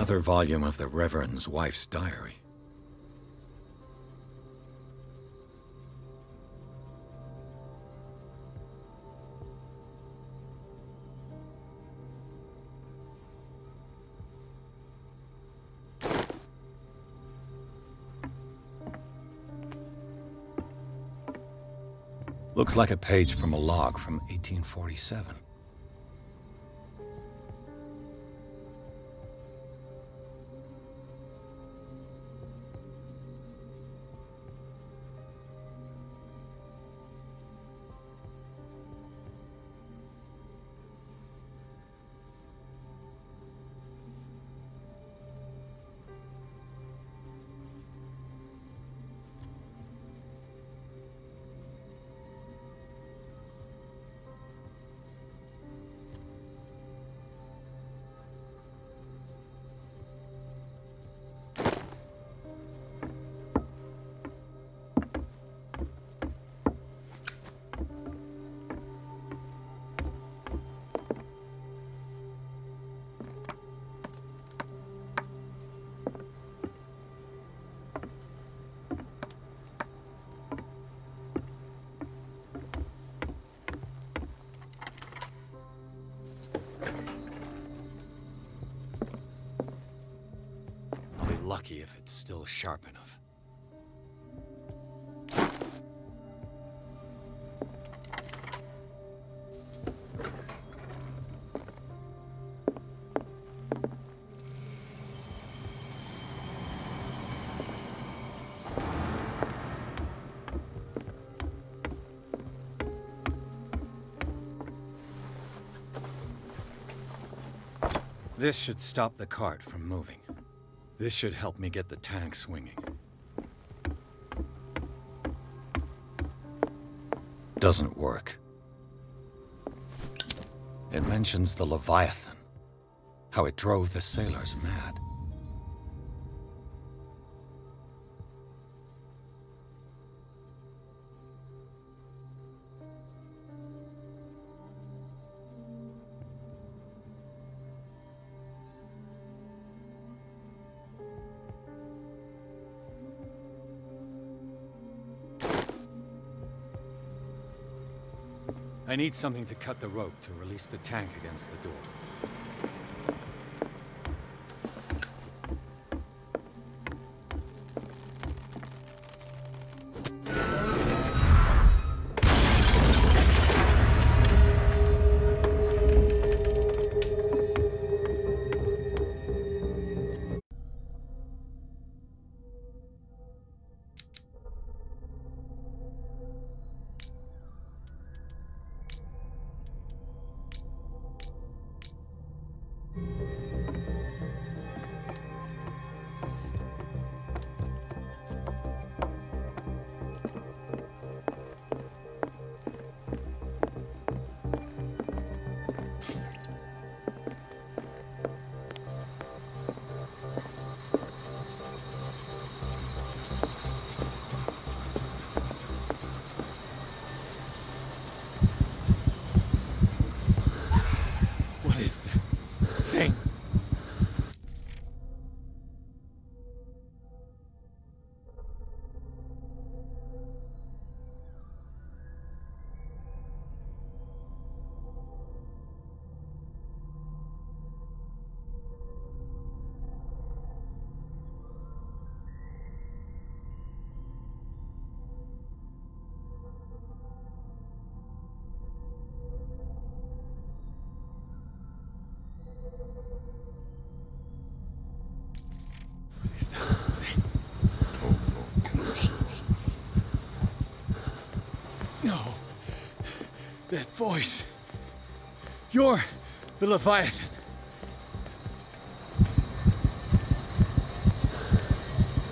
Another volume of the Reverend's wife's diary. Looks like a page from a log from 1847. Lucky if it's still sharp enough. This should stop the cart from moving. This should help me get the tank swinging. Doesn't work. It mentions the Leviathan, how it drove the sailors mad. I need something to cut the rope to release the tank against the door. No. That voice. You're the Leviathan.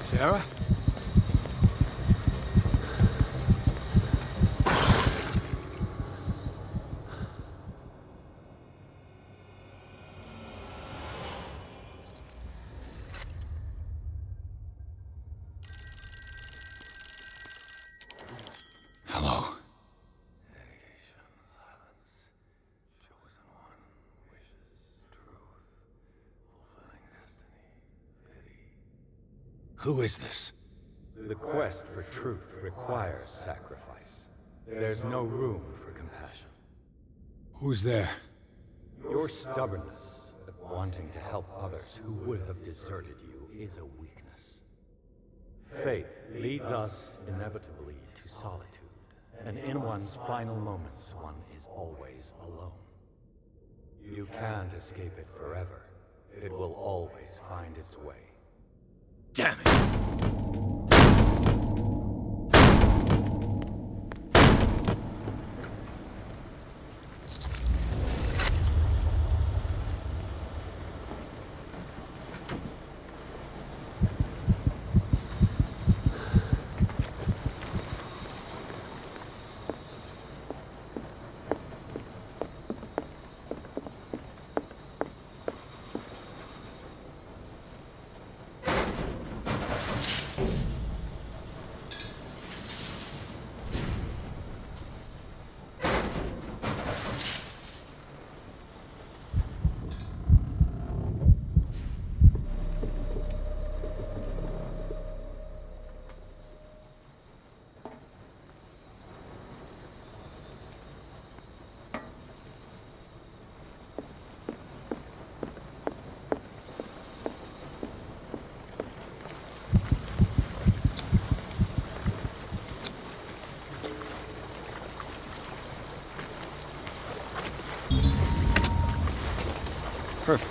Sarah? Hello. Who is this? The quest for truth requires sacrifice. There's no room for compassion. Who's there? Your stubbornness at wanting to help others who would have deserted you is a weakness. Fate leads us inevitably to solitude, and in one's final moments, one is always alone. You can't escape it forever. It will always find its way. Damn it! Perfect.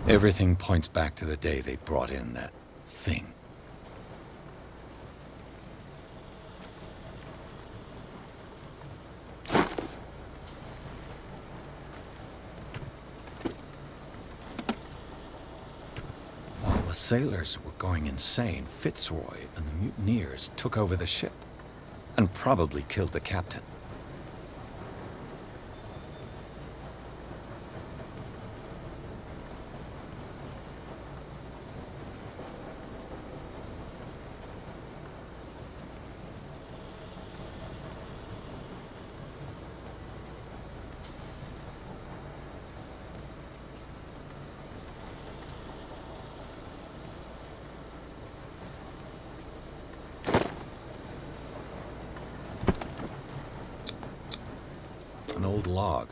Everything points back to the day they brought in that thing. While the sailors were going insane, Fitzroy and the mutineers took over the ship and probably killed the captain. An old log.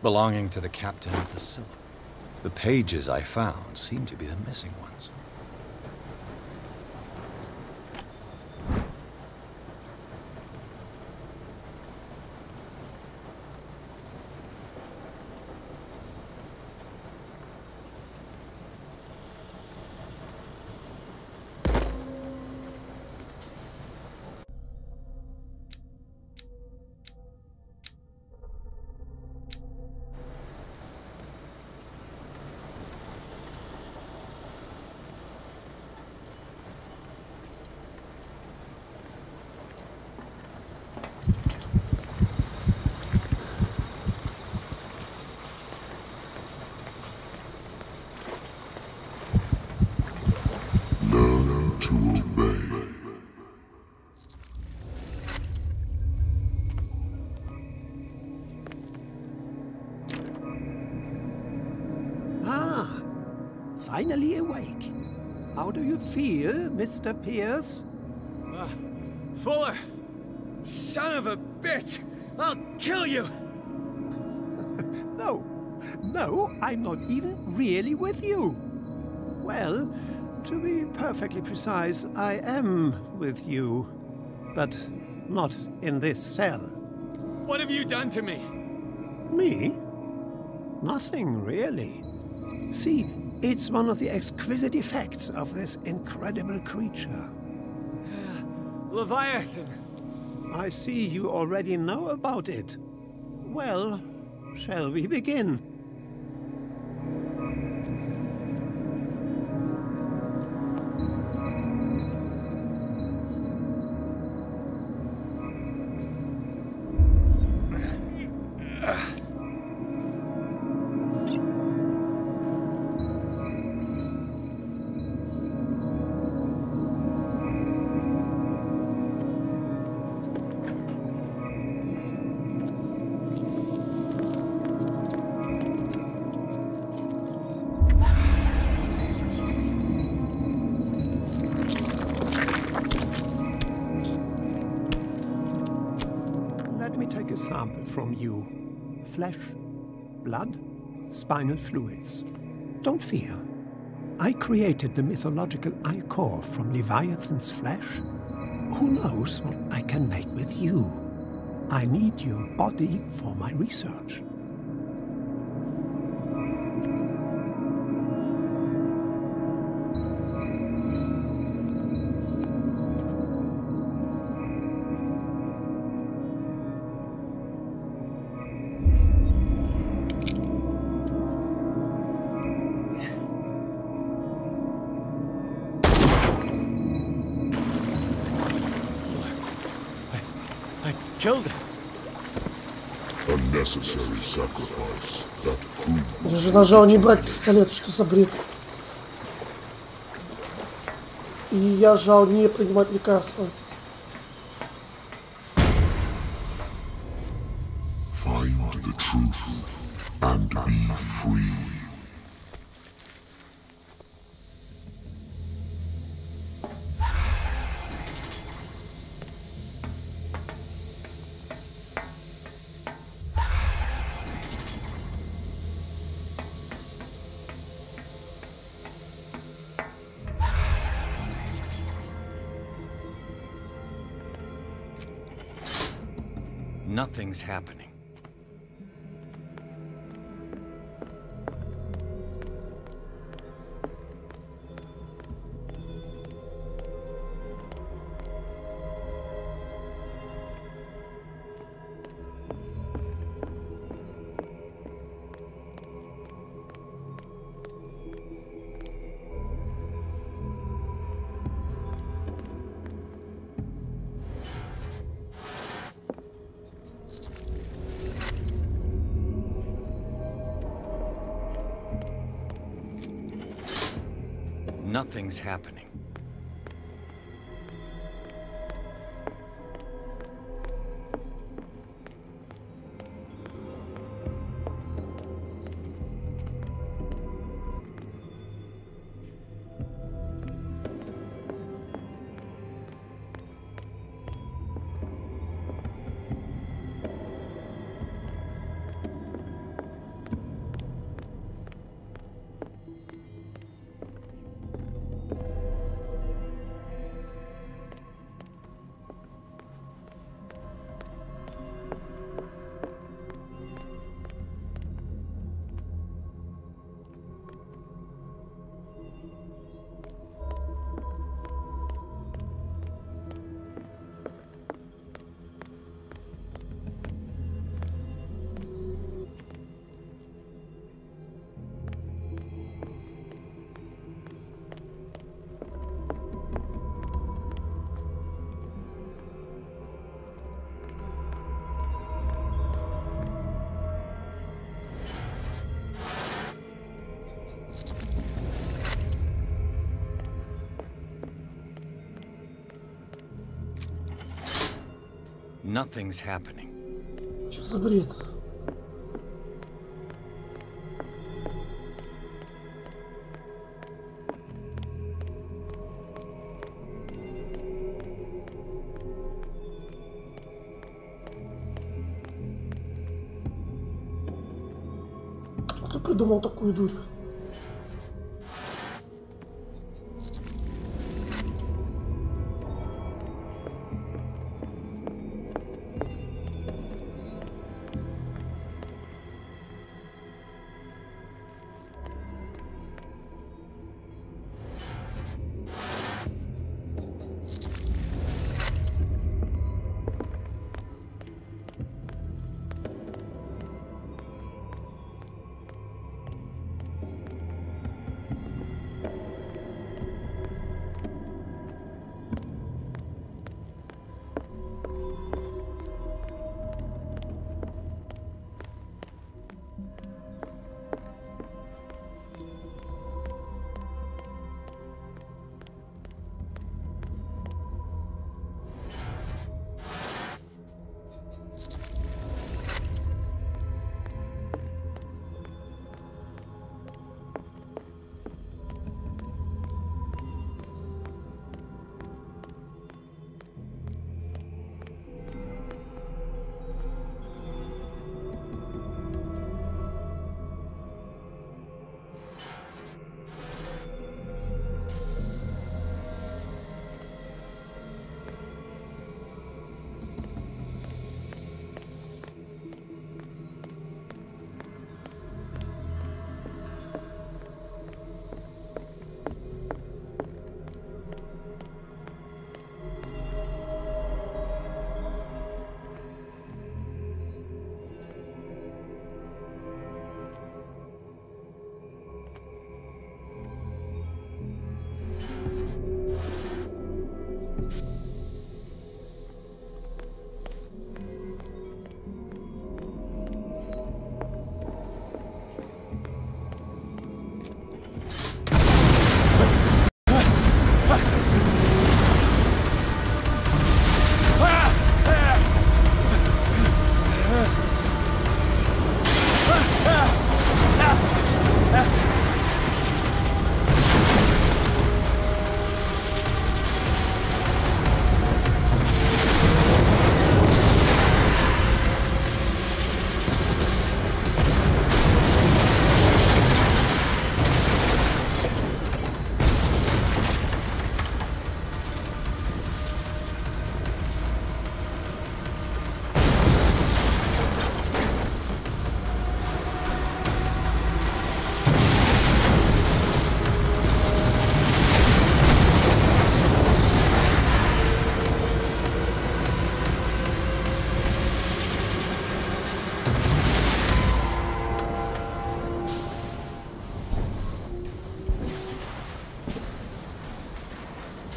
Belonging to the captain of the Scylla. The pages I found seem to be the missing ones. Learn to obey. Ah, finally awake. How do you feel, Mr. Pierce? Fuller! Son of a bitch! I'll kill you! No, I'm not even really with you. Well, to be perfectly precise, I am with you. But not in this cell. What have you done to me? Me? Nothing, really. See, it's one of the exquisite effects of this incredible creature. Leviathan! I see you already know about it. Well, shall we begin? Sample from you. Flesh, blood, spinal fluids. Don't fear. I created the mythological ichor from Leviathan's flesh. Who knows what I can make with you? I need your body for my research. Killed him. Unnecessary sacrifice that proves. Я же нажал не брать пистолет, что за бред? И я жал не принимать лекарства. Find the truth and be free. Nothing's happening. Nothing's happening. Nothing's happening. Что за бред? придумал такую дурь?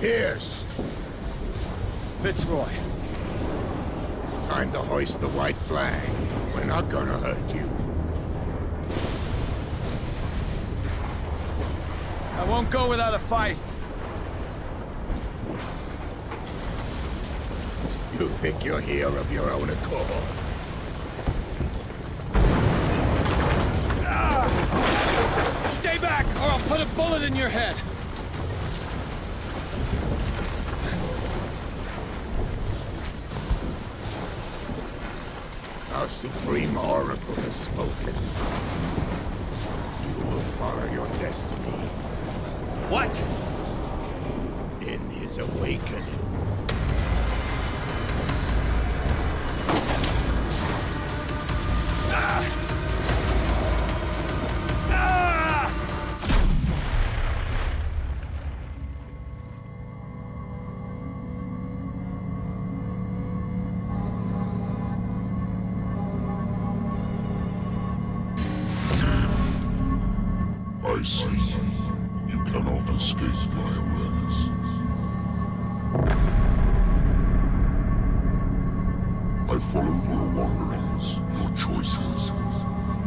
Pierce. Fitzroy. Time to hoist the white flag. We're not gonna hurt you. I won't go without a fight. You think you're here of your own accord? Stay back, or I'll put a bullet in your head. Our Supreme Oracle has spoken. You will follow your destiny. What? In his awakening. I see. You cannot escape my awareness. I followed your wanderings, your choices,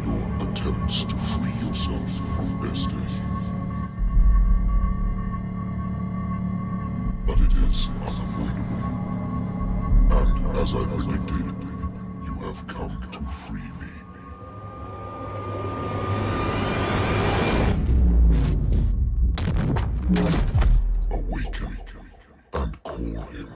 your attempts to free yourself from destiny. But it is unavoidable. And as I predicted, you have come to free me. Awaken and call him.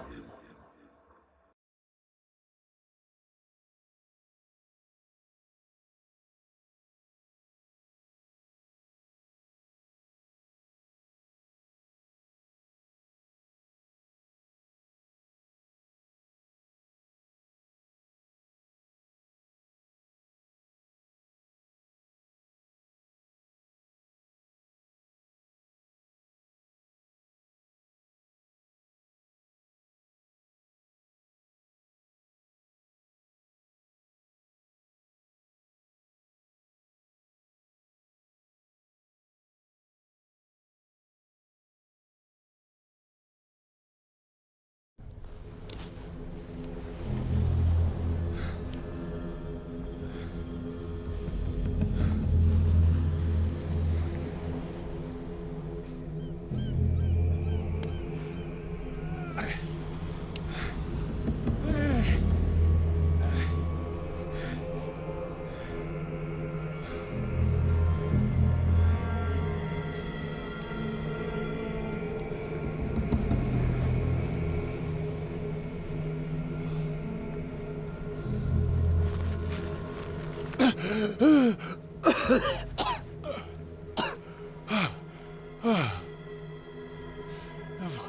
The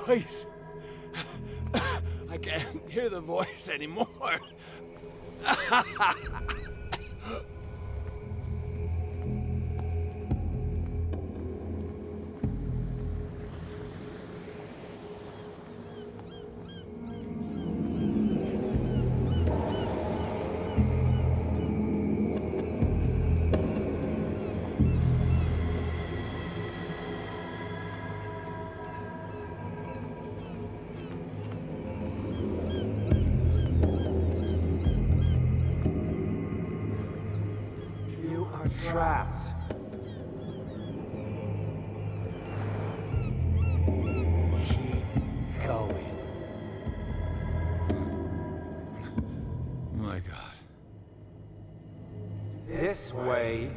voice. I can't hear the voice anymore. Trapped. Keep going. My God. This way.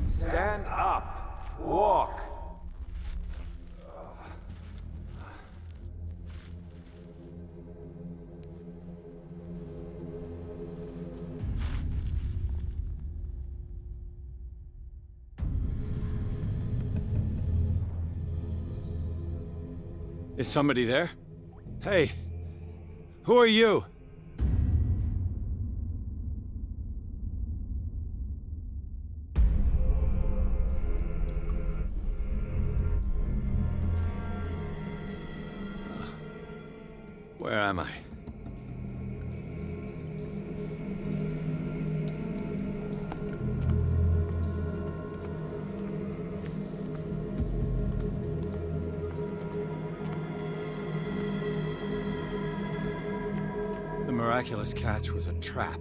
Stand up. Walk. Is somebody there? Hey, who are you? Where am I? The miraculous catch was a trap.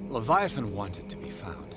Leviathan wanted to be found.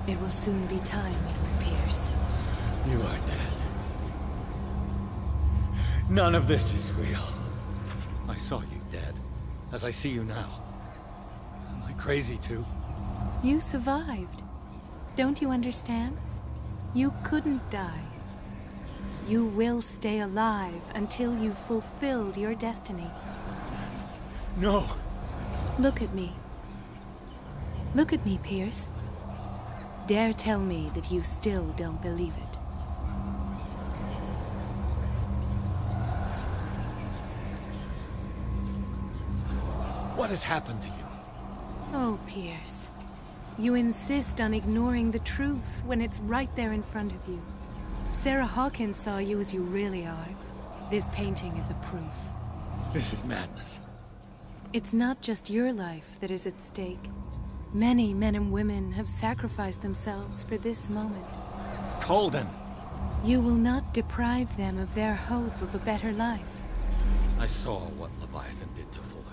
It will soon be time, Edward Pierce. You are dead. None of this is real. I saw you dead, as I see you now. Am I crazy too? You survived. Don't you understand? You couldn't die. You will stay alive until you've fulfilled your destiny. No. Look at me. Look at me, Pierce. Dare tell me that you still don't believe it. What has happened to you? Oh, Pierce. You insist on ignoring the truth when it's right there in front of you. Sarah Hawkins saw you as you really are. This painting is the proof. This is madness. It's not just your life that is at stake. Many men and women have sacrificed themselves for this moment. Colden! You will not deprive them of their hope of a better life. I saw what Leviathan did to Fuller.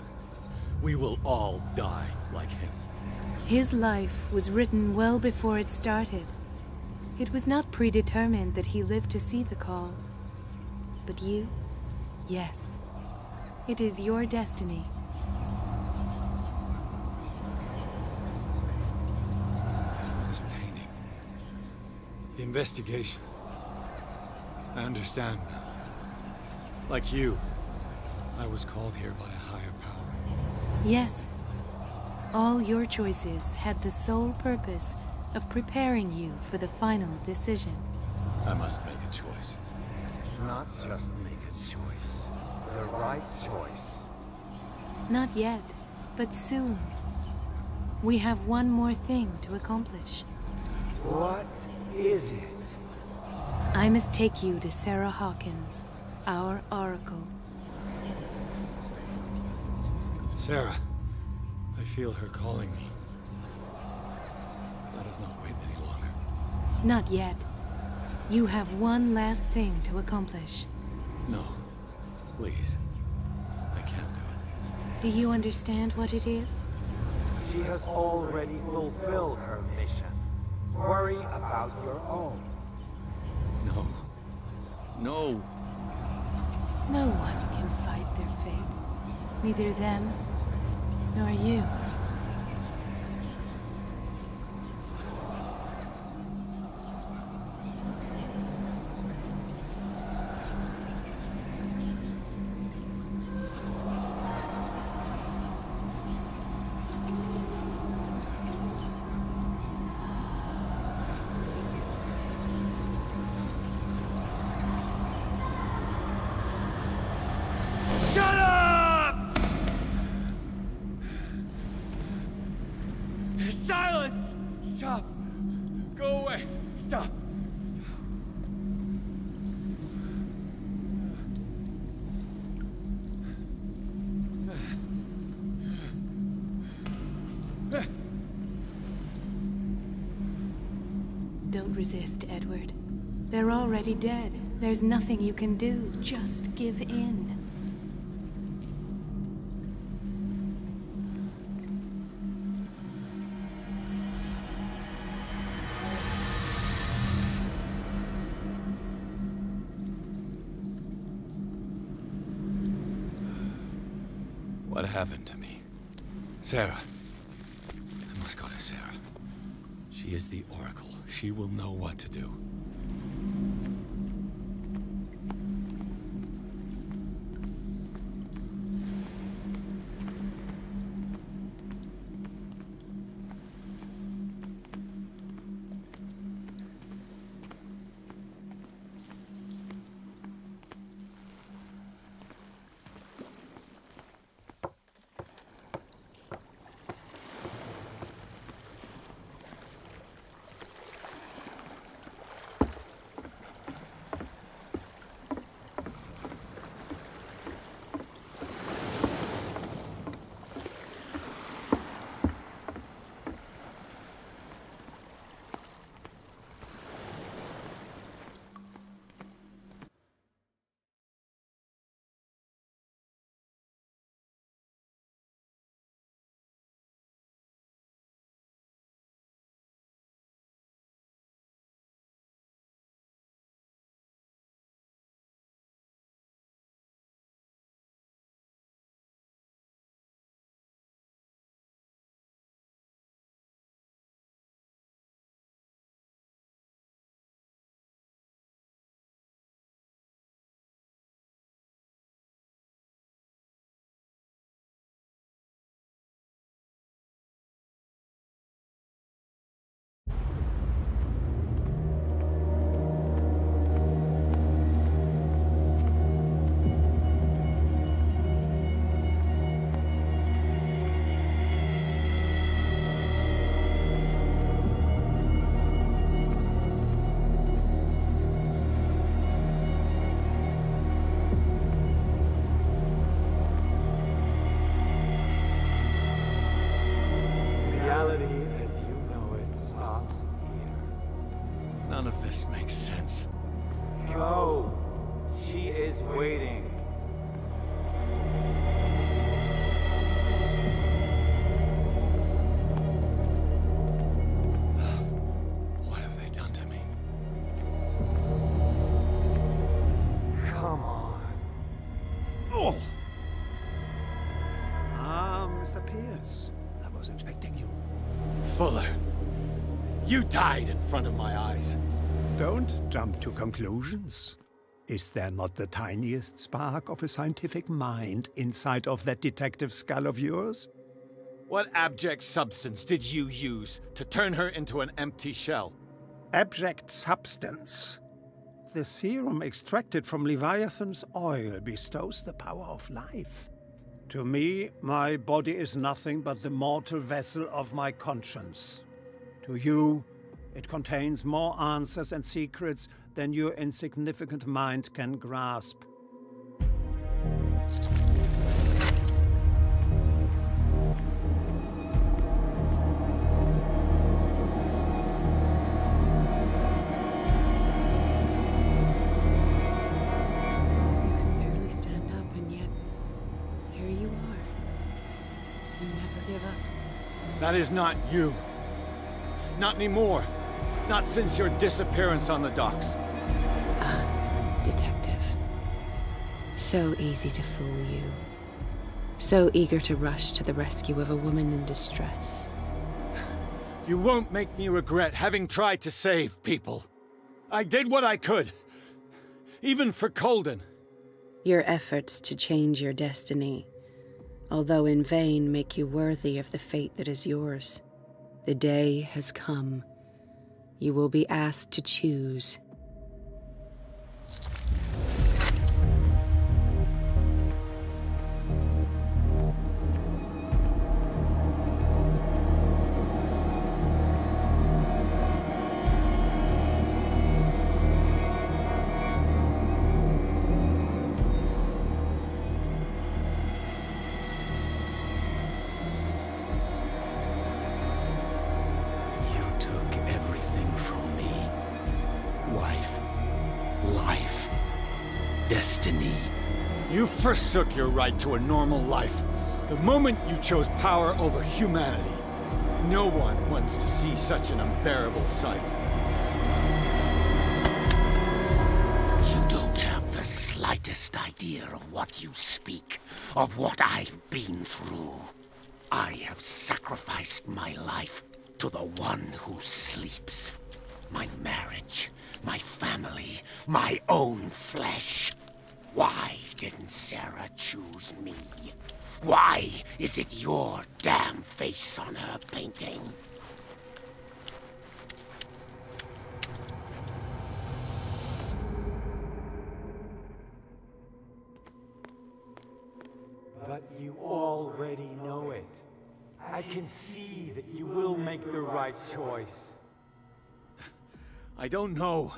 We will all die like him. His life was written well before it started. It was not predetermined that he lived to see the call. But you, yes. It is your destiny. This painting. The investigation. I understand now. Like you, I was called here by a higher power. Yes. All your choices had the sole purpose of preparing you for the final decision. I must make a choice. Not just make a choice. The right choice. Not yet, but soon. We have one more thing to accomplish. What is it? I must take you to Sarah Hawkins, our oracle. Sarah, I feel her calling me. Let us not wait any longer. Not yet. You have one last thing to accomplish. No, please. I can't do it. Do you understand what it is? She has already fulfilled her mission. Worry about your own. No. No. No one can fight their fate. Neither them, nor you. Silence! Stop! Go away! Stop! Don't resist, Edward. They're already dead. There's nothing you can do. Just give in. What happened to me? Sarah. I must go to Sarah. She is the Oracle. She will know what to do. None of this makes sense. Go! She is waiting. What have they done to me? Come on. Oh! Ah, Mr. Pierce. I was expecting you. Fuller! You died in front of my eyes. Don't jump to conclusions. Is there not the tiniest spark of a scientific mind inside of that detective skull of yours? What abject substance did you use to turn her into an empty shell? Abject substance. The serum extracted from Leviathan's oil bestows the power of life. To me, my body is nothing but the mortal vessel of my conscience. To you, it contains more answers and secrets than your insignificant mind can grasp. That is not you. Not anymore. Not since your disappearance on the docks. Detective. So easy to fool you. So eager to rush to the rescue of a woman in distress. You won't make me regret having tried to save people. I did what I could. Even for Colden. Your efforts to change your destiny, although in vain, make you worthy of the fate that is yours. The day has come. You will be asked to choose. Destiny. You forsook your right to a normal life the moment you chose power over humanity. No one wants to see such an unbearable sight. You don't have the slightest idea of what you speak, of what I've been through. I have sacrificed my life to the one who sleeps. My marriage, my family, my own flesh. Why didn't Sarah choose me? Why is it your damn face on her painting? But you already know it. I can see that you will make the right choice. I don't know.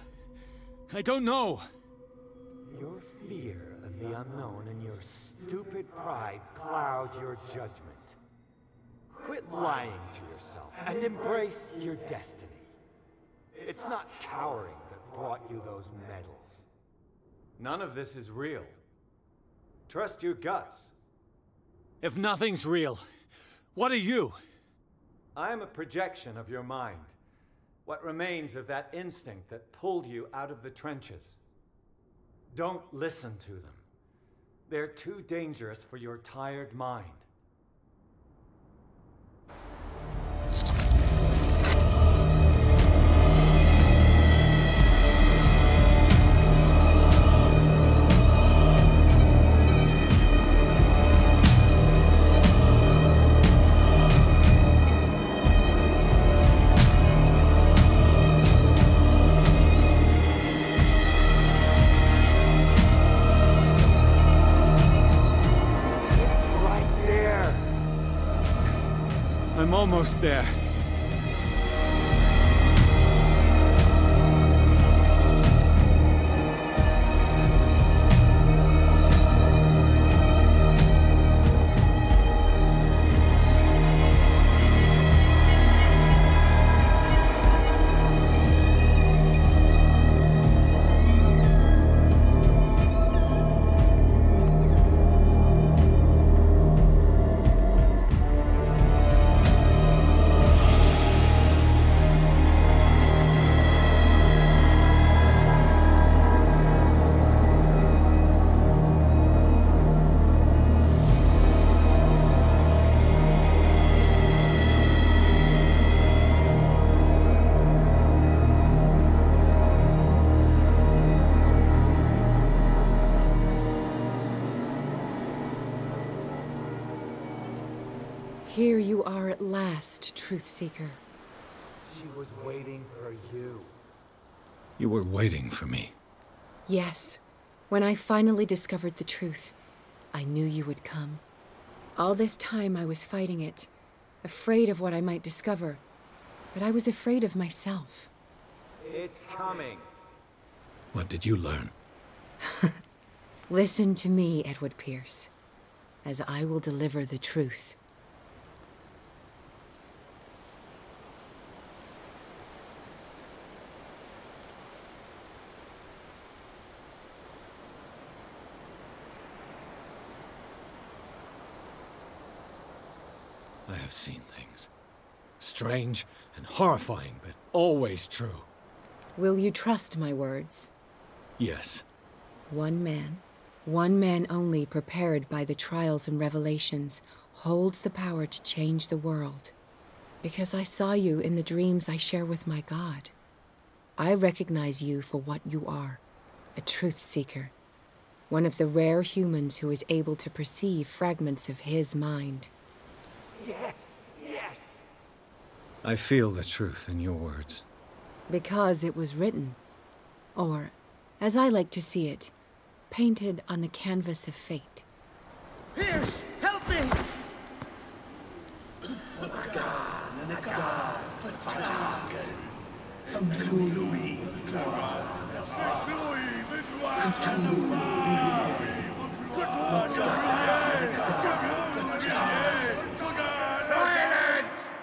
I don't know. Your fear of the unknown and your stupid pride cloud your judgment. Quit lying to yourself and embrace your destiny. It's not cowering that brought you those medals. None of this is real. Trust your guts. If nothing's real, what are you? I am a projection of your mind. What remains of that instinct that pulled you out of the trenches. Don't listen to them. They're too dangerous for your tired mind. I'm almost there. Here you are at last, Truth Seeker. She was waiting for you. You were waiting for me. Yes. When I finally discovered the truth, I knew you would come. All this time I was fighting it, afraid of what I might discover, but I was afraid of myself. It's coming. What did you learn? Listen to me, Edward Pierce, as I will deliver the truth. I have seen things. Strange and horrifying, but always true. Will you trust my words? Yes. One man only prepared by the trials and revelations, holds the power to change the world. Because I saw you in the dreams I share with my God. I recognize you for what you are, a truth seeker. One of the rare humans who is able to perceive fragments of his mind. Yes, yes! I feel the truth in your words. Because it was written. Or, as I like to see it, painted on the canvas of fate. Pierce, help me! Silence!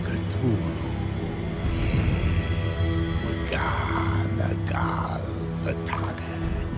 Cthulhu, Wagana Gal Fatagan.